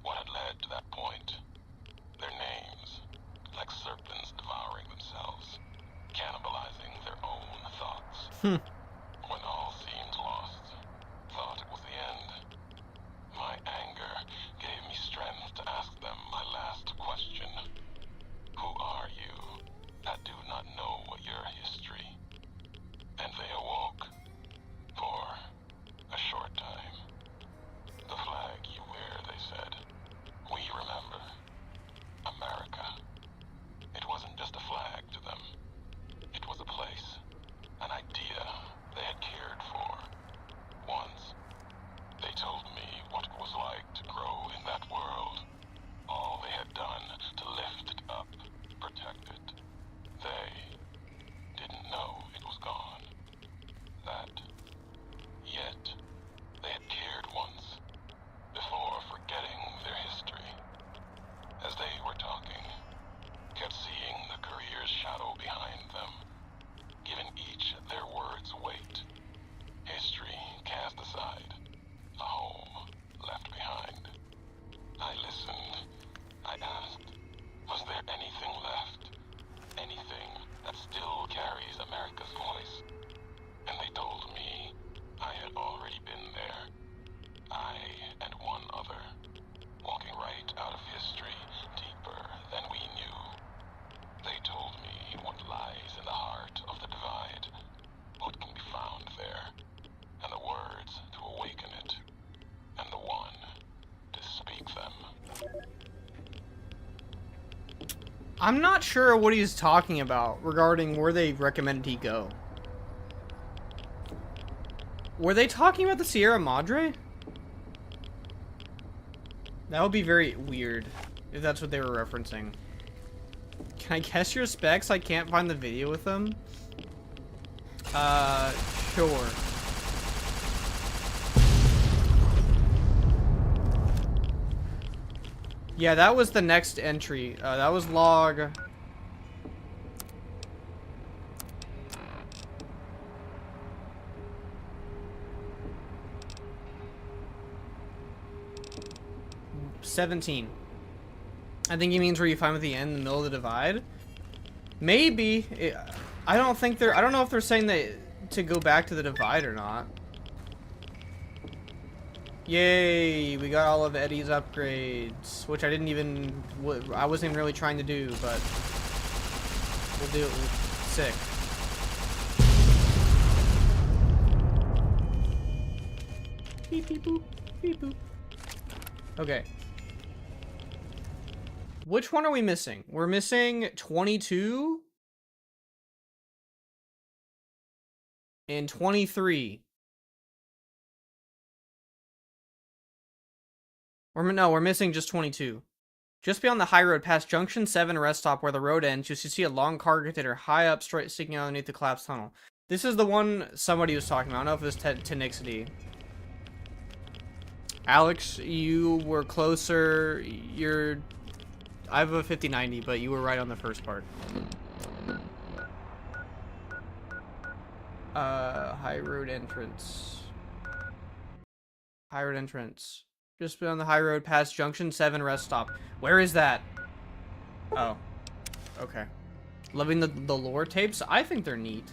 What had led to that point. Their names. Like serpents devouring themselves, cannibalizing their own thoughts. When all seemed lost, thought it was the end. My anger gave me strength to ask them my last question. Who are you that do not know your history? And they awoke. For a short time. The flag you wear, they said. We remember. America. It wasn't just a flag to them. It was a place, an idea they had cared for. Once, they told me what it was like to grow in that world. All they had done to lift it up, protect it. They didn't know it was gone. That, yet, they had cared once, before forgetting their history. As they were talking, kept seeing the career's shadow behind them, giving each their words weight. History cast aside, a home left behind. I listened. I asked, was there anything left? Anything that still carries America's voice? And they told me I had already been there. I and one other, walking right out of history, deeper than we knew. They told me what lies in the heart of the divide, what can be found there, and the words to awaken it, and the one to speak them. I'm not sure what he's talking about regarding where they recommended he go. Were they talking about the Sierra Madre? That would be very weird if that's what they were referencing. Can I guess your specs? I can't find the video with them. Sure. Yeah, that was the next entry. That was log... $17. I think he means where you find at the end in the middle of the divide. Maybe. I don't think they're... I don't know if they're saying that to go back to the divide or not. Yay! We got all of Eddie's upgrades, which I didn't even... I wasn't even really trying to do, but... We'll do it. Sick. Beep beep boop. Beep boop. Okay. Which one are we missing? We're missing 22 and 23. No, we're missing just 22. Just beyond the high road, past Junction 7 rest stop where the road ends, you see a long cargo container high up, straight sticking out underneath the collapsed tunnel. This is the one somebody was talking about. I don't know if it was Tenixity. Alex, you were closer. I have a 50-90, but you were right on the first part. High road entrance. High road entrance. Just been on the high road past Junction 7 rest stop. Where is that? Oh. Okay. Loving the lore tapes? I think they're neat.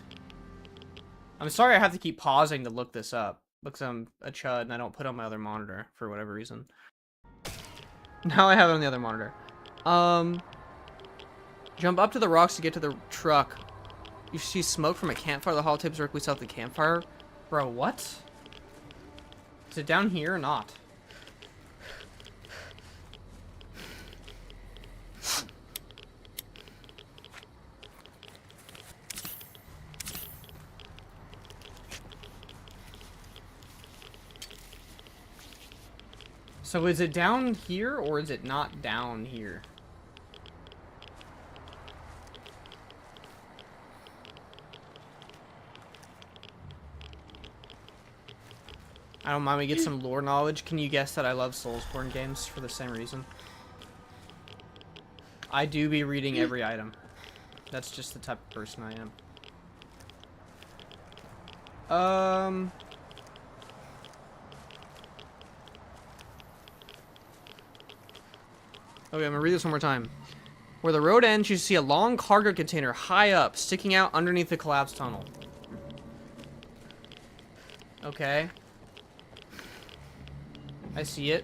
I'm sorry I have to keep pausing to look this up. Because I'm a chud and I don't put it on my other monitor for whatever reason. Now I have it on the other monitor. Jump up to the rocks to get to the truck. You see smoke from a campfire. The holotapes directly south of the campfire. Bro, what? Is it down here or not? So is it down here or is it not down here? I don't mind we get some lore knowledge. Can you guess that I love Soulsborne games for the same reason? I do be reading every item. That's just the type of person I am. Okay, I'm gonna read this one more time. Where the road ends, you see a long cargo container high up, sticking out underneath the collapsed tunnel. Okay. I see it.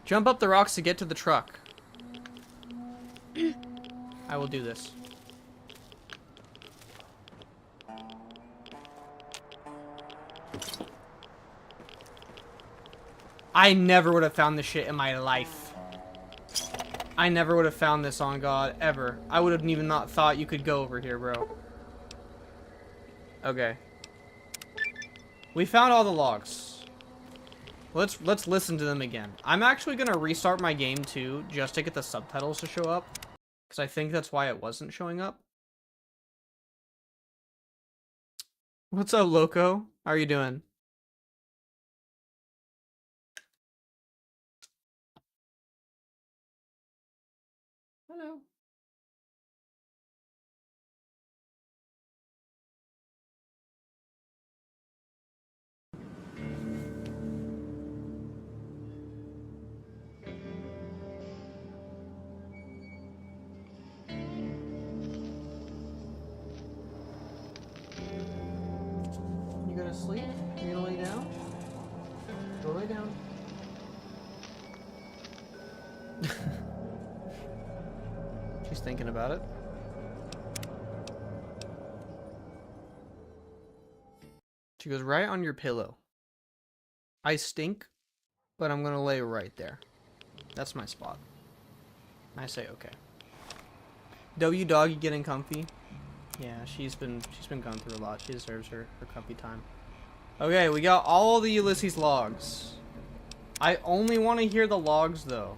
Jump up the rocks to get to the truck. I will do this. I never would have found this shit in my life. I never would have found this on God, ever. I would have even not thought you could go over here, bro. Okay. We found all the logs. Let's listen to them again. I'm actually gonna restart my game too, just to get the subtitles to show up. Because I think that's why it wasn't showing up. What's up, Loco? How are you doing? Hello. You gonna sleep? You gonna lay down? Go lay down. She's thinking about it. She goes, right on your pillow. I stink, but I'm gonna lay right there. That's my spot. I say okay. W doggy getting comfy. Yeah, she's been going through a lot. She deserves her comfy time. Okay, we got all the Ulysses logs. I only want to hear the logs though.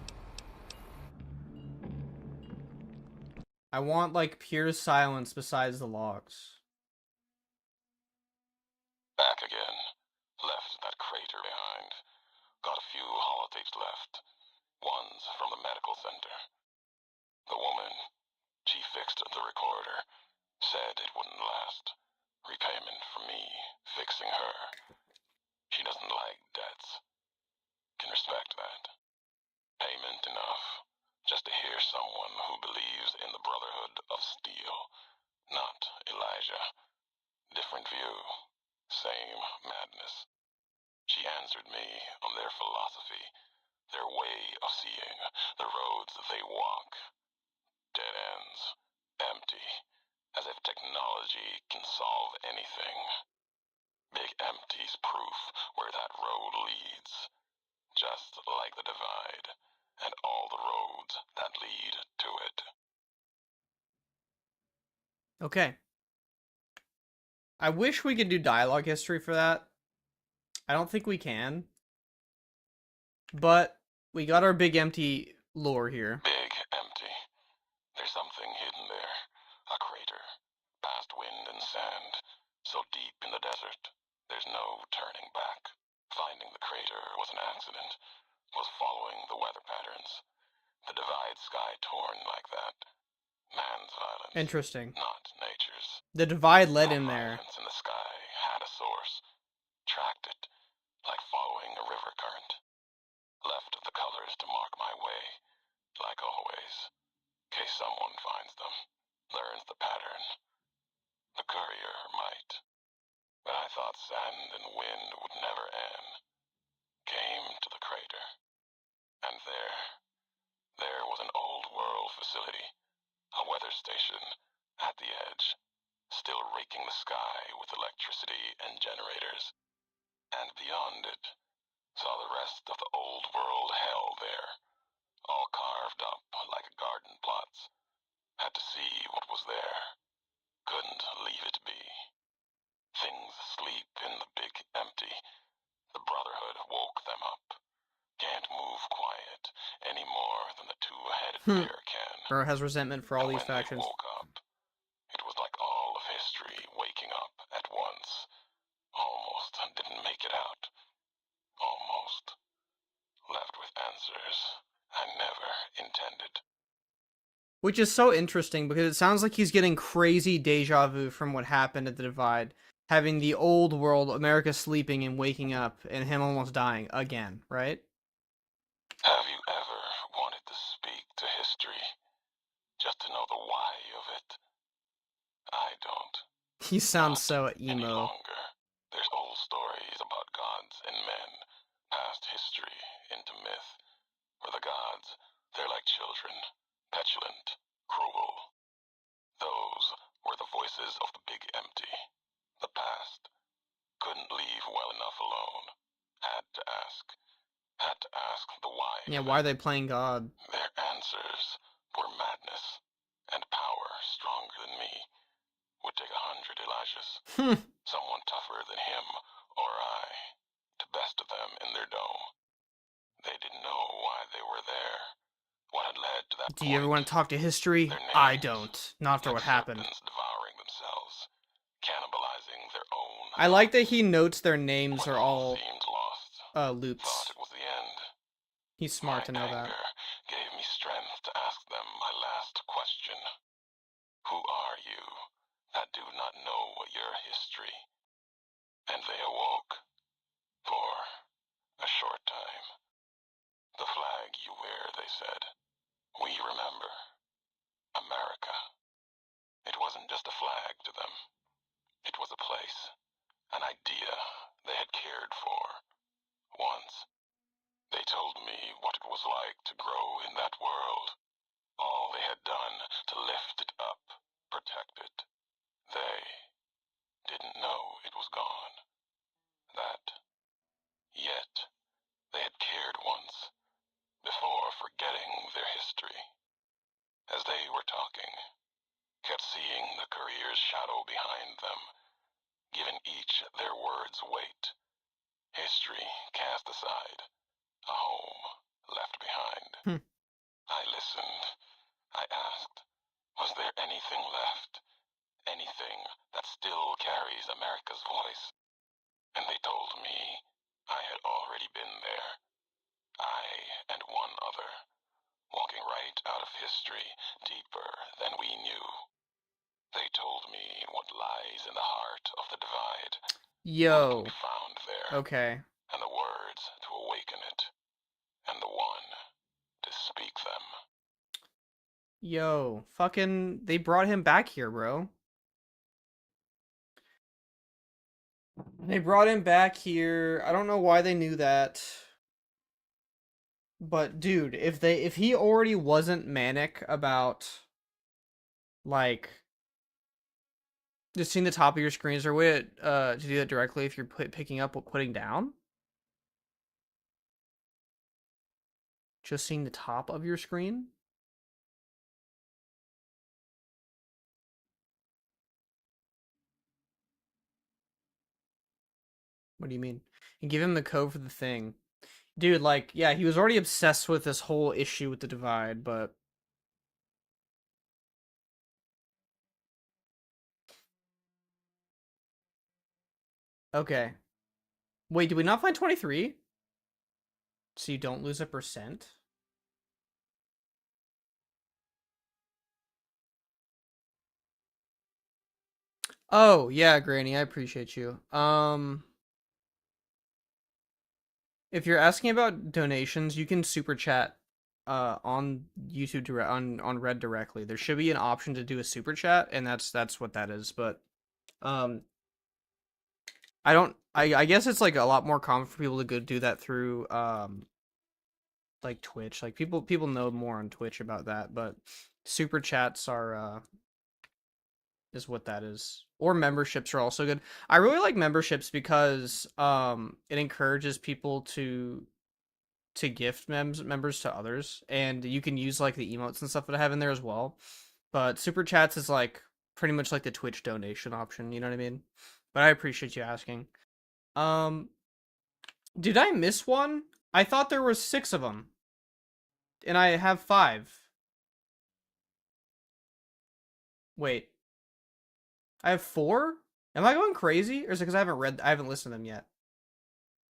I want like pure silence besides the logs. Back again. Left that crater behind. Got a few holotapes left. it wouldn't last. Repayment for me, fixing her. She doesn't like debts. Can respect that. Payment enough, just to hear someone who believes in the Brotherhood of Steel. Not Elijah. Different view. Same madness. She answered me on their philosophy, their way of seeing, the roads they walk. Dead ends. Empty. As if technology can solve anything. Big Empty's proof where that road leads. Just like the Divide, and all the roads that lead to it. Okay. I wish we could do dialogue history for that. I don't think we can. But we got our Big Empty lore here. Big Empty. There's something hidden there. A crater. Past wind and sand. So deep in the desert, there's no turning back. Finding the crater was an accident. Was following the weather patterns. The Divide sky torn like that. Man's violence. Interesting. Not nature's. The Divide led him there. Violence in the sky had a source. Tracked it, like following a river current. Left the colors to mark my way, like always. Case someone finds them, learns the pattern. The courier might. But I thought sand and wind would never end. Came to the crater. And there was an old world facility. A weather station at the edge. Still raking the sky with electricity and generators. And beyond it, saw the rest of the old world hell there. All carved up like garden plots. Had to see what was there. Couldn't leave it be. Things sleep in the Big Empty. The Brotherhood woke them up. Can't move quiet any more than the two-headed bear can. Or has resentment for all these factions. Woke up. It was like all of history waking up at once. Almost didn't make it out. Almost. Left with answers I never intended. Which is so interesting because it sounds like he's getting crazy deja vu from what happened at the Divide. Having the old world, America sleeping and waking up, and him almost dying again, right? Have you ever wanted to speak to history? Just to know the why of it? I don't. He sounds so Any emo. longer. There's old stories about gods and men, past history into myth. For the gods, they're like children, petulant, cruel. Those were the voices of the Big Empty. The past. Couldn't leave well enough alone. Had to ask. Had to ask the why. Yeah, why are they playing God? Their answers were madness and power stronger than me. Would take 100 Elijahs. Someone tougher than him or I to best of them in their dome. They didn't know why they were there. What had led to that Do you ever want to talk to history? I don't. Not after what happened. Devouring themselves, cannibalizing their own. I like that he notes their names are all loops. Thought it was the end. He's smart to know that. Gave me strength to ask them my last question. Who are you that do not know your history? And they awoke. For a short time. The flag you wear, they said. We remember. America. It wasn't just a flag to them. It was a place. An idea they had cared for. Once. They told me what it was like to grow in that world. All they had done to lift it up, protect it. They didn't know it was gone. That. Yet, they had cared once, before forgetting their history. As they were talking, kept seeing the courier's shadow behind them, given each their words weight. History cast aside, a home left behind. I listened. I asked, was there anything left? Anything that still carries America's voice? And they told me I had already been there. I and one other, walking right out of history deeper than we knew. They told me what lies in the heart of the divide. Yo. What can be found there. Okay. And the words to awaken it. And the one to speak them. Yo. Fucking, they brought him back here, bro. They brought him back here. I don't know why they knew that. But dude, if he already wasn't manic about like just seeing the top of your screen, is there a way to do that directly if you're picking up or putting down? Just seeing the top of your screen? What do you mean? And give him the code for the thing. Dude, like, yeah, he was already obsessed with this whole issue with the divide, but... Okay. Wait, did we not find 23? So you don't lose a percent? Oh, yeah, Granny, I appreciate you. If you're asking about donations, you can super chat on YouTube on Red directly. There should be an option to do a super chat, and that's what that is. But I guess it's like a lot more common for people to go do that through like Twitch. Like people know more on Twitch about that, but super chats are is what that is. Or memberships are also good. I really like memberships because it encourages people to gift members to others, and you can use like the emotes and stuff that I have in there as well. But super chats is like pretty much like the Twitch donation option, you know what I mean? But I appreciate you asking. Did I miss one? I thought there were 6 of them. And I have 5. Wait. I have 4? Am I going crazy? Or is it because I haven't listened to them yet?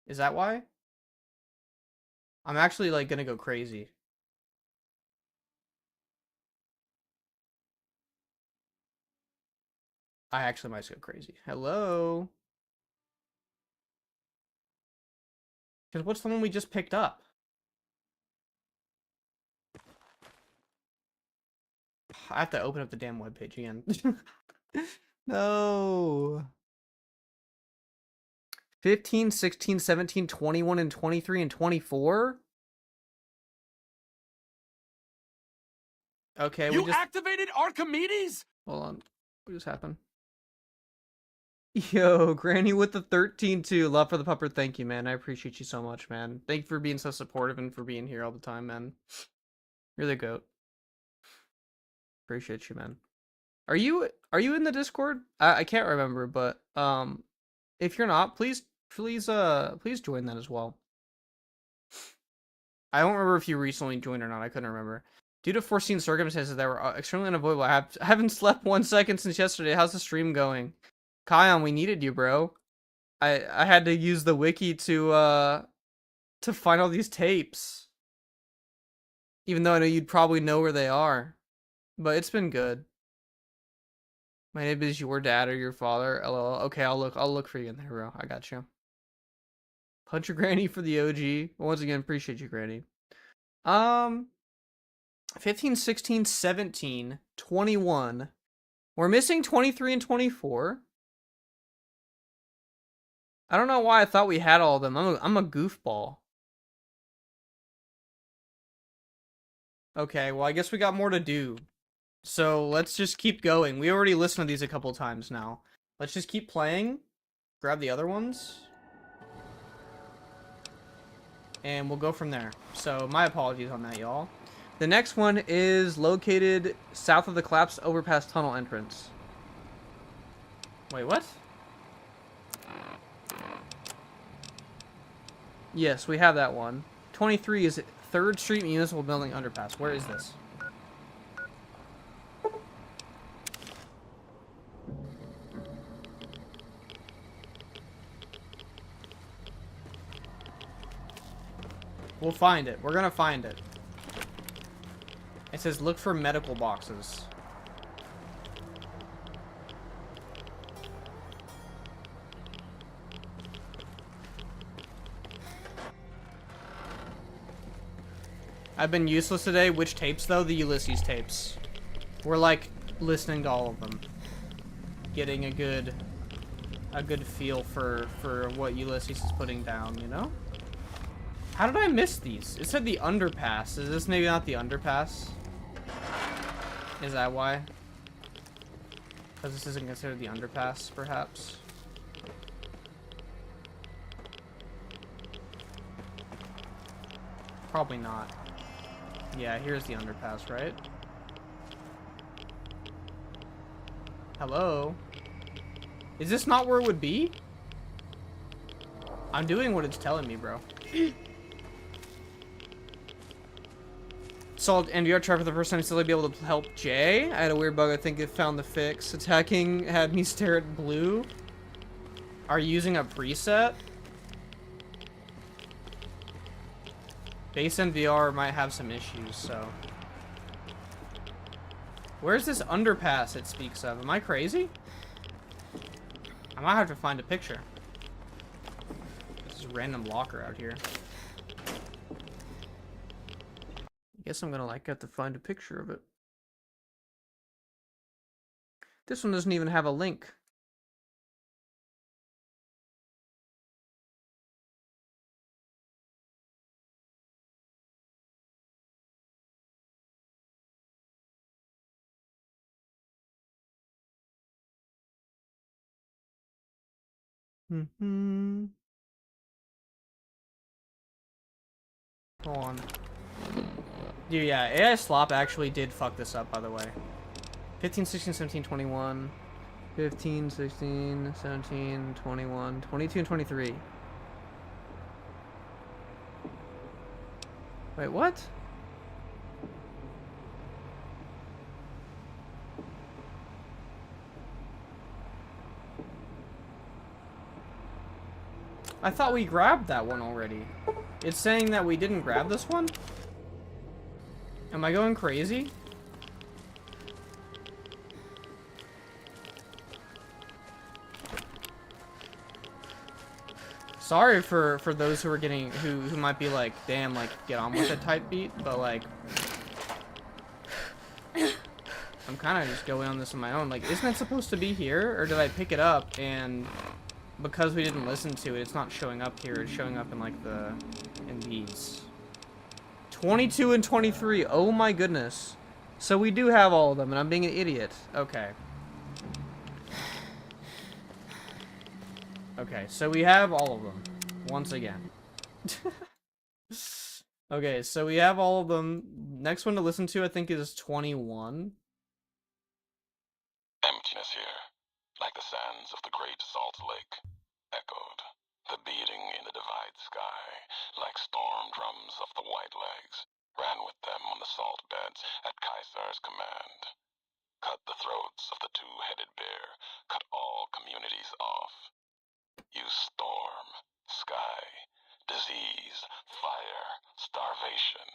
Is that why? I'm actually like gonna go crazy. I actually might go crazy. Hello? Because what's the one we just picked up? I have to open up the damn webpage again. No. 15, 16, 17, 21, and 23, and 24? Okay, you activated Archimedes? Hold on. What just happened? Yo, Granny with the 13 too. Love for the pupper. Thank you, man. I appreciate you so much, man. Thank you for being so supportive and for being here all the time, man. You're the goat. Appreciate you, man. Are you in the Discord? I can't remember, but if you're not, please join that as well. I don't remember if you recently joined or not. I couldn't remember. Due to foreseen circumstances that were extremely unavoidable, I haven't slept 1 second since yesterday. How's the stream going? Kion, we needed you, bro. I had to use the wiki to find all these tapes. Even though I know you'd probably know where they are. But it's been good. My name is your dad or your father. LOL. Okay, I'll look for you in there, bro. I got you. Punch your granny for the OG. Once again, appreciate you, Granny. 15, 16, 17, 21. We're missing 23 and 24. I don't know why I thought we had all of them. I'm a goofball. Okay, well, I guess we got more to do. So let's just keep going. We already listened to these a couple times now. Let's just keep playing. Grab the other ones. And we'll go from there. So my apologies on that, y'all. The next one is located south of the collapsed overpass tunnel entrance. Wait, what? Yes, we have that one. 23 is 3rd Street Municipal Building Underpass. Where is this? We'll find it. We're gonna find it. It says look for medical boxes. I've been useless today. Which tapes, though? The Ulysses tapes. We're, like, listening to all of them. Getting a good feel for what Ulysses is putting down, you know? How did I miss these? It said the underpass. Is this maybe not the underpass? Is that why? Because this isn't considered the underpass, perhaps? Probably not. Yeah, here's the underpass, right? Hello? Is this not where it would be? I'm doing what it's telling me, bro. Solved NVR try for the first time, still be able to help Jay. I had a weird bug, I think it found the fix. Attacking had me stare at blue. Are you using a preset? Base NVR might have some issues, so. Where's this underpass it speaks of? Am I crazy? I might have to find a picture. This is a random locker out here. I guess I'm gonna like have to find a picture of it. This one doesn't even have a link. Hold on. Dude, yeah, AI slop actually did fuck this up, by the way. 15, 16, 17, 21. 15, 16, 17, 21, 22, and 23. Wait, what? I thought we grabbed that one already. It's saying that we didn't grab this one? Am I going crazy? Sorry for those who are getting who might be like, damn, like get on with it type beat, but like I'm kind of just going on this on my own. Like, isn't it supposed to be here, or did I pick it up and because we didn't listen to it, it's not showing up here. It's showing up in like in these 22 and 23. Oh my goodness. So we do have all of them, and I'm being an idiot. Okay. Okay, so we have all of them. Once again. Okay, so we have all of them. Next one to listen to, I think, is 21. Emptiness here, like the sands of the great salt lake, echoed. The beating in the divide sky, like storm drums of the white legs, ran with them on the salt beds at Caesar's command. Cut the throats of the two-headed bear, cut all communities off. Use storm, sky, disease, fire, starvation,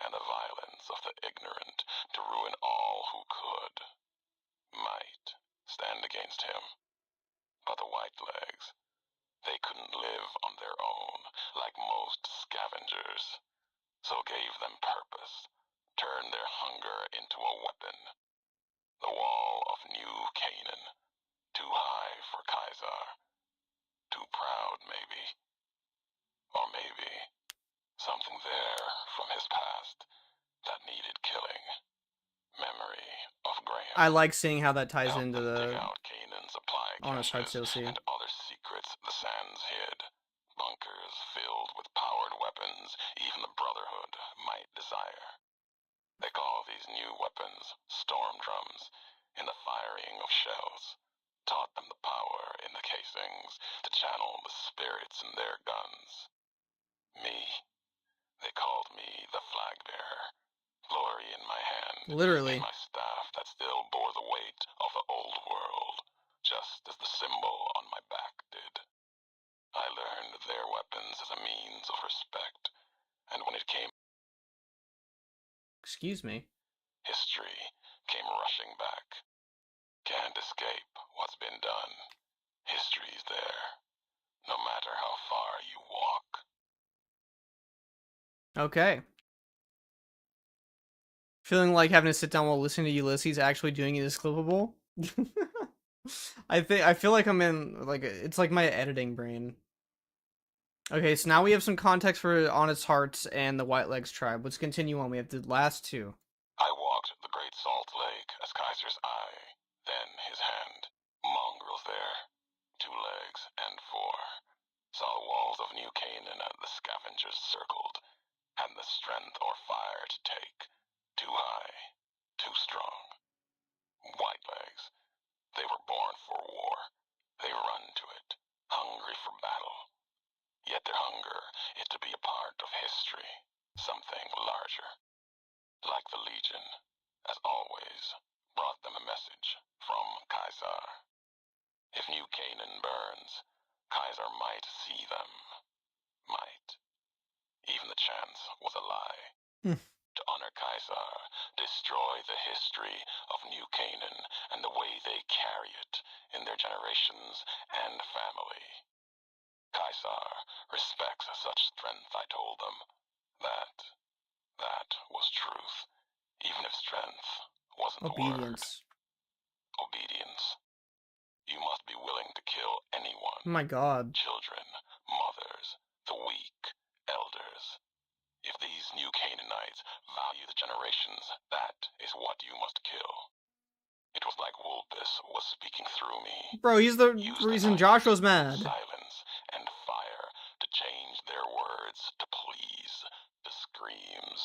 and the violence of the ignorant to ruin all who could. Might stand against him. But the white legs, they couldn't live on their own like most scavengers, so gave them purpose, turned their hunger into a weapon. The wall of New Canaan, too high for Caesar, too proud maybe, or maybe something there from his past that needed killing. Memory of Graham. I like seeing how that ties into the honest hard DLC. And other secrets the sands hid. Bunkers filled with powered weapons even the Brotherhood might desire. They call these new weapons storm drums in the firing of shells. Taught them the power in the casings to channel the spirits in their guns. Me, they called me the flag bearer. Glory in my hand. Literally. In my staff that still bore the weight of the old world, just as the symbol on my back did. I learned their weapons as a means of respect, and when it came... Excuse me. History came rushing back. Can't escape what's been done. History's there, no matter how far you walk. Okay. Feeling like having to sit down while listening to Ulysses actually doing it is clippable. I feel like I'm in like it's like my editing brain. Okay, so now we have some context for Honest Hearts and the Whitelegs tribe. Let's continue on. We have the last two. I walked the Great Salt Lake as Kaiser's eye, then his hand. Mongrels there, 2 legs and 4. Saw the walls of New Canaan and the scavengers circled. Had the strength or fire to take. Too high, too strong. Whitelegs. They were born for war. They run to it, hungry for battle. Yet their hunger is to be a part of history, something larger. Like the Legion, as always, brought them a message from Kaiser. If New Canaan burns, Kaiser might see them. Might. Even the chance was a lie. To honor Kaiser, destroy the history of New Canaan and the way they carry it in their generations and family. Kaiser respects such strength, I told them. That was truth, even if strength wasn't the word. Obedience. Obedience. You must be willing to kill anyone. Oh my god. Children, mothers, the weak, elders. If these New Canaanites value the generations, that is what you must kill. It was like Wolpus was speaking through me. Bro, he's the reason Joshua's mad. Silence and fire to change their words to please, to screams.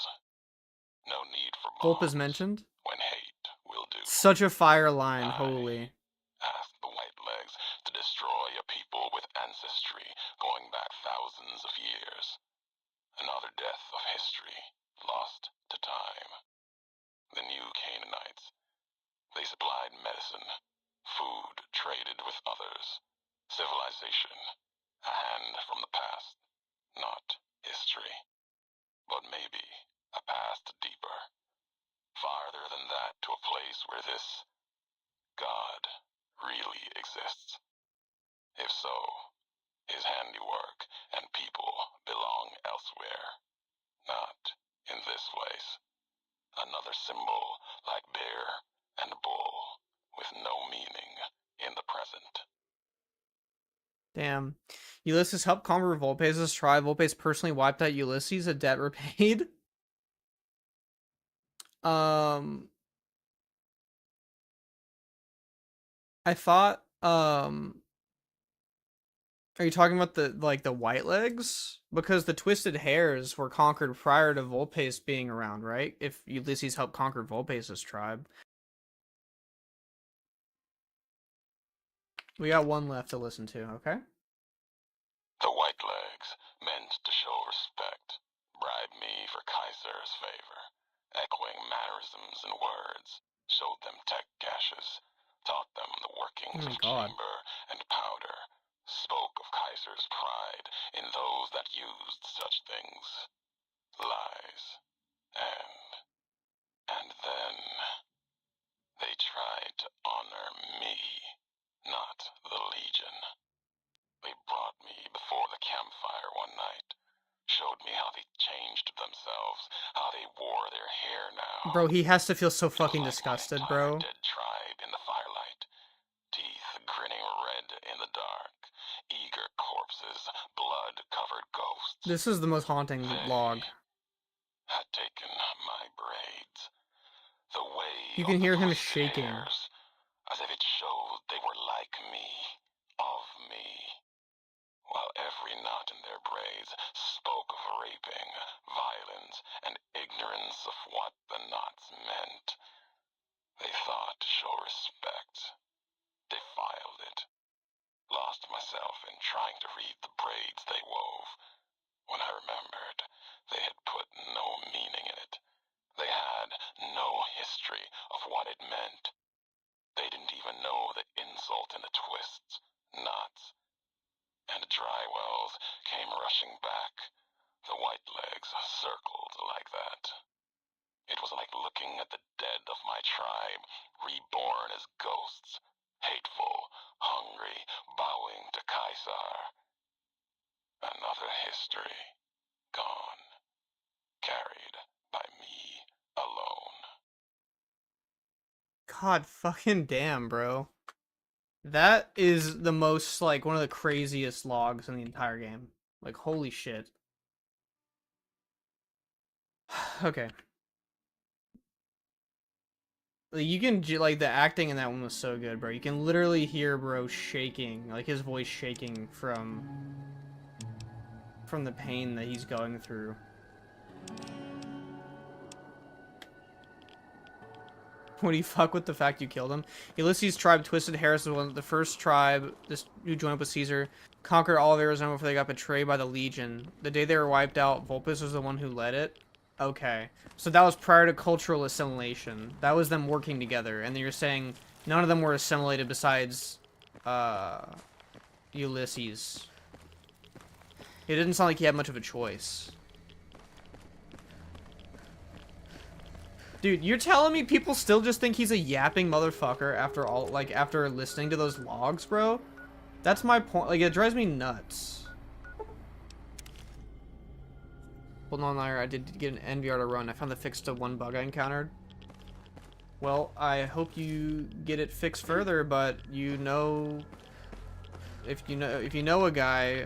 No need for bombs. Volp is mentioned? When hate will do. Such a fire line, holy. Ask the Whitelegs to destroy a people with ancestry going back thousands of years. Another death of history, lost to time. The New Canaanites. They supplied medicine, food traded with others, civilization, a hand from the past, not history, but maybe a past deeper, farther than that to a place where this God really exists. If so, his handiwork and people belong elsewhere, not in this place. Another symbol like bear and bull with no meaning in the present. Damn. Ulysses helped conquer Volpes' tribe. Volpes personally wiped out Ulysses, a debt repaid. I thought, are you talking about the Whitelegs? Because the Twisted Hairs were conquered prior to Volpes being around, right? If Ulysses helped conquer Volpes' tribe. We got one left to listen to, okay? The Whitelegs meant to show respect, bribe me for Kaiser's favor, echoing mannerisms and words, showed them tech caches, taught them the workings of chamber and powder, spoke of Kaiser's pride in those that used such things. Lies. And then they tried to honor me, not the Legion. They brought me before the campfire one night, showed me how they changed themselves, how they wore their hair now. Bro, he has to feel so fucking disgusted, bro. Dead tribe in the firelight, teeth grinning red in the dark, eager corpses, blood-covered ghosts. This is the most haunting log. Had taken my braids, the way you can hear him shaking. Hairs, as if it showed they were like me, of me. While every knot in their braids spoke of raping, violence, and ignorance of what the knots meant. They thought to show respect, defiled it. Lost myself in trying to read the braids they wove. When I remembered, they had put no meaning in it. They had no history of what it meant. They didn't even know the insult in the twists, knots. And the dry wells came rushing back. The Whitelegs circled like that. It was like looking at the dead of my tribe, reborn as ghosts, hateful, hungry, bowing to Kaiser. Another history, gone, carried by me alone. God fucking damn, bro. That is the most, like, one of the craziest logs in the entire game. Like, holy shit. Okay. Like, you can, like, the acting in that one was so good, bro. You can literally hear bro shaking, like, his voice shaking from the pain that he's going through. What do you fuck with the fact you killed him? Ulysses' tribe, Twisted Harris, was one of the first tribe who joined up with Caesar, conquered all of Arizona before they got betrayed by the Legion. The day they were wiped out, Vulpes was the one who led it. Okay. So that was prior to cultural assimilation. That was them working together. And then you're saying none of them were assimilated besides Ulysses. It didn't sound like he had much of a choice. Dude, you're telling me people still just think he's a yapping motherfucker after all, like, after listening to those logs, bro? That's my point. Like, it drives me nuts. Hold on, I did get an NVR to run. I found the fix to one bug I encountered. Well, I hope you get it fixed further, but you know, if you know a guy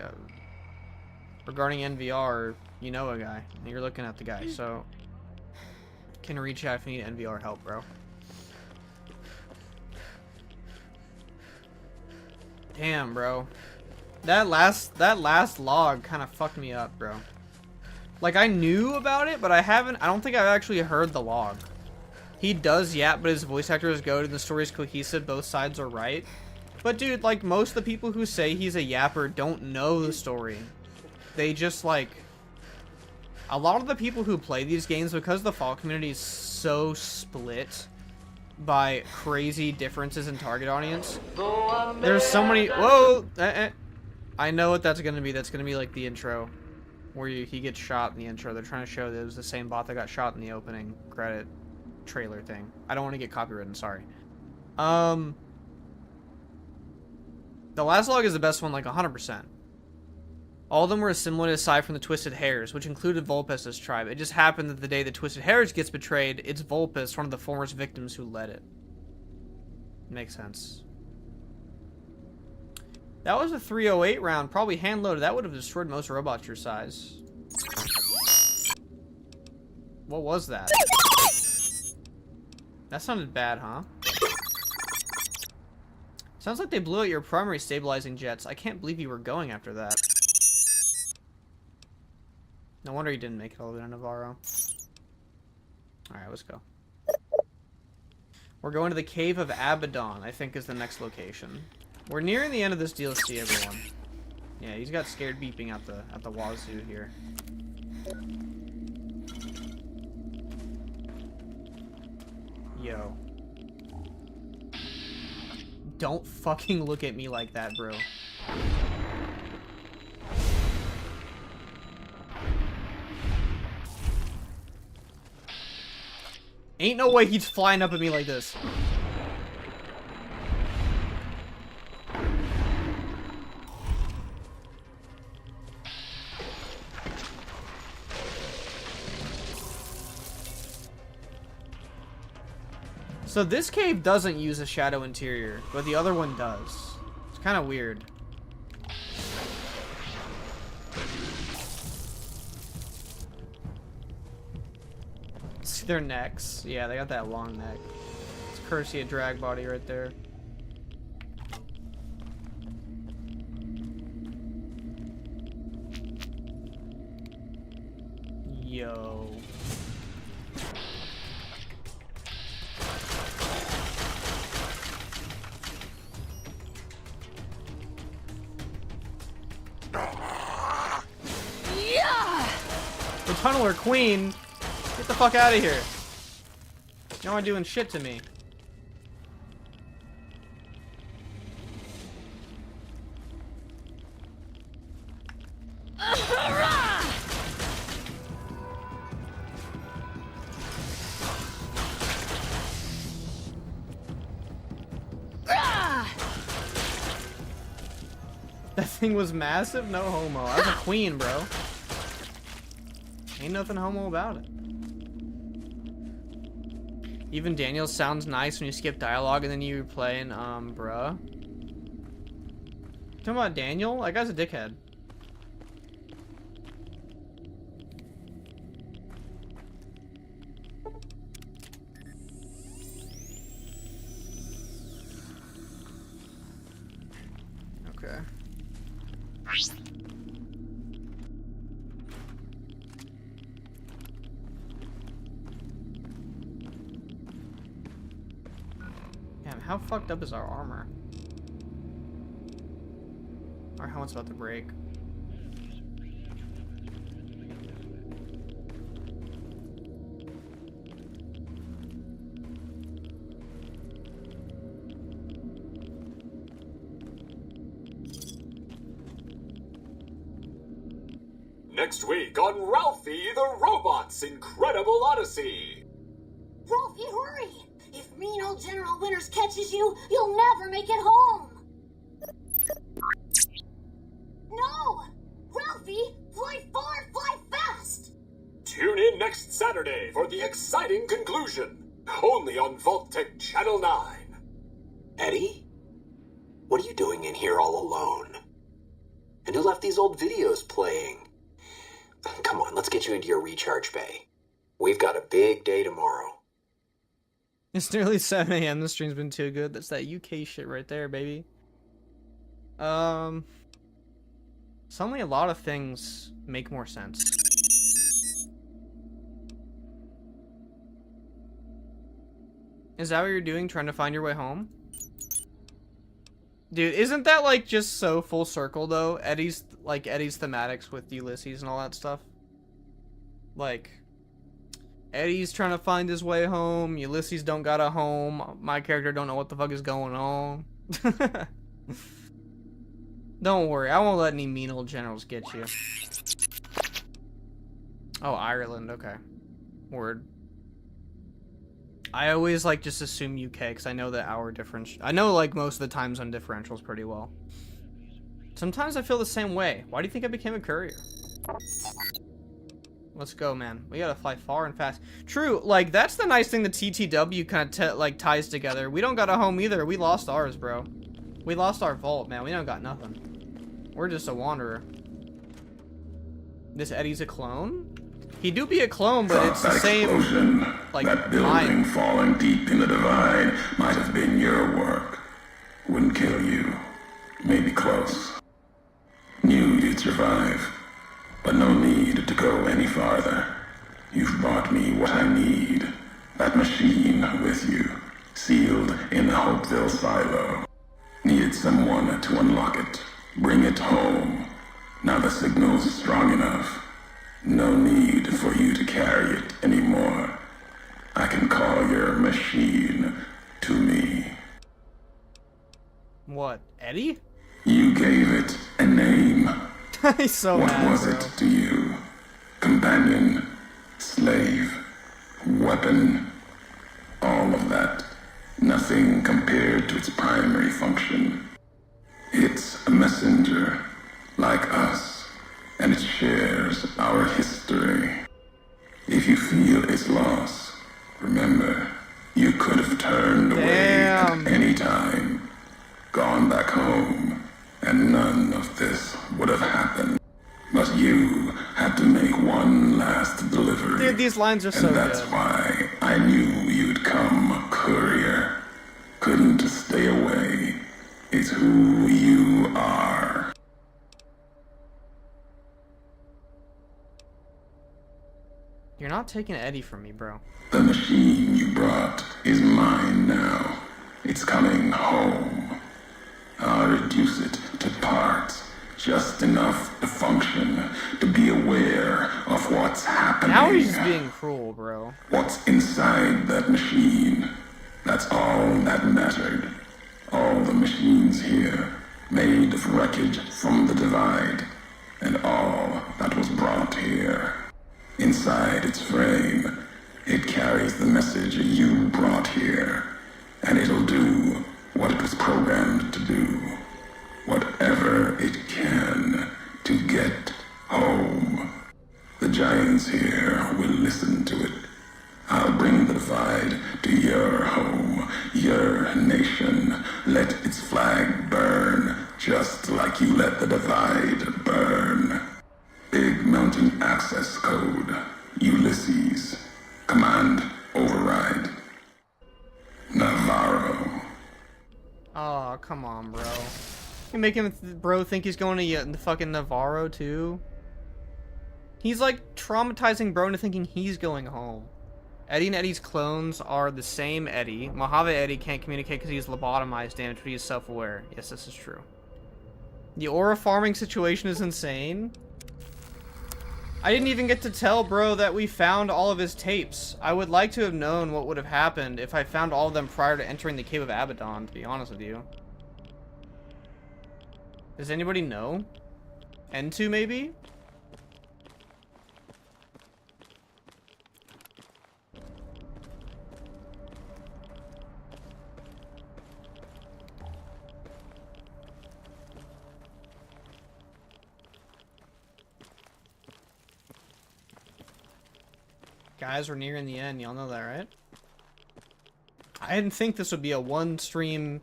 regarding NVR, you know a guy, and you're looking at the guy, so can reach out if you need NVR help, bro. Damn, bro. That last log kind of fucked me up, bro. Like, I knew about it, but I don't think I've actually heard the log. He does yap, but his voice actor is good and the story is cohesive. Both sides are right. But dude, like, most of the people who say he's a yapper don't know the story. They just, like, a lot of the people who play these games, because the Fallout community is so split by crazy differences in target audience, there's so many. Whoa! I know what that's gonna be. That's gonna be like the intro, where he gets shot in the intro. They're trying to show that it was the same bot that got shot in the opening credit trailer thing. I don't want to get copywritten. Sorry. The last log is the best one, like 100%. All of them were assimilated aside from the Twisted Hares, which included Vulpes' tribe. It just happened that the day the Twisted Hares gets betrayed, it's Vulpes, one of the former victims, who led it. Makes sense. That was a 308 round, probably hand-loaded. That would have destroyed most robots your size. What was that? That sounded bad, huh? Sounds like they blew out your primary stabilizing jets. I can't believe you were going after that. No wonder he didn't make it all the way to Navarro. Alright, let's go. We're going to the Cave of Abaddon, I think is the next location. We're nearing the end of this DLC, everyone. Yeah, he's got scared beeping at the wazoo here. Yo. Don't fucking look at me like that, bro. Ain't no way he's flying up at me like this. So this cave doesn't use a shadow interior, but the other one does. It's kind of weird. See their necks. Yeah, they got that long neck. It's courtesy of drag body right there. Yo. The Tunneler Queen, get the fuck out of here. You aren't doing shit to me. That thing was massive? No homo. I was a queen, bro. Ain't nothing homo about it. Even Daniel sounds nice when you skip dialogue and then you play in, bruh. Talking about Daniel? That guy's a dickhead. Okay. Damn, how fucked up is our armor? Our helmet's about to break. Next week on Ralphie the Robot's Incredible Odyssey. Ralphie, hurry! If mean old General Winters catches you, you'll never make it home! No! Ralphie, fly far, fly fast! Tune in next Saturday for the exciting conclusion. Only on Vault-Tec Channel 9. Eddie? What are you doing in here all alone? And who left these old videos playing? Come on, let's get you into your recharge bay. We've got a big day tomorrow. It's nearly 7 a.m. The stream's been too good. That's that UK shit right there, baby. Suddenly a lot of things make more sense. Is that what you're doing, trying to find your way home? Dude, isn't that like just so full circle though? Eddie's thematics with Ulysses and all that stuff. Like, Eddie's trying to find his way home. Ulysses don't got a home. My character don't know what the fuck is going on. Don't worry, I won't let any mean old generals get you. Oh, Ireland, okay. Word. I always like just assume UK because I know the hour difference. I know like most of the time zone differentials pretty well. Sometimes I feel the same way. Why do you think I became a courier? Let's go, man. We gotta fly far and fast. True, like that's the nice thing the TTW kind of like ties together. We don't got a home either. We lost ours, bro. We lost our vault, man. We don't got nothing. We're just a wanderer. This Eddie's a clone? He do be a clone, but it's the same, like, that building falling deep in the divide might have been your work. Wouldn't kill you. Maybe close. Knew you'd survive. But no need to go any farther. You've brought me what I need. That machine with you. Sealed in the Hopeville silo. Needed someone to unlock it. Bring it home. Now the signal's strong enough. No need for you to carry it anymore. I can call your machine to me. What, Eddie? You gave it a name. He's so what mad, was bro. it to you? Companion, slave, weapon, all of that. Nothing compared to its primary function. It's a messenger, like us. And it shares our history. If you feel its loss, remember, you could have turned away at any time, gone back home, and none of this would have happened. But you had to make one last delivery. Dude, these lines are so good. And that's why I knew you'd come, courier. Couldn't stay away. It's who you are. You're not taking Eddie from me, bro. The machine you brought is mine now. It's coming home. I'll reduce it to parts, just enough to function, to be aware of what's happening. Now he's just being cruel, bro. What's inside that machine? That's all that mattered. All the machines here, made of wreckage from the divide, and all that was brought here. Inside its frame, it carries the message you brought here, and it'll do what it was programmed to do. Whatever it can to get home. The giants here will listen to it. I'll bring the divide to Just like you let the divide burn. Big mountain access code. Ulysses. Command override. Navarro. Oh, come on, bro. You make him, bro, think he's going to the fucking Navarro, too? He's, like, traumatizing bro into thinking he's going home. Eddie and Eddie's clones are the same Eddie. Mojave Eddie can't communicate because he's lobotomized, damage, but he is self-aware. Yes, this is true. The aura farming situation is insane. I didn't even get to tell bro that we found all of his tapes. I would like to have known what would have happened if I found all of them prior to entering the Cave of Abaddon, to be honest with you. Does anybody know? N2 maybe? Guys, we're nearing the end. Y'all know that, right? I didn't think this would be a one-stream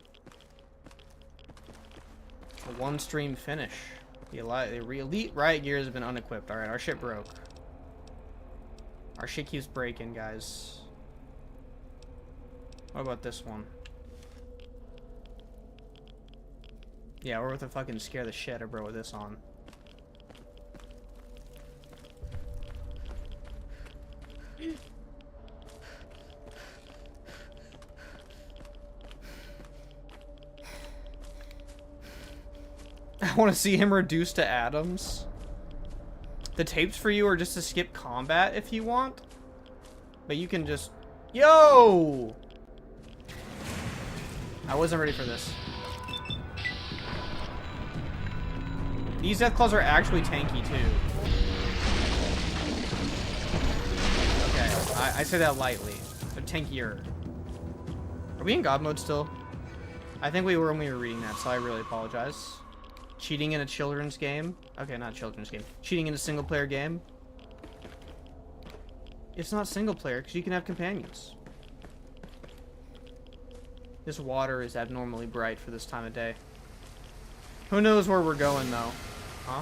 finish. The elite riot gear has been unequipped. Alright, our shit broke. Our shit keeps breaking, guys. What about this one? Yeah, we're with a fucking scare the shit out of bro with this on. I want to see him reduced to atoms. The tapes for you are just to skip combat if you want. But you can just... Yo! I wasn't ready for this. These Deathclaws are actually tanky too. Okay, I say that lightly. They're tankier. Are we in God mode still? I think we were when we were reading that, so I really apologize. Cheating in a children's game? Okay, not children's game. Cheating in a single player game? It's not single player because you can have companions. This water is abnormally bright for this time of day. Who knows where we're going though? Huh?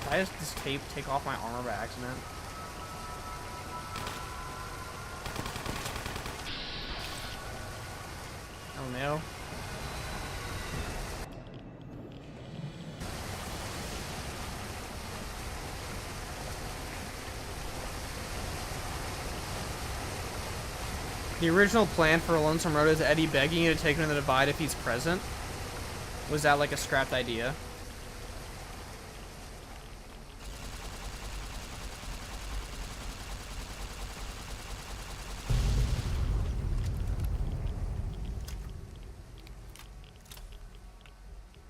Did I just this tape take off my armor by accident? Oh no. The original plan for Lonesome Road is Eddie begging you to take him to the Divide if he's present. Was that like a scrapped idea?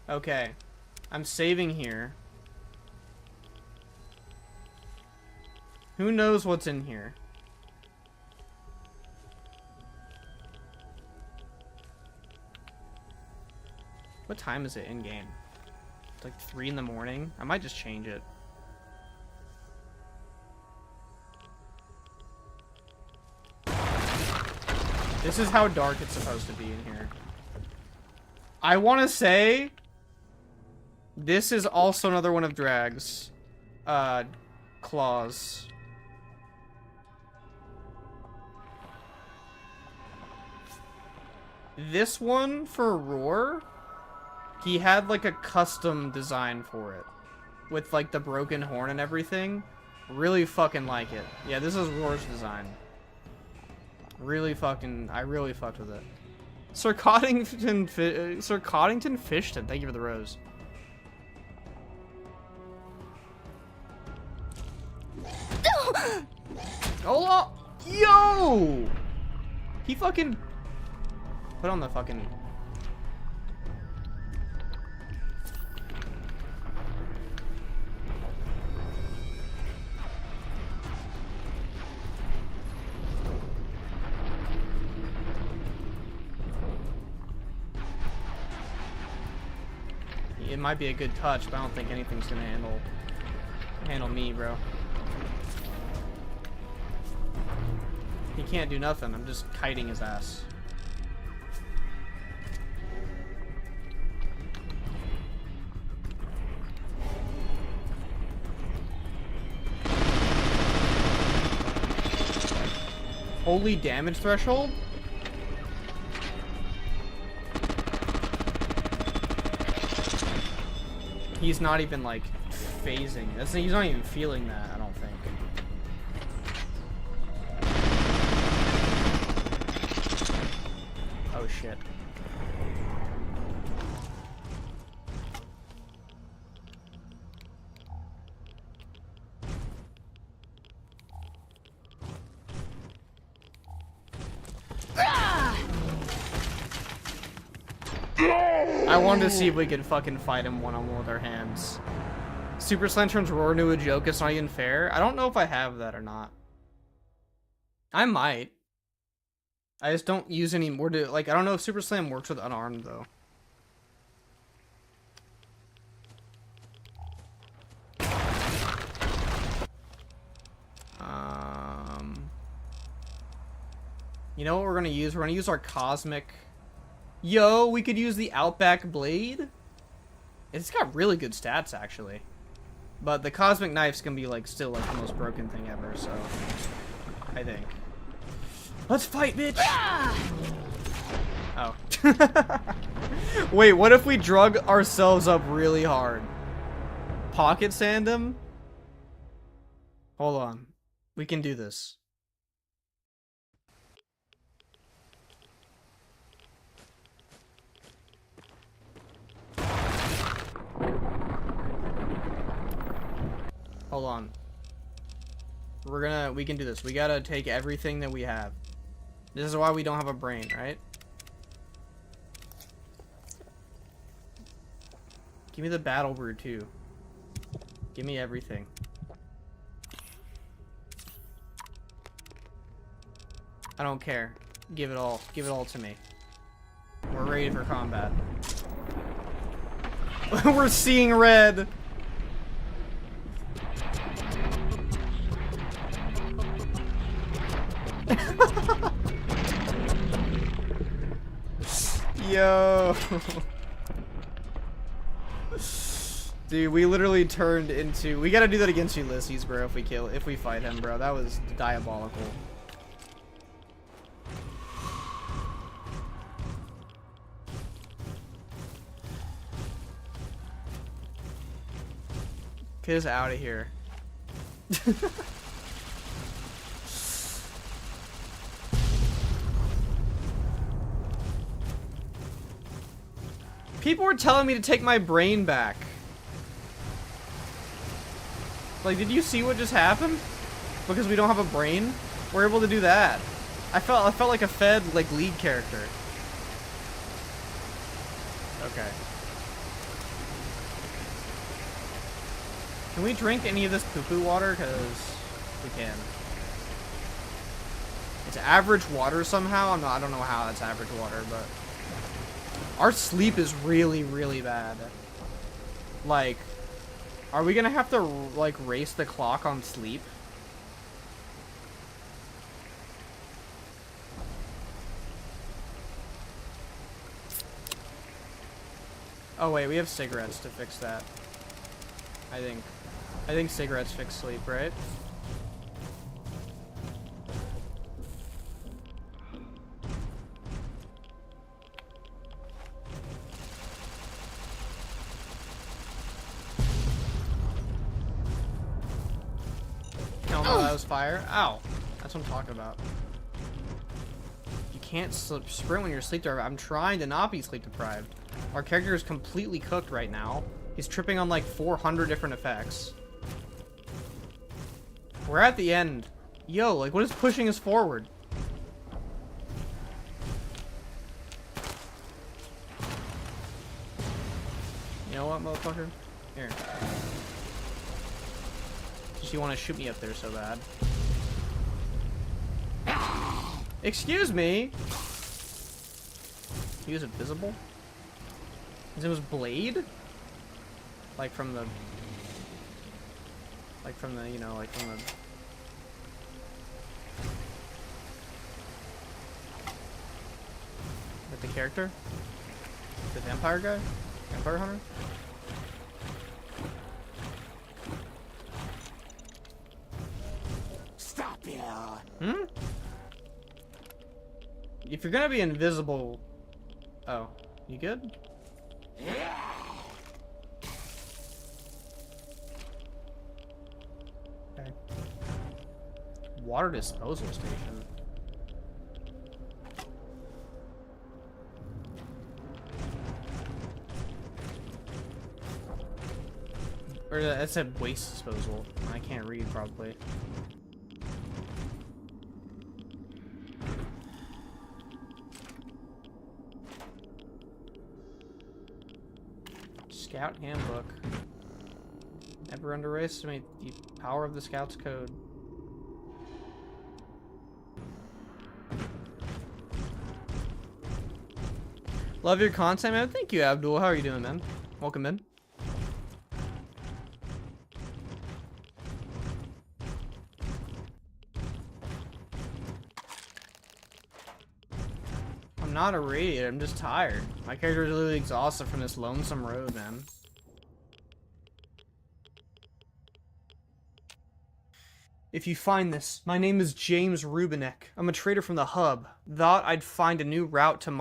Okay, I'm saving here. Who knows what's in here? What time is it in game? It's like 3 in the morning. I might just change it. This is how dark it's supposed to be in here. I want to say this is also another one of Drag's claws. This one for Roar, he had like a custom design for it with like the broken horn and everything. Really fucking like it. Yeah, this is Roar's design. Really fucking, I really fucked with it. Sir Coddington Fishton, thank you for the rose. Oh, yo! He fucking put on the fucking... it might be a good touch, but I don't think anything's gonna handle me, bro. He can't do nothing. I'm just kiting his ass. Holy damage threshold? He's not even like phasing. He's not even feeling that, I don't think. Oh shit. I wanted to see if we could fucking fight him one-on-one with our hands. Super Slam turns roar into a joke. It's not even fair. I don't know if I have that or not. I might. I just don't use any more to, like, I don't know if Super Slam works with unarmed, though. You know what we're gonna use? We're gonna use our Cosmic... Yo, we could use the Outback Blade. It's got really good stats, actually. But the Cosmic Knife's gonna be, like, still, like, the most broken thing ever, so... I think. Let's fight, bitch! Oh. Wait, what if we drug ourselves up really hard? Pocket sand him? Hold on. We can do this. Hold on. We can do this. We gotta take everything that we have. This is why we don't have a brain, right? Give me the battle brew too. Give me everything. I don't care. Give it all. Give it all to me. We're ready for combat. We're seeing red. Yo. Dude, we literally turned into... We gotta do that against Ulysses, bro, if we fight him, bro. That was diabolical. Get us out of here. People were telling me to take my brain back. Like, did you see what just happened? Because we don't have a brain? We're able to do that. I felt like a Fed, like, lead character. Okay. Can we drink any of this poo-poo water? Because we can. It's average water somehow. I don't know how it's average water, but... Our sleep is really, really bad. Like, are we gonna have to, like, race the clock on sleep? Oh wait, we have cigarettes to fix that. I think cigarettes fix sleep, right? That was fire. Ow. That's what I'm talking about. You can't sprint when you're sleep deprived. I'm trying to not be sleep deprived. Our character is completely cooked right now. He's tripping on like 400 different effects. We're at the end. Yo, like, what is pushing us forward? You know what, motherfucker? Here. You want to shoot me up there so bad. Excuse me? He was invisible? Is it his blade? Like from the, you know, like from the... Like the character? The vampire guy? Vampire hunter? Stop here. Hmm? If you're gonna be invisible... Oh, you good? Okay. Water disposal station. Or that said waste disposal. I can't read probably. Scout handbook. Never underestimate the power of the Scout's code. Love your content, man. Thank you, Abdul. How are you doing, man? Welcome in. I'm not irradiated. I'm just tired. My character is literally exhausted from this lonesome road, man. If you find this, my name is James Rubinek. I'm a trader from the hub. Thought I'd find a new route to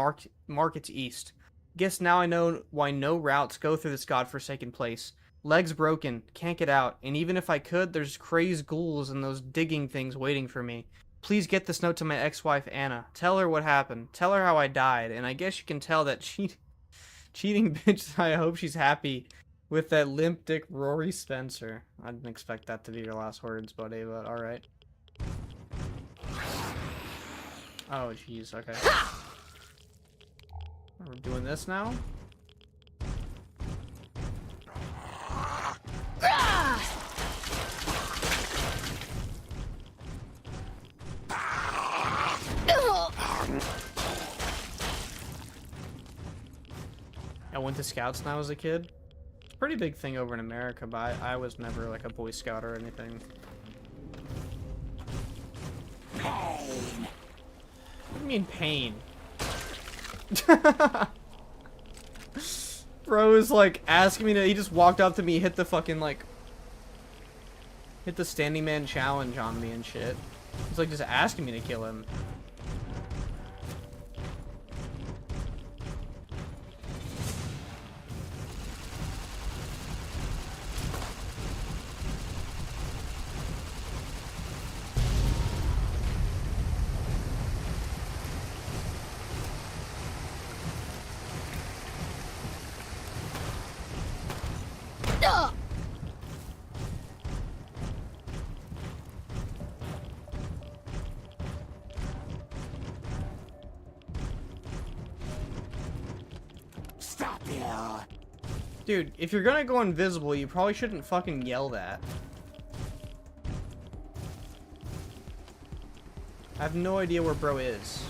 Market's East. Guess now I know why no routes go through this godforsaken place. Legs broken, can't get out, and even if I could, there's crazed ghouls and those digging things waiting for me. Please get this note to my ex-wife, Anna. Tell her what happened. Tell her how I died, and I guess you can tell that cheating bitch, I hope she's happy with that limp dick Rory Spencer. I didn't expect that to be your last words, buddy, but alright. Oh, jeez, okay. We're doing this now? I went to Scouts when I was a kid. It's a pretty big thing over in America, but I was never like a Boy Scout or anything. Pain. What do you mean pain? Bro is like asking me to, he just walked up to me, hit the fucking like, hit the standing man challenge on me and shit. He's like just asking me to kill him. Stop here. Dude, if you're gonna go invisible, you probably shouldn't fucking yell that. I have no idea where bro is.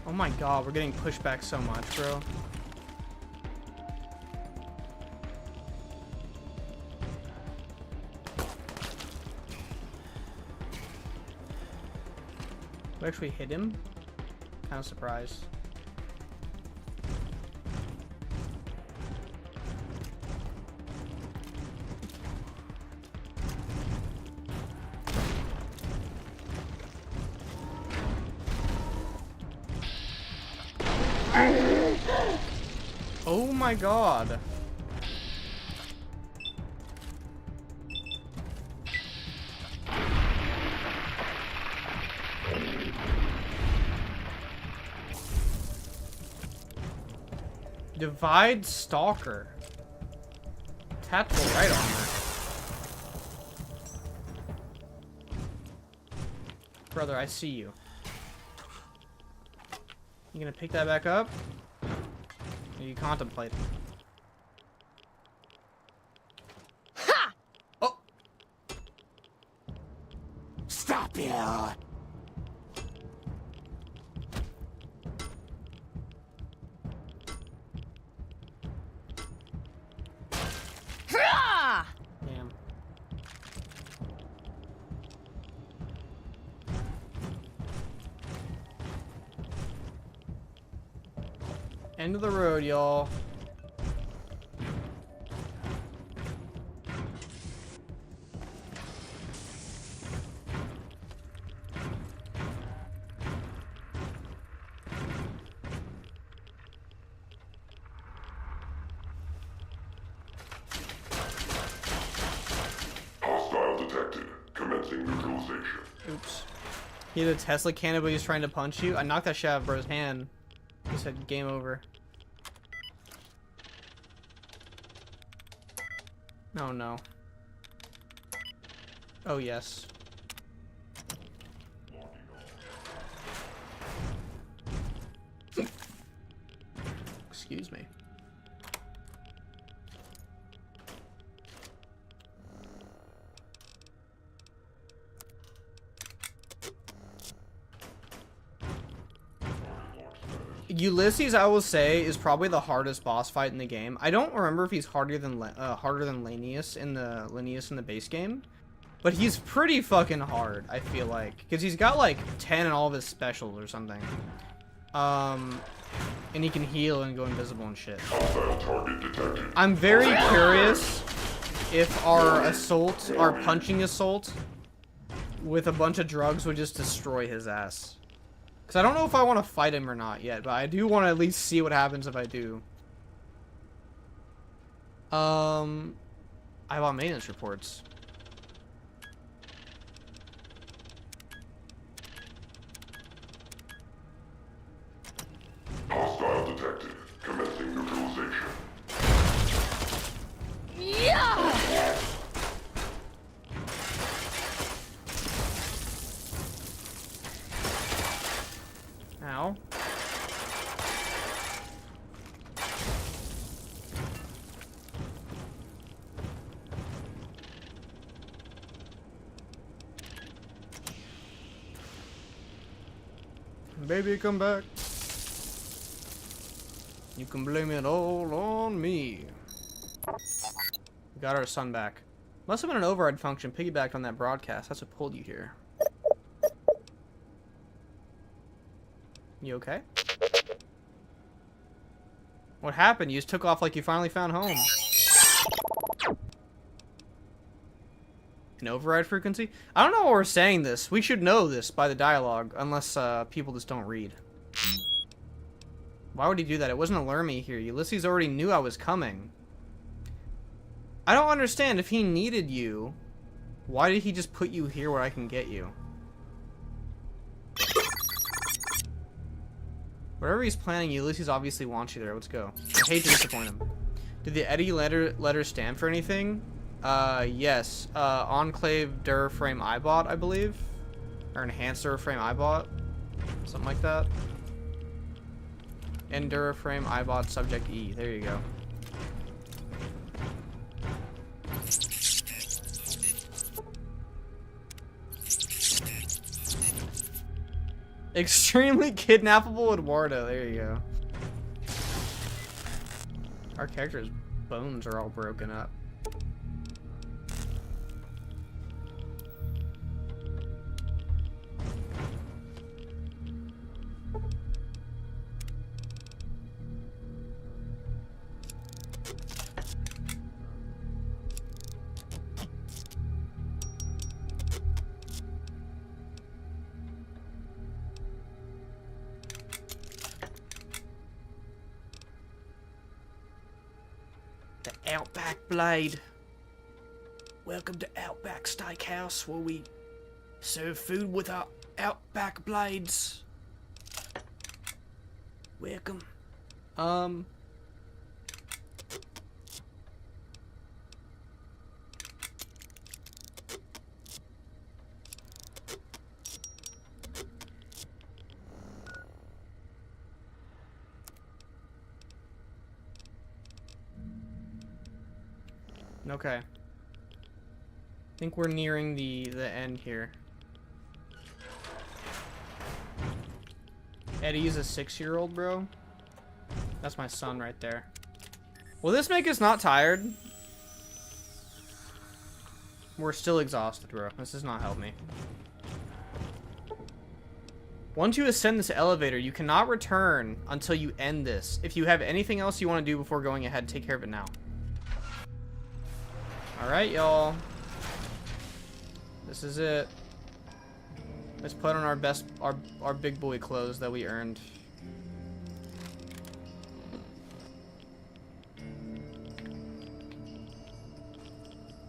Oh my god, we're getting pushed back so much, bro. We actually hit him? Kind of surprised. Oh my god. Divide Stalker. Tactical right armor. Brother, I see you. You gonna pick that back up? You contemplate. Ha! Oh! Stop you! Hurrah! Damn. End of the road, y'all. Hostile detected. Commencing neutralization. Oops. He had a Tesla cannon, but he was trying to punch you. I knocked that shit out of bro's hand. He said, game over. Oh, no. Oh, yes. Excuse me. Ulysses, I will say, is probably the hardest boss fight in the game. I don't remember if he's harder than Linnaeus in the base game, but he's pretty fucking hard. I feel like because he's got like 10 in all of his specials or something. And he can heal and go invisible and shit. I'm very curious if our punching assault with a bunch of drugs would just destroy his ass. Because I don't know if I want to fight him or not yet, but I do want to at least see what happens if I do. I want maintenance reports. Hostile detected. Commencing neutralization. Yeah! Ow. Baby, come back. You can blame it all on me. We got our son back. Must have been an override function piggybacked on that broadcast. That's what pulled you here. You okay? What happened? You just took off like you finally found home. An override frequency? I don't know why we're saying this. We should know this by the dialogue, unless people just don't read. Why would he do that? It wasn't alert me here. Ulysses already knew I was coming. I don't understand. If he needed you, why did he just put you here where I can get you? Whatever he's planning, Ulysses obviously wants you there. Let's go. I hate to disappoint him. Did the Eddie letter stand for anything? Yes. Enclave Duraframe iBot, I believe. Or Enhanced Duraframe iBot. Something like that. Duraframe iBot subject E. There you go. Extremely kidnappable Eduardo. There you go. Our character's bones are all broken up. Outback Blade. Welcome to Outback Steakhouse, where we serve food with our Outback blades. Welcome. Okay. I think we're nearing the end here. Eddie's a 6-year-old, bro. That's my son right there. Will this make us not tired? We're still exhausted, bro. This does not help me. Once you ascend this elevator, you cannot return until you end this. If you have anything else you want to do before going ahead, take care of it now. Alright, y'all. This is it. Let's put on our best, our big boy clothes that we earned.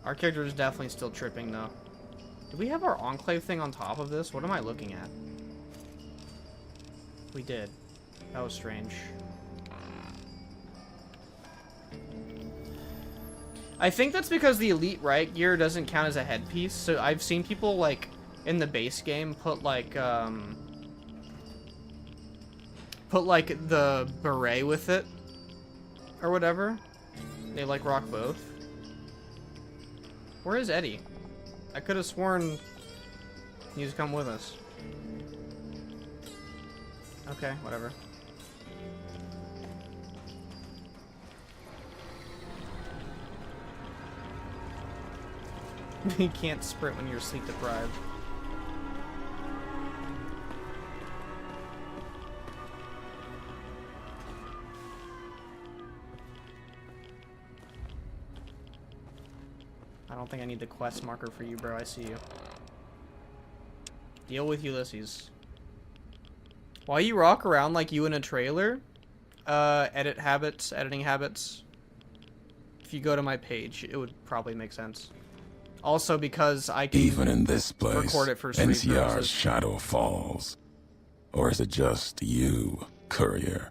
Our character is definitely still tripping, though. Do we have our enclave thing on top of this? What am I looking at? We did. That was strange. I think that's because the elite right gear doesn't count as a headpiece. So I've seen people, like, in the base game put, like, the beret with it. Or whatever. They, like, rock both. Where is Eddie? I could have sworn he was come with us. Okay, whatever. You can't sprint when you're sleep deprived. I don't think I need the quest marker for you, bro. I see you. Deal with Ulysses. While you rock around like you in a trailer, editing habits, if you go to my page, it would probably make sense. Also because I can even in this place, record it for stream NCR's purposes. shadow falls. Or is it just you, courier,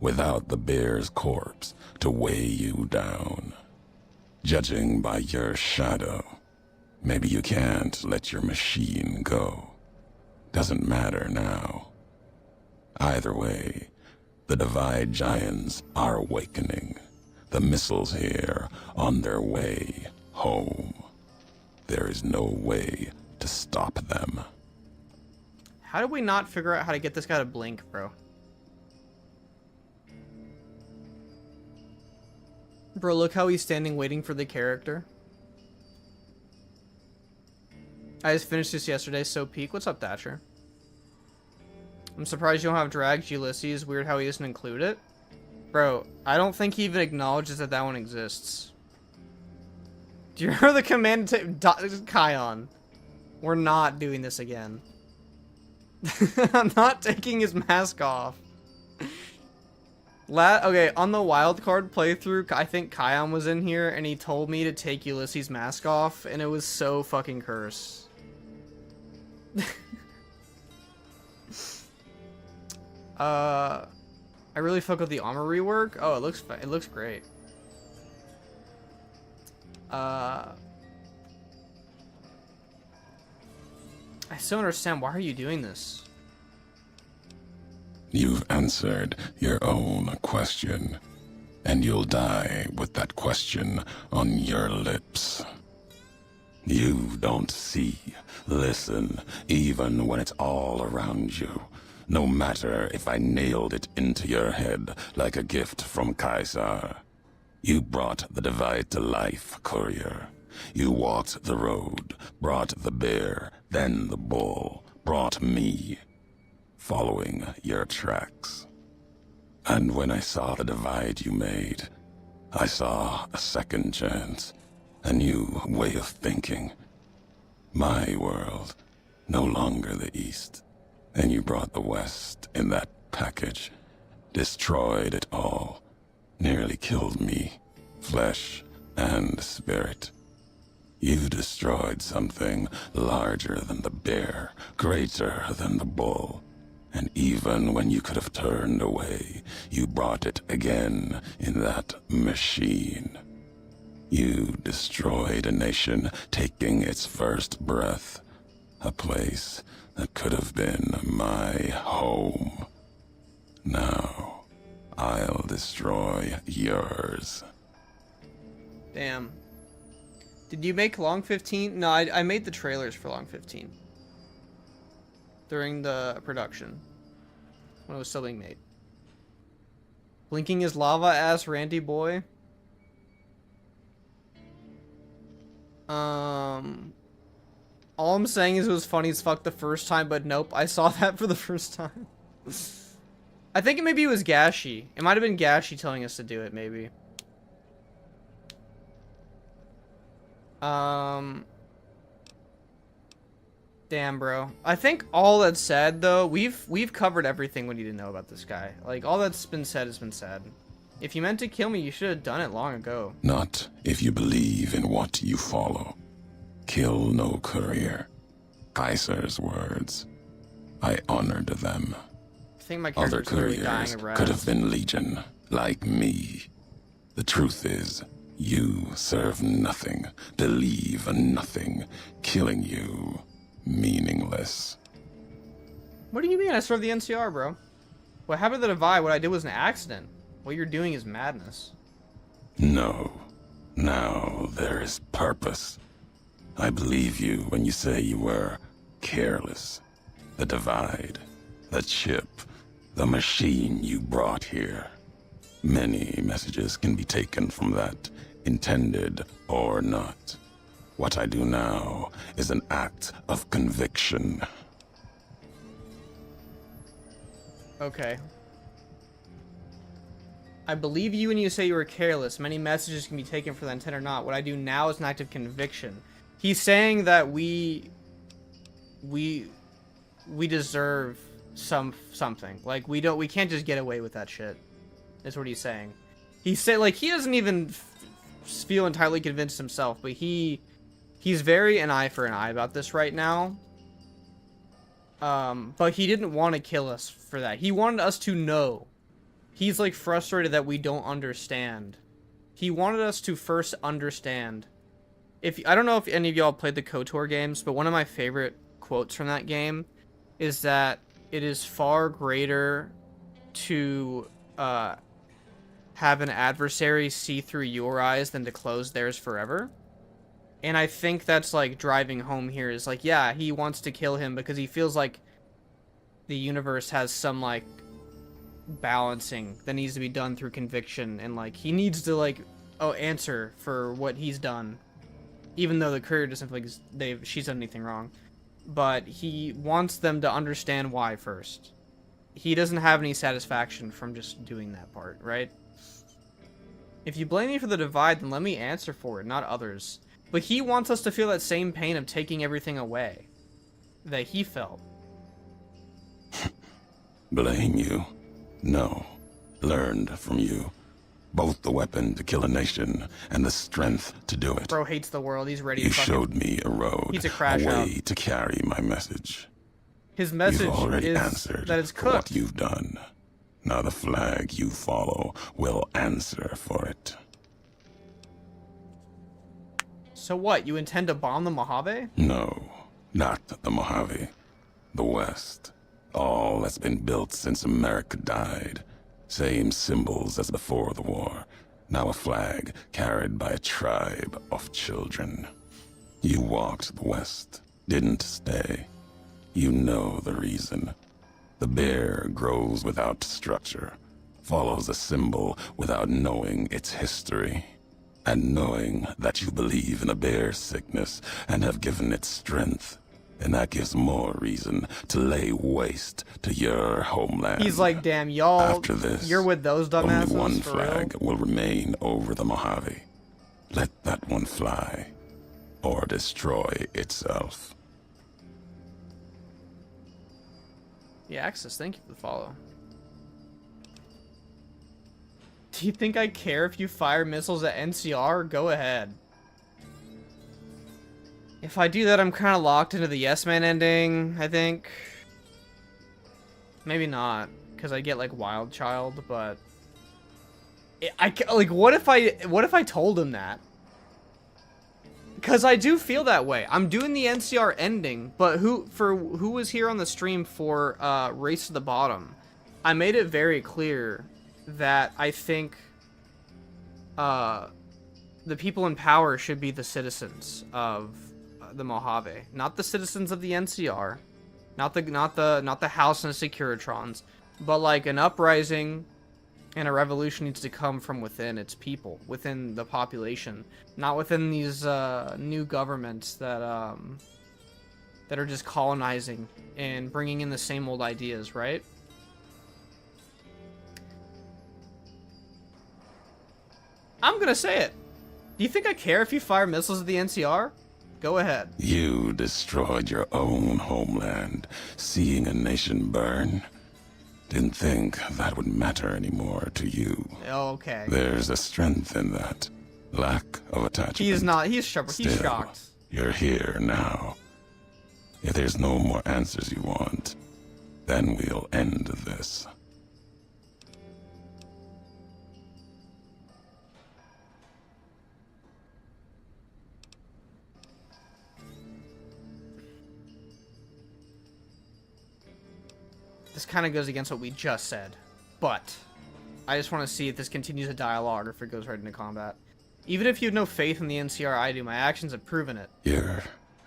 without the bear's corpse to weigh you down? Judging by your shadow, maybe you can't let your machine go. Doesn't matter now. Either way, the Divide Giants are awakening. The missiles here on their way home. There is no way to stop them. How did we not figure out how to get this guy to blink, bro? Bro, look how he's standing waiting for the character. I just finished this yesterday, so peak. What's up, Thatcher? I'm surprised you don't have dragged Ulysses. Weird how he doesn't include it. Bro, I don't think he even acknowledges that that one exists. Do you remember the command to Kion? We're not doing this again. I'm not taking his mask off. Okay, on the wildcard playthrough, I think Kion was in here, and he told me to take Ulysses' mask off, and it was so fucking cursed. I really fuck with the armor rework. Oh, it looks great. I still don't understand. Why are you doing this? You've answered your own question, and you'll die with that question on your lips. You don't see, listen, even when it's all around you. No matter if I nailed it into your head like a gift from Caesar. You brought the Divide to life, courier. You walked the road, brought the bear, then the bull, brought me, following your tracks. And when I saw the divide you made, I saw a second chance, a new way of thinking. My world, no longer the East. And you brought the West in that package, destroyed it all, nearly killed me, flesh and spirit. You destroyed something larger than the bear, greater than the bull. And even when you could have turned away, you brought it again in that machine. You destroyed a nation taking its first breath, a place that could have been my home. Now, I'll destroy yours. Damn. Did you make Long 15? No, I made the trailers for Long 15. During the production. When it was still being made. Blinking his lava ass Randy boy. All I'm saying is it was funny as fuck the first time, but nope, I saw that for the first time. I think maybe it was Gashi. It might have been Gashi telling us to do it, maybe. Damn, bro. I think all that's said, though, we've covered everything we need to know about this guy. Like, all that's been said has been said. If you meant to kill me, you should have done it long ago. Not if you believe in what you follow. Kill no courier. Kaiser's words. I honored them. I think my Other character's literally dying couriers of wrath. could have been legion, like me. The truth is, you serve nothing, believe nothing, killing you, meaningless. What do you mean I served the NCR, bro? What happened to the Divide? What I did was an accident. What you're doing is madness. No. Now there is purpose. I believe you when you say you were careless. The Divide, the chip, the machine you brought here. Many messages can be taken from that, intended or not. What I do now is an act of conviction. Okay. I believe you when you say you were careless. Many messages can be taken for the intent or not. What I do now is an act of conviction. He's saying that we deserve something. Like we can't just get away with that shit. That's what he's saying. He said like he doesn't even feel entirely convinced himself, but he's very an eye for an eye about this right now. But he didn't want to kill us for that. He wanted us to know. He's like frustrated that we don't understand. He wanted us to first understand. I don't know if any of y'all played the KOTOR games, but one of my favorite quotes from that game is that it is far greater to have an adversary see through your eyes than to close theirs forever. And I think that's like driving home here is like, yeah, he wants to kill him because he feels like the universe has some like balancing that needs to be done through conviction, and like he needs to like answer for what he's done, even though the courier doesn't feel like she's done anything wrong. But he wants them to understand why first. He doesn't have any satisfaction from just doing that part, right? If you blame me for the Divide, then let me answer for it, not others. But he wants us to feel that same pain of taking everything away that he felt. Blame you? No. Learned from you. Both the weapon to kill a nation and the strength to do it. Bro hates the world. He's ready You to showed me a road, he's a crash way out. to carry my message. His message You've already is answered that it's for what cooked. you've done. Now the flag you follow will answer for it. So what? You intend to bomb the Mojave? No, not the Mojave. The West. All that's been built since America died. Same symbols as before the war. Now a flag carried by a tribe of children. You walked the West, didn't stay. You know the reason. The bear grows without structure, follows a symbol without knowing its history. And knowing that you believe in a bear's sickness and have given it strength, and that gives more reason to lay waste to your homeland. He's like, damn, y'all, After this, you're with those dumbasses, only one for flag real? will remain over the Mojave. Let that one fly, or destroy itself. Yeah, Axis, thank you for the follow. Do you think I care if you fire missiles at NCR? Go ahead. If I do that, I'm kind of locked into the Yes Man ending, I think. Maybe not, because I get, like, Wild Child, but... what if I told him that? Because I do feel that way. I'm doing the NCR ending, but who was here on the stream for Race to the Bottom, I made it very clear that I think the people in power should be the citizens of the Mojave, not the citizens of the NCR, not the House and Securitrons, but like an uprising and a revolution needs to come from within its people, within the population, not within these new governments that are just colonizing and bringing in the same old ideas, right? I'm gonna say it. Do you think I care if you fire missiles at the NCR? Go ahead. You destroyed your own homeland, seeing a nation burn. Didn't think that would matter anymore to you. Okay. There's a strength in that. Lack of attachment. He's not. He's shocked. He's shocked. You're here now. If there's no more answers you want, then we'll end this. This kind of goes against what we just said, but I just want to see if this continues a dialogue or if it goes right into combat. Even if you have no faith in the NCR, I do. My actions have proven it. Your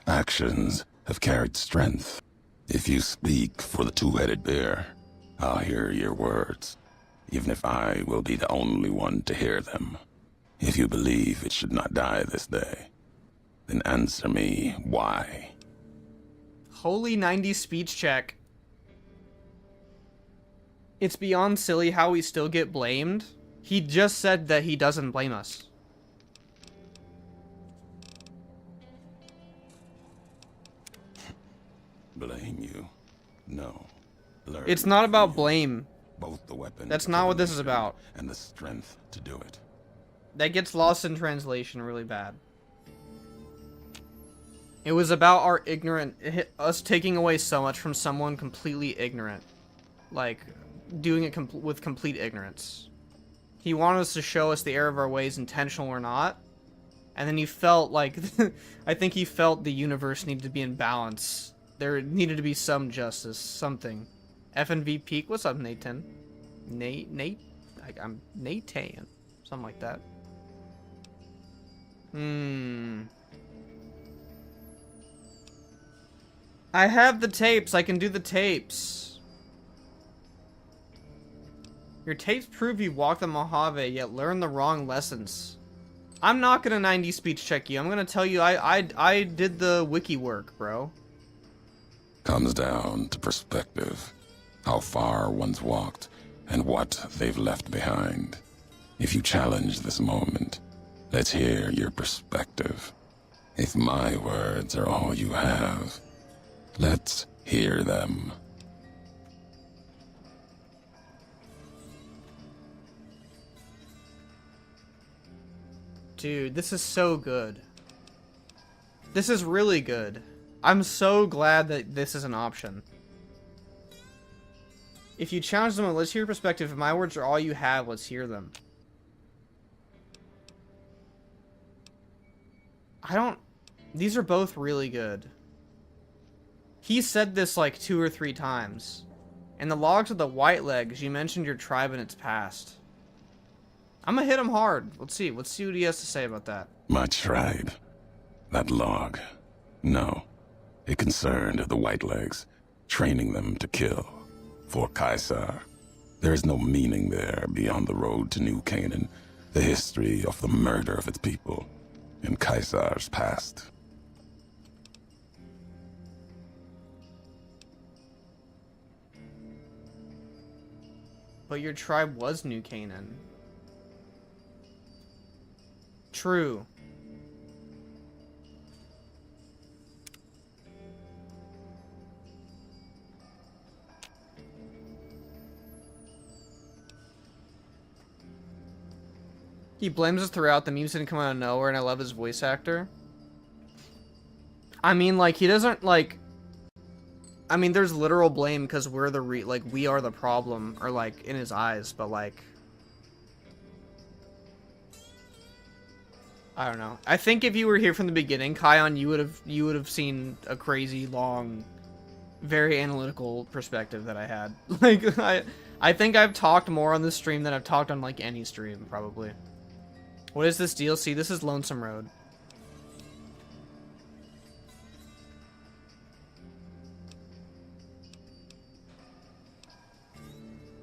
actions have carried strength. If you speak for the two-headed bear, I'll hear your words, even if I will be the only one to hear them. If you believe it should not die this day, then answer me why. Holy 90s speech check. It's beyond silly how we still get blamed. He just said that he doesn't blame us. Blame you? No. Learn it's not about blame. Both the weapon. That's not what this is about. And the strength to do it. That gets lost in translation really bad. It was about our us taking away so much from someone completely ignorant. Like, doing it with complete ignorance. He wanted us to show us the error of our ways, intentional or not. And then he felt like, I think he felt the universe needed to be in balance. There needed to be some justice, something. FNV Peak, what's up, Nathan? I'm Nathan. Something like that. I have the tapes, I can do the tapes. Your tapes prove you walked the Mojave, yet learned the wrong lessons. I'm not gonna 90 speech check you. I'm gonna tell you I did the wiki work, bro. Comes down to perspective. How far one's walked, and what they've left behind. If you challenge this moment, let's hear your perspective. If my words are all you have, let's hear them. Dude, this is so good. This is really good. I'm so glad that this is an option. If you challenge them, let's hear your perspective. If my words are all you have, let's hear them. These are both really good. He said this like 2 or 3 times. In the logs of the White Legs, you mentioned your tribe and its past. I'm gonna hit him hard. Let's see what he has to say about that. My tribe. That log. No. It concerned the Whitelegs, training them to kill. For Caesar. There is no meaning there beyond the road to New Canaan, the history of the murder of its people, and Caesar's past. But your tribe was New Canaan. True. He blames us throughout. The memes didn't come out of nowhere, and I love his voice actor. I mean, like, he doesn't, like... I mean, there's literal blame because we're the we are the problem, or, like, in his eyes, but, like... I don't know. I think if you were here from the beginning, Kion, you would have seen a crazy, long, very analytical perspective that I had. Like, I think I've talked more on this stream than I've talked on, like, any stream, probably. What is this DLC? This is Lonesome Road.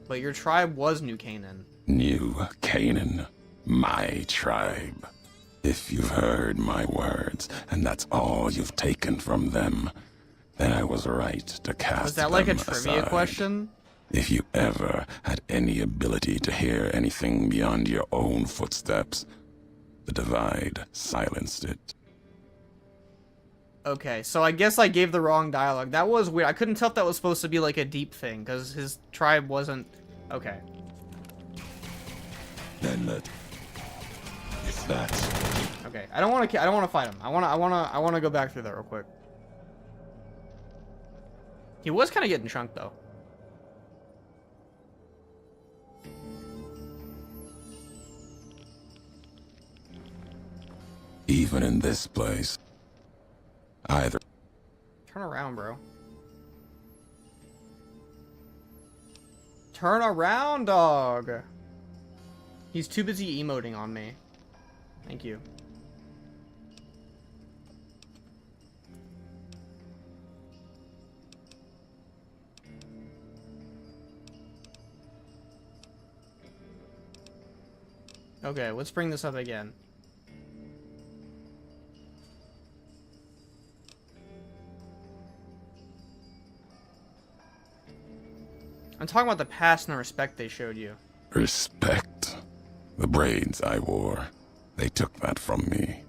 But your tribe was New Canaan. New Canaan, my tribe. If you've heard my words, and that's all you've taken from them, then I was right to cast Was that like a them trivia aside. question? If you ever had any ability to hear anything beyond your own footsteps, the Divide silenced it. Okay, so I guess I gave the wrong dialogue. That was weird. I couldn't tell if that was supposed to be like a deep thing, because his tribe wasn't... Okay. Then let... If that's... Okay, I don't want to fight him. I want to go back through that real quick. He was kind of getting chunked though. Even in this place, either... Turn around, bro. Turn around, dog. He's too busy emoting on me. Thank you. Okay, let's bring this up again. I'm talking about the past and the respect they showed you. Respect? The braids I wore, they took that from me.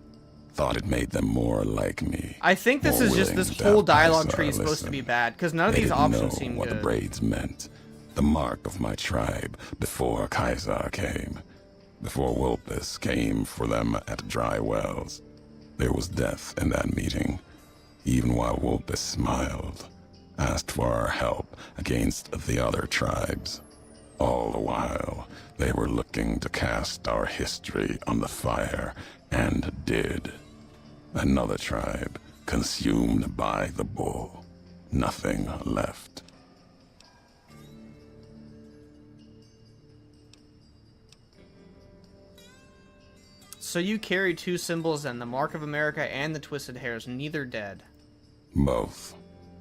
Thought it made them more like me. I think this is just this whole dialogue tree is supposed to be bad, because none of these options seem what good. the braids meant. The mark of my tribe before Kaiser came. Before Wilpus came for them at Dry Wells. There was death in that meeting. Even while Wilpus smiled, asked for our help against the other tribes. All the while, they were looking to cast our history on the fire, and did. Another tribe, consumed by the bull. Nothing left. So you carry two symbols then, the Mark of America and the Twisted Hairs, neither dead. Both.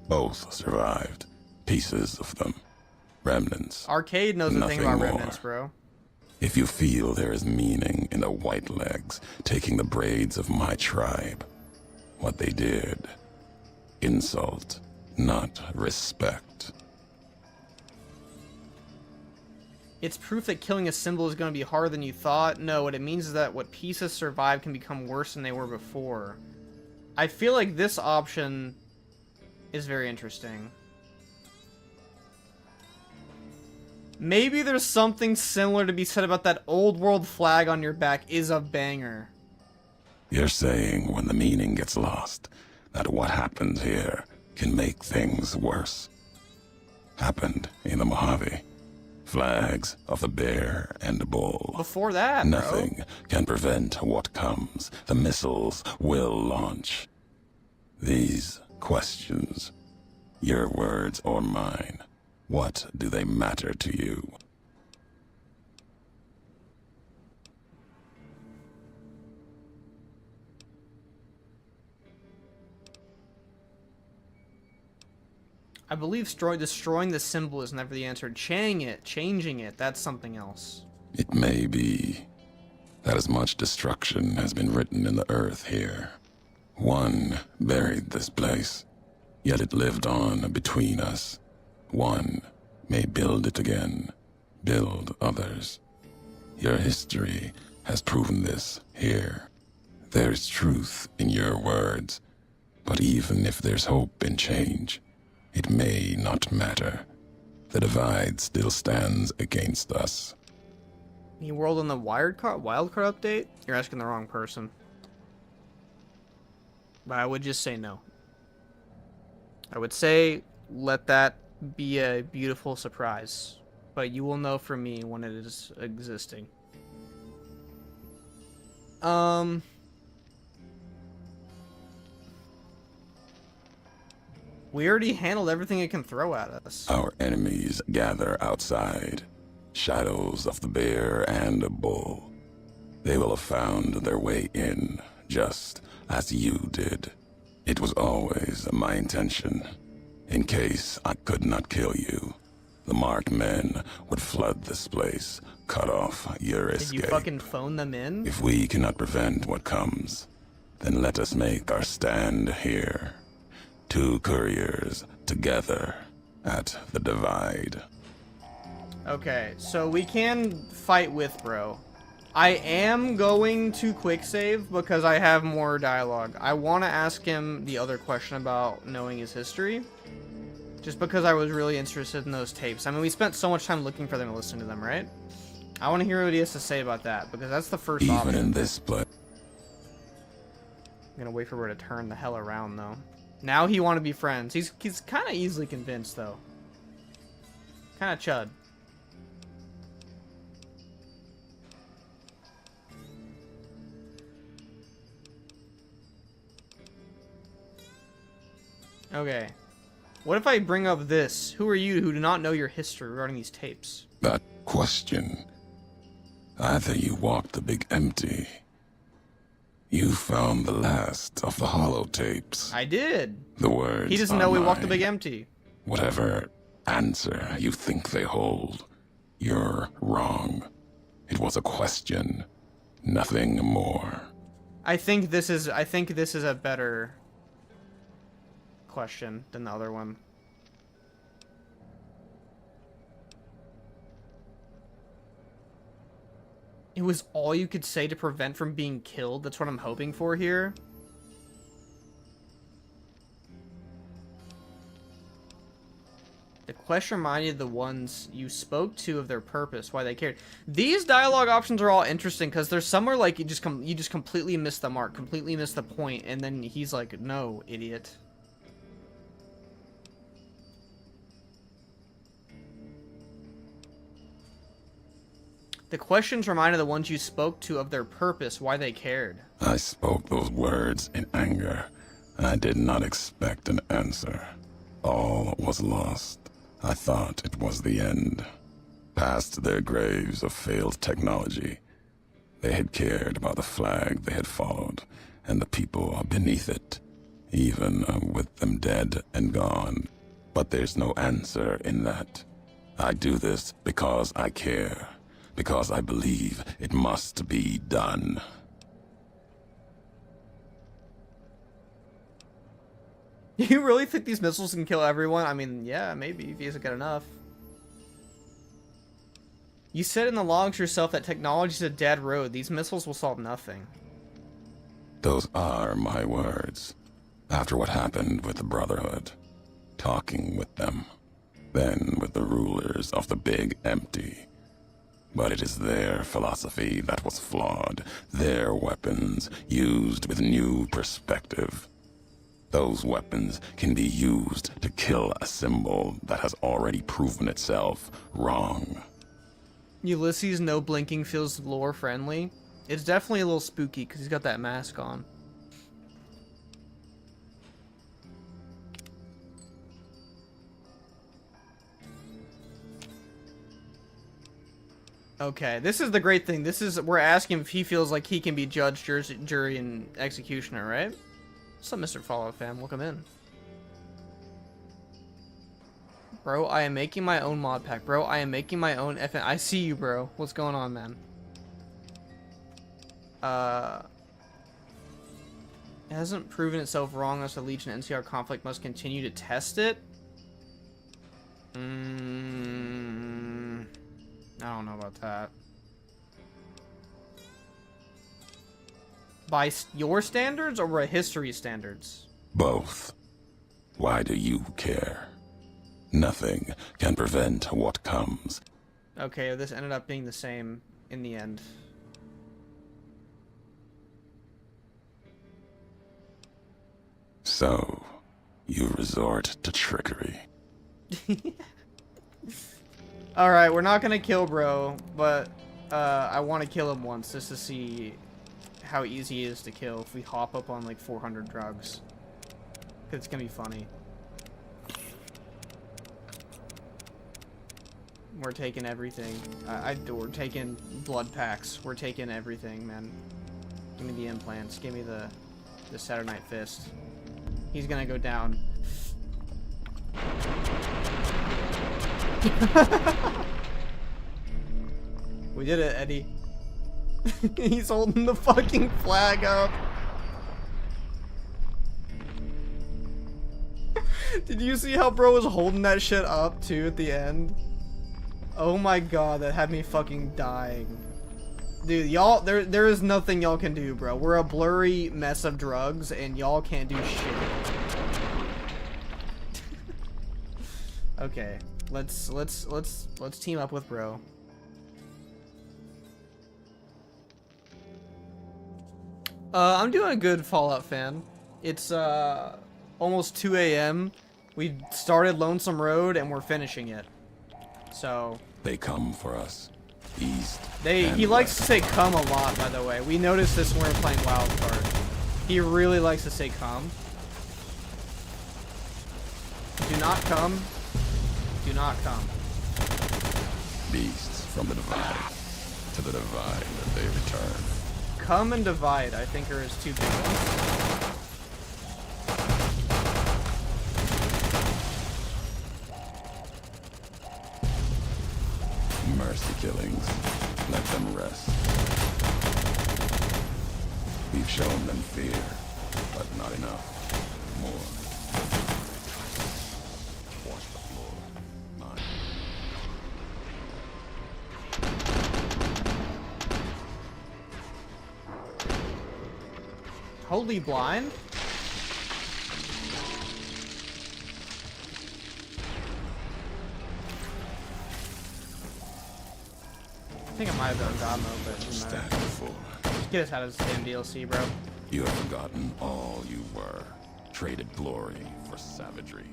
Both survived. Pieces of them. Remnants. Arcade knows a thing about Nothing remnants, more. bro. If you feel there is meaning in the white legs taking the braids of my tribe, what they did, insult, not respect. It's proof that killing a symbol is going to be harder than you thought. No, what it means is that what pieces survive can become worse than they were before. I feel like this option is very interesting. Maybe there's something similar to be said about that old world flag on your back is a banger. You're saying when the meaning gets lost, that what happens here can make things worse. Happened in the Mojave. Flags of the bear and the bull. Before that, Nothing can prevent what comes. The missiles will launch. These questions, your words or mine, what do they matter to you? I believe destroying the symbol is never the answer. Changing it, that's something else. It may be that as much destruction has been written in the earth here. One buried this place, yet it lived on between us. One may build it again, build others. Your history has proven this here. There's truth in your words, but even if there's hope in change, it may not matter. The divide still stands against us. New world on the wildcard update? You're asking the wrong person. But I would just say no. I would say let that be a beautiful surprise. But you will know from me when it is existing. We already handled everything it can throw at us. Our enemies gather outside. Shadows of the bear and the bull. They will have found their way in, just as you did. It was always my intention. In case I could not kill you, the marked men would flood this place, cut off your escape. Did you fucking phone them in? If we cannot prevent what comes, then let us make our stand here. 2 couriers together at the divide. Okay, so we can fight with bro. I am going to quick save because I have more dialogue. I want to ask him the other question about knowing his history. Just because I was really interested in those tapes. I mean, we spent so much time looking for them and listening to them, right? I want to hear what he has to say about that because that's the first option. Even in this place. I'm gonna wait for her to turn the hell around though. Now he want to be friends. He's kind of easily convinced though. Kind of chud. Okay. What if I bring up this? Who are you who do not know your history regarding these tapes? That question. Either you walked the big empty. You found the last of the holotapes. I did. The words He doesn't are know we walked the mine. big empty. Whatever answer you think they hold, you're wrong. It was a question, nothing more. I think this is a better question than the other one. It was all you could say to prevent from being killed. That's what I'm hoping for here. The question reminded the ones you spoke to of their purpose, why they cared. These dialogue options are all interesting because there's somewhere like you just completely miss the mark, completely miss the point, and then he's like, "No, idiot." The questions reminded the ones you spoke to of their purpose, why they cared. I spoke those words in anger. I did not expect an answer. All was lost. I thought it was the end. Past their graves of failed technology, they had cared about the flag they had followed and the people beneath it, even with them dead and gone. But there's no answer in that. I do this because I care. Because I believe it must be done. You really think these missiles can kill everyone? I mean, yeah, maybe if he doesn't get enough. You said in the logs yourself that technology is a dead road. These missiles will solve nothing. Those are my words. After what happened with the Brotherhood, talking with them, then with the rulers of the Big Empty. But it is their philosophy that was flawed, their weapons used with new perspective. Those weapons can be used to kill a symbol that has already proven itself wrong. Ulysses no blinking feels lore friendly. It's definitely a little spooky because he's got that mask on. Okay, this is the great thing. We're asking if he feels like he can be judge, jury, and executioner, right? What's up, Mr. Fallout fam? Welcome in. Bro, I am making my own mod pack. Bro, I am making my own FN. I see you, bro. What's going on, man? It hasn't proven itself wrong as the Legion NCR conflict must continue to test it. I don't know about that. By your standards or by history standards? Both. Why do you care? Nothing can prevent what comes. Okay, this ended up being the same in the end. So, you resort to trickery. Alright, we're not gonna kill bro, but I want to kill him once just to see how easy he is to kill if we hop up on like 400 drugs. Cause it's gonna be funny. We're taking everything. We're taking blood packs. We're taking everything, man. Give me the implants. Give me the Saturday Night Fist. He's gonna go down. We did it, Eddie. He's holding the fucking flag up. Did you see how bro was holding that shit up too at the end? Oh my god, that had me fucking dying. Dude, y'all, there is nothing y'all can do, bro. We're a blurry mess of drugs and y'all can't do shit. Okay, let's team up with bro. I'm doing a good Fallout fan. It's almost 2 a.m. We started Lonesome Road and we're finishing it. So they come for us. East. He likes to say come a lot, by the way. We noticed this when we were playing Wildcard. He really likes to say come. Do not come. Do not come. Beasts from the divide. To the divide that they return. Come and divide, I think, are his two big ones. Mercy killings. Let them rest. We've shown them fear, but not enough. More. Wash the floor. Mine. Holy blind? I think I might have done God mode, but it doesn't matter. Just get us out of this damn DLC, bro. You have forgotten all you were. Traded glory for savagery.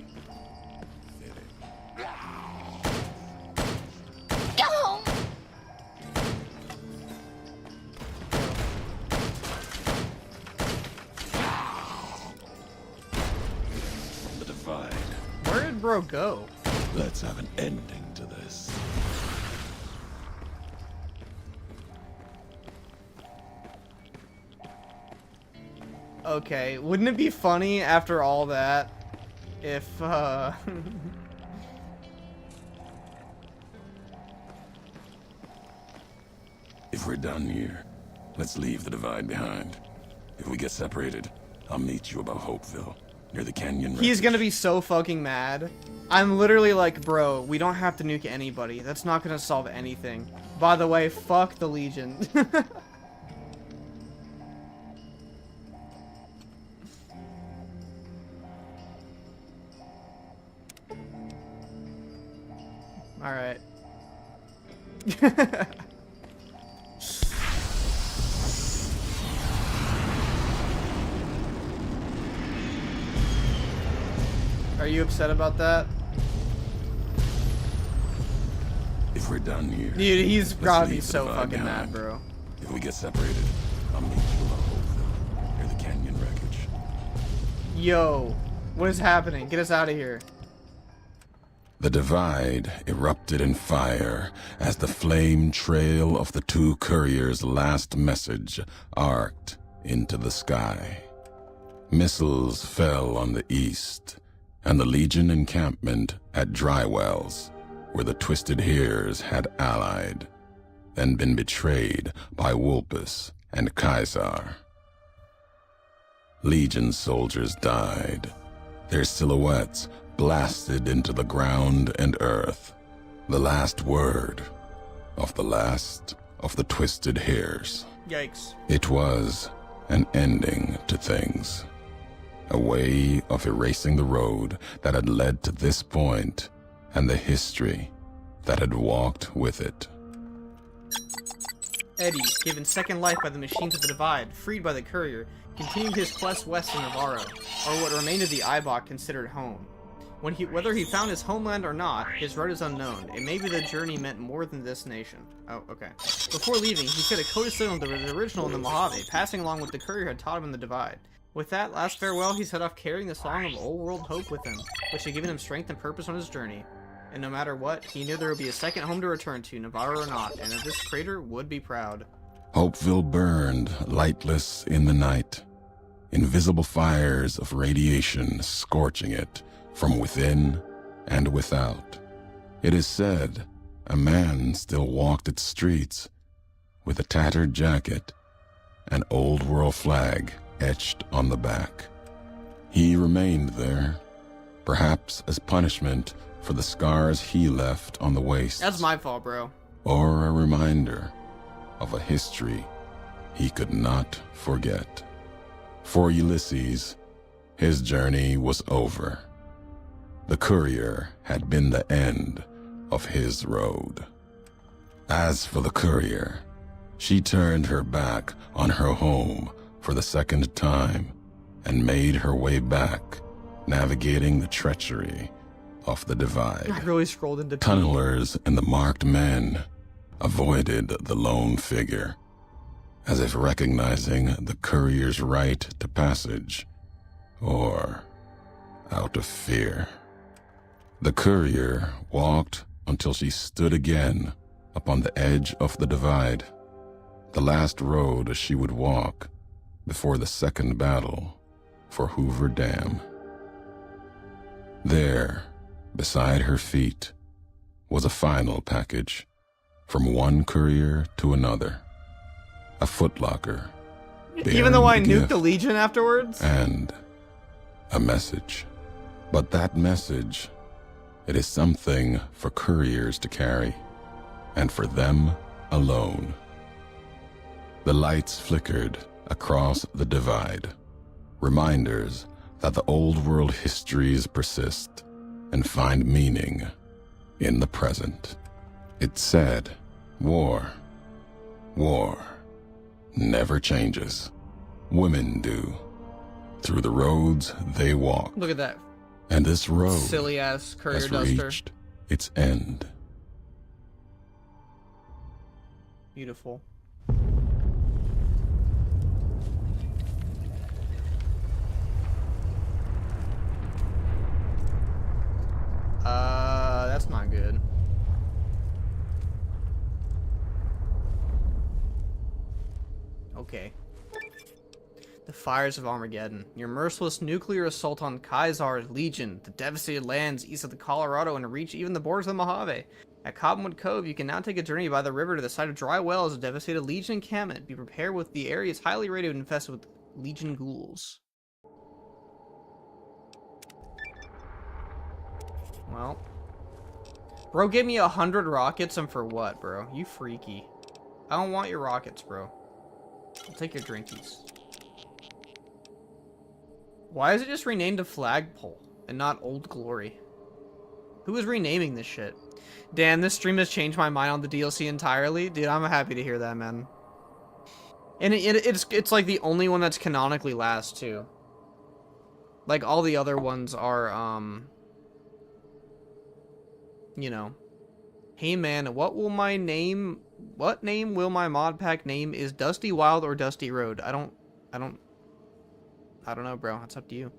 Go! The divide. Where did bro go? Let's have an ending to this. Okay, wouldn't it be funny after all that if If we're done here, let's leave the divide behind. If we get separated, I'll meet you above Hopeville, near the canyon. He's gonna be so fucking mad. I'm literally like, bro, we don't have to nuke anybody. That's not gonna solve anything. By the way, fuck the Legion. Alright. Are you upset about that? If we're done here, dude, he's gotta be leave the so divide fucking behind. mad, bro. If we get separated, I'll meet you above Hopeville, near the canyon wreckage. Yo, what is happening? Get us out of here. The divide erupted in fire as the flame trail of the two couriers' last message arced into the sky. Missiles fell on the east, and the Legion encampment at Drywells, where the Twisted Hears had allied, then been betrayed by Wulpus and Caesar. Legion soldiers died, their silhouettes blasted into the ground and earth, the last word of the last of the Twisted Hears. Yikes. It was an ending to things, a way of erasing the road that had led to this point and the history that had walked with it. Eddie, given second life by the machines of the Divide, freed by the courier, continued his quest west in Navarro, or what remained of the Eibok considered home. Whether he found his homeland or not, his road is unknown. It may be the journey meant more than the destination. Oh, okay. Before leaving, he said a coded signal to the original in the Mojave, passing along what the courier had taught him in the Divide. With that last farewell, he set off carrying the song of old world hope with him, which had given him strength and purpose on his journey. And no matter what, he knew there would be a second home to return to, Navarro or not, and that this crater would be proud. Hopeville burned, lightless in the night, invisible fires of radiation scorching it from within and without. It is said a man still walked its streets with a tattered jacket, an old world flag etched on the back. He remained there, perhaps as punishment for the scars he left on the waste. That's my fault, bro. Or a reminder of a history he could not forget. For Ulysses, his journey was over. The courier had been the end of his road. As for the courier, she turned her back on her home for the second time and made her way back, navigating the treachery of the divide. I really scrolled into Tunnelers and the marked men avoided the lone figure, as if recognizing the courier's right to passage, or out of fear. The courier walked until she stood again upon the edge of the divide, the last road she would walk before the second battle for Hoover Dam. There, beside her feet, was a final package from one courier to another. A footlocker. Even though I bearing a nuked gift the Legion afterwards? And a message. But that message, it is something for couriers to carry, and for them alone. The lights flickered across the divide, reminders that the old world histories persist and find meaning in the present. It said, war never changes. Women do, through the roads they walk. Look at that. And this road silly ass courier has duster. reached its end. Beautiful. That's not good. Okay. The fires of Armageddon. Your merciless nuclear assault on Kaisar's Legion, the devastated lands east of the Colorado, and reach even the borders of the Mojave. At Cottonwood Cove, you can now take a journey by the river to the site of dry wells of devastated Legion encampment. Be prepared with the area is highly rated and infested with Legion ghouls. Well. Bro, give me 100 rockets, and for what, bro? You freaky. I don't want your rockets, bro. I'll take your drinkies. Why is it just renamed to Flagpole and not Old Glory? Who is renaming this shit? Dan, this stream has changed my mind on the DLC entirely. Dude, I'm happy to hear that, man. And it's like the only one that's canonically last, too. Like, all the other ones are, you know. Hey, man, what name will my mod pack name? Is Dusty Wild or Dusty Road? I don't know, bro. It's up to you.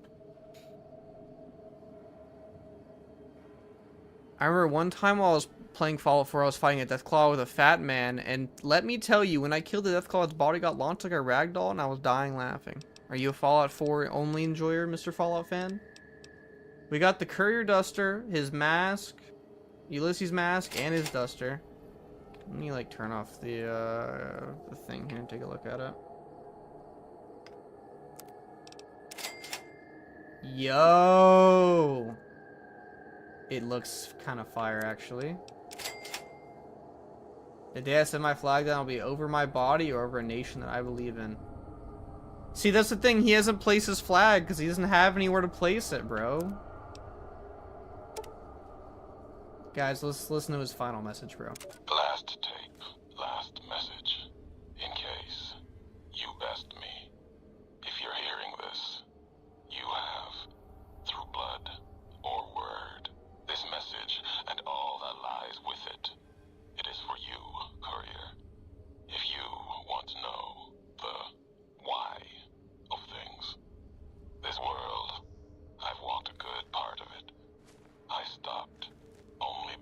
I remember one time while I was playing Fallout 4, I was fighting a Deathclaw with a fat man, and let me tell you, when I killed the Deathclaw, its body got launched like a ragdoll, and I was dying laughing. Are you a Fallout 4 only enjoyer, Mr. Fallout fan? We got the Courier Duster, his mask, Ulysses' mask, and his duster. Let me, like, turn off the thing here and take a look at it. Yo! It looks kind of fire, actually. The day I set my flag down will be over my body or over a nation that I believe in. See, that's the thing. He hasn't placed his flag because he doesn't have anywhere to place it, bro. Guys, let's listen to his final message, bro. Last tape, last message. In case you best me. If you're hearing this, you have, through blood or word, this message and all that lies with it. It is for you, courier. If you want to know the why of things. This world, I've walked a good part of it. I stopped only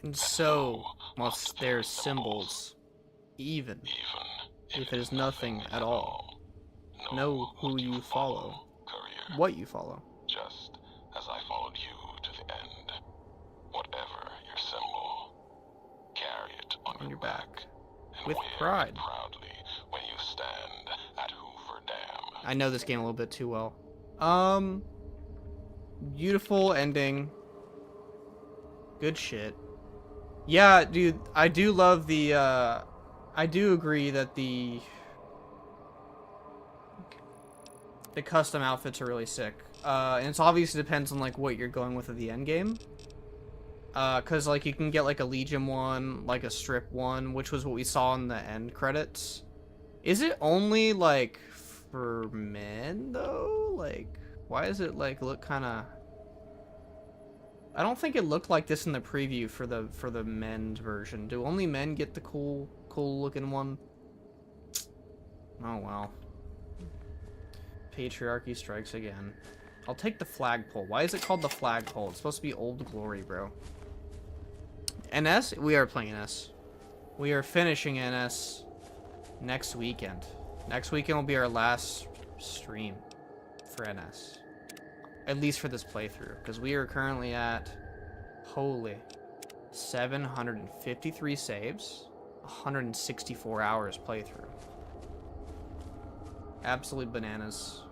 And so must their symbols, even if it is nothing at all. Know who you follow, what you follow. Just as I followed you to the end. Whatever your symbol, carry it on your back. With pride. Proudly when you stand at Hoover Dam. I know this game a little bit too well. Beautiful ending. Good shit. Yeah, dude, I do love the, I do agree that the custom outfits are really sick. And it's obviously depends on, like, what you're going with at the end game. Cause, like, you can get, like, a Legion one, like a Strip one, which was what we saw in the end credits. Is it only, like, for men, though? Like, why does it, like, look kinda... I don't think it looked like this in the preview for the men's version. Do only men get the cool looking one? Oh well. Patriarchy strikes again. I'll take the flagpole. Why is it called the flagpole? It's supposed to be Old Glory, bro. NS? We are playing NS. We are finishing NS next weekend. Next weekend will be our last stream for NS. At least for this playthrough, because we are currently at, holy, 753 saves, 164 hours playthrough. Absolute bananas.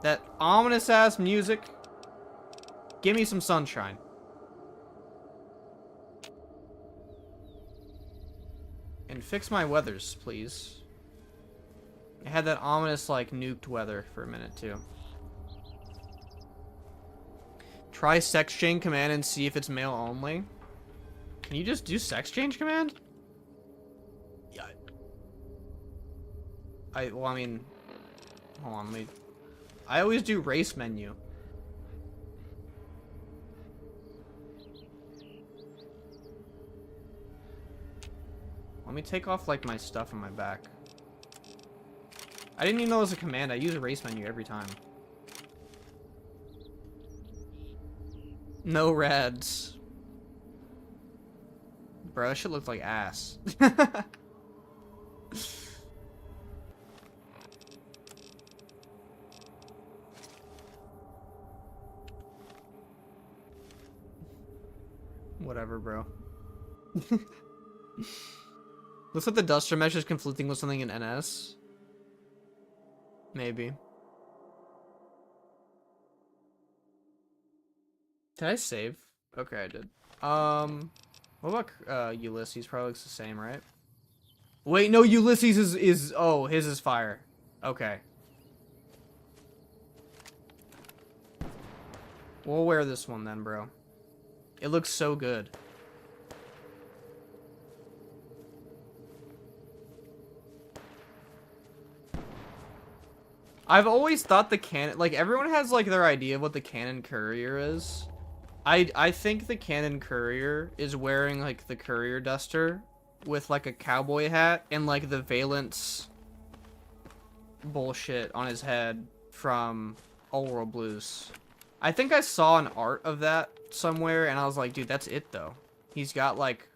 That ominous ass music. Give me some sunshine. And fix my weathers, please. I had that ominous, like, nuked weather for a minute, too. Try sex change command and see if it's male only. Can you just do sex change command? Yeah. Well, I mean, hold on, I always do race menu. Let me take off, like, my stuff on my back. I didn't even know it was a command. I use a race menu every time. No reds. Bro, that shit looks like ass. Whatever, bro. Looks like the duster mesh is conflicting with something in NS. Maybe. Did I save? Okay, I did. What about Ulysses? Probably looks the same, right? Wait, no, Ulysses is oh, his is fire. Okay. We'll wear this one then, bro. It looks so good. I've always thought the cannon, like, everyone has, like, their idea of what the cannon courier is. I think the cannon courier is wearing, like, the courier duster with, like, a cowboy hat and, like, the valence bullshit on his head from Old World Blues. I think I saw an art of that somewhere, and I was like, dude, that's it, though. He's got, like,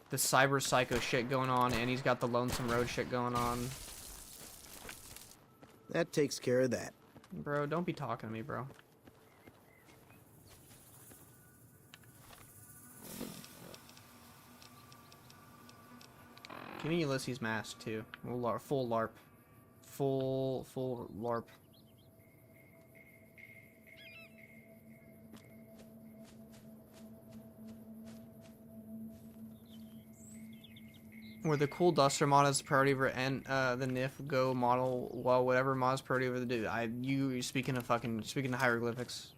the cyber psycho shit going on, and he's got the Lonesome Road shit going on. That takes care of that. Bro, don't be talking to me, bro. Give me Ulysses' mask, too. Full LARP. Full LARP. Where the cool duster mod is priority over the NIF Go model, while whatever mod is priority over the dude. You're speaking of hieroglyphics.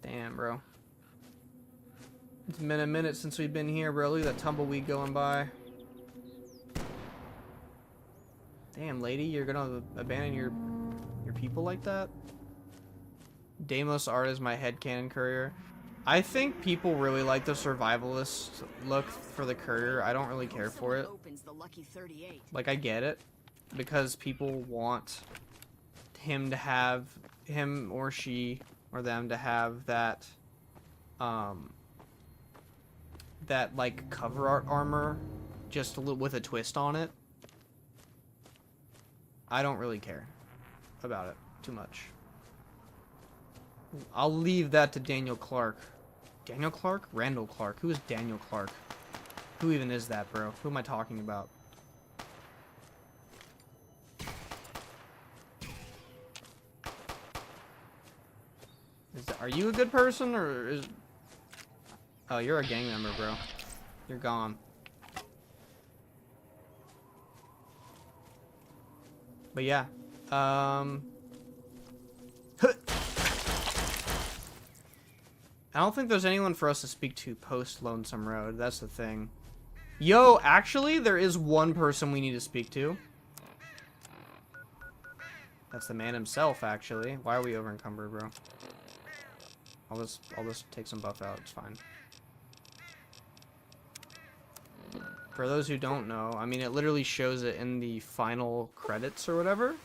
Damn, bro. It's been a minute since we've been here, bro. Look at that tumbleweed going by. Damn, lady, you're gonna abandon your people like that? Deimos art is my headcanon courier. I think people really like the survivalist look for the courier. I don't really care for it. Like, I get it. Because people want him to have, him or she, or them to have that, that like cover art armor, just a little with a twist on it. I don't really care about it too much. I'll leave that to Daniel Clark. Daniel Clark? Randall Clark. Who is Daniel Clark? Who even is that, bro? Who am I talking about? Are you a good person, or is... Oh, you're a gang member, bro. You're gone. But yeah. I don't think there's anyone for us to speak to post Lonesome Road. That's the thing. Yo, actually, there is one person we need to speak to. That's the man himself, actually. Why are we over encumbered, bro? I'll just take some buff out. It's fine. For those who don't know, I mean, it literally shows it in the final credits or whatever.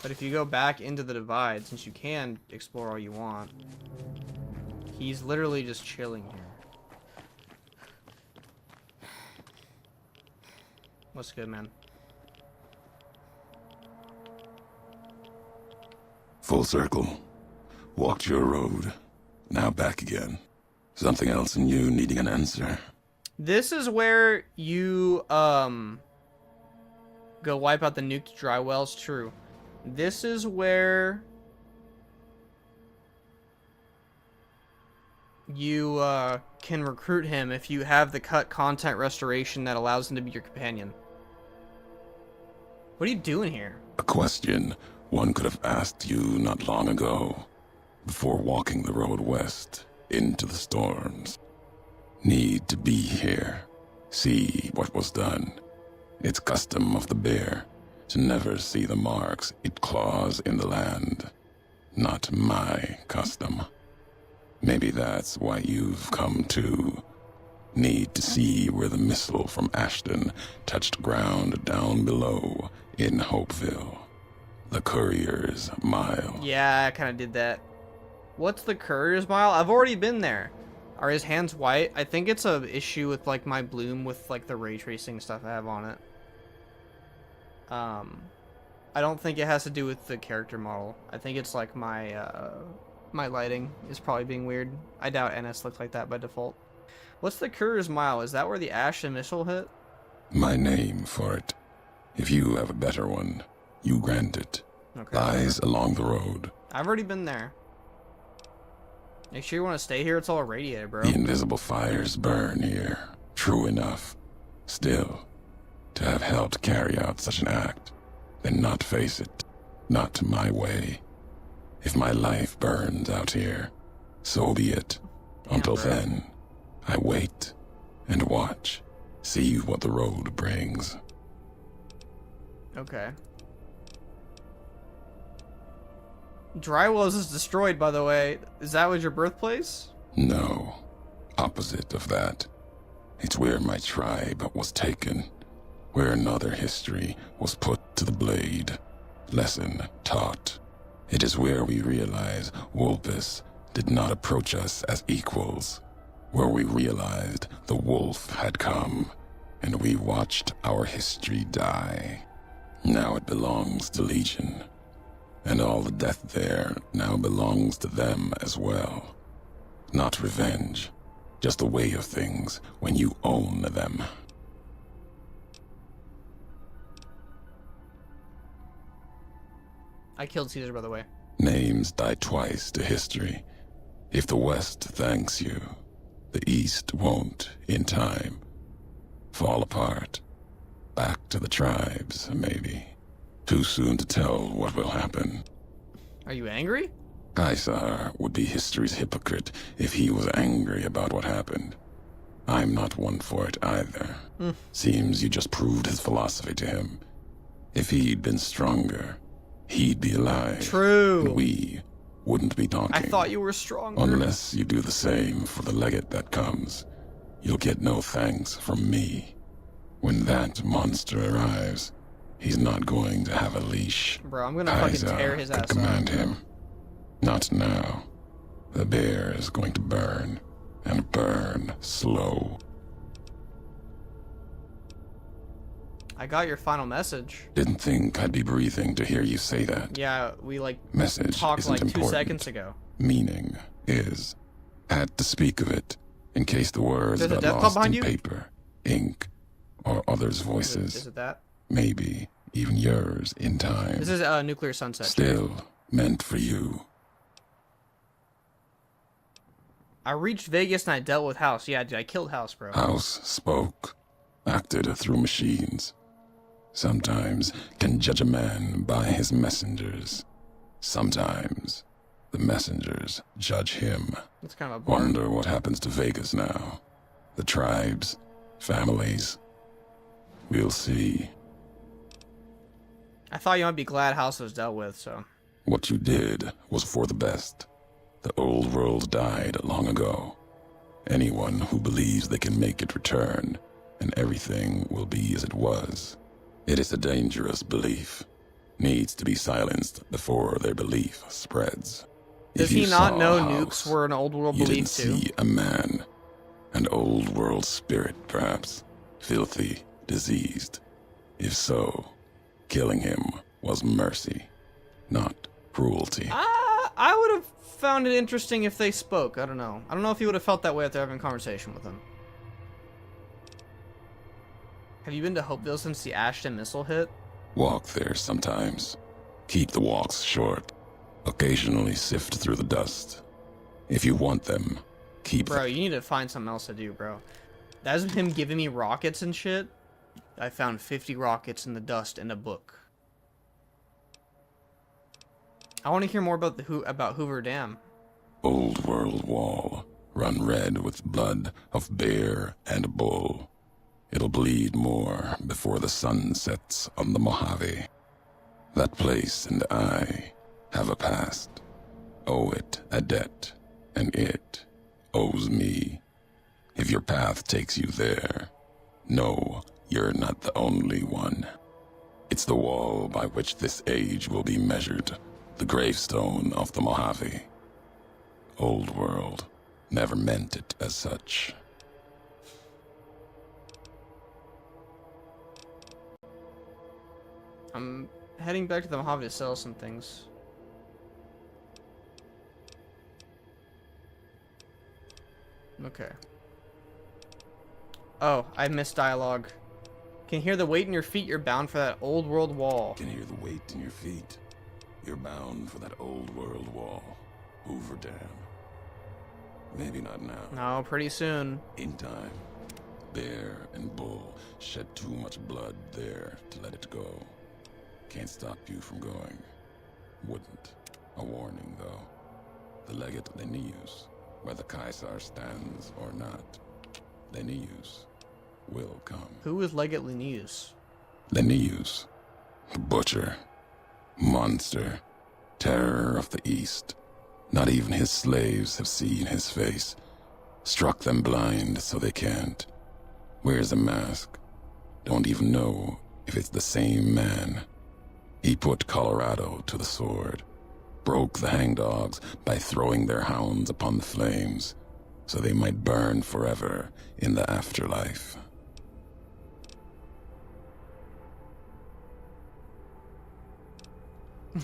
But if you go back into the Divide, since you can explore all you want, he's literally just chilling here. What's good, man? Full circle. Walked your road. Now back again. Something else in you needing an answer. This is where you, go wipe out the nuked dry wells. True. This is where you, can recruit him if you have the cut content restoration that allows him to be your companion. What are you doing here? A question one could have asked you not long ago, before walking the road west into the storms. Need to be here, see what was done. It's custom of the bear to never see the marks it claws in the land. Not my custom. Maybe that's why you've come too. Need to see where the missile from Ashton touched ground down below in Hopeville. The Courier's Mile. Yeah, I kind of did that. What's the Courier's Mile? I've already been there. Are his hands white? I think it's a issue with like my bloom with like the ray tracing stuff I have on it. I don't think it has to do with the character model. I think it's like my my lighting is probably being weird. I doubt NS looks like that by default. What's the Courier's Mile? Is that where the Ashton missile hit? My name for it. If you have a better one, you grant it. Okay. Lies along the road. I've already been there. Make sure you want to stay here. It's all irradiated, bro. The invisible fires burn here. True enough. Still, to have helped carry out such an act, then not face it. Not my way. If my life burns out here, so be it. Until then, I wait and watch. See what the road brings. Okay. Drywells is destroyed, by the way. Is that was your birthplace? No. Opposite of that. It's where my tribe was taken. Where another history was put to the blade. Lesson taught. It is where we realize Wolpus did not approach us as equals. Where we realized the wolf had come, and we watched our history die. Now it belongs to Legion. And all the death there now belongs to them as well. Not revenge, just a way of things when you own them. I killed Caesar, by the way. Names die twice to history. If the West thanks you, the East won't in time. Fall apart. Back to the tribes, maybe. Too soon to tell what will happen. Are you angry? Caesar would be history's hypocrite if he was angry about what happened. I'm not one for it either. Seems you just proved his philosophy to him. If he'd been stronger, he'd be alive. True. And we wouldn't be talking. I thought you were stronger. Unless you do the same for the legate that comes, you'll get no thanks from me. When that monster arrives, he's not going to have a leash. Bro, I'm gonna fucking tear his ass command up. him. Not now. The bear is going to burn, and burn slow. I got your final message. Didn't think I'd be breathing to hear you say that. Yeah, we Message talked isn't like 2 important. seconds ago. Meaning is. Had to speak of it, in case the words There's a got death club lost behind in you? paper, ink, or others' voices. Is it that? Maybe even yours in time. This is Nuclear Sunset. Still meant for you. I reached Vegas and I dealt with House. Yeah, dude, I killed House, bro. House spoke, acted through machines. Sometimes can judge a man by his messengers. Sometimes the messengers judge him. That's kind of a bar. Wonder what happens to Vegas now. The tribes, families. We'll see. I thought you might be glad House was dealt with, so. What you did was for the best. The old world died long ago. Anyone who believes they can make it return, and everything will be as it was. It is a dangerous belief. Needs to be silenced before their belief spreads. Does If you he not saw know a house, nukes were an old world you belief didn't too? see a man. An old world spirit, perhaps. Filthy, diseased. If so, killing him was mercy, not cruelty. I would have found it interesting if they spoke. I don't know. I don't know if you would have felt that way after having a conversation with them. Have you been to Hopeville since the Ashton missile hit? Walk there sometimes. Keep the walks short. Occasionally sift through the dust. If you want them, keep Bro, them. you need to find something else to do, bro. That's him giving me rockets and shit. I found 50 rockets in the dust in a book. I want to hear more about about Hoover Dam. Old world wall, run red with blood of bear and bull. It'll bleed more before the sun sets on the Mojave. That place and I have a past. Owe it a debt, and it owes me. If your path takes you there, know you're not the only one. It's the wall by which this age will be measured, the gravestone of the Mojave. Old world never meant it as such. I'm heading back to the Mojave to sell some things. Okay. Oh, I missed dialogue. Can hear the weight in your feet. You're bound for that old world wall. Can hear the weight in your feet. You're bound for that old world wall. Hoover Dam. Maybe not now. No, pretty soon. In time. Bear and bull shed too much blood there to let it go. Can't stop you from going. Wouldn't. A warning, though. The legate Linnaeus, whether Caesar stands or not, Linnaeus will come. Who is Legate Linnaeus? Linnaeus. Butcher. Monster. Terror of the East. Not even his slaves have seen his face. Struck them blind so they can't. Wears a mask. Don't even know if it's the same man. He put Colorado to the sword. Broke the hangdogs by throwing their hounds upon the flames, so they might burn forever in the afterlife.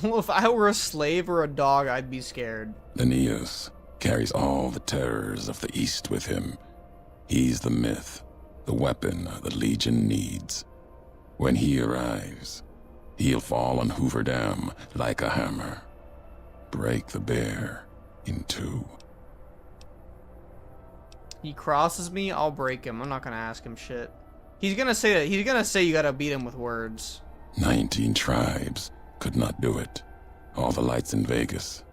Well, if I were a slave or a dog, I'd be scared. Linnaeus carries all the terrors of the East with him. He's the myth, the weapon the Legion needs. When he arrives, he'll fall on Hoover Dam like a hammer. Break the bear in two. He crosses me, I'll break him. I'm not gonna ask him shit. He's gonna say that. He's gonna say you gotta beat him with words. 19 tribes could not do it. All the lights in Vegas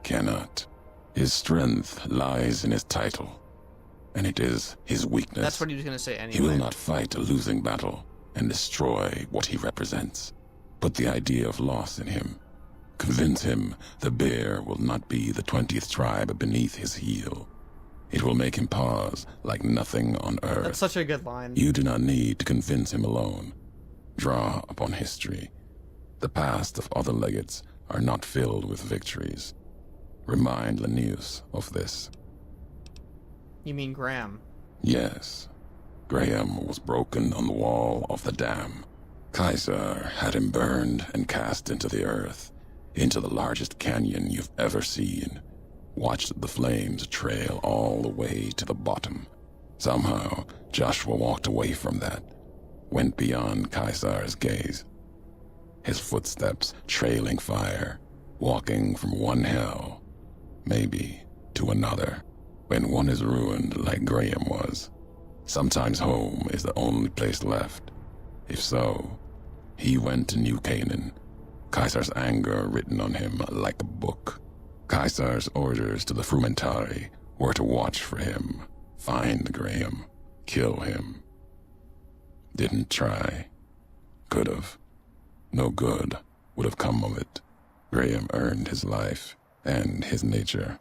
cannot. His strength lies in his title, and it is his weakness. That's what he was gonna say anyway. He will not fight a losing battle and destroy what he represents. Put the idea of loss in him. Convince him the bear will not be the 20th tribe beneath his heel. It will make him pause like nothing on earth. That's such a good line. You do not need to convince him alone. Draw upon history. The past of other legates are not filled with victories. Remind Linnaeus of this. You mean Graham? Yes. Graham was broken on the wall of the dam. Kaiser had him burned and cast into the earth, into the largest canyon you've ever seen. Watched the flames trail all the way to the bottom. Somehow, Joshua walked away from that, went beyond Kaiser's gaze. His footsteps trailing fire, walking from one hell, maybe to another. When one is ruined like Graham was, sometimes home is the only place left. If so, he went to New Canaan, Kaiser's anger written on him like a book. Kaiser's orders to the Frumentari were to watch for him, find Graham, kill him. Didn't try. Could've. No good would have come of it. Graham earned his life and his nature.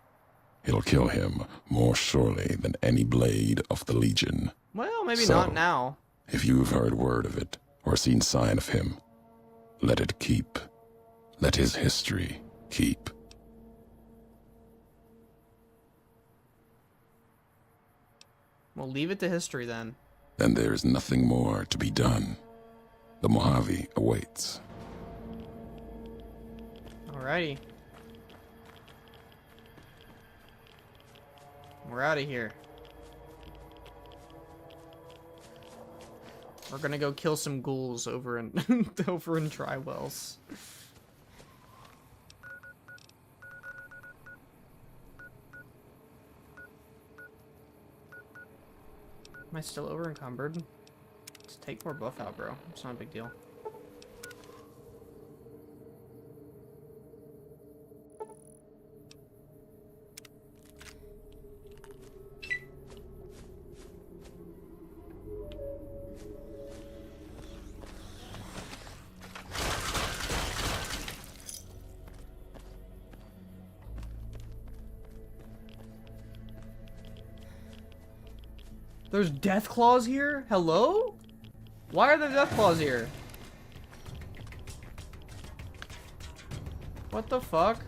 It'll kill him more surely than any blade of the Legion. Well, maybe So, not now. If you've heard word of it, or seen sign of him, let it keep. Let his history keep. We'll leave it to history then. Then there is nothing more to be done. The Mojave awaits. Alrighty. We're out of here. We're gonna go kill some ghouls over in over in Trywells. Am I still over encumbered? Let's take more buff out, bro. It's not a big deal. There's death claws here? Hello? Why are there death claws here? What the fuck?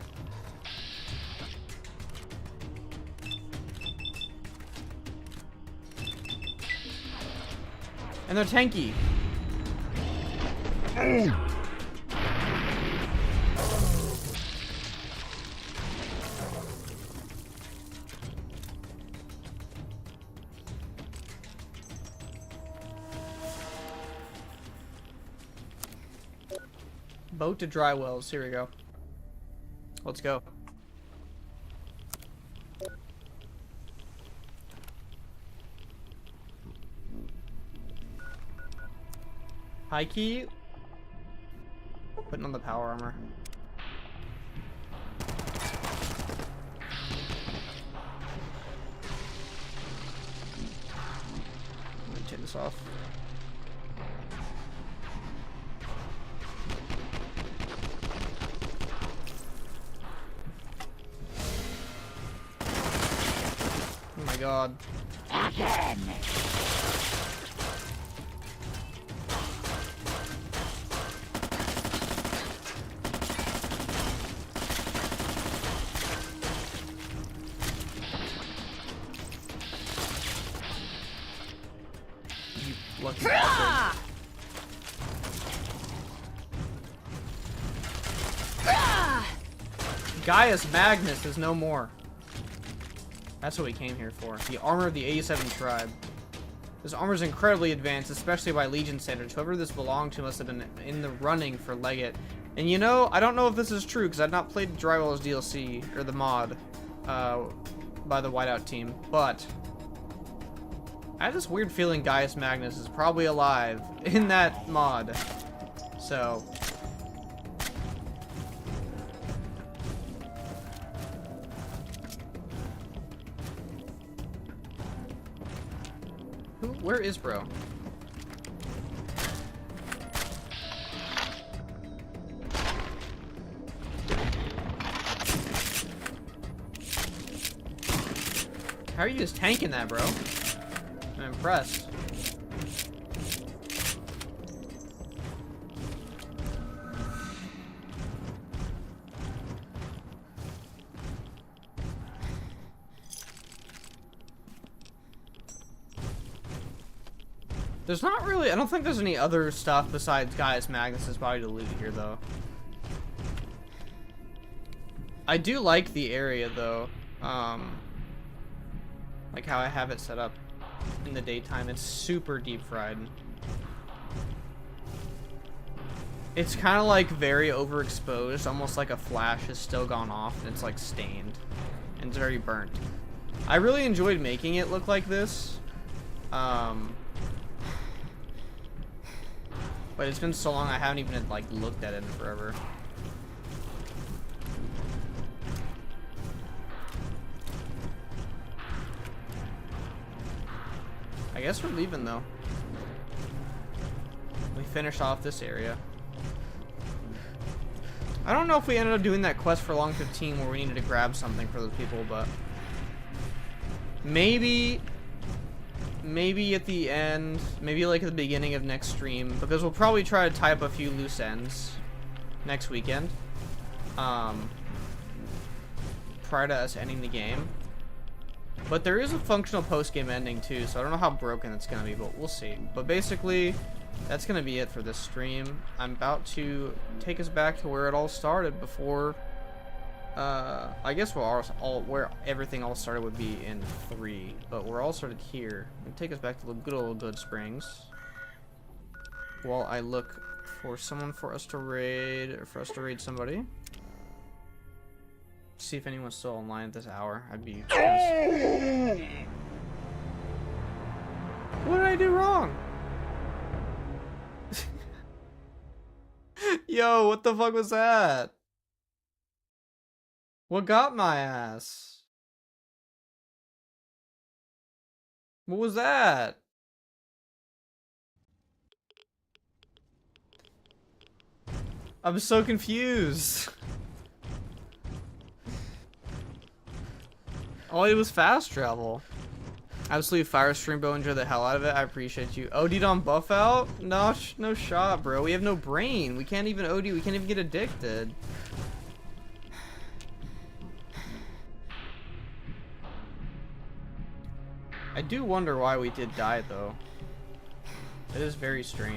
And they're tanky. Boat to Drywells. Here we go. Let's go. High key. Putting on the power armor. Let me turn this off. Oh my god. Again. You lucky bastard. Gaius Magnus is no more. That's what we came here for. The armor of the 87 tribe. This armor is incredibly advanced, especially by Legion standards. Whoever this belonged to must have been in the running for Legate. And you know, I don't know if this is true, because I've not played Drywell's DLC, or the mod, by the Whiteout team, but I have this weird feeling Gaius Magnus is probably alive in that mod. So where is bro? How are you just tanking that, bro? I'm impressed. There's not really, I don't think there's any other stuff besides Gaius Magnus's body to loot here, though. I do like the area, though. Like how I have it set up in the daytime. It's super deep fried. It's kind of like very overexposed, almost like a flash has still gone off and it's like stained and it's very burnt. I really enjoyed making it look like this. But it's been so long I haven't even like looked at it in forever. I guess we're leaving though. We finished off this area. I don't know if we ended up doing that quest for Long 15 where we needed to grab something for those people, but maybe at the end, maybe like at the beginning of next stream, because we'll probably try to tie up a few loose ends next weekend, prior to us ending the game. But there is a functional post-game ending too, so I don't know how broken it's gonna be, but we'll see. But basically, that's gonna be it for this stream. I'm about to take us back to where it all started before. I guess where everything all started would be in 3, but we're all started here. And take us back to the good old Good Springs. While I look for someone for us to raid, or for us to raid somebody. See if anyone's still online at this hour. I'd be. What did I do wrong? Yo, what the fuck was that? What got my ass? What was that? I'm so confused. All it was fast travel. Absolutely fire Streambo, enjoy the hell out of it. I appreciate you. OD'd on buff out? No, no shot, bro. We have no brain. We can't even OD. We can't even get addicted. I do wonder why we did die, though. It is very strange.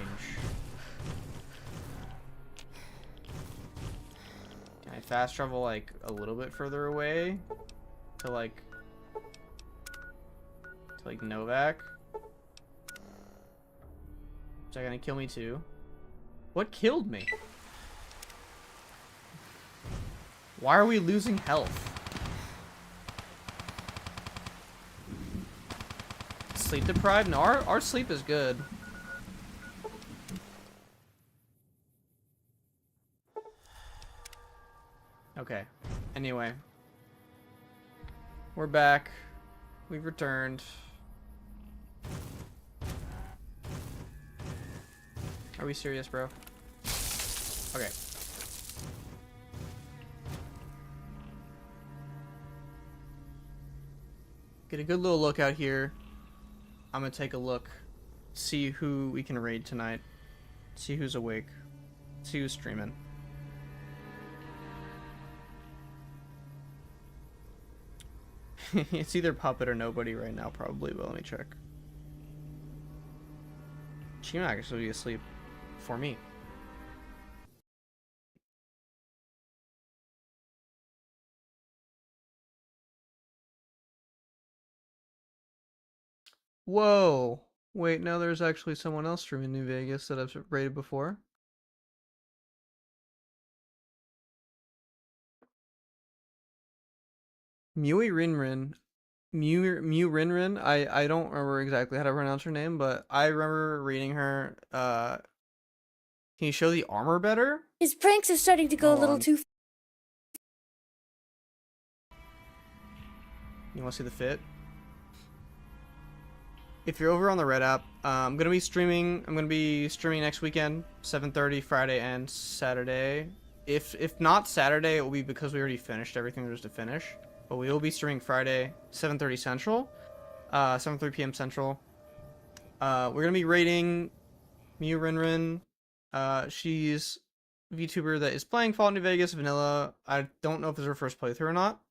Can I fast travel, like, a little bit further away? To, like Novak? Is that gonna kill me, too? What killed me? Why are we losing health? Sleep deprived? No, our sleep is good. Okay. Anyway. We're back. We've returned. Are we serious, bro? Okay. Get a good little look out here. I'm gonna take a look, see who we can raid tonight, see who's awake, see who's streaming. It's either Puppet or nobody right now, probably, but let me check. She might actually be asleep for me. Whoa! Wait, no, there's actually someone else streaming New Vegas that I've raided before. Mui Rinrin. Mew Rinrin. I don't remember exactly how to pronounce her name, but I remember reading her. Can you show the armor better? His pranks are starting to go a little too. You want to see the fit? If you're over on the Red app, I'm gonna be streaming. I'm gonna be streaming next weekend, 7:30 Friday and Saturday. If not Saturday, it will be because we already finished everything there was to finish. But we will be streaming Friday, 7:30 Central, 7:30 p.m. Central. We're gonna be rating Mew Rinrin. She's a VTuber that is playing Fallout New Vegas Vanilla. I don't know if it's her first playthrough or not.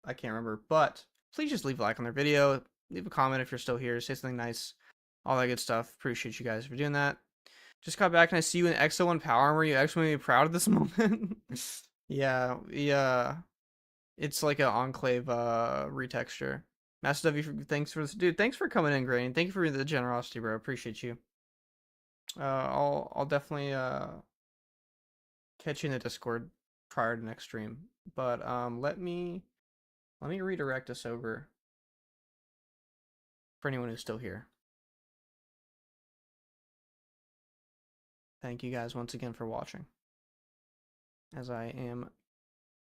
I can't remember, but please just leave a like on their video. Leave a comment if you're still here. Say something nice. all that good stuff. Appreciate you guys for doing that. Just got back and I see you in XO1 Power Armor. You actually made me proud at this moment. Yeah. It's like an Enclave retexture. Master W, thanks for this. Dude, thanks for coming in, Grain. Thank you for the generosity, bro. Appreciate you. I'll definitely catch you in the Discord prior to next stream. But let me redirect us over for anyone who's still here. Thank you guys once again for watching. As I am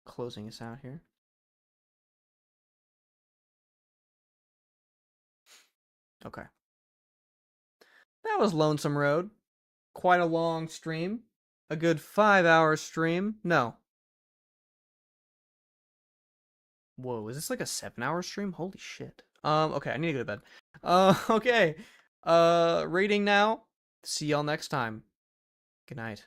closing us out here. Okay. That was Lonesome Road. Quite a long stream. A good 5-hour stream. No. Whoa, is this like a 7-hour stream? Holy shit. Okay, I need to go to bed. Okay. Rating now. See y'all next time. Good night.